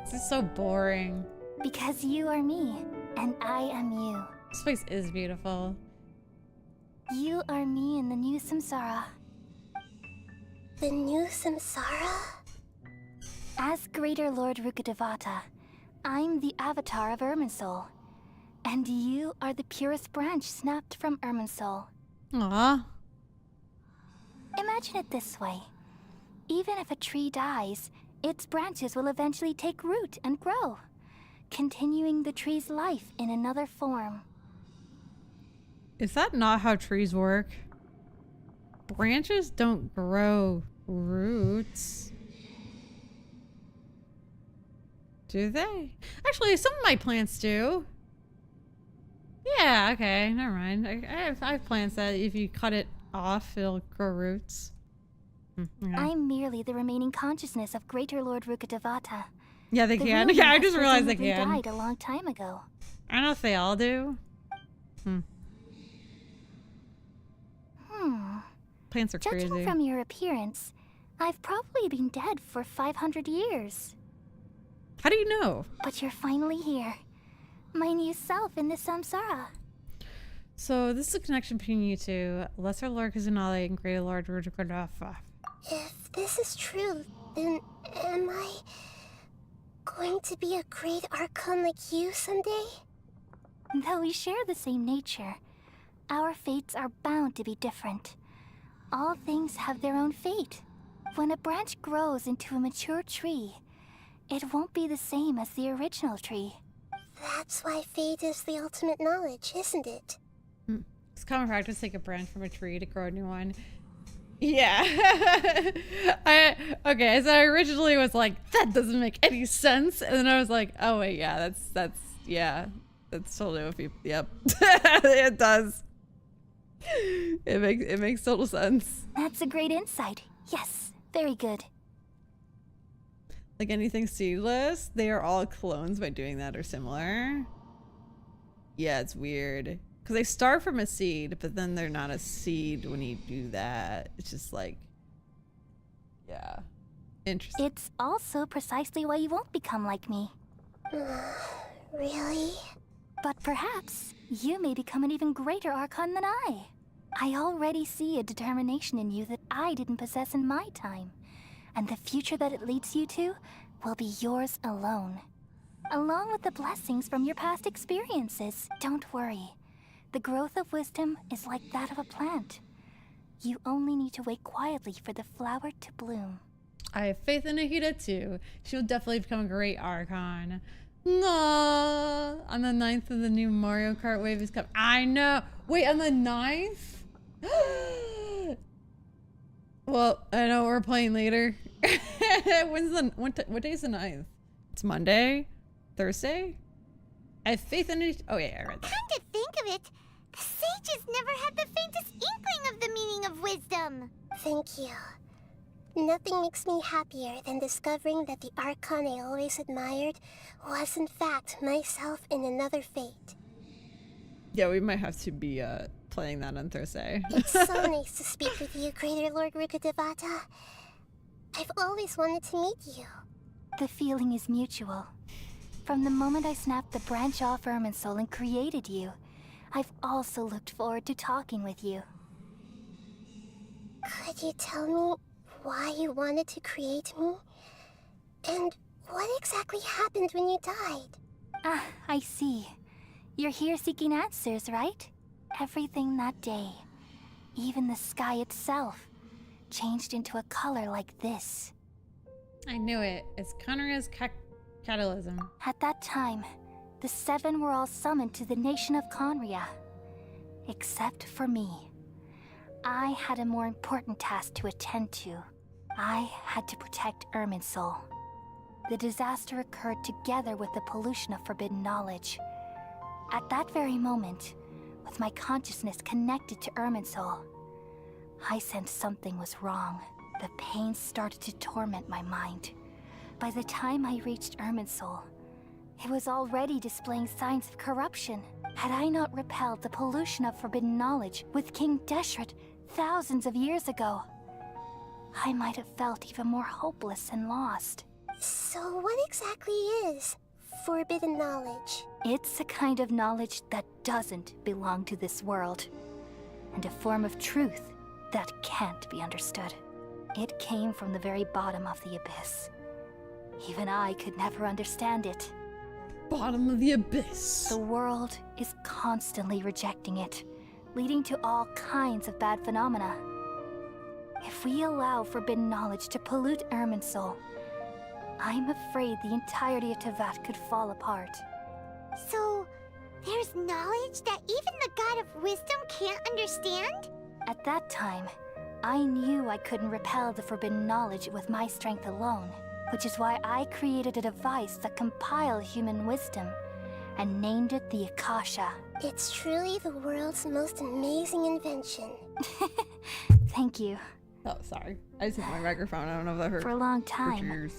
This is so boring. Because you are me, and I am you. This place is beautiful. You are me in the new samsara. The new samsara? As Greater Lord Rukkhadevata, I'm the avatar of Irminsul. And you are the purest branch snapped from Irminsul. Aww. Imagine it this way. Even if a tree dies, its branches will eventually take root and grow, continuing the tree's life in another form. Is that not how trees work? Branches don't grow roots. Do they? Actually, some of my plants do. Yeah, okay, never mind. I have plants that if you cut it off, it'll grow roots. Okay. I'm merely the remaining consciousness of Greater Lord Rukkhadevata. Yeah, they can. Yeah, I just realized they can. Died a long time ago. I don't know if they all do. Plants are crazy. Judging from your appearance, I've probably been dead for 500 years. How do you know? But you're finally here. My new self in the samsara. So this is a connection between you two, Lesser Lord Kusanali and Greater Lord Rukkhadevata. If this is true, then am I going to be a great Archon like you someday? Though we share the same nature, our fates are bound to be different. All things have their own fate. When a branch grows into a mature tree, it won't be the same as the original tree. That's why fate is the ultimate knowledge, isn't it? It's common practice to take a branch from a tree to grow a new one. Yeah. Okay, so I originally was like, that doesn't make any sense. And then I was like, oh wait, yeah, that's totally what people, yep. It does. It makes total sense. That's a great insight. Yes, very good. Like anything seedless, they are all clones by doing that or similar. Yeah, it's weird. Because they start from a seed, but then they're not a seed when you do that. It's just like, yeah. Interesting. It's also precisely why you won't become like me. Really? But perhaps you may become an even greater Archon than I. I already see a determination in you that I didn't possess in my time. And the future that it leads you to will be yours alone. Along with the blessings from your past experiences. Don't worry. The growth of wisdom is like that of a plant. You only need to wait quietly for the flower to bloom. I have faith in Nahida too. She'll definitely become a great Archon. Aww. On the 9th of the new Mario Kart wave is coming. I know. Wait, on the 9th? Well, I know we're playing later. What day is the 9th? It's Monday? Thursday? I have faith in it. Oh yeah, I read that. Come to think of it, the sages never had the faintest inkling of the meaning of wisdom. Thank you. Nothing makes me happier than discovering that the Archon I always admired was in fact myself in another fate. Yeah, we might have to be playing that on Thursday. It's so nice to speak with you, Greater Lord Rukkhadevata. I've always wanted to meet you. The feeling is mutual. From the moment I snapped the branch off Irminsul and created you, I've also looked forward to talking with you. Could you tell me why you wanted to create me? And what exactly happened when you died? Ah, I see. You're here seeking answers, right? Everything that day, even the sky itself, changed into a color like this. I knew it. It's Conria's catalysm. At that time, the 7 were all summoned to the nation of Conria. Except for me. I had a more important task to attend to. I had to protect Irminsul. The disaster occurred together with the pollution of forbidden knowledge. At that very moment, with my consciousness connected to Irminsul, I sensed something was wrong. The pain started to torment my mind. By the time I reached Irminsul, it was already displaying signs of corruption. Had I not repelled the pollution of forbidden knowledge with King Deshret thousands of years ago, I might have felt even more hopeless and lost. So what exactly is forbidden knowledge? It's a kind of knowledge that doesn't belong to this world, and a form of truth that can't be understood. It came from the very bottom of the abyss. Even I could never understand it. Bottom of the abyss. The world is constantly rejecting it, leading to all kinds of bad phenomena. If we allow forbidden knowledge to pollute Irminsul, I'm afraid the entirety of Tevat could fall apart. So, there's knowledge that even the God of Wisdom can't understand? At that time, I knew I couldn't repel the forbidden knowledge with my strength alone, which is why I created a device that compiled human wisdom and named it the Akasha. It's truly the world's most amazing invention. Thank you. Oh, sorry. I just hit my microphone. I don't know if that hurt. For a long time,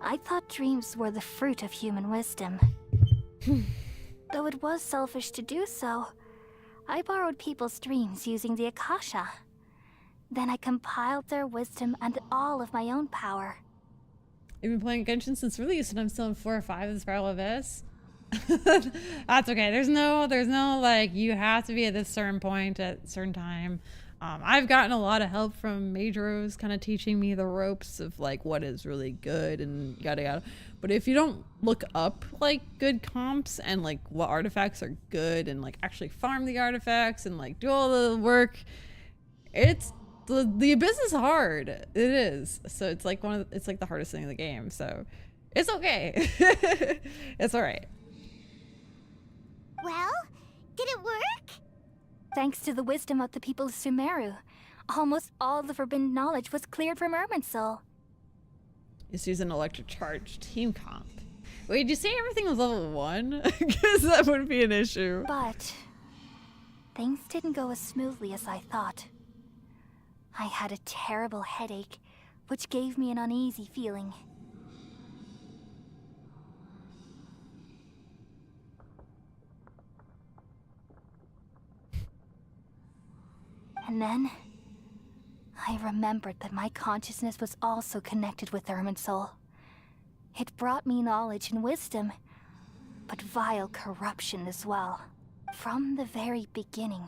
I thought dreams were the fruit of human wisdom. Though it was selfish to do so, I borrowed people's dreams using the Akasha. Then I compiled their wisdom and all of my own power. You've been playing Genshin since release, and I'm still in 4 or 5 of the Spiral Abyss. That's okay. There's no like you have to be at this certain point at a certain time. I've gotten a lot of help from Mijou's kind of teaching me the ropes of like what is really good and yada yada. But if you don't look up like good comps and like what artifacts are good and like actually farm the artifacts and like do all the work, it's the abyss is hard. It is. So it's like it's like the hardest thing in the game. So it's okay. It's all right. Well, did it work? Thanks to the wisdom of the people of Sumeru, almost all the forbidden knowledge was cleared from Irminsul. Just use an electric charge team comp. Wait, did you say everything was level 1? Because that wouldn't be an issue. But things didn't go as smoothly as I thought. I had a terrible headache, which gave me an uneasy feeling. And then, I remembered that my consciousness was also connected with Irminsul. It brought me knowledge and wisdom, but vile corruption as well. From the very beginning,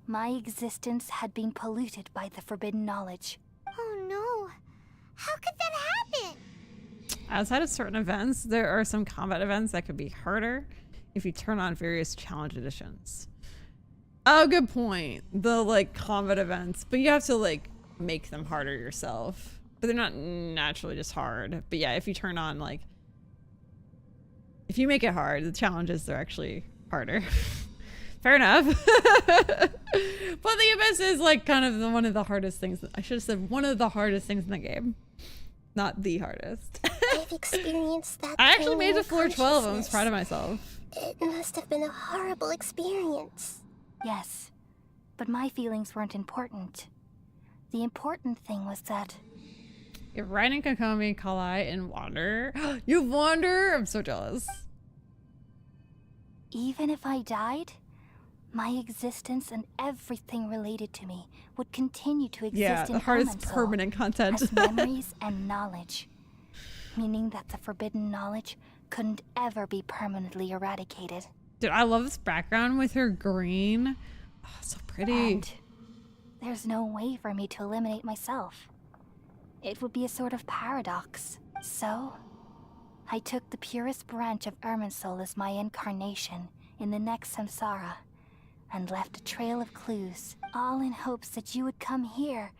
my existence had been polluted by the forbidden knowledge. Oh no! How could that happen? Outside of certain events, there are some combat events that could be harder if you turn on various challenge editions. Oh, good point. The like combat events, but you have to like make them harder yourself. But they're not naturally just hard. But yeah, if you turn on like, if you make it hard, the challenges are actually harder. Fair enough. But the abyss is like kind of one of the hardest things. I should have said one of the hardest things in the game, not the hardest. I've experienced that. I actually made it to floor 12. I was proud of myself. It must have been a horrible experience. Yes, but my feelings weren't important. The important thing was that... You're riding Kokomi, Kalai, and Wander. You Wander? I'm so jealous. Even if I died, my existence and everything related to me would continue to exist Yeah, in the heart is Irminsul permanent content. as memories and knowledge, meaning that the forbidden knowledge couldn't ever be permanently eradicated. Dude, I love this background with her green. Oh, so pretty. And there's no way for me to eliminate myself. It would be a sort of paradox. So, I took the purest branch of Irminsul as my incarnation in the next samsara, and left a trail of clues, all in hopes that you would come here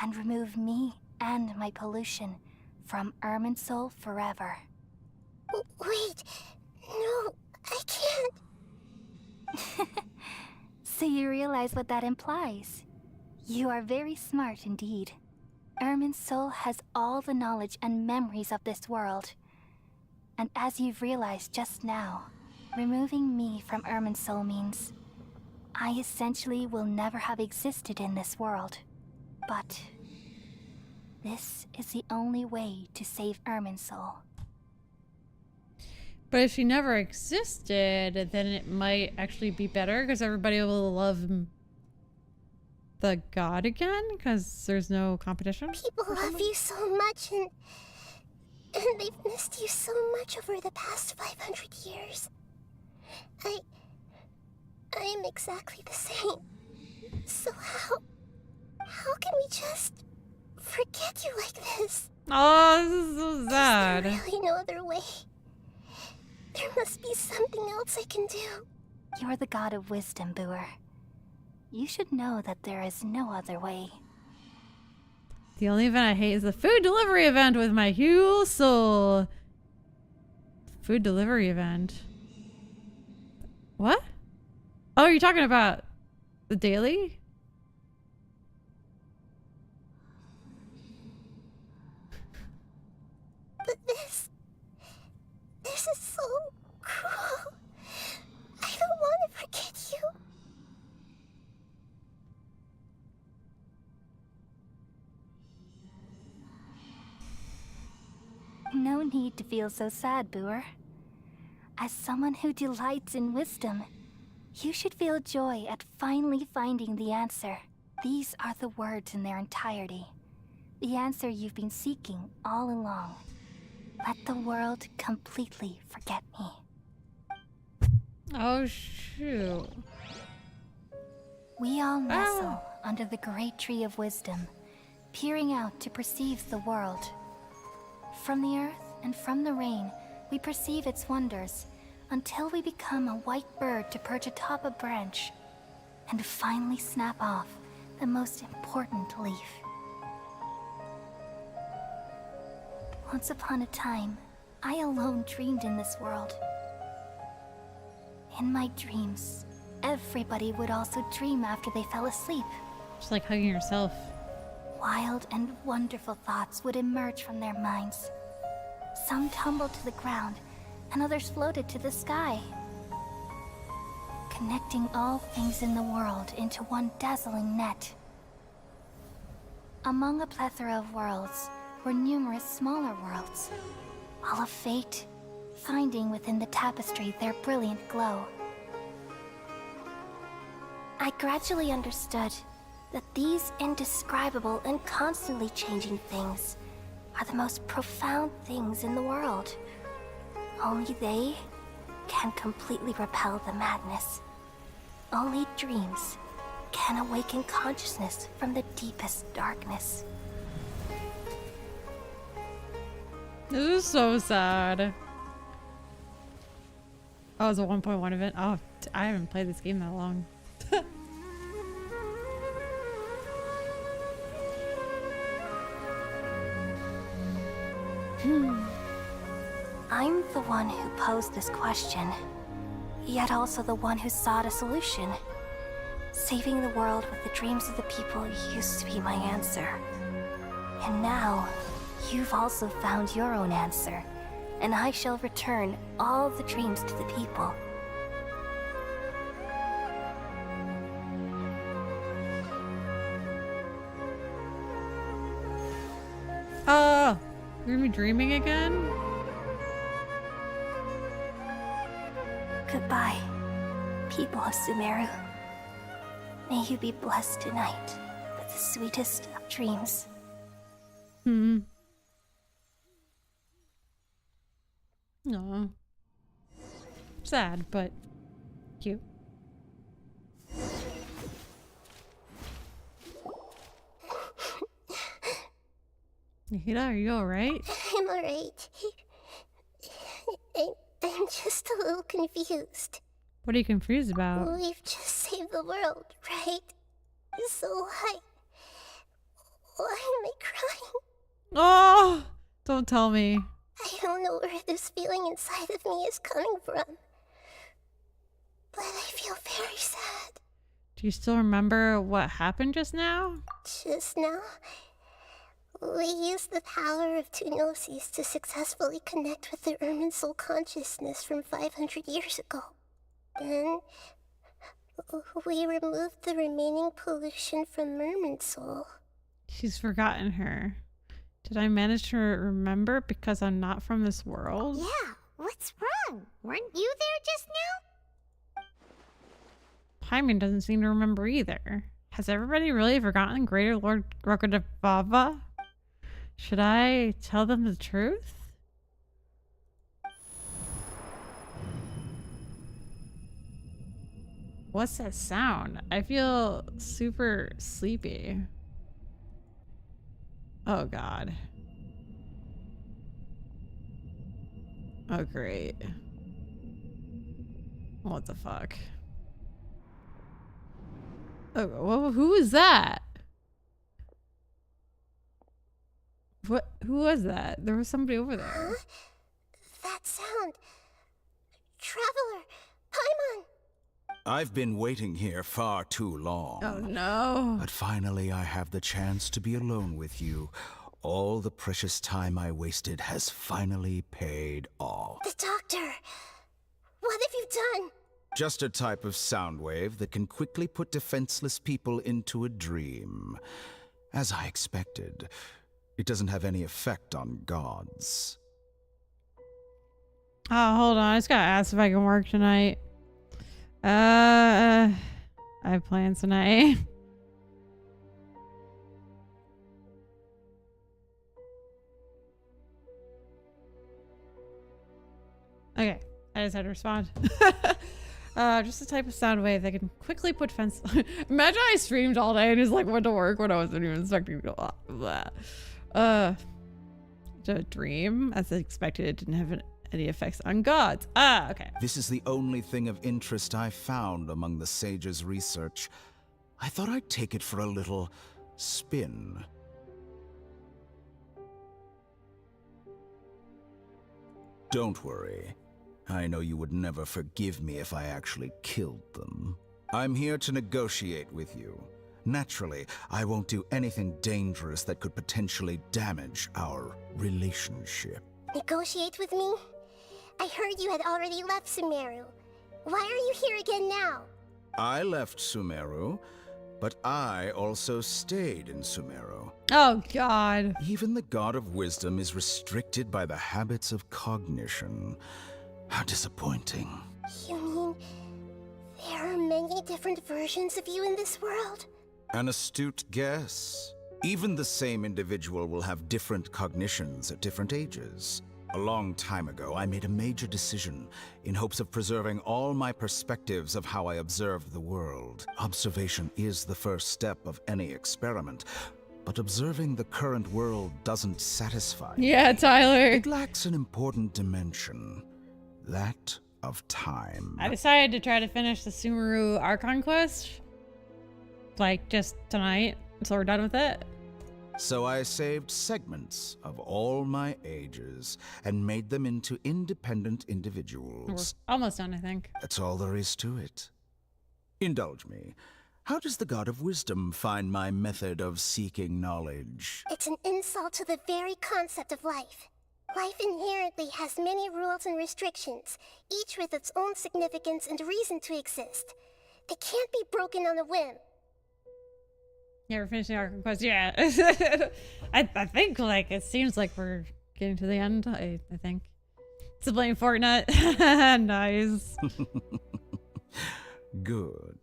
and remove me and my pollution from Irminsul forever. Wait, no, I can't. So you realize what that implies? You are very smart indeed. Irminsul has all the knowledge and memories of this world. And as you've realized just now, removing me from Irminsul means I essentially will never have existed in this world. But this is the only way to save Irminsul. But if she never existed, then it might actually be better because everybody will love the god again because there's no competition. People love you so much and they've missed you so much over the past 500 years. I am exactly the same. So how can we just forget you like this? Oh, this is so sad. Is there really no other way? There must be something else I can do. You're the god of wisdom, Boer. You should know that there is no other way. The only event I hate is the food delivery event with my whole soul. Food delivery event. What? Oh, you're talking about the daily? But this is so cruel. I don't want to forget you. No need to feel so sad, Boer. As someone who delights in wisdom, you should feel joy at finally finding the answer. These are the words in their entirety. The answer you've been seeking all along. Let the world completely forget me. Oh, shoot. We all nestle under the great tree of wisdom, peering out to perceive the world. From the earth and from the rain, we perceive its wonders, until we become a white bird to perch atop a branch, and finally snap off the most important leaf. Once upon a time, I alone dreamed in this world. In my dreams, everybody would also dream after they fell asleep. Just like hugging yourself. Wild and wonderful thoughts would emerge from their minds. Some tumbled to the ground, and others floated to the sky, connecting all things in the world into one dazzling net. Among a plethora of worlds were numerous smaller worlds, all of fate, finding within the tapestry their brilliant glow. I gradually understood that these indescribable and constantly changing things are the most profound things in the world. Only they can completely repel the madness. Only dreams can awaken consciousness from the deepest darkness. This is so sad. Oh, it's a 1.1 event. Oh, I haven't played this game that long. I'm the one who posed this question, yet also the one who sought a solution. Saving the world with the dreams of the people used to be my answer. And now, you've also found your own answer, and I shall return all the dreams to the people. Oh, you're gonna be dreaming again? Goodbye, people of Sumeru. May you be blessed tonight with the sweetest of dreams. Hmm. No. Sad, but cute. Nahida, are you alright? I'm alright. I'm just a little confused. What are you confused about? We've just saved the world, right? So why am I crying? Oh, don't tell me. I don't know where this feeling inside of me is coming from. But I feel very sad. Do you still remember what happened just now? Just now, we used the power of two gnosis to successfully connect with the Ermin soul consciousness from 500 years ago. Then, we removed the remaining pollution from Merman's soul. She's forgotten her. Did I manage to remember because I'm not from this world? Yeah, what's wrong? Weren't you there just now? Paimon doesn't seem to remember either. Has everybody really forgotten Greater Lord Rokadabava? Should I tell them the truth? What's that sound? I feel super sleepy. Oh god. Oh great. What the fuck? Oh, well, who was that? What? Who was that? There was somebody over there. Huh? That sound. Traveler, Paimon. I've been waiting here far too long. Oh no. But finally I have the chance to be alone with you. All the precious time I wasted has finally paid off. The doctor. What have you done? Just a type of sound wave that can quickly put defenseless people into a dream. As I expected, it doesn't have any effect on gods. Oh, hold on. I just gotta ask if I can work tonight. I have plans tonight. Okay, I just had to respond. Just a type of sound wave that can quickly put fence. Imagine I streamed all day and just like went to work when I wasn't even expecting to. A dream, as expected, it didn't have any effects on gods. Ah, okay. This is the only thing of interest I found among the sage's research. I thought I'd take it for a little spin. Don't worry. I know you would never forgive me if I actually killed them. I'm here to negotiate with you. Naturally, I won't do anything dangerous that could potentially damage our relationship. Negotiate with me? I heard you had already left Sumeru. Why are you here again now? I left Sumeru, but I also stayed in Sumeru. Oh, God. Even the God of Wisdom is restricted by the habits of cognition. How disappointing. You mean there are many different versions of you in this world? An astute guess. Even the same individual will have different cognitions at different ages. A long time ago, I made a major decision in hopes of preserving all my perspectives of how I observed the world. Observation is the first step of any experiment, but observing the current world doesn't satisfy me. Yeah, Tyler. It lacks an important dimension, that of time. I decided to try to finish the Sumeru Archon quest, like just tonight, so we're done with it. So I saved segments of all my ages and made them into independent individuals. We're almost done, I think. That's all there is to it. Indulge me. How does the God of Wisdom find my method of seeking knowledge? It's an insult to the very concept of life. Life inherently has many rules and restrictions, each with its own significance and reason to exist. They can't be broken on a whim. Yeah, we're finishing our quest. Yeah. I think, like, it seems like we're getting to the end, I think. Sibling Fortnite. Nice. Good.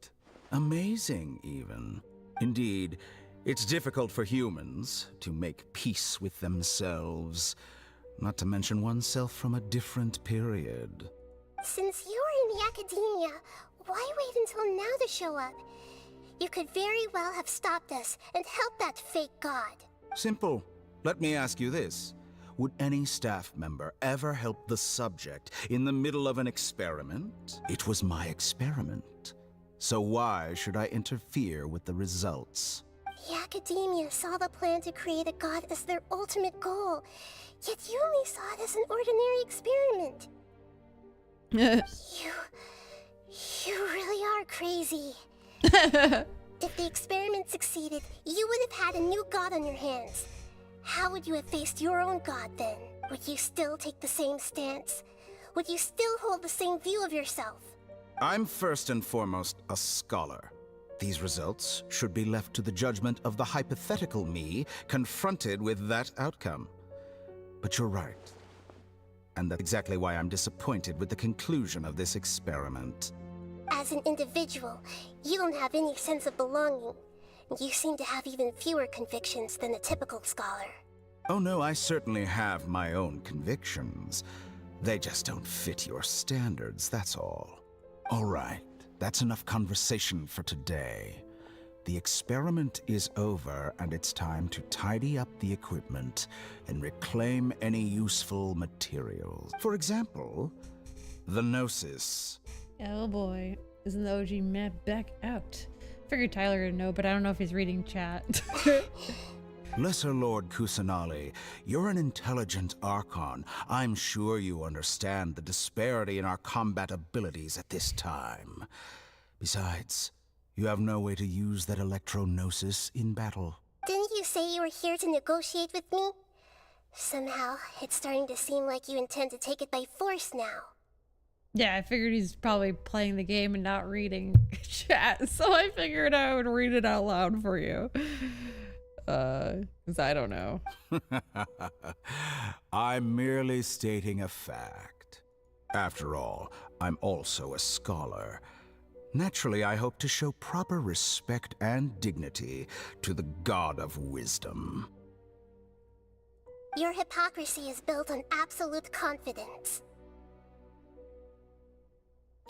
Amazing, even. Indeed, it's difficult for humans to make peace with themselves, not to mention oneself from a different period. Since you're in the Academia, why wait until now to show up? You could very well have stopped us and helped that fake god. Simple. Let me ask you this. Would any staff member ever help the subject in the middle of an experiment? It was my experiment. So why should I interfere with the results? The Academia saw the plan to create a god as their ultimate goal, yet you only saw it as an ordinary experiment. You really are crazy. If the experiment succeeded, you would have had a new god on your hands. How would you have faced your own god then? Would you still take the same stance? Would you still hold the same view of yourself? I'm first and foremost a scholar. These results should be left to the judgment of the hypothetical me confronted with that outcome. But you're right. And that's exactly why I'm disappointed with the conclusion of this experiment. As an individual, you don't have any sense of belonging. You seem to have even fewer convictions than a typical scholar. Oh no, I certainly have my own convictions. They just don't fit your standards, that's all. All right, that's enough conversation for today. The experiment is over, and it's time to tidy up the equipment and reclaim any useful materials. For example, the Gnosis. Oh boy, isn't the OG map back out? Figured Tyler would know, but I don't know if he's reading chat. Lesser Lord Kusanali, you're an intelligent Archon. I'm sure you understand the disparity in our combat abilities at this time. Besides, you have no way to use that electro-gnosis in battle. Didn't you say you were here to negotiate with me? Somehow, it's starting to seem like you intend to take it by force now. Yeah, I figured he's probably playing the game and not reading chat, so I figured I would read it out loud for you. 'Cause I don't know. I'm merely stating a fact. After all, I'm also a scholar. Naturally, I hope to show proper respect and dignity to the God of Wisdom. Your hypocrisy is built on absolute confidence.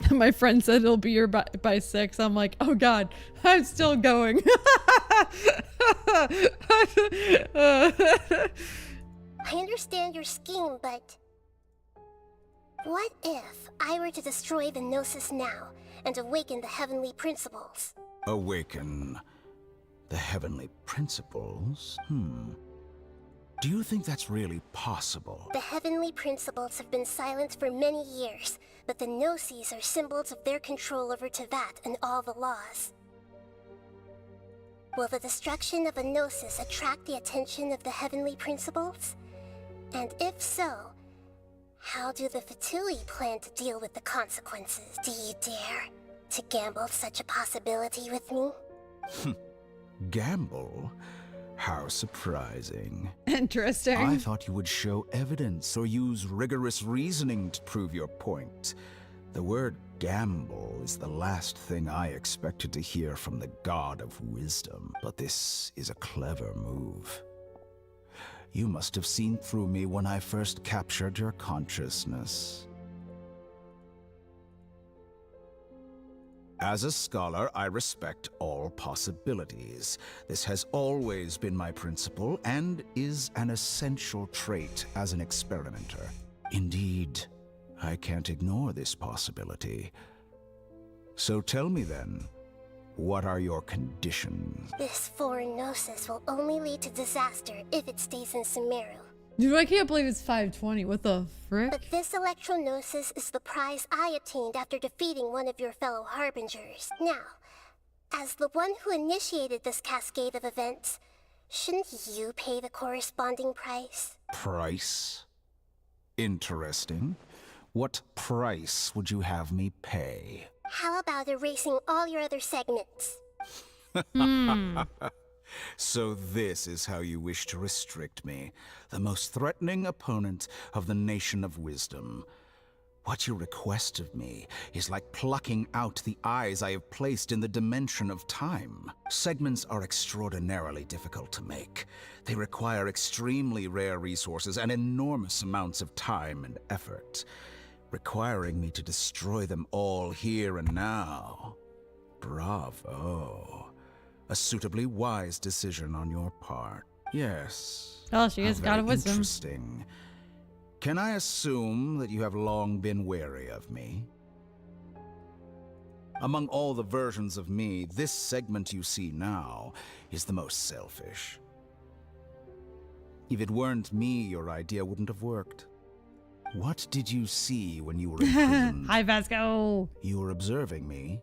My friend said it'll be here by 6. I'm like, oh god, I'm still going. I understand your scheme, but... what if I were to destroy the Gnosis now and awaken the heavenly principles? Awaken the heavenly principles? Do you think that's really possible? The heavenly principles have been silent for many years, but the Gnosis are symbols of their control over Tevat and all the laws. Will the destruction of a Gnosis attract the attention of the heavenly principles? And if so, how do the Fatui plan to deal with the consequences? Do you dare to gamble such a possibility with me? Gamble? How surprising. Interesting. I thought you would show evidence or use rigorous reasoning to prove your point. The word gamble is the last thing I expected to hear from the God of Wisdom. But this is a clever move. You must have seen through me when I first captured your consciousness. As a scholar, I respect all possibilities. This has always been my principle and is an essential trait as an experimenter. Indeed, I can't ignore this possibility. So tell me then, what are your conditions? This foreign Gnosis will only lead to disaster if it stays in Sumeru. Dude, I can't believe it's 5:20. What the frick? But this electro-gnosis is the prize I obtained after defeating one of your fellow harbingers. Now, as the one who initiated this cascade of events, shouldn't you pay the corresponding price? Price? Interesting. What price would you have me pay? How about erasing all your other segments? So this is how you wish to restrict me, the most threatening opponent of the Nation of Wisdom. What you request of me is like plucking out the eyes I have placed in the dimension of time. Segments are extraordinarily difficult to make. They require extremely rare resources and enormous amounts of time and effort, requiring me to destroy them all here and now. Bravo. A suitably wise decision on your part. Yes. Oh, she is God of Wisdom. Interesting. Can I assume that you have long been wary of me? Among all the versions of me, this segment you see now is the most selfish. If it weren't me, your idea wouldn't have worked. What did you see when you were imprisoned? Hi, Vasco. You were observing me,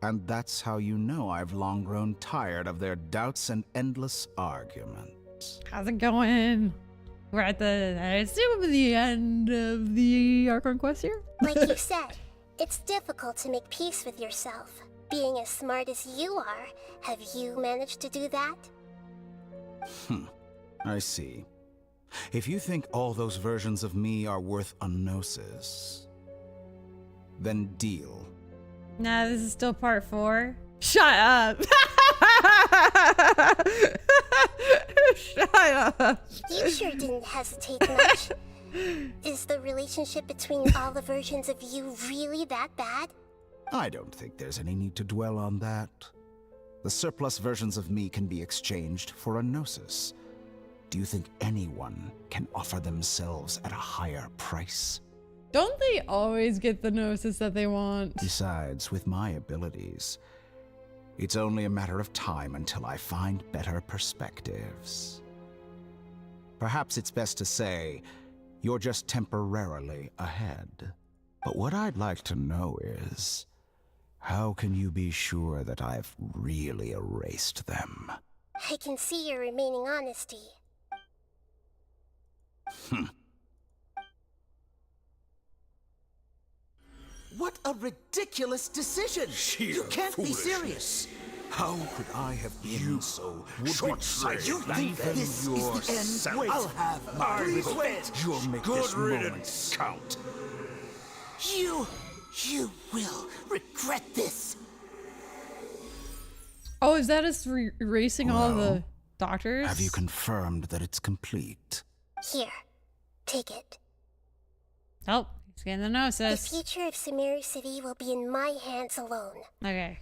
and that's how you know I've long grown tired of their doubts and endless arguments. How's it going? We're at I assume, the end of the Archon quest here? Like you said, it's difficult to make peace with yourself. Being as smart as you are, have you managed to do that? I see. If you think all those versions of me are worth a gnosis, then deal. Nah, this is still part 4. Shut up! Shut up! You sure didn't hesitate much. Is the relationship between all the versions of you really that bad? I don't think there's any need to dwell on that. The surplus versions of me can be exchanged for a gnosis. Do you think anyone can offer themselves at a higher price? Don't they always get the gnosis that they want? Besides, with my abilities, it's only a matter of time until I find better perspectives. Perhaps it's best to say, you're just temporarily ahead. But what I'd like to know is, how can you be sure that I've really erased them? I can see your remaining honesty. What a ridiculous decision! You can't be serious! How could I have been so short-sighted? You think this is the end? Wait, I'll have my revenge! You'll make this moment count. You will regret this! Oh, is that us erasing all the doctors? Have you confirmed that it's complete? Here, take it. Oh, he's getting the gnosis. The future of Sumeru City will be in my hands alone. Okay.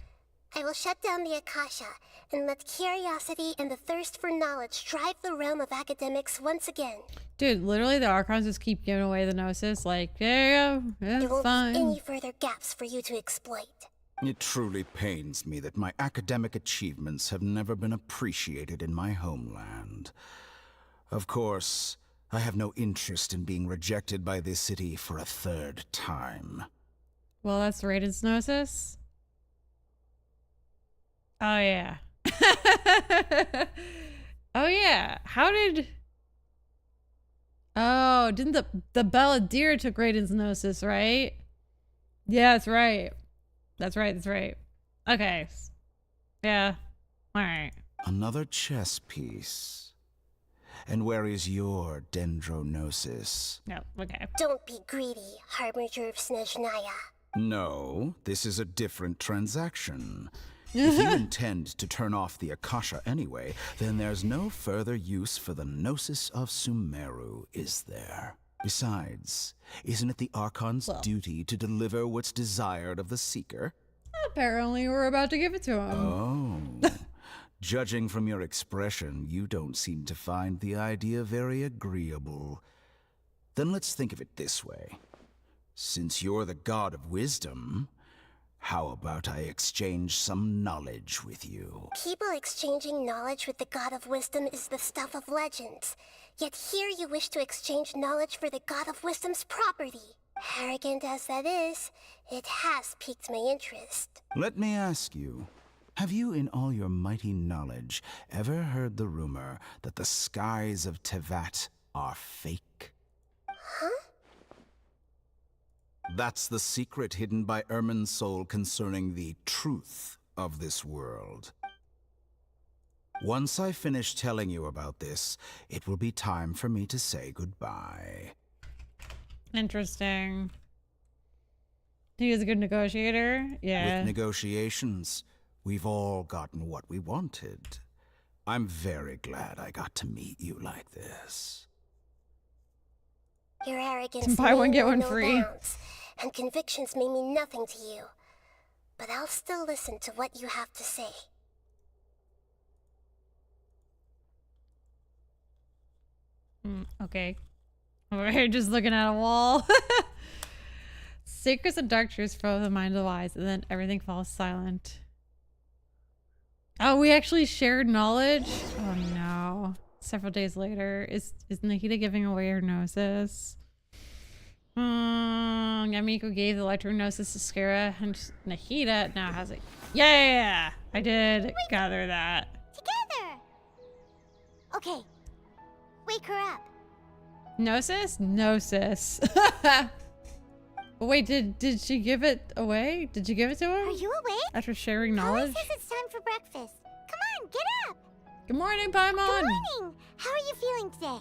I will shut down the Akasha and let curiosity and the thirst for knowledge drive the realm of academics once again. Dude, literally the Archons just keep giving away the gnosis. Like, there you go. It's there won't fine. be any further gaps for you to exploit. It truly pains me that my academic achievements have never been appreciated in my homeland. Of course, I have no interest in being rejected by this city for a third time. Well, that's Raiden's gnosis. Oh, yeah. Oh, yeah. How did... Oh, didn't the Balladeer took Raiden's gnosis, right? Yeah, that's right. That's right. Okay. Yeah. Alright. Another chess piece. And where is your dendrognosis? No, okay. Don't be greedy, Harbinger of Snezhnaya. No, this is a different transaction. If you intend to turn off the Akasha anyway, then there's no further use for the Gnosis of Sumeru, is there? Besides, isn't it the Archon's duty to deliver what's desired of the Seeker? Apparently we're about to give it to him. Oh. Judging from your expression, you don't seem to find the idea very agreeable. Then let's think of it this way. Since you're the god of wisdom, how about I exchange some knowledge with you? People exchanging knowledge with the god of wisdom is the stuff of legends. Yet here you wish to exchange knowledge for the god of wisdom's property. Arrogant as that is, it has piqued my interest. Let me ask you, have you in all your mighty knowledge ever heard the rumor that the skies of Tevat are fake? Huh? That's the secret hidden by Ermin's soul concerning the truth of this world. Once I finish telling you about this, it will be time for me to say goodbye. Interesting. He was a good negotiator. Yeah. With negotiations, we've all gotten what we wanted. I'm very glad I got to meet you like this. Your arrogance Some buy one, may get know one no free. bounds, and convictions may mean nothing to you. But I'll still listen to what you have to say. Okay. Over here just looking at a wall. Secrets and dark truths fill the mind of the wise, and then everything falls silent. Oh, we actually shared knowledge? Oh no. Several days later. Is Nahida giving away her gnosis? Yamiko gave the electro gnosis to Skara, and Nahida now has it. Yeah! I did gather that. Together! Okay. Wake her up. Gnosis? Gnosis. Wait, did she give it away? Did you give it to him? Are you awake? After sharing Polly knowledge? says it's time for breakfast. Come on, get up! Good morning, Paimon! Good morning! How are you feeling today?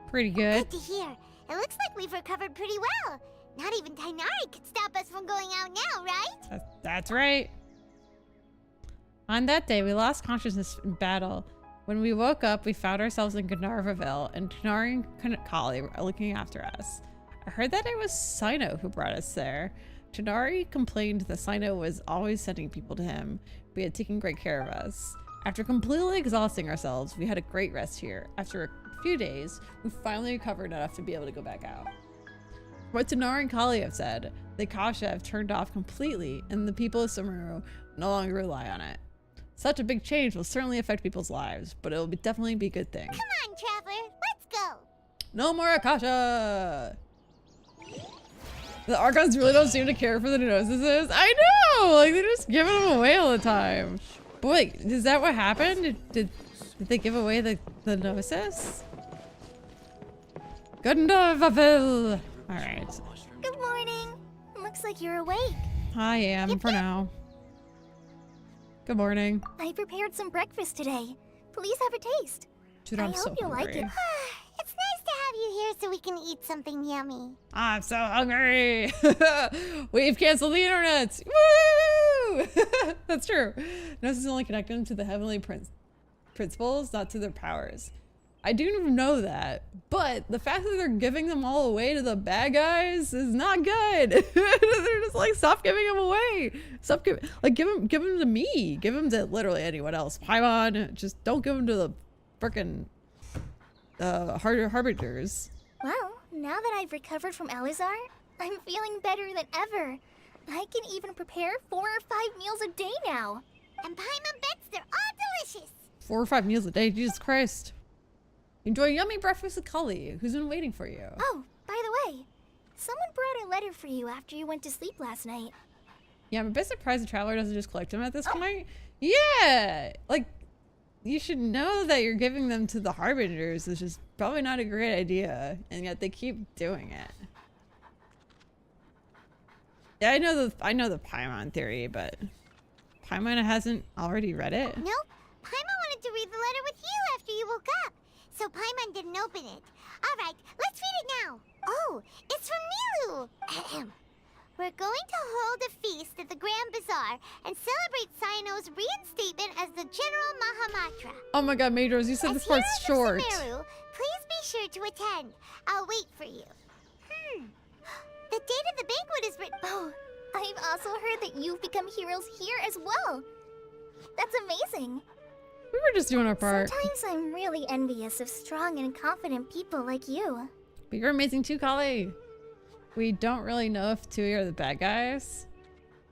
Pretty good. Good to hear. It looks like we've recovered pretty well. Not even Tighnari could stop us from going out now, right? That's right. On that day, we lost consciousness in battle. When we woke up, we found ourselves in Gnarvaville, and Tighnari and Kali were looking after us. I heard that it was Sino who brought us there. Tighnari complained that Sino was always sending people to him, but he had taken great care of us. After completely exhausting ourselves, we had a great rest here. After a few days, we finally recovered enough to be able to go back out. What Tighnari and Kali have said, the Kasha have turned off completely, and the people of Sumeru no longer rely on it. Such a big change will certainly affect people's lives, but it will definitely be a good thing. Come on, Traveler, let's go! No more Akasha! The Archons really don't seem to care for the Gnosises. I know! Like, they're just giving them away all the time. But wait, is that what happened? Did they give away the Gnosis? Gundavaville! Alright. Good morning. Looks like you're awake. I am, for now. Good morning. I prepared some breakfast today. Please have a taste. Dude, I'm so hungry. Like it. It's nice to have you here so we can eat something yummy. I'm so hungry. We've canceled the internet. Woo! That's true. Gnosis only connect them to the heavenly principles, not to their powers. I do know that, but the fact that they're giving them all away to the bad guys is not good. They're just like, stop giving them away. Stop give them to me. Give them to literally anyone else. Paimon, just don't give them to the frickin' harbingers. Well, now that I've recovered from Alizar, I'm feeling better than ever. I can even prepare 4 or 5 meals a day now. And Paimon bets they're all delicious. 4 or 5 meals a day, Jesus Christ. Enjoy a yummy breakfast with Kali, who's been waiting for you. Oh, by the way, someone brought a letter for you after you went to sleep last night. Yeah, I'm a bit surprised the Traveler doesn't just collect them at this point. Yeah! Like, you should know that you're giving them to the Harbingers, which is probably not a great idea, and yet they keep doing it. Yeah, I know the Paimon theory, but Paimon hasn't already read it? Nope. Paimon wanted to read the letter with you after you woke up, so Paimon didn't open it. All right, let's read it now. Oh, it's from Milu. Ahem. We're going to hold a feast at the Grand Bazaar and celebrate Sino's reinstatement as the General Mahamatra. Oh my god, Majors, you said this part's short. Sumeru, please be sure to attend. I'll wait for you. The date of the banquet is written. Oh, I've also heard that you've become heroes here as well. That's amazing. We were just doing our part. Sometimes I'm really envious of strong and confident people like you. But you're amazing too, Kali. We don't really know if Tui are the bad guys.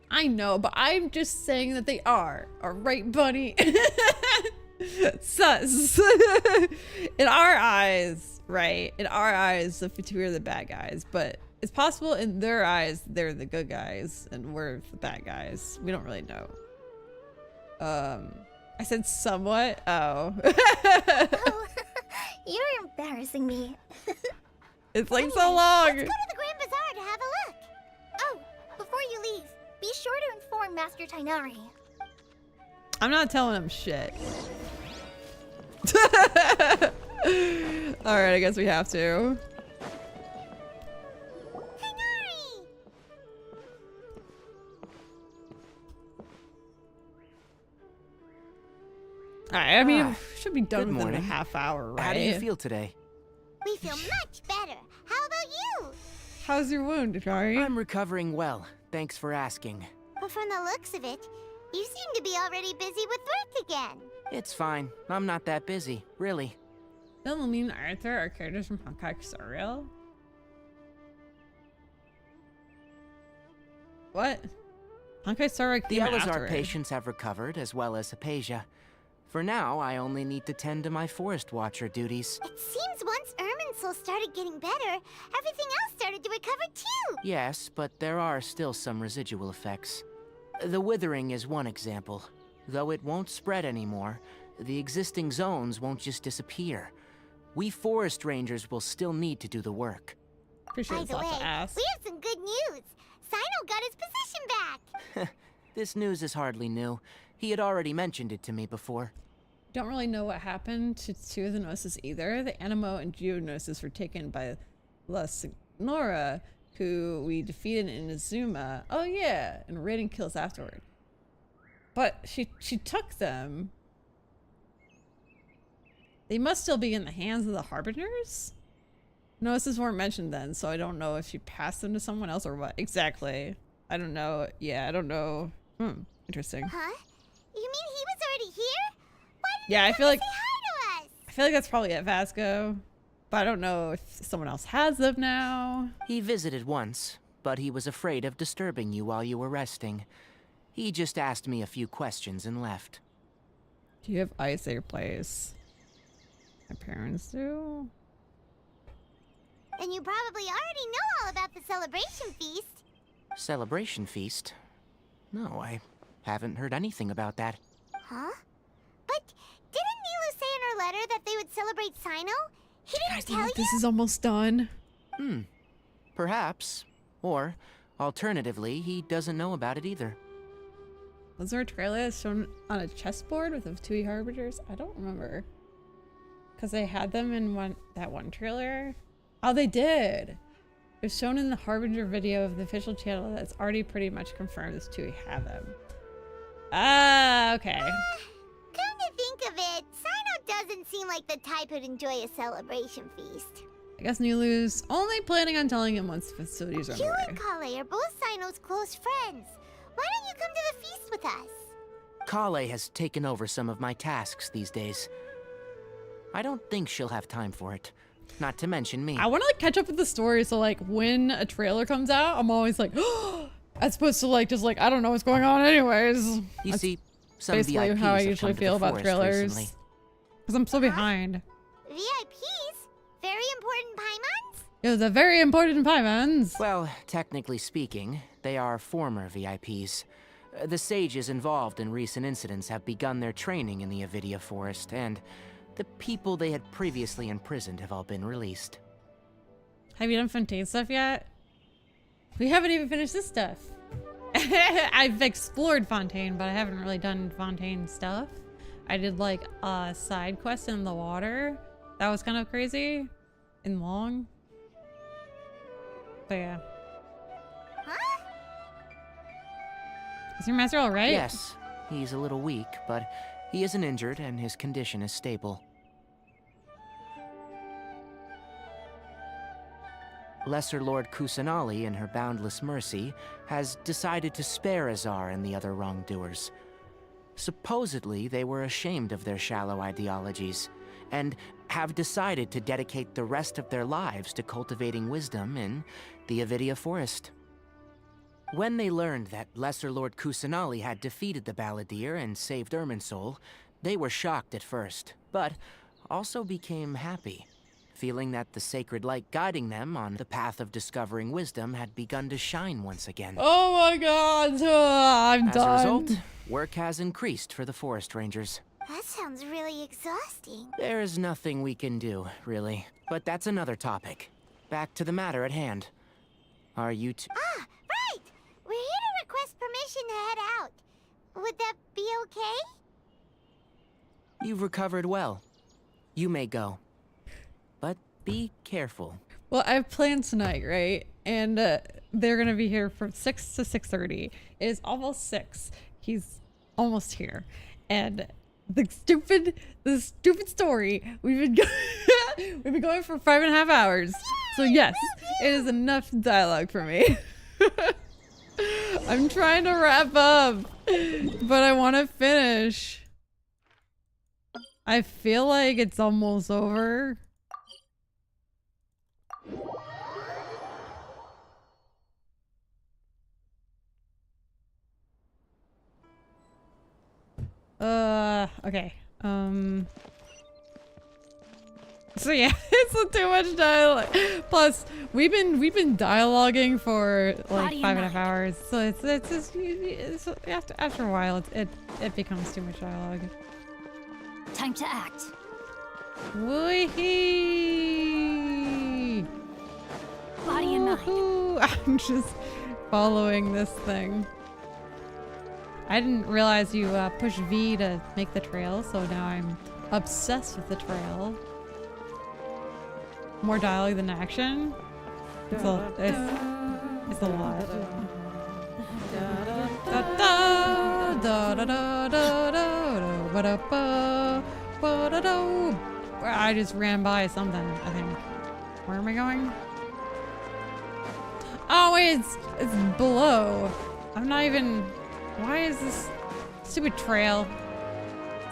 I know, but I'm just saying that they are. Alright, buddy? Sus. In our eyes, right? In our eyes, the Tui are the bad guys, but it's possible in their eyes they're the good guys and we're the bad guys. We don't really know. I said somewhat. Oh. Oh, you're embarrassing me. It's like so long. Let's go to the Grand Bazaar to have a look. Oh, before you leave, be sure to inform Master Tighnari. I'm not telling him shit. Alright, I guess we have to. I mean, should be done Good within a morning. half hour, right? How do you feel today? We feel much better. How about you? How's your wound, Tighnari? I'm recovering well. Thanks for asking. But from the looks of it, you seem to be already busy with work again. It's fine. I'm not that busy, really. Doesn't mean Arthur are characters from Honkai Star Rail? What? Honkai Star Rail The came Elazar afterward. patients have recovered, as well as Hypatia. For now, I only need to tend to my Forest Watcher duties. It seems once Irminsul started getting better, everything else started to recover too. Yes, but there are still some residual effects. The withering is one example. Though it won't spread anymore, the existing zones won't just disappear. We forest rangers will still need to do the work. By the way, we have some good news. Sino got his position back. This news is hardly new. He had already mentioned it to me before. Don't really know what happened to two of the Gnosis either. The Animo and Geo Gnosis were taken by La Signora, who we defeated in Izuma. Oh yeah, and raiding kills afterward. But she took them. They must still be in the hands of the Harbingers? Gnosis weren't mentioned then, so I don't know if she passed them to someone else or what. Exactly. I don't know. Yeah, I don't know. Interesting. Huh? You mean he was already here? Why didn't Yeah, he I come feel to like say hi to us? I feel like that's probably at Vasco. But I don't know if someone else has them now. He visited once, but he was afraid of disturbing you while you were resting. He just asked me a few questions and left. Do you have ice at your place? My parents do. And you probably already know all about the celebration feast. Celebration feast? No, I haven't heard anything about that. Huh? But didn't Nilu say in her letter that they would celebrate Sino? He didn't tell you? This is almost done. Perhaps. Or, alternatively, he doesn't know about it either. Was there a trailer that's shown on a chessboard with the two Harbingers? I don't remember. Because they had them in that one trailer. Oh, they did. It was shown in the Harbinger video of the official channel that's already pretty much confirmed this two have them. Ah, okay. Come to think of it, Sino doesn't seem like the type who'd enjoy a celebration feast. I guess Nilu's only planning on telling him once the facilities are You underway. and Kale are both Sino's close friends. Why don't you come to the feast with us? Kale has taken over some of my tasks these days. I don't think she'll have time for it. Not to mention me. I want to like catch up with the story, so like when a trailer comes out, I'm always like, as opposed to like just like I don't know what's going on anyways. You That's see, some basically VIPs how I have usually come to feel the about forest trailers. recently. Because I'm so behind. VIPs? Very important Paimons? It was a very important Paimons. Well, technically speaking, they are former VIPs. The sages involved in recent incidents have begun their training in the Avidia Forest, and the people they had previously imprisoned have all been released. Have you done Fontaine stuff yet? We haven't even finished this stuff. I've explored Fontaine, but I haven't really done Fontaine stuff. I did like a side quest in the water. That was kind of crazy and long. But yeah. Huh? Is your master all right? Yes, he's a little weak, but he isn't injured and his condition is stable. Lesser Lord Kusanali, in her boundless mercy, has decided to spare Azar and the other wrongdoers. Supposedly, they were ashamed of their shallow ideologies, and have decided to dedicate the rest of their lives to cultivating wisdom in the Avidia Forest. When they learned that Lesser Lord Kusanali had defeated the Balladeer and saved Irminsul, they were shocked at first, but also became happy, feeling that the sacred light guiding them on the path of discovering wisdom had begun to shine once again. Oh my god, I'm done. As a result, work has increased for the forest rangers. That sounds really exhausting. There is nothing we can do, really. But that's another topic. Back to the matter at hand. Are you two— Ah, right! We're here to request permission to head out. Would that be okay? You've recovered well. You may go. But be careful. Well, I have plans tonight, right? And they're gonna be here from 6 to 6:30. It is almost 6. He's almost here, and The stupid story. We've been going for 5.5 hours. So yes, it is enough dialogue for me. I'm trying to wrap up, but I want to finish. I feel like it's almost over. Okay. So yeah, it's too much dialogue. Plus, we've been dialoguing for like 5.5 hours, so it's after a while it becomes too much dialogue. Time to act. Wee-hee! Body and mind. I'm just following this thing. I didn't realize you push V to make the trail, so now I'm obsessed with the trail. More dialogue than action. It's a lot. I just ran by something, I think. Where am I going? Oh wait, it's below. I'm not even. Why is this stupid trail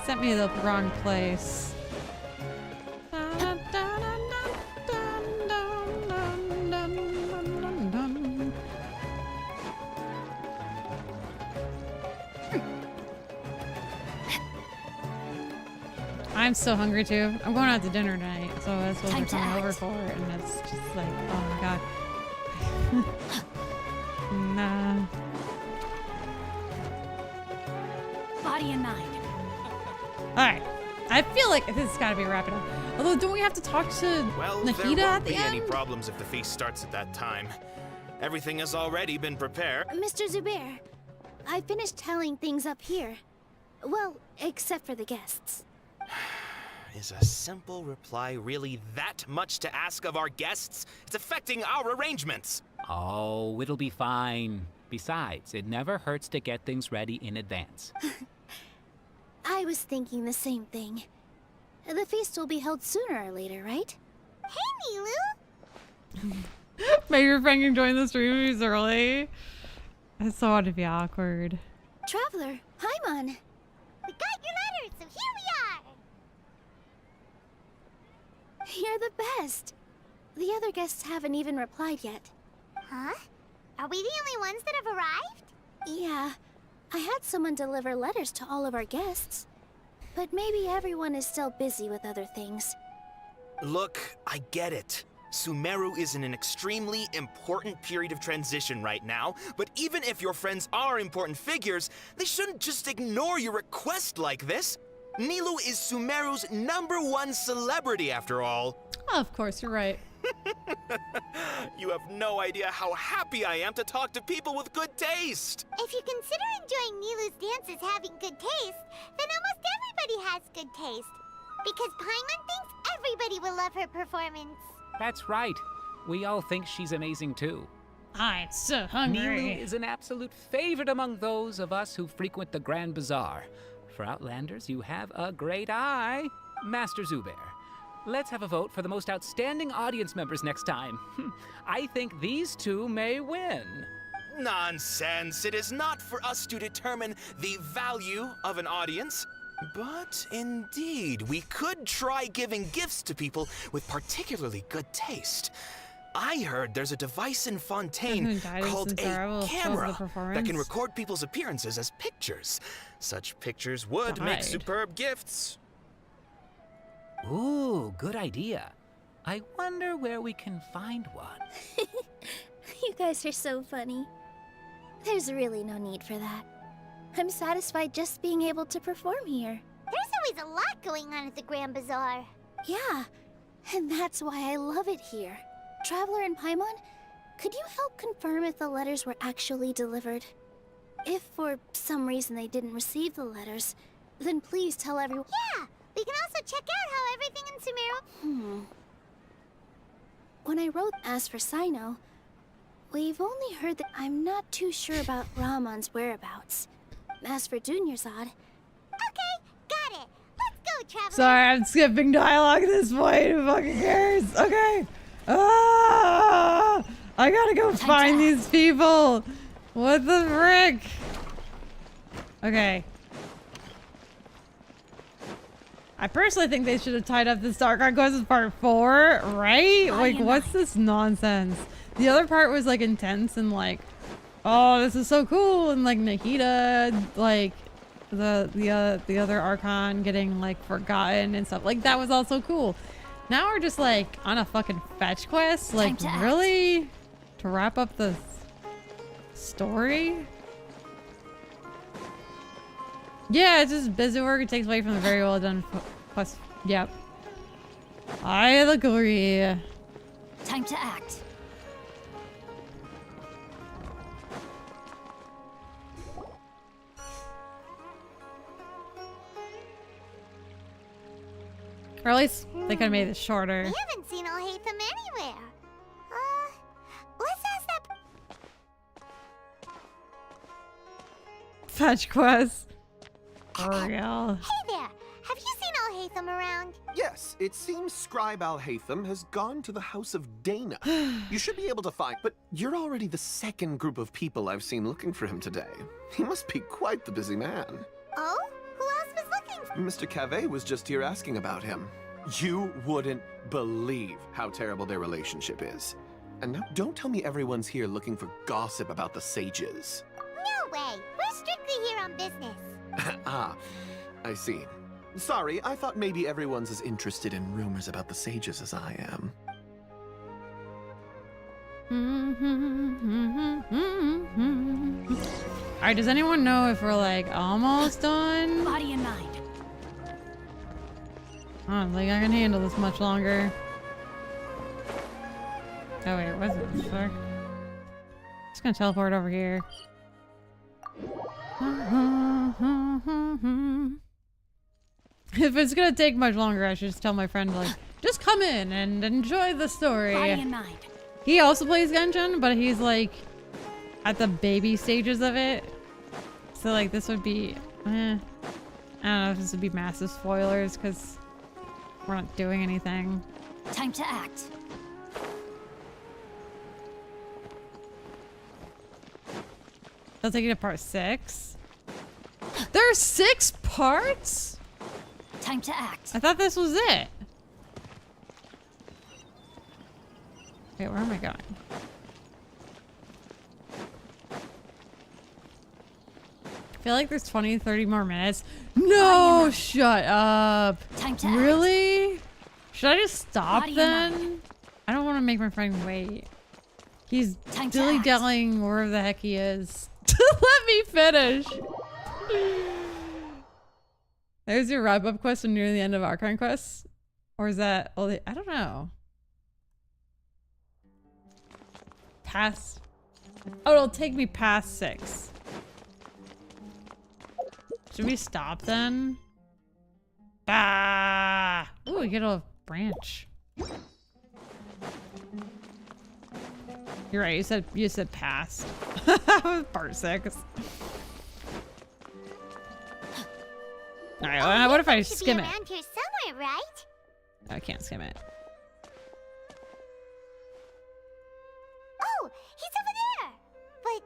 sent me to the wrong place? I'm so hungry too. I'm going out to dinner tonight, so that's what we're coming over for, and it's just like, oh my god. Nah. Body and mind. Alright. I feel like this has got to be wrapping up. Although, don't we have to talk to Nahida at the end? Any problems if the feast starts at that time. Everything has already been prepared. Mr. Zubair, I finished telling things up here. Well, except for the guests. Is a simple reply really that much to ask of our guests? It's affecting our arrangements. Oh, it'll be fine. Besides, it never hurts to get things ready in advance. I was thinking the same thing. The feast will be held sooner or later, right? Hey, Milu! Maybe your friend can join the stream if he's early. I just want to be awkward. Traveler, Paimon. We got your letters, so here we are! You're the best. The other guests haven't even replied yet. Huh? Are we the only ones that have arrived? Yeah. I had someone deliver letters to all of our guests. But maybe everyone is still busy with other things. Look, I get it. Sumeru is in an extremely important period of transition right now, but even if your friends are important figures, they shouldn't just ignore your request like this. Nilou is Sumeru's #1 celebrity, after all. Oh, of course, you're right. You have no idea how happy I am to talk to people with good taste. If you consider enjoying Nilou's dances having good taste, then almost everybody has good taste. Because Paimon thinks everybody will love her performance. That's right. We all think she's amazing too. I'm so hungry. Nilou is an absolute favorite among those of us who frequent the Grand Bazaar. For Outlanders, you have a great eye. Master Zubair, let's have a vote for the most outstanding audience members next time. I think these two may win. Nonsense. It is not for us to determine the value of an audience. But indeed, we could try giving gifts to people with particularly good taste. I heard there's a device in Fontaine called a camera that can record people's appearances as pictures. Such pictures would make superb gifts. Ooh, good idea. I wonder where we can find one. You guys are so funny. There's really no need for that. I'm satisfied just being able to perform here. There's always a lot going on at the Grand Bazaar. Yeah, and that's why I love it here. Traveler and Paimon, could you help confirm if the letters were actually delivered? If for some reason they didn't receive the letters, then please tell everyone. Yeah, we can also check out how everything in Sumeru. When I wrote As for Sino, we've only heard that I'm not too sure about Raman's whereabouts. As for Dunyarzad... Okay, got it. traveler. Sorry, I'm skipping dialogue at this point. Who fucking cares? Okay. Ah! I gotta go find these people. What the frick? Okay. I personally think they should have tied up this Archon quest as part 4, right? Like, what's this nonsense? The other part was like intense and like, oh, this is so cool, and like Nahida, like the other Archon getting like forgotten and stuff. Like that was also cool. Now we're just like on a fucking fetch quest. Like really, to wrap up the story. Yeah, it's just busy work. It takes away from the very well done quest. Yep. I agree. Time to act. Or at least they could have made it shorter. We haven't seen Alhaitham anywhere. Let's ask that. Fetch quest. For real. Hey there, have you seen Alhaitham around? Yes, it seems Scribe Alhaitham has gone to the House of Dana. You should be able to find, but you're already the second group of people I've seen looking for him today. He must be quite the busy man. Oh? Who else was looking for Mr. Cave was just here asking about him. You wouldn't believe how terrible their relationship is. And now don't tell me everyone's here looking for gossip about the sages. No way, we're strictly here on business. Ah, I see. Sorry, I thought maybe everyone's as interested in rumors about the sages as I am. Alright, does anyone know if we're like almost done? Body and mind. I don't think I can handle this much longer. Oh wait, what's this for? Just gonna teleport over here. If it's gonna take much longer, I should just tell my friend, like, just come in and enjoy the story. Body and mind. He also plays Genshin, but he's like at the baby stages of it. So like this would be, I don't know if this would be massive spoilers because we're not doing anything. Time to act. They'll take you to part 6. There's 6 parts? Time to act. I thought this was it. Wait, where am I going? I feel like there's 20, 30 more minutes. No, shut up. Time to really? Should I just stop Body and then? I don't want to make my friend wait. He's dilly-dallying wherever the heck he is. Let me finish. There's your wrap-up quest when near the end of Archon quest. Or is that... I don't know. Past... Oh, it'll take me past 6. Should we stop then? Ah! Ooh, we get a branch. You're right, you said past. Part 6. Alright, what if I skim it? Around here somewhere, right? I can't skim it. Oh, he's over there. But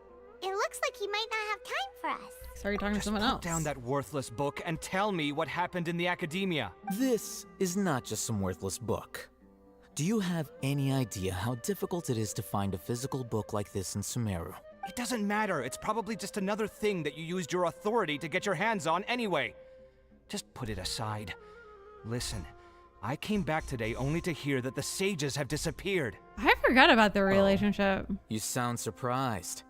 it looks like he might not have time for us. Sorry, you're talking to someone Put else. down that worthless book and tell me what happened in the Academia. This is not just some worthless book. Do you have any idea how difficult it is to find a physical book like this in Sumeru? It doesn't matter. It's probably just another thing that you used your authority to get your hands on anyway. Just put it aside. Listen, I came back today only to hear that the sages have disappeared. I forgot about their relationship. You sound surprised.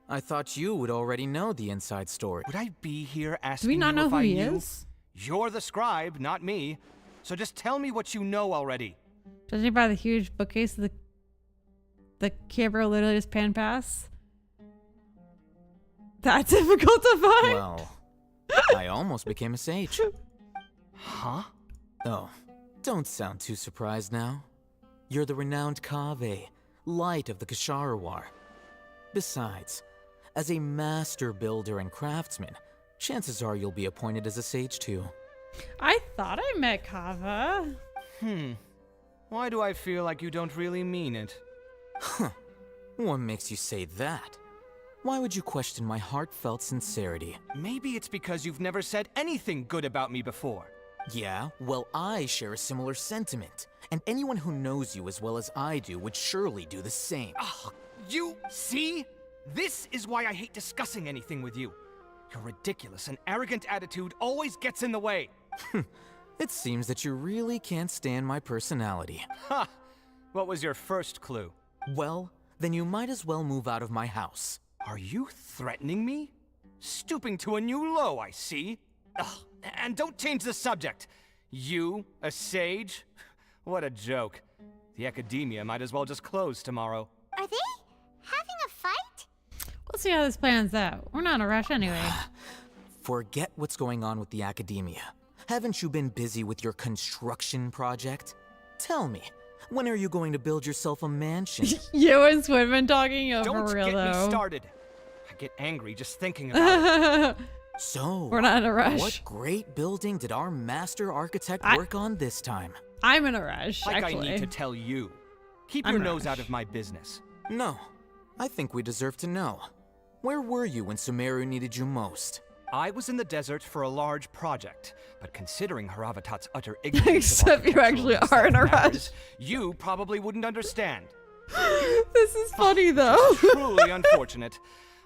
I thought you would already know the inside story. Would I be here asking Do we not you know if who I he knew? is? You're the scribe, not me. So just tell me what you know already. Judging by the huge bookcase, the camera literally just pan past. That's difficult to find. Well, I almost became a sage. Huh? Oh, don't sound too surprised now. You're the renowned Cave, light of the Kasharawar. Besides, as a master builder and craftsman, chances are you'll be appointed as a sage too. I thought I met Kava. Why do I feel like you don't really mean it? Huh. What makes you say that? Why would you question my heartfelt sincerity? Maybe it's because you've never said anything good about me before. Yeah, well, I share a similar sentiment. And anyone who knows you as well as I do would surely do the same. Ugh, you see? This is why I hate discussing anything with you. Your ridiculous and arrogant attitude always gets in the way. It seems that you really can't stand my personality. Ha! What was your first clue? Well, then you might as well move out of my house. Are you threatening me? Stooping to a new low, I see. Ugh, and don't change the subject. You, a sage? What a joke. The Academia might as well just close tomorrow. Are they having a fight? We'll see how this plans out. We're not in a rush anyway. Forget what's going on with the Academia. Haven't you been busy with your construction project? Tell me, when are you going to build yourself a mansion? You and Swinman talking over Don't real get though. me started. I get angry just thinking about it. So, we're not in a rush. What great building did our master architect work on this time? I'm in a rush, Like actually. I need to tell you. Keep I'm your in a nose out rush. of my business. No, I think we deserve to know. Where were you when Sumeru needed you most? I was in the desert for a large project, but considering Haravatat's utter ignorance of Except you actually are in a matters, you probably wouldn't understand. This is funny though. Truly unfortunate.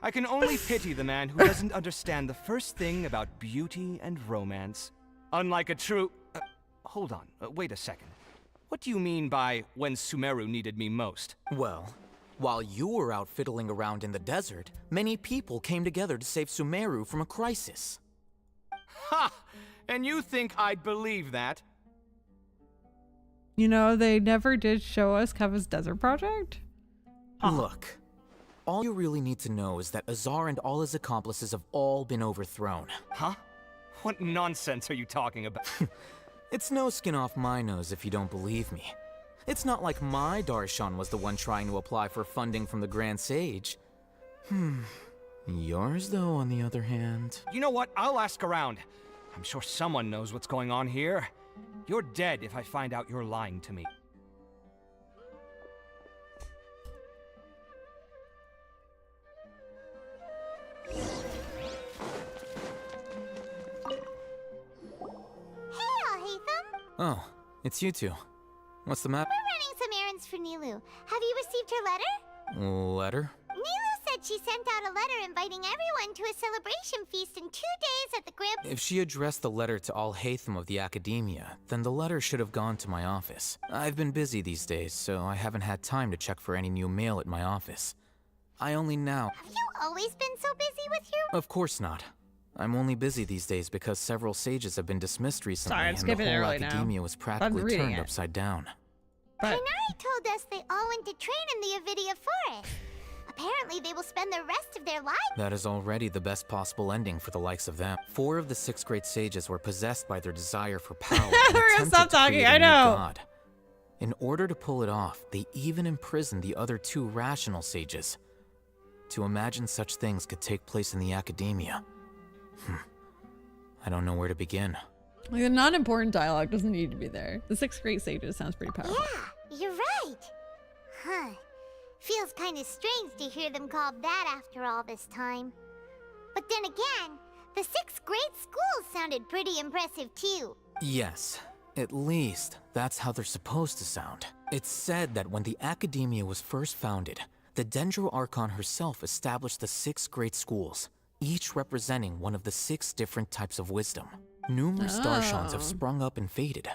I can only pity the man who doesn't understand the first thing about beauty and romance. Unlike a true... hold on, wait a second. What do you mean by when Sumeru needed me most? Well, while you were out fiddling around in the desert, many people came together to save Sumeru from a crisis. Ha! And you think I'd believe that? You know, they never did show us Kava's desert project. Look, all you really need to know is that Azar and all his accomplices have all been overthrown. Huh? What nonsense are you talking about? It's no skin off my nose if you don't believe me. It's not like my Darshan was the one trying to apply for funding from the Grand Sage. Yours, though, on the other hand... You know what? I'll ask around. I'm sure someone knows what's going on here. You're dead if I find out you're lying to me. Hey, Alhaitham! Oh, it's you two. What's the matter? We're running some errands for Nilu. Have you received her letter? Letter? Nilu said she sent out a letter inviting everyone to a celebration feast in 2 days at the Grand... If she addressed the letter to Alhaitham of the Academia, then the letter should have gone to my office. I've been busy these days, so I haven't had time to check for any new mail at my office. I only now... Have you always been so busy with your... Of course not. I'm only busy these days because several sages have been dismissed recently, Sorry, I'm and the skipping it whole early now. Academia was practically reading turned it. upside down. But Tighnari told us they all went to train in the Avidia Forest. Apparently, they will spend the rest of their lives... That is already the best possible ending for the likes of them. 4 of the 6 great sages were possessed by their desire for power and We're gonna attempted stop to talking, create a I new know. god. In order to pull it off, they even imprisoned the other 2 rational sages. To imagine such things could take place in the Academia. I don't know where to begin. like the non-important dialogue doesn't need to be there. The 6 great sages sounds pretty powerful. Yeah, you're right. Huh. Feels kind of strange to hear them called that after all this time. But then again, the 6 great schools sounded pretty impressive too. Yes, at least that's how they're supposed to sound. It's said that when the Academia was first founded, the Dendro Archon herself established the 6 great schools, each representing one of the 6 different types of wisdom. Numerous Darshans have sprung up and faded.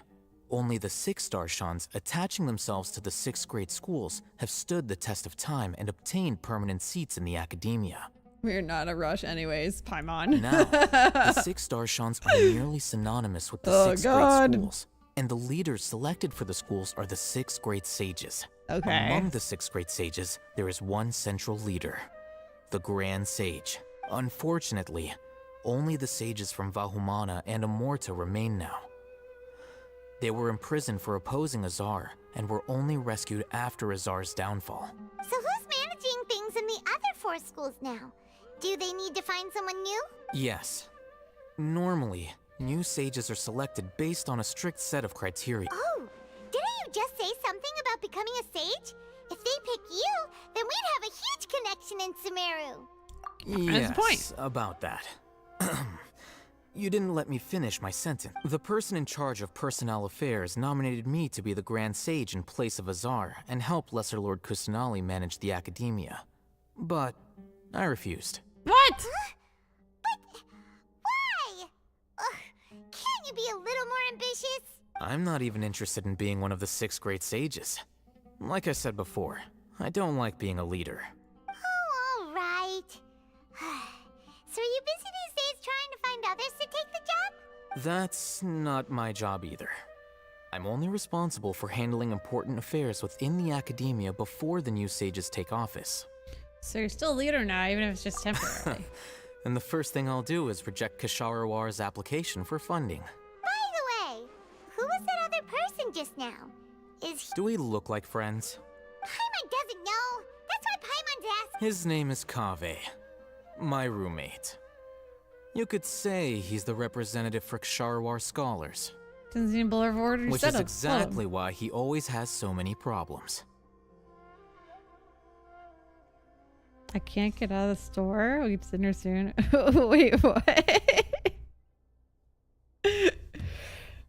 Only the 6 Darshans, attaching themselves to the 6 great schools, have stood the test of time and obtained permanent seats in the Academia. We're not in a rush anyways, Paimon. Now, the 6 Darshans are nearly synonymous with the 6 God. great schools, and the leaders selected for the schools are the 6 great sages. Okay. Among the 6 great sages, there is one central leader, the Grand Sage. Unfortunately, only the sages from Vahumana and Amorta remain now. They were imprisoned for opposing Azar, and were only rescued after Azar's downfall. So who's managing things in the other 4 schools now? Do they need to find someone new? Yes. Normally, New sages are selected based on a strict set of criteria. Oh, didn't you just say something about becoming a sage? If they pick you, then we'd have a huge connection in Sumeru. Yes, That's the point. About that. You didn't let me finish my sentence. The person in charge of personnel affairs nominated me to be the Grand Sage in place of Azar and help Lesser Lord Kusanali manage the Academia. But I refused. What? But why? Can't you be a little more ambitious? I'm not even interested in being one of the 6 great sages. Like I said before, I don't like being a leader. Oh, all right. So are you busy these days trying to find others to take the job? That's not my job either. I'm only responsible for handling important affairs within the Academia before the new sages take office. So you're still a leader now, even if it's just temporarily. And the first thing I'll do is reject Kasharawar's application for funding. By the way, who was that other person just now? Is he— Do we look like friends? Paimon doesn't know. That's why Paimon's asking. His name is Kaveh, my roommate. You could say he's the representative for Ksharawar scholars. Doesn't seem below order. Which is exactly why he always has so many problems. I can't get out of the store. We'll keep sitting here soon. Wait, what?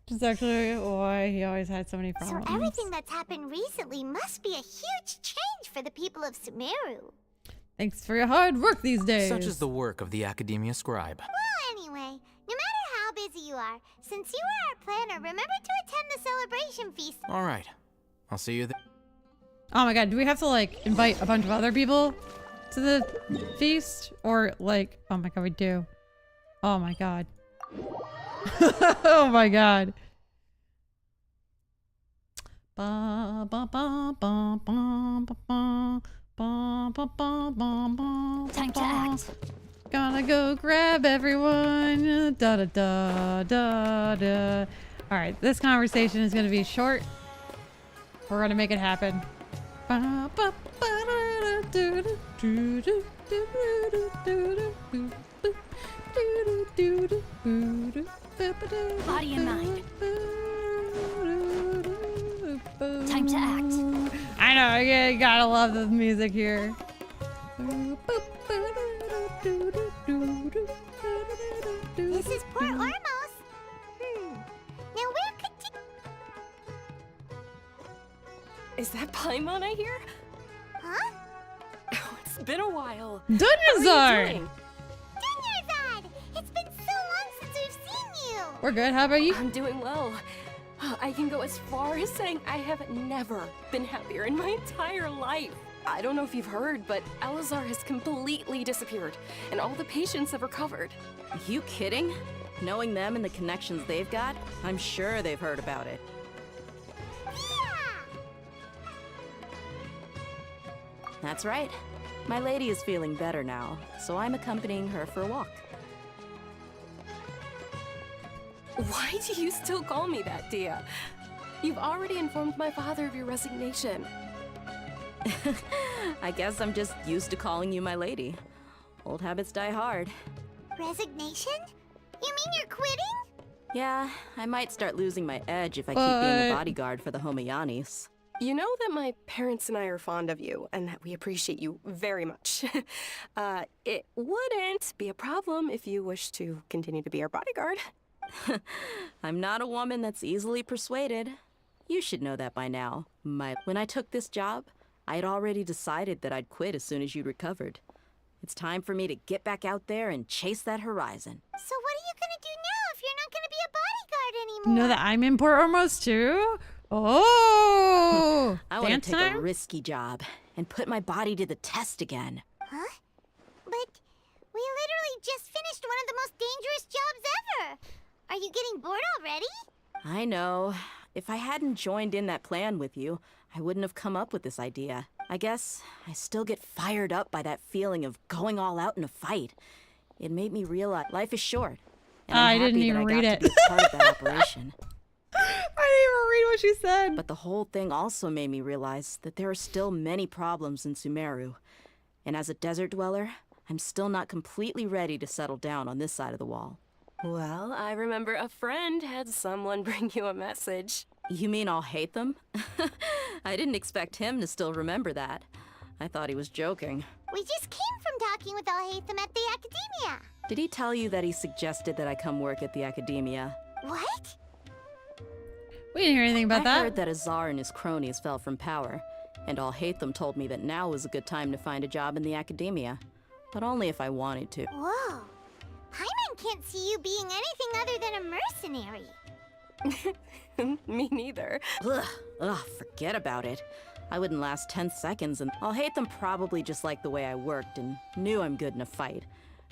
Just actually why he always had so many problems. So everything that's happened recently must be a huge change for the people of Sumeru. Thanks for your hard work these days. Such is the work of the Academia Scribe. Well, anyway, no matter how busy you are, since you are our planner, remember to attend the celebration feast. All right, I'll see you there. Oh my god, do we have to like invite a bunch of other people to the feast? Or like, oh my god, we do. Oh my god. Oh my god. Ba ba ba ba ba ba ba. Time to act. Gonna go grab everyone. Da da da da da. All right, this conversation is gonna be short. We're gonna make it happen. Body and mind. Time to act. I know, you gotta love the music here. This is Port Ormos. Now where could Is that Paimon I hear? Huh? Oh, it's been a while. Dunyarzad! How are you doing? Dunyarzad! It's been so long since we've seen you! We're good, how about you? I'm doing well. I can go as far as saying I have never been happier in my entire life. I don't know if you've heard, but Elazar has completely disappeared, and all the patients have recovered. You kidding? Knowing them and the connections they've got, I'm sure they've heard about it. That's right. My lady is feeling better now, so I'm accompanying her for a walk. Why do you still call me that, Dia? You've already informed my father of your resignation. I guess I'm just used to calling you my lady. Old habits die hard. Resignation? You mean you're quitting? Yeah, I might start losing my edge if I keep being the bodyguard for the Homayanis. You know that my parents and I are fond of you, and that we appreciate you very much. It wouldn't be a problem if you wish to continue to be our bodyguard. I'm not a woman that's easily persuaded. You should know that by now. When I took this job, I had already decided that I'd quit as soon as you'd recovered. It's time for me to get back out there and chase that horizon. So what are you gonna do now if you're not gonna be a bodyguard anymore? Know that I'm in Port Ormos too? Oh! I want Dance to take time? a risky job and put my body to the test again. Huh? But we literally just finished one of the most dangerous jobs ever! Are you getting bored already? I know. If I hadn't joined in that plan with you, I wouldn't have come up with this idea. I guess I still get fired up by that feeling of going all out in a fight. It made me realize life is short. And I'm I didn't happy even that I read got it. to be part of that operation. I didn't even read what she said. But the whole thing also made me realize that there are still many problems in Sumeru. And as a desert dweller, I'm still not completely ready to settle down on this side of the wall. Well, I remember a friend had someone bring you a message. You mean I'll hate them? I didn't expect him to still remember that. I thought he was joking. We just came from talking with Al-Haytham at the Academia. Did he tell you that he suggested that I come work at the Academia? What? We didn't hear anything about that. I heard that Azar and his cronies fell from power, and Al-Haytham told me that now was a good time to find a job in the Academia. But only if I wanted to. Whoa. Paimon can't see you being anything other than a mercenary. Me neither. Ugh, forget about it. I wouldn't last 10 seconds, and Al-Haytham probably just liked the way I worked and knew I'm good in a fight.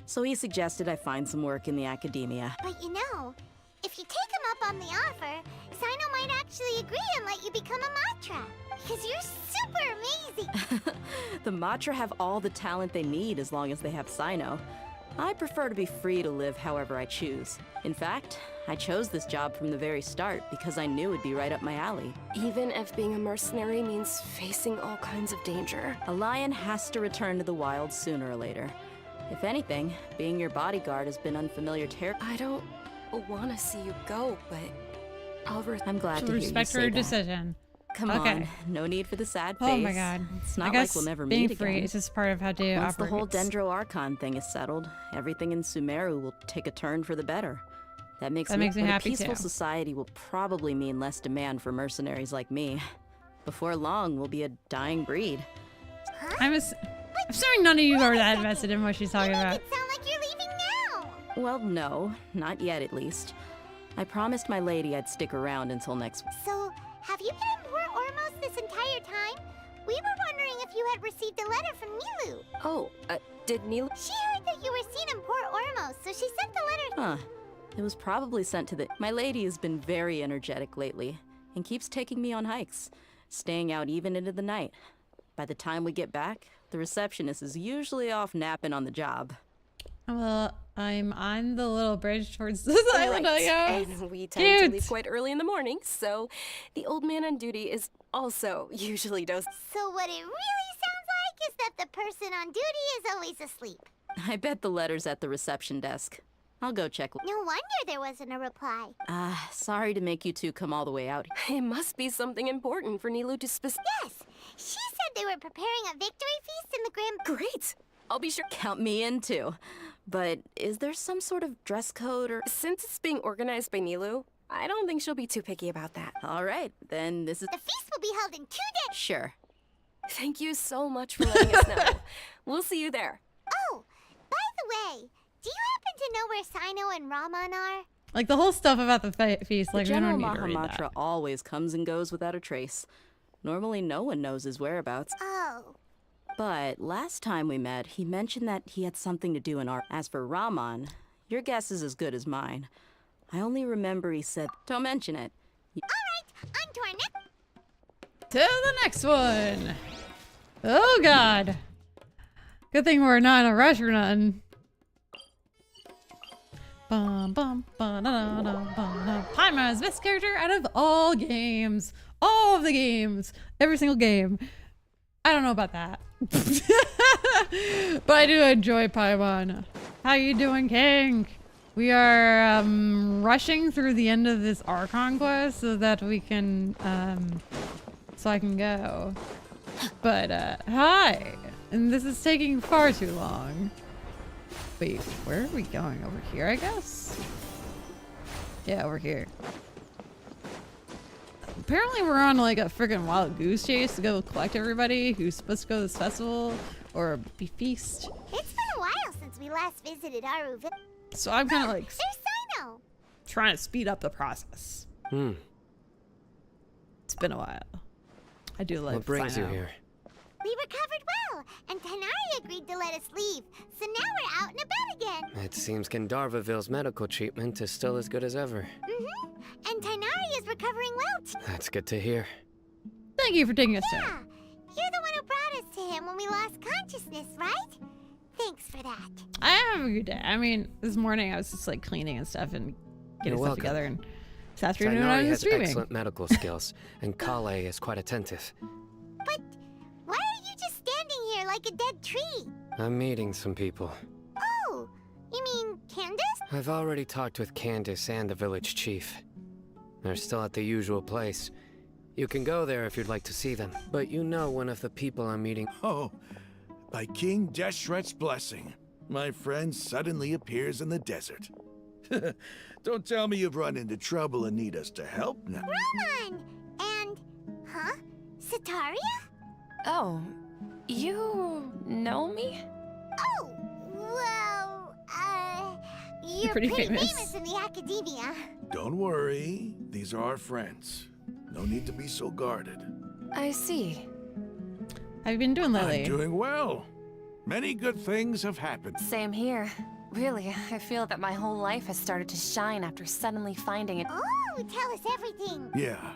So he suggested I find some work in the Academia. But you know, if you take him up on the offer, Sino might actually agree and let you become a Matra. Because you're super amazing. The Matra have all the talent they need as long as they have Sino. I prefer to be free to live however I choose. In fact, I chose this job from the very start because I knew it'd be right up my alley. Even if being a mercenary means facing all kinds of danger. A lion has to return to the wild sooner or later. If anything, being your bodyguard has been unfamiliar territory. I don't want to see you go, but I'm glad to hear you respect say her that. decision. Come on, no need for the sad face. Oh my god. It's not I guess like we'll never being meet free again. is just part of how to Once the operate. whole Dendro Archon thing is settled, everything in Sumeru will take a turn for the better. That makes me me happy a peaceful too. society will probably mean less demand for mercenaries like me. Before long, we'll be a dying breed. I'm assuming none of you are that invested in what she's talking about. It sounds like you're leaving now. Well, no, not yet at least. I promised my lady I'd stick around until next week. So, have you been in Port Ormos this entire time? We were wondering if you had received a letter from Nilu. Oh, did Nilu? She heard that you were seen in Port Ormos, so she sent the letter. Huh. It was probably sent to the... My lady has been very energetic lately and keeps taking me on hikes, staying out even into the night. By the time we get back, the receptionist is usually off napping on the job. Well, I'm on the little bridge towards this island, I guess. And we tend to leave quite early in the morning, so the old man on duty is also usually dozing. So what it really sounds like is that the person on duty is always asleep. I bet the letter's at the reception desk. I'll go check. No wonder there wasn't a reply. Sorry to make you two come all the way out. It must be something important for Nilu to Yes! She said they were preparing a victory feast in the Grand... Great! I'll be sure. Count me in too. But is there some sort of dress code or... Since it's being organized by Nilu, I don't think she'll be too picky about that. All right, then this is... The feast will be held in 2 days. Sure. Thank you so much for letting us know. We'll see you there. Oh, by the way, do you happen to know where Sino and Raman are? Like the whole stuff about the feast, like the we General don't need to read Mahamatra that. always comes and goes without a trace. Normally no one knows his whereabouts. Oh. But last time we met, he mentioned that he had something to do in art. As for Raman, your guess is as good as mine. I only remember he said, don't mention it. Alright, on to our next... To the next one. Oh god. Good thing we're not in a rush or nothing. Bum bum ba da da ba. Paimon's best character out of all games. All of the games. Every single game. I don't know about that. But I do enjoy Paimon. How you doing, King? We are rushing through the end of this Archon quest so that we can so I can go. But hi. And this is taking far too long. Wait, where are we going? Over here, I guess? Yeah, over here. Apparently we're on like a freaking wild goose chase to go collect everybody who's supposed to go to this festival or be feast. It's been a while since we last visited Aru. So I'm kind of like There's Sino. trying to speed up the process. It's been a while. I do like What brings you Sino. here? We recovered well, and Tighnari agreed to let us leave. So now we're out and about again. It seems Gandharvaville's medical treatment is still as good as ever. And Tighnari is recovering well too. That's good to hear. Thank you for taking us Yeah, there. you're the one who brought us to him when we lost consciousness, right? Thanks for that. I have a good day. I mean, this morning I was just like cleaning and stuff and getting You're stuff welcome. together, and this afternoon I Tighnari was has streaming. excellent medical skills, and Kale is quite attentive. But why are you just standing here like a dead tree? I'm meeting some people. Oh, you mean Candace? I've already talked with Candace and the village chief. They're still at the usual place. You can go there if you'd like to see them. But you know one of the people I'm meeting. Oh, by King Deshret's blessing, my friend suddenly appears in the desert. Don't tell me you've run into trouble and need us to help now. Raman! And... huh? Sitaria? Oh, you know me? Oh, well, you're pretty pretty famous. famous in the academia. Don't worry, these are our friends. No need to be so guarded. I see. How have you been doing lately? I'm doing well. Many good things have happened. Same here. Really, I feel that my whole life has started to shine after suddenly finding it. Oh, tell us everything. Yeah,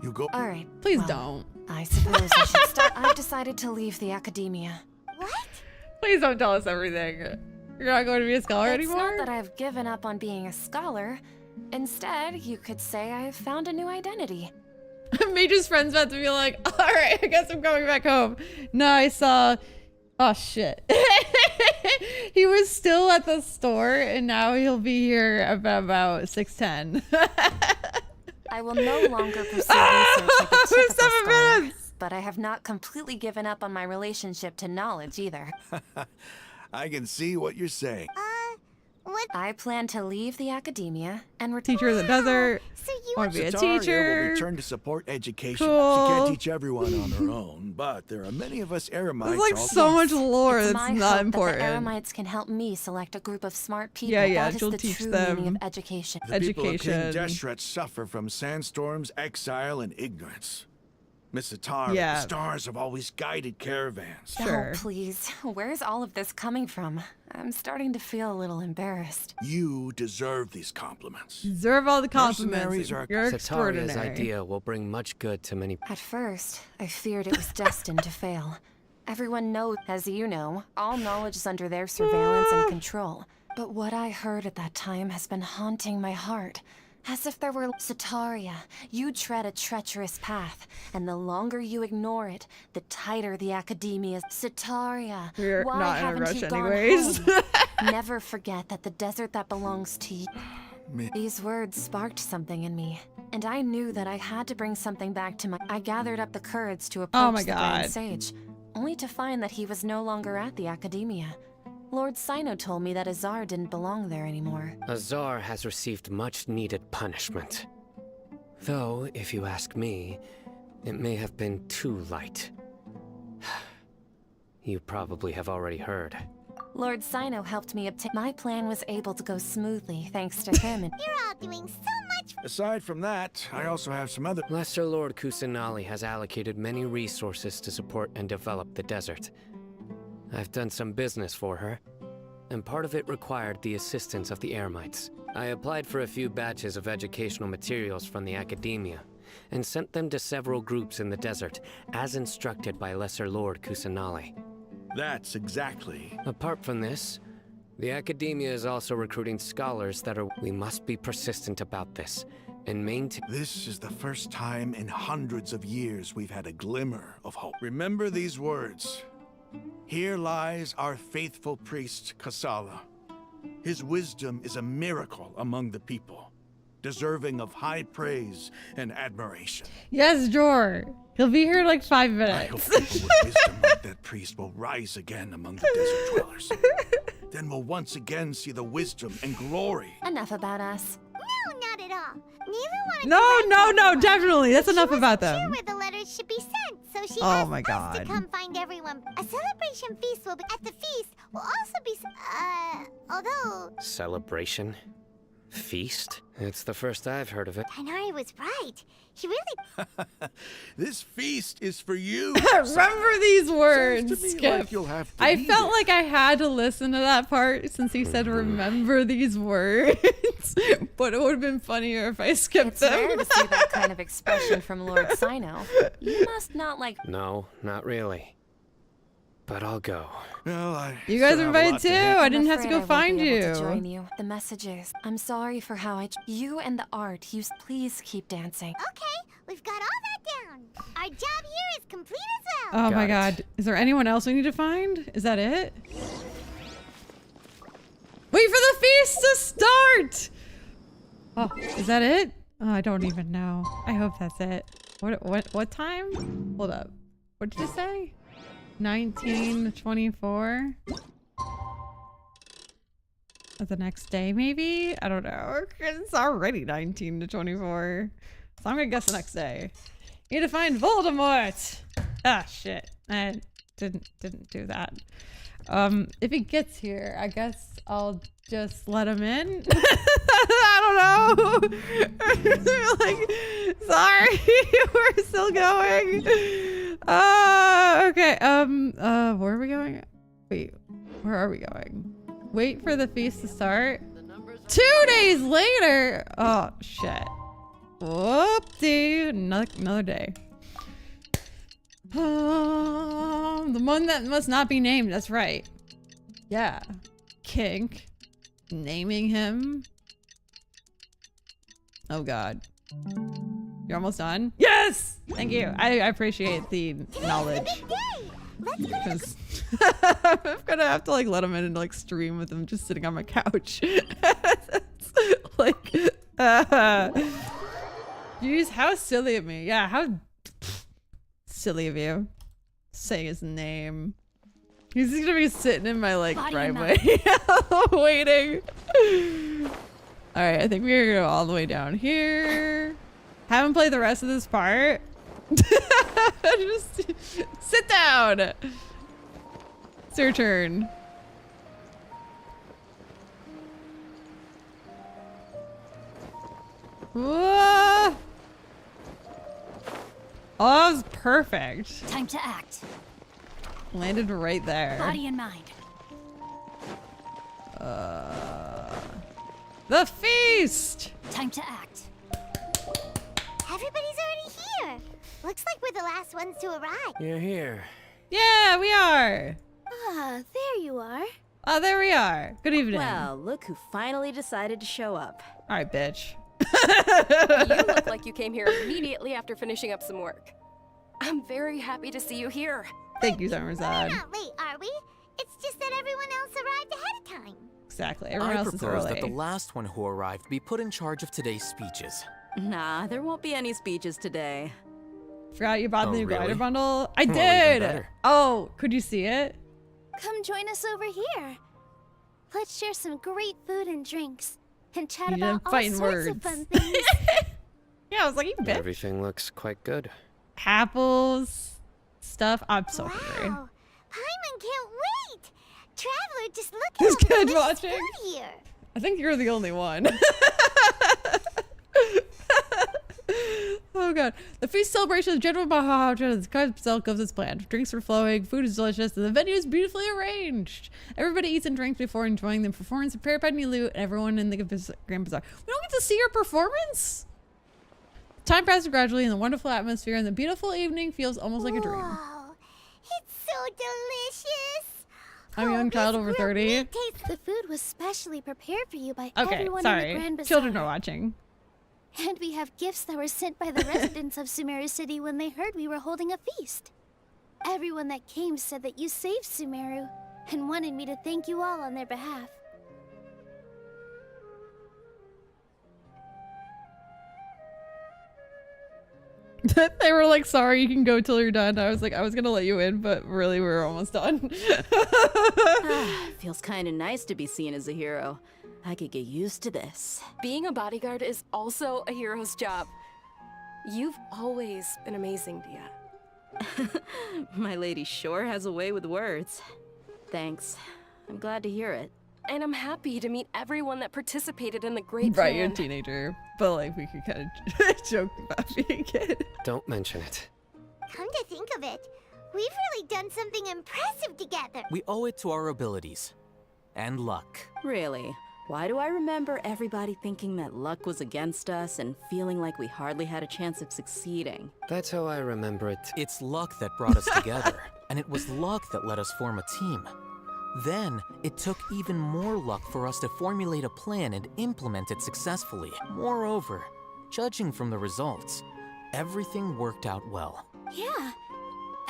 you go. All right. Please well, don't. I suppose I should start. I've decided to leave the academia. What? Please don't tell us everything. You're not going to be a scholar It's anymore? not that I've given up on being a scholar. Instead, you could say I've found a new identity. Mijou's friend's about to be like, alright, I guess I'm going back home. No, I saw... Oh, shit. He was still at the store, and now he'll be here about 6:10. I will no longer pursue research like a typical 7 scholar, minutes! but I have not completely given up on my relationship to knowledge either. I can see what you're saying. What? I plan to leave the academia and Teacher in the desert. So you Want to be a Sitaria teacher. will return to support education. Cool. She can't teach everyone on her own, but there are many of us Eremites. There's like all- so much lore It's that's my not hope important. that the Eremites can help me select a group of smart people. Yeah, yeah, That is she'll the teach true them meaning of education. The people of King education. Deshret suffer from sandstorms, exile, and ignorance. Miss Sitaria, Yeah. the stars have always guided caravans. Sure. Oh, please. Where's all of this coming from? I'm starting to feel a little embarrassed. You deserve these compliments. Deserve all the compliments. Mercenaries are- You're Sataria's extraordinary. idea will bring much good to many. At first, I feared it was destined to fail. Everyone knows, as you know, all knowledge is under their surveillance and control. But what I heard at that time has been haunting my heart. As if there were Sitaria, you tread a treacherous path, and the longer you ignore it, the tighter the academia. Sitaria, We're why not in a haven't rush you gone anyways. home? Never forget that the desert that belongs to you. Me- These words sparked something in me, and I knew that I had to bring something back to my. I gathered up the courage to approach my the Grand God. Sage, only to find that he was no longer at the academia. Lord Sino told me that Azar didn't belong there anymore. Azar has received much needed punishment. Though, if you ask me, it may have been too light. You probably have already heard. Lord Sino helped me obtain. My plan was able to go smoothly thanks to him and. You're all doing so much. Aside from that, I also have some other... Lesser Lord Kusanali has allocated many resources to support and develop the desert. I've done some business for her, and part of it required the assistance of the Eremites. I applied for a few batches of educational materials from the academia, and sent them to several groups in the desert, as instructed by Lesser Lord Kusanali. That's exactly... Apart from this, the academia is also recruiting scholars that are... We must be persistent about this, and maintain... This is the first time in hundreds of years we've had a glimmer of hope. Remember these words. Here lies our faithful priest, Kasala. His wisdom is a miracle among the people, deserving of high praise and admiration. Yes, Jor. He'll be here in like 5 I minutes. hope people with wisdom like that priest will rise again among the desert dwellers. Then we'll once again see the wisdom and glory. Enough about us. No, not at all. Neither wanted No, to write no, to no, anyone. definitely. That's She enough wasn't about sure them. where the letters should be sent, so she Oh asked my us God. to come find everyone. A celebration feast will be at the feast. Will also be although Celebration? Feast? It's the first I've heard of it. Tighnari was right. He really This feast is for you. Remember these words, Sounds to me Skip. like you'll have to I eat felt it. like I had to listen to that part since he said, remember these words. But it would have been funnier if I skipped It's rare them. to see that kind of expression from Lord Sino. You must not like. No, not really. But I'll go. Well, You guys still are have a invited lot to too. handle. I didn't have to I'm go afraid I won't find be able you. to join you. The messages. I'm sorry for how you and the art. Please keep dancing. Okay, we've got all that down. Our job here is complete as well. Oh my Got God. Is there anyone else we need to find? Is that it? Wait for the feast to start! Oh, is that it? Oh, I don't even know. I hope that's it. What time? Hold up. What did you say? 19 to 24? The next day, maybe? I don't know. It's already 19 to 24. So I'm gonna guess the next day. Need to find Voldemort! Ah, shit. I didn't do that. If he gets here, I guess I'll just let him in. I don't know. Like, sorry, we're still going. Okay. Where are we going? Wait, where are we going? Wait for the feast to start. 2 days later. Oh shit. Whoopsie. Another day. The one that must not be named. That's right. Yeah. Kink. Naming him. Oh god. You're almost done? Yes! Thank you. I appreciate the knowledge. Because I'm gonna have to like let him in and like stream with him just sitting on my couch. Like, jeez, how silly of me. Yeah, how silly of you. Saying his name. He's just gonna be sitting in my like driveway waiting. Alright, I think we're gonna go all the way down here. Haven't played the rest of this part. Just sit down. It's your turn. Whoa. Oh, that was perfect. Time to act. Landed right there. Body and mind. The feast! Time to act. Everybody's already here. Looks like we're the last ones to arrive. You're here. Yeah, we are. Ah, there you are. Oh, there we are. Good evening. Well, look who finally decided to show up. All right, bitch. You look like you came here immediately after finishing up some work. I'm very happy to see you here. Thank you, We're Summerside. not late, are we? It's just that everyone else arrived ahead of time. Exactly. Everyone else is propose early. that the last one who arrived be put in charge of today's speeches. Nah, there won't be any speeches today. Forgot you bought the new glider really? bundle? I Well, even did! better. Oh, could you see it? Come join us over here. Let's share some great food and drinks and chat You about didn't all fight sorts in of fun things. Yeah, I was like, you bitch. Everything looks quite good. Apples, stuff. I'm so hungry. Wow, Paimon can't wait. Traveler, just look at This all the kid delicious watching. food here. I think you're the only one. Oh god. The feast celebration is general Baha the card itself goes as planned. Drinks are flowing, food is delicious, and the venue is beautifully arranged. Everybody eats and drinks before enjoying the performance prepared by Nilu and everyone in the Grand Bazaar. We don't get to see your performance? Time passes gradually in the wonderful atmosphere and the beautiful evening feels almost like a dream. Wow, it's so delicious. I'm a young child over 30. The food was specially prepared for you by Okay, everyone in the sorry. Grand Bazaar. Children are watching. And we have gifts that were sent by the residents of Sumeru City when they heard we were holding a feast. Everyone that came said that you saved Sumeru and wanted me to thank you all on their behalf. They were like, sorry, you can go till you're done. I was like, I was gonna let you in, but really we're almost done. Feels kind of nice to be seen as a hero. I could get used to this. Being a bodyguard is also a hero's job. You've always been amazing, Dia. My lady sure has a way with words. Thanks. I'm glad to hear it. And I'm happy to meet everyone that participated in the great Right, you're a plan. teenager, but like we could kind of joke about being a kid. Don't mention it. Come to think of it, we've really done something impressive together. We owe it to our abilities. And luck. Really? Why do I remember everybody thinking that luck was against us and feeling like we hardly had a chance of succeeding? That's how I remember it. It's luck that brought us together, and it was luck that let us form a team. Then, it took even more luck for us to formulate a plan and implement it successfully. Moreover, judging from the results, everything worked out well. Yeah.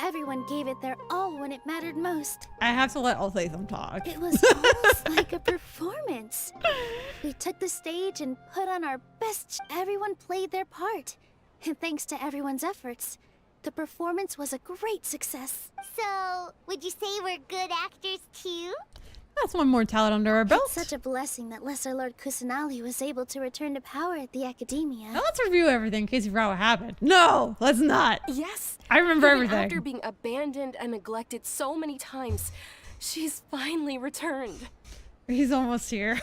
everyone gave it their all when it mattered most. I have to let Althaytham talk. It was almost like a performance. We took the stage and put on our best. Everyone played their part. And thanks to everyone's efforts, the performance was a great success. So, would you say we're good actors too? That's one more talent under our belt. It's such a blessing that Lesser Lord Kusanali was able to return to power at the Academia. Now let's review everything in case you forgot what happened. No, let's not. Yes. I remember Even everything. After being abandoned and neglected so many times, she's finally returned. He's almost here.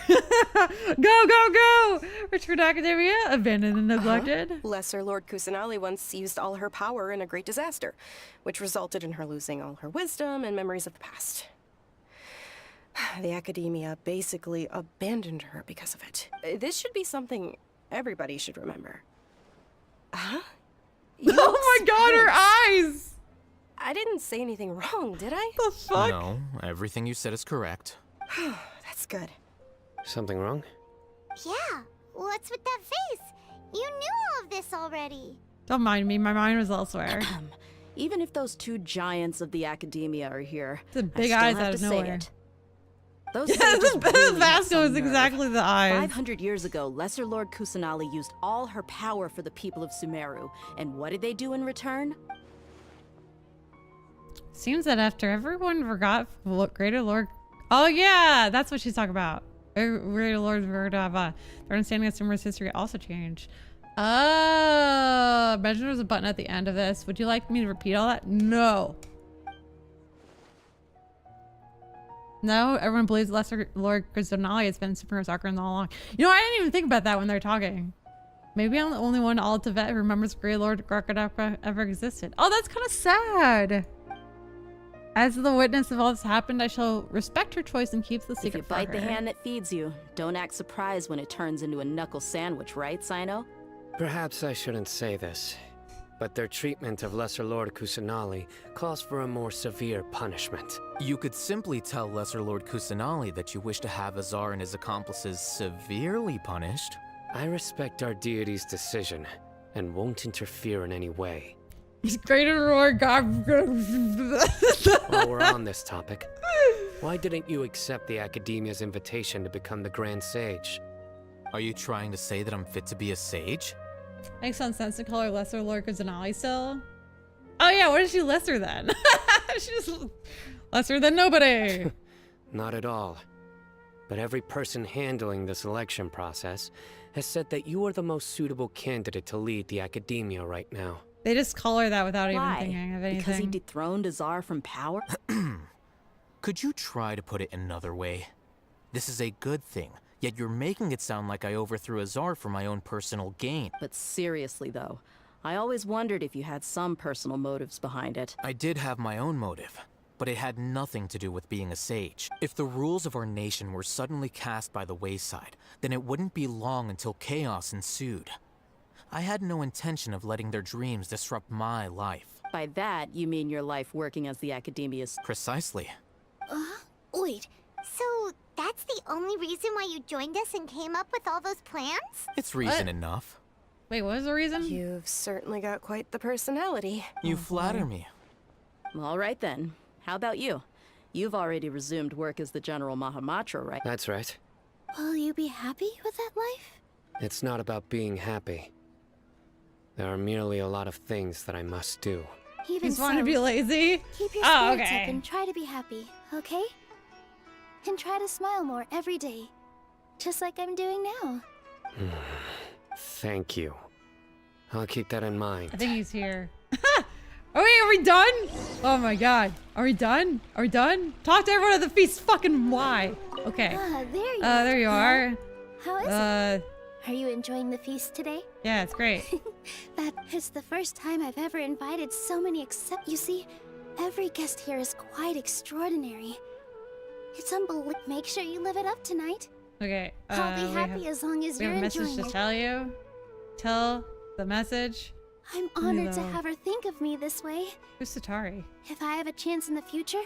Go! Return to Academia, abandoned and neglected. Lesser Lord Kusanali once used all her power in a great disaster, which resulted in her losing all her wisdom and memories of the past. The Academia basically abandoned her because of it. This should be something everybody should remember. Huh? Oh my god, her eyes! I didn't say anything wrong, did I? The fuck? No, everything you said is correct. That's good. Something wrong? Yeah, what's with that face? You knew all of this already. Don't mind me, my mind was elsewhere. Even if those two giants of the Academia are here, The big I still eyes have out to of say nowhere. it. Those Yeah, sages the really had Vasco some is nerve. exactly the eyes. 500 years ago, Lesser Lord Kusanali used all her power for the people of Sumeru. And what did they do in return? Seems that after everyone forgot Greater Lord... Oh yeah, that's what she's talking about. Greater Lord Verdava. Their understanding of Sumeru's history also changed. Oh, imagine there's a button at the end of this. Would you like me to repeat all that? No. No, everyone believes Lesser Lord Kusanali has been Sumeru's Archon all along. You know, I didn't even think about that when they're talking. Maybe I'm the only one all Tibet who remembers Great Lord Gargadapa ever existed. Oh, that's kind of sad. As the witness of all this happened, I shall respect her choice and keep the secret If you from bite her. the hand that feeds you, don't act surprised when it turns into a knuckle sandwich, right, Sino? Perhaps I shouldn't say this, but their treatment of Lesser Lord Kusanali calls for a more severe punishment. You could simply tell Lesser Lord Kusanali that you wish to have Azar and his accomplices severely punished. I respect our deity's decision and won't interfere in any way. Greater Lord God. While we're on this topic, why didn't you accept the Academia's invitation to become the Grand Sage? Are you trying to say that I'm fit to be a sage? Makes some sense to call her Lesser Lord Kusanali still. Oh yeah, what is she lesser than? She's lesser than nobody. Not at all. But every person handling the selection process has said that you are the most suitable candidate to lead the Academia right now. They just call her that without Why? even thinking of anything. Because he dethroned Azar from power? Could you try to put it another way? This is a good thing, yet you're making it sound like I overthrew Azar for my own personal gain. But seriously, though, I always wondered if you had some personal motives behind it. I did have my own motive, but it had nothing to do with being a sage. If the rules of our nation were suddenly cast by the wayside, then it wouldn't be long until chaos ensued. I had no intention of letting their dreams disrupt my life. By that, you mean your life working as the Academia's... Precisely. Wait, so that's the only reason why you joined us and came up with all those plans? It's reason enough. Wait, what was the reason? You've certainly got quite the personality. You flatter me. All right then. How about you? You've already resumed work as the General Mahamatra, right? That's right. Will you be happy with that life? It's not about being happy. There are merely a lot of things that I must do. Even He's want to so, be lazy? Keep your Oh, spirits okay. up and try to be happy, okay? And try to smile more every day. Just like I'm doing now. Thank you. I'll keep that in mind. I think he's here. Are we done? Oh my god. Are we done? Are we done? Talk to everyone at the feast. Fucking why? Okay. Ah, there you There you are. How is it? Are you enjoying the feast today? Yeah, it's great. That is the first time I've ever invited so many except you see, every guest here is quite extraordinary. It's unbelievable. Make sure you live it up tonight. Okay. I'll be happy as long as we you're have a message enjoying to it. tell you. Tell the message. I'm honored to No. have her think of me this way. Who's Satari? If I have a chance in the future,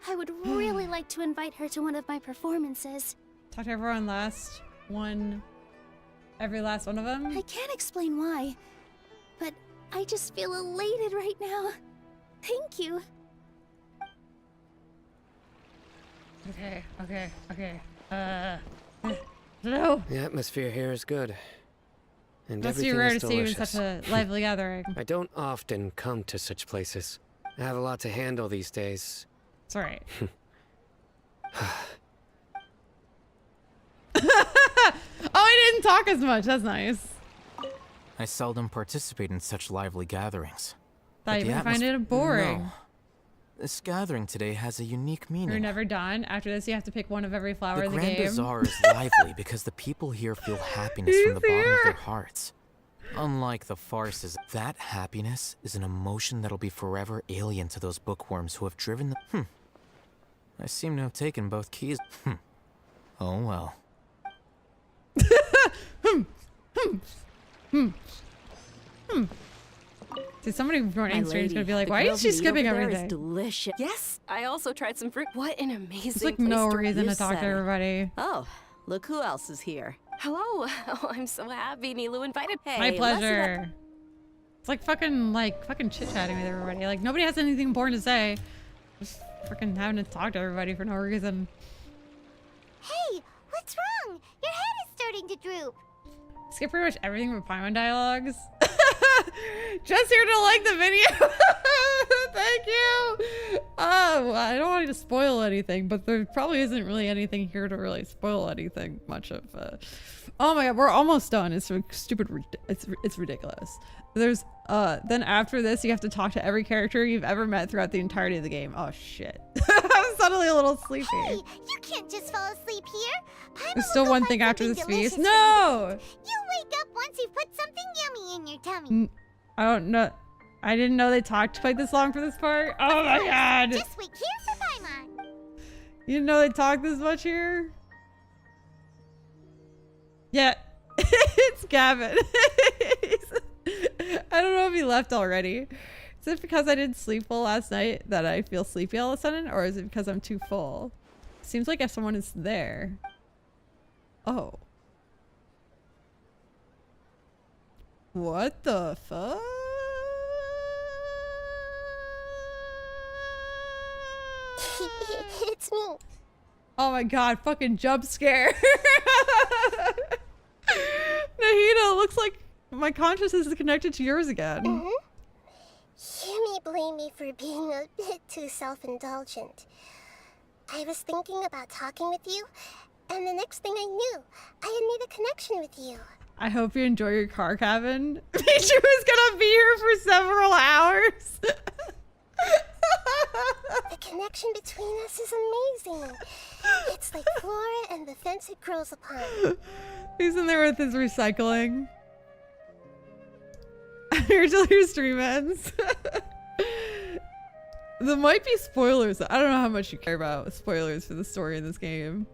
I would really like to invite her to one of my performances. Talk to everyone every last one of them? I can't explain why, but I just feel elated right now. Thank you. Okay. No. The atmosphere here is good. And Must be everything rare is to see you in delicious. such a lively gathering. I don't often come to such places. I have a lot to handle these days. It's alright. Oh, I didn't talk as much. That's nice. I seldom participate in such lively gatherings. Thought you might find it boring. No. This gathering today has a unique meaning. You're never done. After this, you have to pick one of every flower in the Grand game. Bazaar is lively because the people here feel happiness from the bottom of their hearts. Unlike the farces, that happiness is an emotion that'll be forever alien to those bookworms who have driven the... I seem to have taken both keys. Oh well. See, somebody from My Instagram is lady, gonna be like, the why is grilled she meat skipping over there is everything? delicious. Yes, I also tried some fruit. What an amazing It's like place no to reason You to talk to said it. everybody. Oh, look who else is here. Hello. Oh, I'm so happy Nilu invited me. My pleasure. It's like fucking chit-chatting with everybody. Like nobody has anything important to say. Just fucking having to talk to everybody for no reason. Hey, what's wrong? Your head is starting to droop. Skip pretty much everything but Paimon dialogues. Just here to like the video. Thank you. Well, I don't want you to spoil anything, but there probably isn't really anything here to really spoil anything much of. Oh my god, we're almost done. It's stupid. It's ridiculous. There's then after this, you have to talk to every character you've ever met throughout the entirety of the game. Oh shit. I'm suddenly a little sleepy. Hey, you can't just fall asleep here. There's still one thing after this delicious feast. for No! You wake up once you've put something yummy in your tummy. I don't know. I didn't know they talked quite this long for this part. Oh my god! Just wait here for Paimon. You didn't know they talked this much here? Yeah. It's Gavin. I don't know if he left already. Is it because I didn't sleep well last night that I feel sleepy all of a sudden? Or is it because I'm too full? Seems like if someone is there. Oh. What the fuck? It's me. Oh my god, fucking jump scare. Nahida, looks like my consciousness is connected to yours again. You may blame me for being a bit too self-indulgent. I was thinking about talking with you, and the next thing I knew, I had made a connection with you. I hope you enjoy your car cabin. Mijou is gonna be here for several hours. The connection between us is amazing. It's like flora and the fence it grows upon. He's in there with his recycling. Here till your stream ends. There might be spoilers. I don't know how much you care about spoilers for the story in this game.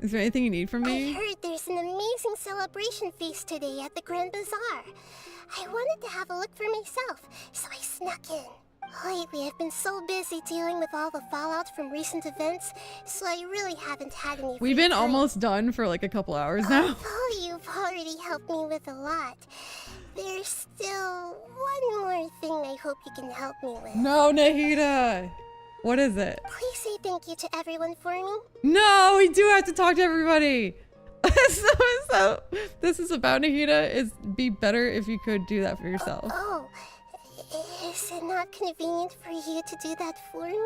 Is there anything you need from me? I heard there's an amazing celebration feast today at the Grand Bazaar. I wanted to have a look for myself, so I snuck in. Lately, I've been so busy dealing with all the fallout from recent events, so I really haven't had any We've been almost done for like a couple hours now. Oh, you've already helped me with a lot. There's still one more thing I hope you can help me with. No, Nahida. What is it? Please say thank you to everyone for me. No, we do have to talk to everybody. so this is about Nahida. It'd be better if you could do that for yourself. Oh, is it not convenient for you to do that for me?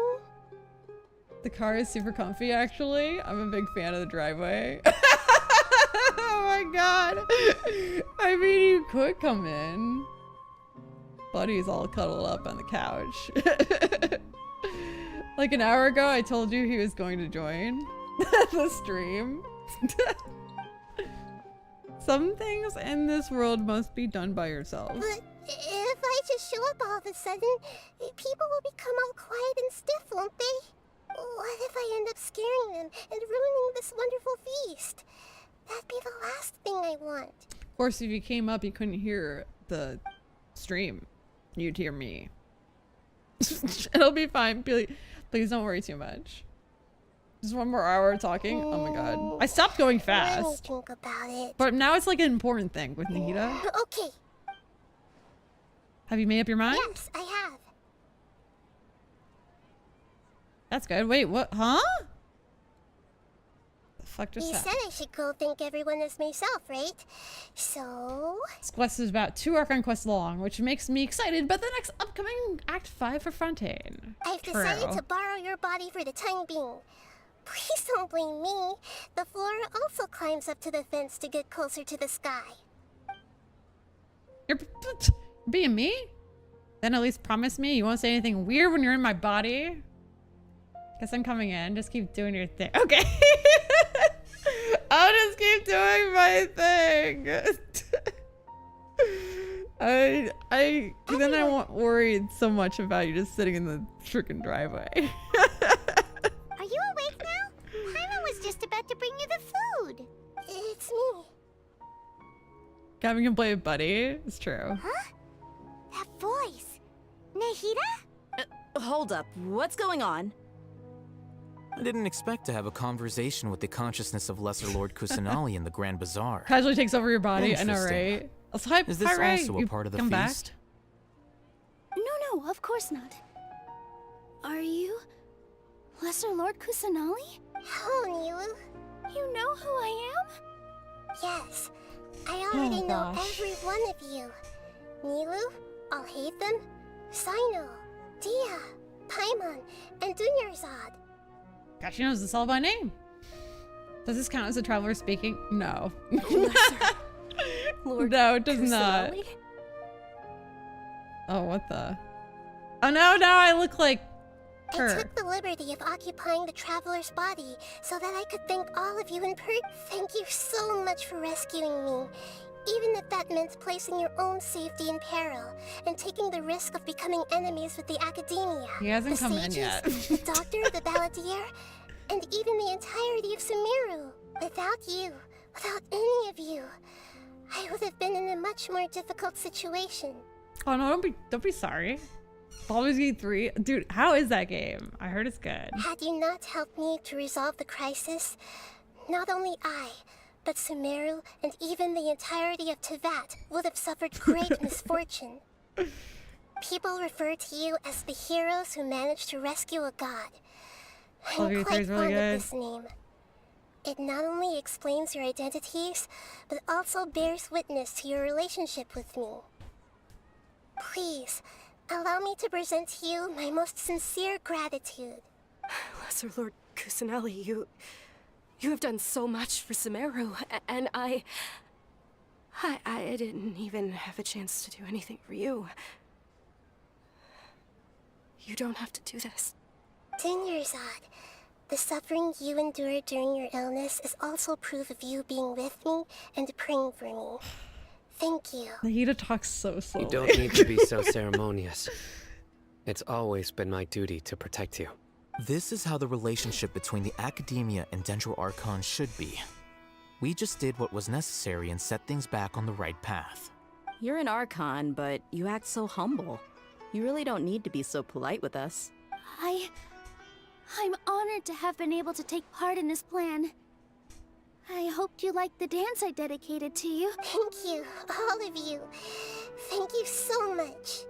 The car is super comfy, actually. I'm a big fan of the driveway. Oh my god. I mean, you could come in. Buddy's all cuddled up on the couch. Like an hour ago, I told you he was going to join the stream. Some things in this world must be done by yourself. But if I just show up all of a sudden, people will become all quiet and stiff, won't they? What if I end up scaring them and ruining this wonderful feast? That'd be the last thing I want. Of course, if you came up, you couldn't hear the stream. You'd hear me. It'll be fine. Please don't worry too much. Just one more hour of talking. Oh my god. I stopped going Let me fast. think about it. But now it's like an important thing with Nahida. Okay. Have you made up your mind? Yes, I have. That's good. Wait, what? Huh? The fuck just You happened? said I should go thank everyone as myself, right? So... This quest is about 2 Archon quests long, which makes me excited about the next upcoming Act 5 for Frontain. I've decided to borrow your body for the time being. Please don't blame me. The flora also climbs up to the fence to get closer to the sky. You're being me? Then at least promise me you won't say anything weird when you're in my body. Guess I'm coming in. Just keep doing your thing. Okay. I'll just keep doing my thing. Then I won't worry so much about you just sitting in the freaking driveway. Are you awake now? Paimon was just about to bring you the food. It's me. Having him play a buddy is true. Huh? That voice. Nahida? Hold up. What's going on? I didn't expect to have a conversation with the consciousness of Lesser Lord Kusanali in the Grand Bazaar. Casually takes over your body. I know, right? Is this also a part of the feast? No, of course not. Are you Lesser Lord Kusanali? Hello, Nilu. You know who I am? Yes. I already know every one of you. Nilu, Alhaitham, Sino, Dia, Paimon, and Dunyarzad. Gosh, she knows this all by name. Does this count as a traveler speaking? No. Lord no, it does not. Kusanali? Oh, what the? Oh no, now I look like her. I took the liberty of occupying the traveler's body so that I could thank all of you in person. Thank you so much for rescuing me. Even if that meant placing your own safety in peril and taking the risk of becoming enemies with the Academia. He hasn't come in sages, yet. the doctor, the balladeer, and even the entirety of Sumeru. Without you, without any of you, I would have been in a much more difficult situation. Oh no, don't be sorry. Baldur's Gate 3, dude, how is that game? I heard it's good. Had you not helped me to resolve the crisis, not only I, but Sumeru and even the entirety of Tevat would have suffered great misfortune. People refer to you as the heroes who managed to rescue a god. I'm quite fond of this name. It not only explains your identities, but also bears witness to your relationship with me. Please, allow me to present to you my most sincere gratitude. Lesser Lord Kusanali, you have done so much for Sumeru, and I didn't even have a chance to do anything for you. You don't have to do this. Dunyarzad, the suffering you endured during your illness is also proof of you being with me and praying for me. Thank you. Nahida talks so slowly. You don't need to be so ceremonious. It's always been my duty to protect you. This is how the relationship between the Academia and Dendro Archon should be. We just did what was necessary and set things back on the right path. You're an Archon, but you act so humble. You really don't need to be so polite with us. I'm honored to have been able to take part in this plan. I hoped you liked the dance I dedicated to you. Thank you, all of you. Thank you so much.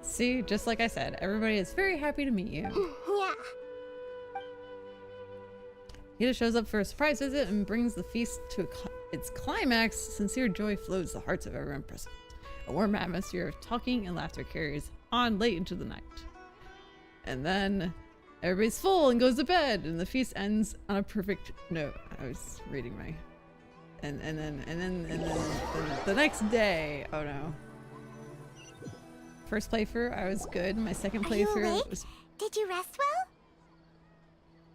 See, just like I said, everybody is very happy to meet you. Yeah. Nahida shows up for a surprise visit and brings the feast to its climax. Sincere joy flows the hearts of everyone present. A warm atmosphere of talking and laughter carries on late into the night. And then everybody's full and goes to bed, and the feast ends on a perfect note. I was reading my, and then the next day, oh no. First playthrough, I was good. My second playthrough was. Did you rest well?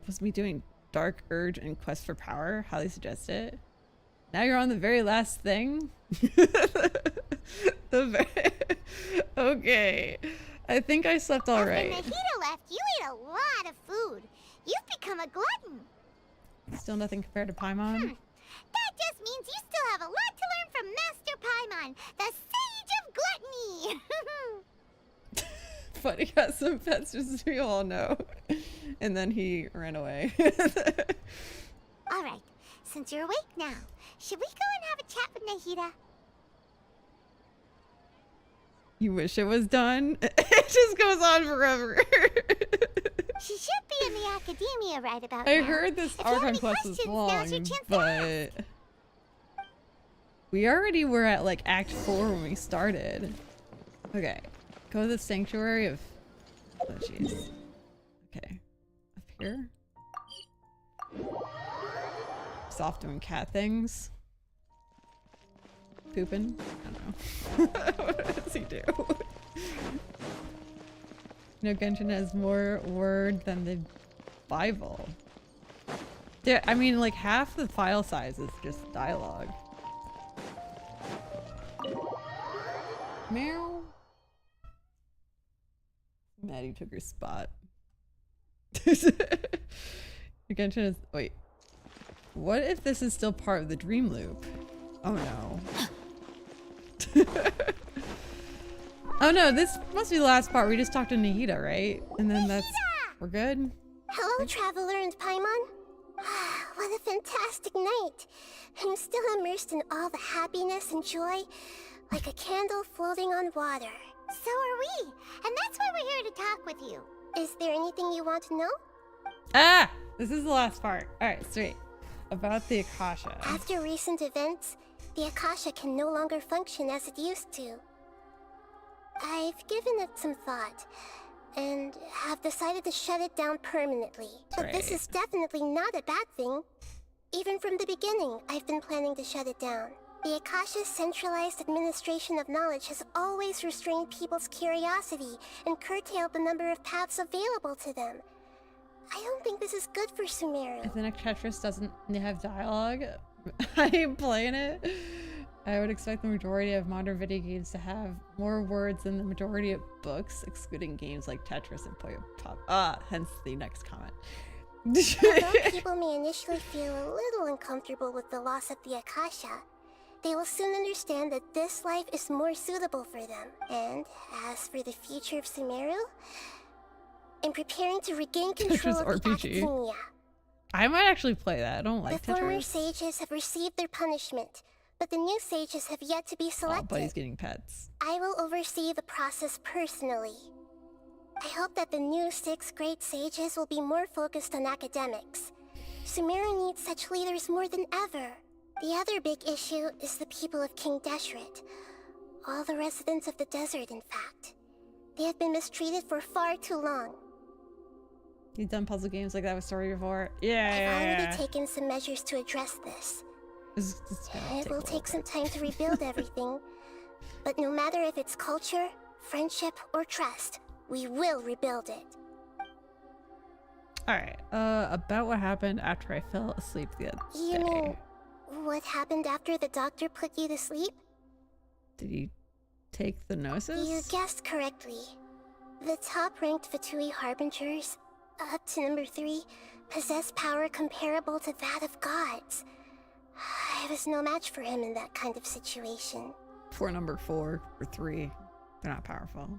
Was me doing Dark Urge and Quest for Power. How they suggest it. Now you're on the very last thing. Okay. I think I slept all right. After Nahida left, you ate a lot of food. You've become a glutton. Still nothing compared to Paimon. That just means you still have a lot to learn from Master Paimon, the Sage of Gluttony. But he got some pets, just so we all know. And then he ran away. All right, since you're awake now, should we go and have a chat with Nahida? You wish it was done? It just goes on forever. She should be in the academia right about now. I heard this Archon quest was long, but we already were at like Act 4 when we started. Okay, go to the sanctuary of. Oh jeez. Okay, up here. He's off doing cat things. Pooping? I don't know. What does he do? You know, Genshin has more word than the Bible. Yeah, I mean, like half the file size is just dialogue. Meow. Maddie took her spot. Genshin is. Wait. What if this is still part of the dream loop? Oh no. Oh no, this must be the last part. We just talked to Nahida, right? And then that's... We're good? Hello, Traveler and Paimon. What a fantastic night. I'm still immersed in all the happiness and joy, like a candle floating on water. So are we, and that's why we're here to talk with you. Is there anything you want to know? Ah! This is the last part. Alright, sweet. About the Akasha. After recent events, the Akasha can no longer function as it used to. I've given it some thought, and have decided to shut it down permanently. But this is definitely not a bad thing. Even from the beginning, I've been planning to shut it down. The Akasha's centralized administration of knowledge has always restrained people's curiosity and curtailed the number of paths available to them. I don't think this is good for Sumeru. If the next Tetris doesn't have dialogue, I ain't playing it. I would expect the majority of modern video games to have more words than the majority of books, excluding games like Tetris and Puyo Pop. Hence the next comment. Although people may initially feel a little uncomfortable with the loss of the Akasha, they will soon understand that this life is more suitable for them. And as for the future of Sumeru, I'm preparing to regain control of the Academia. I might actually play that. I don't like The former Tetris. sages have received their punishment, but the new sages have yet to be selected. Oh, but he's getting pets. I will oversee the process personally. I hope that the new 6 great sages will be more focused on academics. Sumeru needs such leaders more than ever. The other big issue is the people of King Deshret. All the residents of the desert, in fact. They have been mistreated for far too long. You've done puzzle games like that with Story before? I've already taken some measures to address this. It will take some time to rebuild everything, but no matter if it's culture, friendship, or trust, we will rebuild it. Alright, about what happened after I fell asleep the other day. You mean, what happened after the doctor put you to sleep? Did you take the gnosis? You guessed correctly. The top-ranked Fatui Harbingers, up to number 3, possess power comparable to that of gods. I was no match for him in that kind of situation. For number 4 or 3, they're not powerful.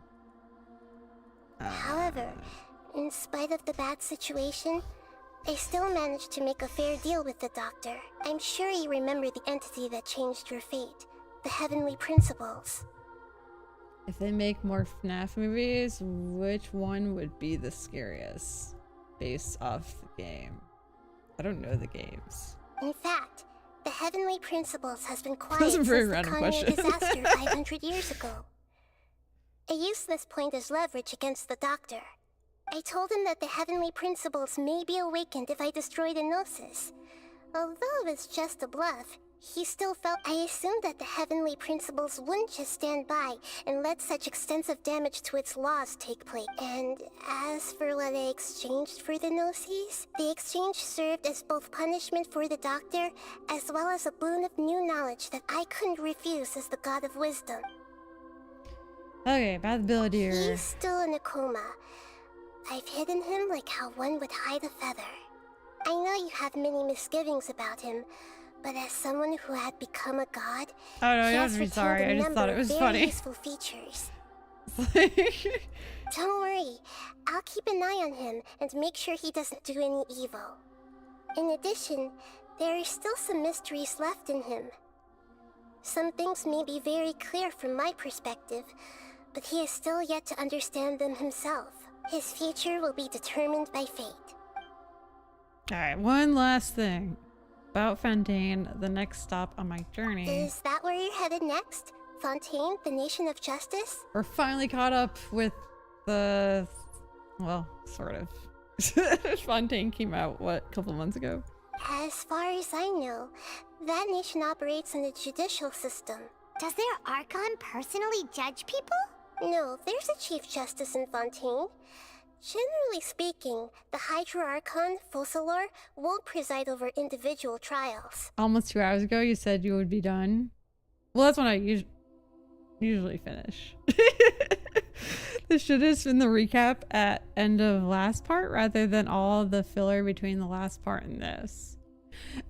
However, in spite of the bad situation, I still managed to make a fair deal with the doctor. I'm sure you remember the entity that changed your fate, the Heavenly Principles. If they make more FNAF movies, which one would be the scariest? Based off the game. I don't know the games. In fact, the Heavenly Principles has been quiet That's a since very the random Kanye question. disaster 500 years ago. I used this point as leverage against the doctor. I told him that the Heavenly Principles may be awakened if I destroy the Gnosis. Although it's just a bluff, he still felt I assumed that the Heavenly Principles wouldn't just stand by and let such extensive damage to its laws take place. And as for what I exchanged for the Gnosis, the exchange served as both punishment for the doctor as well as a boon of new knowledge that I couldn't refuse as the God of Wisdom. Okay, about the Billadier. He's still in a coma. I've hidden him like how one would hide a feather. I know you have many misgivings about him, but as someone who had become a god, Oh no, he you don't has have to be retained sorry. a I just number thought it of was very funny. useful features. Don't worry, I'll keep an eye on him and make sure he doesn't do any evil. In addition, there are still some mysteries left in him. Some things may be very clear from my perspective, but he is still yet to understand them himself. His future will be determined by fate. Alright, one last thing. About Fontaine, the next stop on my journey. Is that where you're headed next? Fontaine, the nation of justice? We're finally caught up with the... well, sort of. Fontaine came out, what, a couple months ago? As far as I know, that nation operates in a judicial system. Does their Archon personally judge people? No, there's a Chief Justice in Fontaine. Generally speaking, the Hydra Archon, Focalor, won't preside over individual trials. Almost 2 hours ago, you said you would be done. Well, that's when I usually finish. This should have been the recap at end of last part rather than all the filler between the last part and this.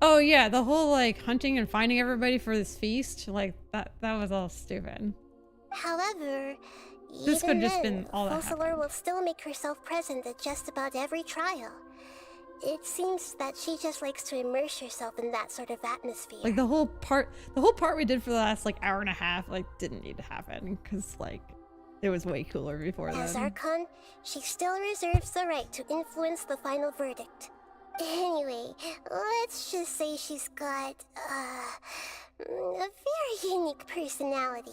Oh yeah, the whole like hunting and finding everybody for this feast, like that was all stupid. However, this could even just then, been all that Focalor happened. will still make herself present at just about every trial. It seems that she just likes to immerse herself in that sort of atmosphere. Like the whole part we did for the last like hour and a half like didn't need to happen because like it was way cooler before As then. Archon, she still reserves the right to influence the final verdict. Anyway, let's just say she's got a very unique personality.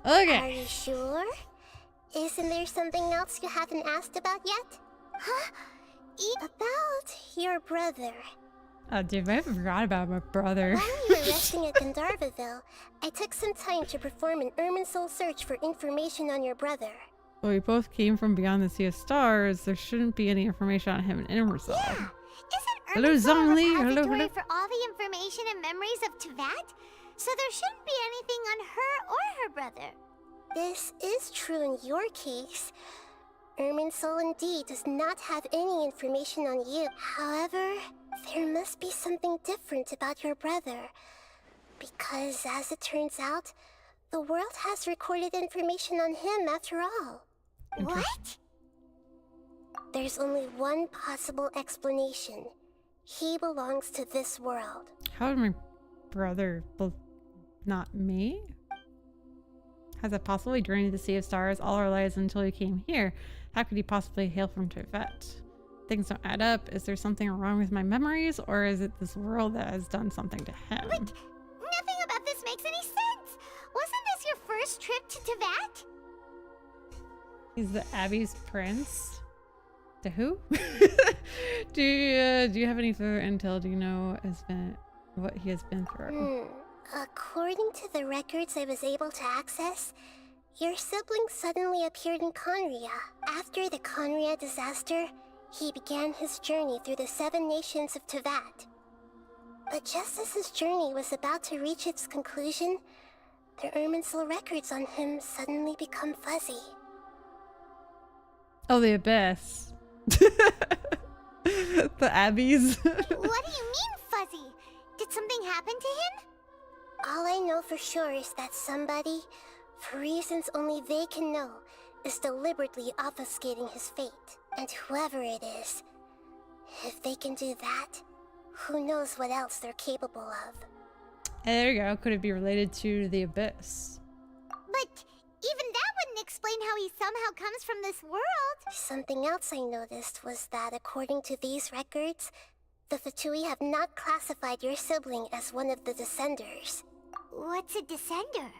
Okay. Are you sure? Isn't there something else you haven't asked about yet? Huh? About your brother. Oh dude, I forgot about my brother. While you were resting at Gandharvaville, I took some time to perform an Irminsul search for information on your brother. Well, we both came from beyond the Sea of Stars. There shouldn't be any information on him in Irminsul. Yeah. Hello, Irminsul a Zhongli. Hello, repository hello. for all the information and memories of Teyvat? So there shouldn't be anything on her or her brother. This is true in your case. Irminsul indeed does not have any information on you. However, there must be something different about your brother. Because as it turns out, the world has recorded information on him after all. What? There's only one possible explanation. He belongs to this world. How would my brother, not me? Has it possibly journeyed the Sea of Stars all our lives until he came here? How could he possibly hail from Teyvat? Things don't add up. Is there something wrong with my memories, or is it this world that has done something to him? But nothing about this makes any sense. Wasn't this your first trip to Teyvat? He's the Abbey's prince. To who? do you have any further intel? Do you know what he has been through? According to the records I was able to access, your sibling suddenly appeared in Conria. After the Conria disaster, he began his journey through the 7 nations of Teyvat. But just as his journey was about to reach its conclusion, the Irminsul records on him suddenly become fuzzy. Oh, the Abyss. The Abbeys. What do you mean, fuzzy? Did something happen to him? All I know for sure is that somebody, for reasons only they can know, is deliberately obfuscating his fate. And whoever it is, if they can do that, who knows what else they're capable of. Hey, there you go. Could it be related to the Abyss? But even that wouldn't explain how he somehow comes from this world. Something else I noticed was that according to these records, the Fatui have not classified your sibling as one of the Descenders. What's a Descender?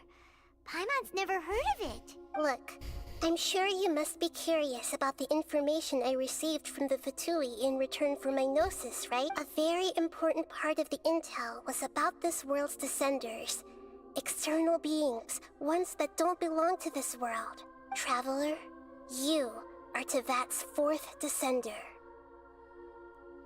Paimon's never heard of it. Look, I'm sure you must be curious about the information I received from the Fatui in return for my gnosis, right? A very important part of the intel was about this world's Descenders. External beings, ones that don't belong to this world. Traveler, you are Teyvat's 4th Descender.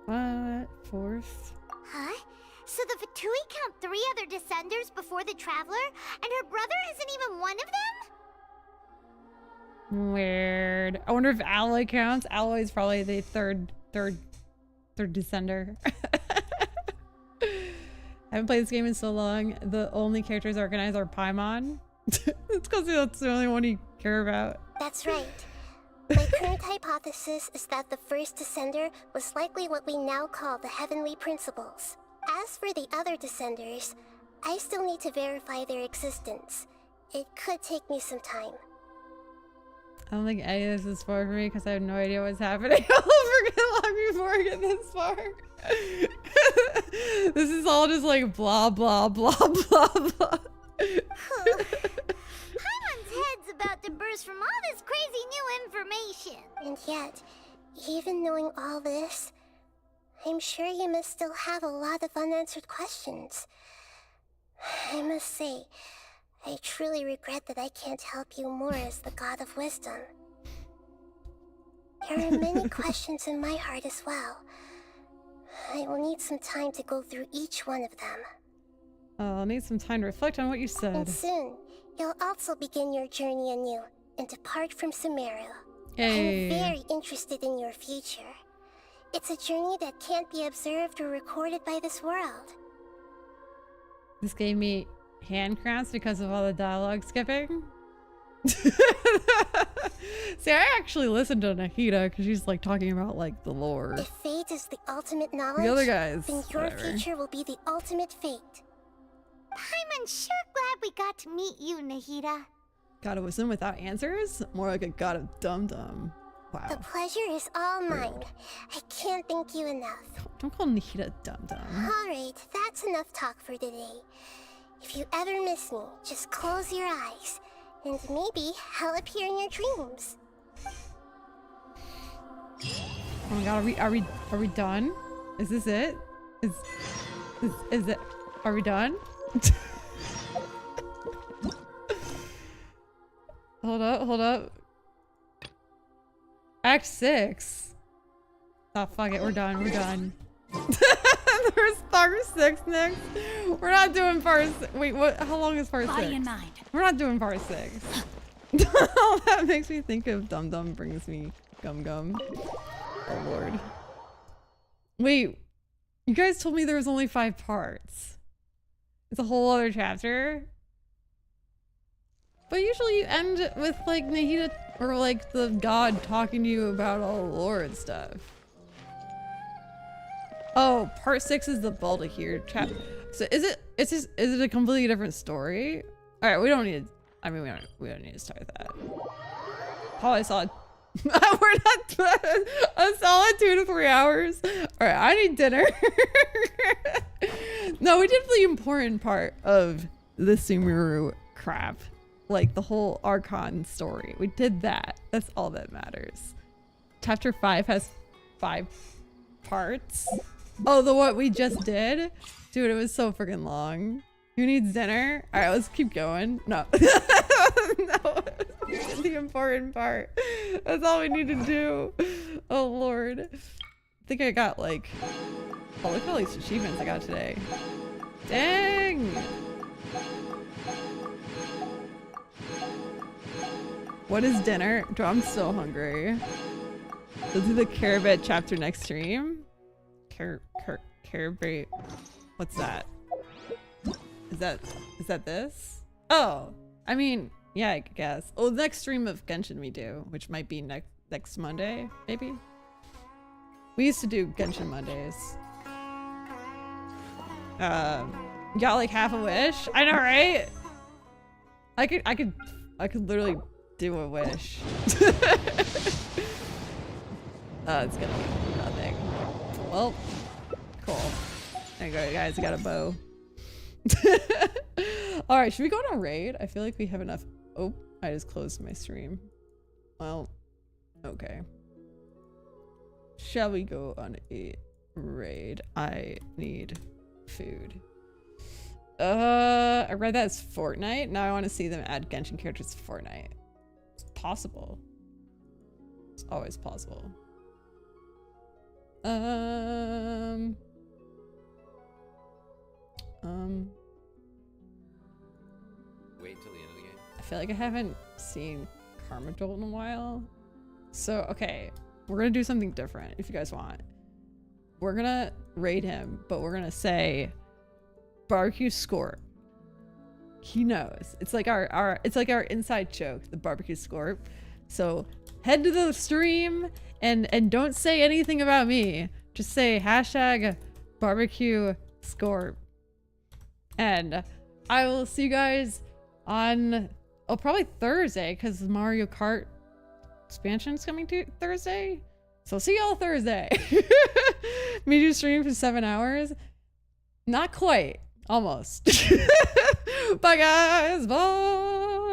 What? 4th? Huh? So the Fatui count 3 other Descenders before the Traveler, and her brother isn't even one of them? Weird. I wonder if Alloy counts. Alloy's probably the third Descender. I haven't played this game in so long. The only characters organized are Paimon. It's because that's the only one you care about. That's right. My current hypothesis is that the first Descender was likely what we now call the Heavenly Principles. As for the other Descenders, I still need to verify their existence. it could take me some time. I don't think any of this is for me because I have no idea what's happening. I'll forget long before I get this far. This is all just like blah, blah, blah, blah, blah. Paimon's head's about to burst from all this crazy new information. And yet, even knowing all this, I'm sure you must still have a lot of unanswered questions. I must say, I truly regret that I can't help you more as the God of Wisdom. There are many questions in my heart as well. I will need some time to go through each one of them. I'll need some time to reflect on what you said. And soon, you'll also begin your journey anew and depart from Sumeru. Hey. I'm very interested in your future. It's a journey that can't be observed or recorded by this world. This gave me hand cramps because of all the dialogue skipping. See, I actually listened to Nahida because she's like talking about like the lore. If fate is the ultimate knowledge, The other guys, then your whatever. future will be the ultimate fate. Paimon's sure glad we got to meet you, Nahida. God of wisdom without answers? More like a god of dum-dum. Wow. The pleasure is all mine. I can't thank you enough. Don't call Nahida dum-dum. Alright, that's enough talk for today. If you ever miss me, just close your eyes, and maybe I'll appear in your dreams. Oh my god, are we done? Is this it? Is it? Are we done? Hold up. Act 6. Oh fuck it, we're done. There's part 6 next. We're not doing part 6. Wait, what? How long is part 6? Body and mind. We're not doing part 6. That makes me think of Dum Dum brings me Gum Gum. Oh lord. Wait, you guys told me there was only 5 parts. It's a whole other chapter. But usually you end with like Nahida or like the god talking to you about all the lore and stuff. Oh, part 6 is the Baldahier chapter. So is it a completely different story? All right, we don't need to start that. Probably solid. We're not a solid 2 to 3 hours. All right, I need dinner. No, we did the important part of the Sumeru crap. Like the whole Archon story. We did that. That's all that matters. Chapter 5 has 5 parts. Oh, the what we just did? Dude, it was so freaking long. Who needs dinner? All right, let's keep going. No. No. The important part. That's all we need to do. Oh, Lord. I think I got like... Oh, look at all these achievements I got today. Dang! What is dinner? Dude, I'm so hungry. We'll do the Caravan chapter next stream. Caravan. What's that? Is that this? Oh, I mean, yeah, I guess. Oh, the next stream of Genshin we do, which might be next Monday, maybe. We used to do Genshin Mondays. Got like half a wish. I know, right? I could literally do a wish. It's gonna be nothing. Well, cool. There you go, guys. I got a bow. All right, should we go on a raid? I feel like we have enough. Oh, I just closed my stream. Well, okay. Shall we go on a raid? I need food. I read that as Fortnite. Now I want to see them add Genshin characters to Fortnite. It's possible. It's always possible. Wait till the end of the game. I feel like I haven't seen Karma Jolt in a while. So, okay. We're gonna do something different if you guys want. We're gonna raid him, but we're gonna say barbecue score. He knows. It's like our inside joke, the barbecue score. So head to the stream and don't say anything about me. Just say hashtag barbecue score. And I will see you guys on Oh, probably Thursday, because Mario Kart expansion's coming to Thursday. So see y'all Thursday. Mijou stream for 7 hours. Not quite. Almost. Bye guys. Bye.